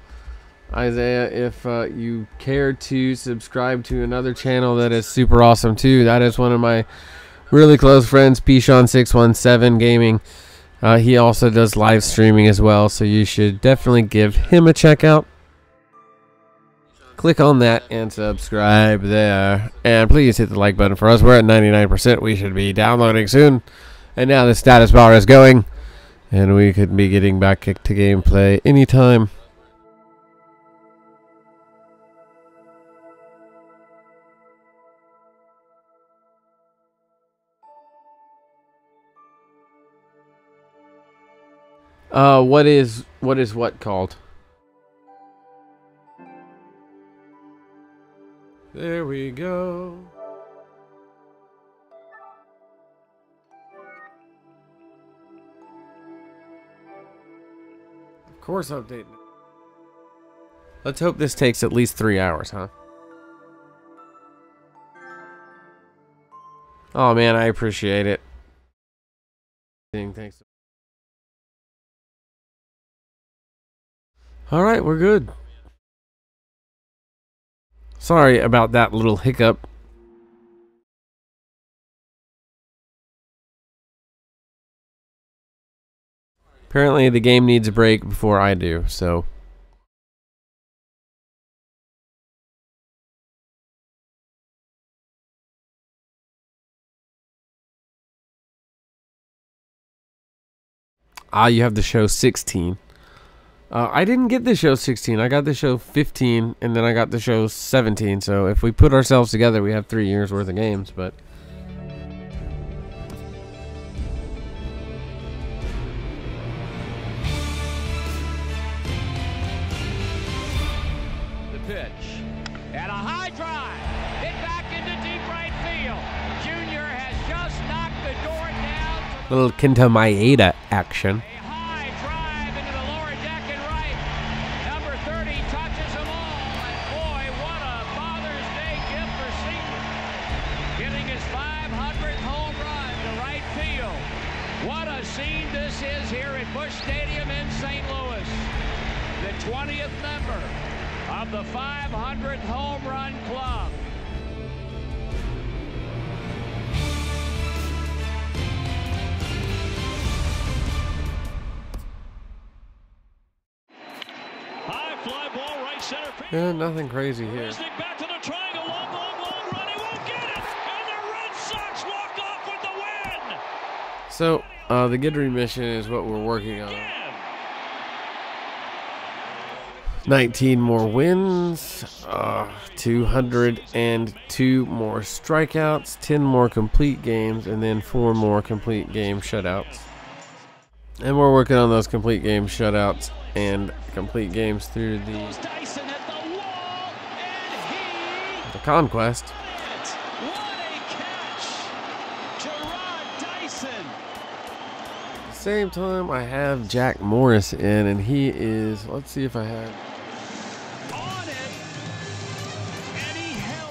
Isaiah, if you care to subscribe to another channel that is super awesome too. That is one of my really close friends, Pishon617 Gaming. He also does live streaming as well, so you should definitely give him a check out. Click on that and subscribe there. And please hit the like button for us. We're at 99%. We should be downloading soon. And now the status bar is going. And we could be getting back to gameplay anytime. What is what called? There we go. Of course updating it. Let's hope this takes at least 3 hours, huh? Oh man, I appreciate it. Thanks. Alright, we're good. Sorry about that little hiccup. Apparently the game needs a break before I do, so. You have the show 16. I didn't get the show 16. I got the show 15, and then I got the show 17. So if we put ourselves together, we have 3 years worth of games, but. Pitch and a high drive hit back into deep right field. Junior has just knocked the door down. Little Kenta Maeda action. A high drive into the lower deck and right. Number 30 touches them all. And boy, what a Father's Day gift for Senior. Getting his 500th home run to right field. What a scene this is here at Busch Stadium in St. Louis. The 20th member of the 500th home run club. High fly ball right center field. Yeah, nothing crazy here. Back to the triangle, long run. He won't get it. And the Red Sox walk off with the win. So, the Guidry mission is what we're working on. 19 more wins, 202 more strikeouts, 10 more complete games, and then 4 more complete game shutouts. And we're working on those complete game shutouts and complete games through the Conquest. At the same time, I have Jack Morris in, and he is, let's see if I have.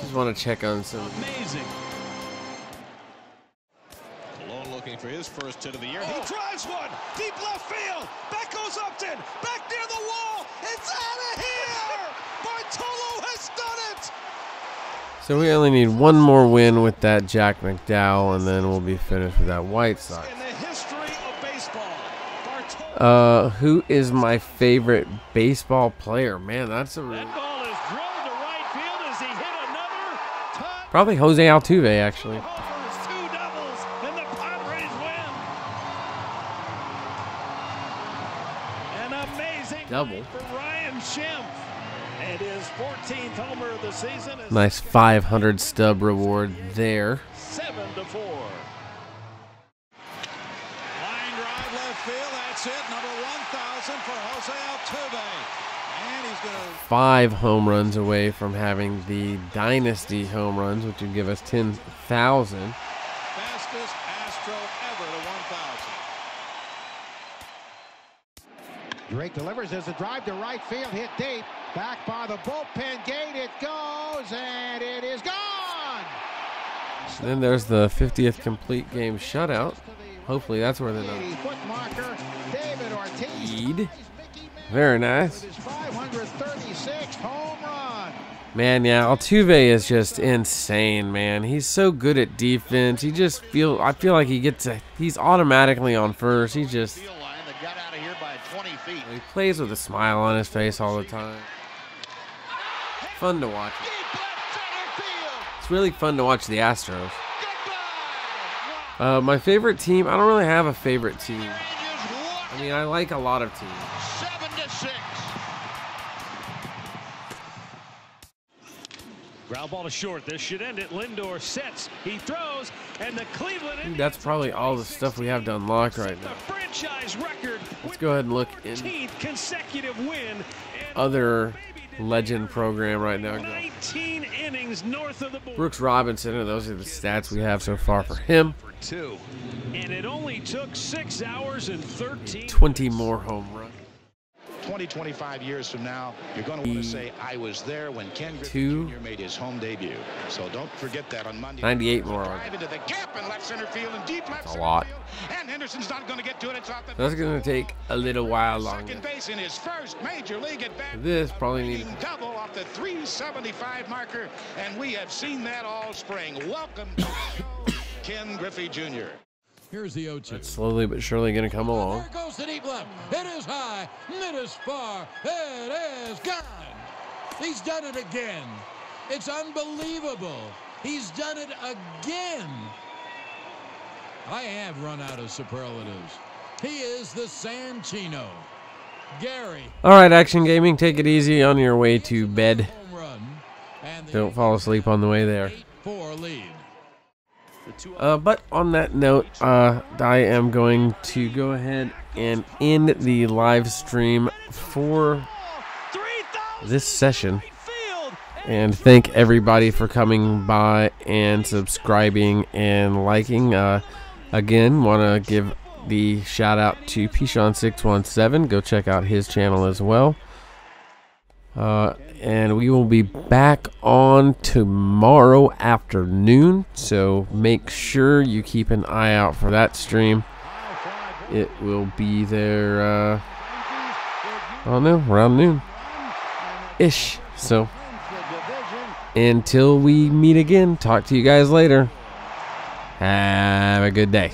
Just want to check on some. Amazing. Malone looking for his first hit of the year. He drives one. Deep left field. Back goes Upton. Back near the wall. It's out of here. Bartolo has done it. So we only need one more win with that Jack McDowell, and then we'll be finished with that White Sox. In the history of baseball, who is my favorite baseball player? Man, that's a really... Probably Jose Altuve, actually. An amazing double for Ryan Schimpf. And his 14th homer of the season is nice 500 stub reward there. 7-4. Line drive left field. That's it. Number 1,000 for Jose Altuve. 5 home runs away from having the Dynasty home runs, which would give us 10,000. Fastest Astro ever to 1,000. Drake delivers as a drive to right field, hit deep. Back by the bullpen gate, it goes, and it is gone! Then there's the 50th complete game shutout. Hopefully that's where they're not. Very nice. 536th home run. Man, yeah, Altuve is just insane, man. He's so good at defense. I feel like he's automatically on first. He plays with a smile on his face all the time. Fun to watch. It's really fun to watch the Astros. My favorite team, I don't really have a favorite team. I mean, I like a lot of teams. 7-6. Ground ball to short. This should end it. Lindor sets. He throws, and the Cleveland. Dude, that's probably all the stuff we have to unlock right now. Franchise record. Let's go ahead and look in consecutive win. Other legend program right now. 19 innings north of the border. Brooks Robinson, and those are the stats we have so far for him. And it only took 6 hours and 13. 20 more home runs. 25 years from now, you're going to want to say, I was there when Ken Griffey Jr. made his home debut. So don't forget that on Monday. 98 more. Drive into the gap in left center field and deep left That's a lot. And Henderson's not going to get to it. It's off the That's going to take a little while longer. second base in his first major league at bat. This probably needs double off the 375 marker, and we have seen that all spring. Welcome, Ken Griffey Jr. Here's the 0-2. It's slowly but surely going to come along. There goes the deep left. It is high. It is far. It is gone. He's done it again. It's unbelievable. He's done it again. I have run out of superlatives. He is the Sanchino. Gary. All right, Action Gaming, take it easy on your way to bed. Don't fall asleep on the way there. 8-4 lead. But on that note, I am going to go ahead and end the live stream for this session. And thank everybody for coming by and subscribing and liking. Again, want to give the shout out to Pishon617. Go check out his channel as well. And we will be back on tomorrow afternoon, so make sure you keep an eye out for that stream. It will be there, I don't know, around noon-ish. So, until we meet again, talk to you guys later. Have a good day.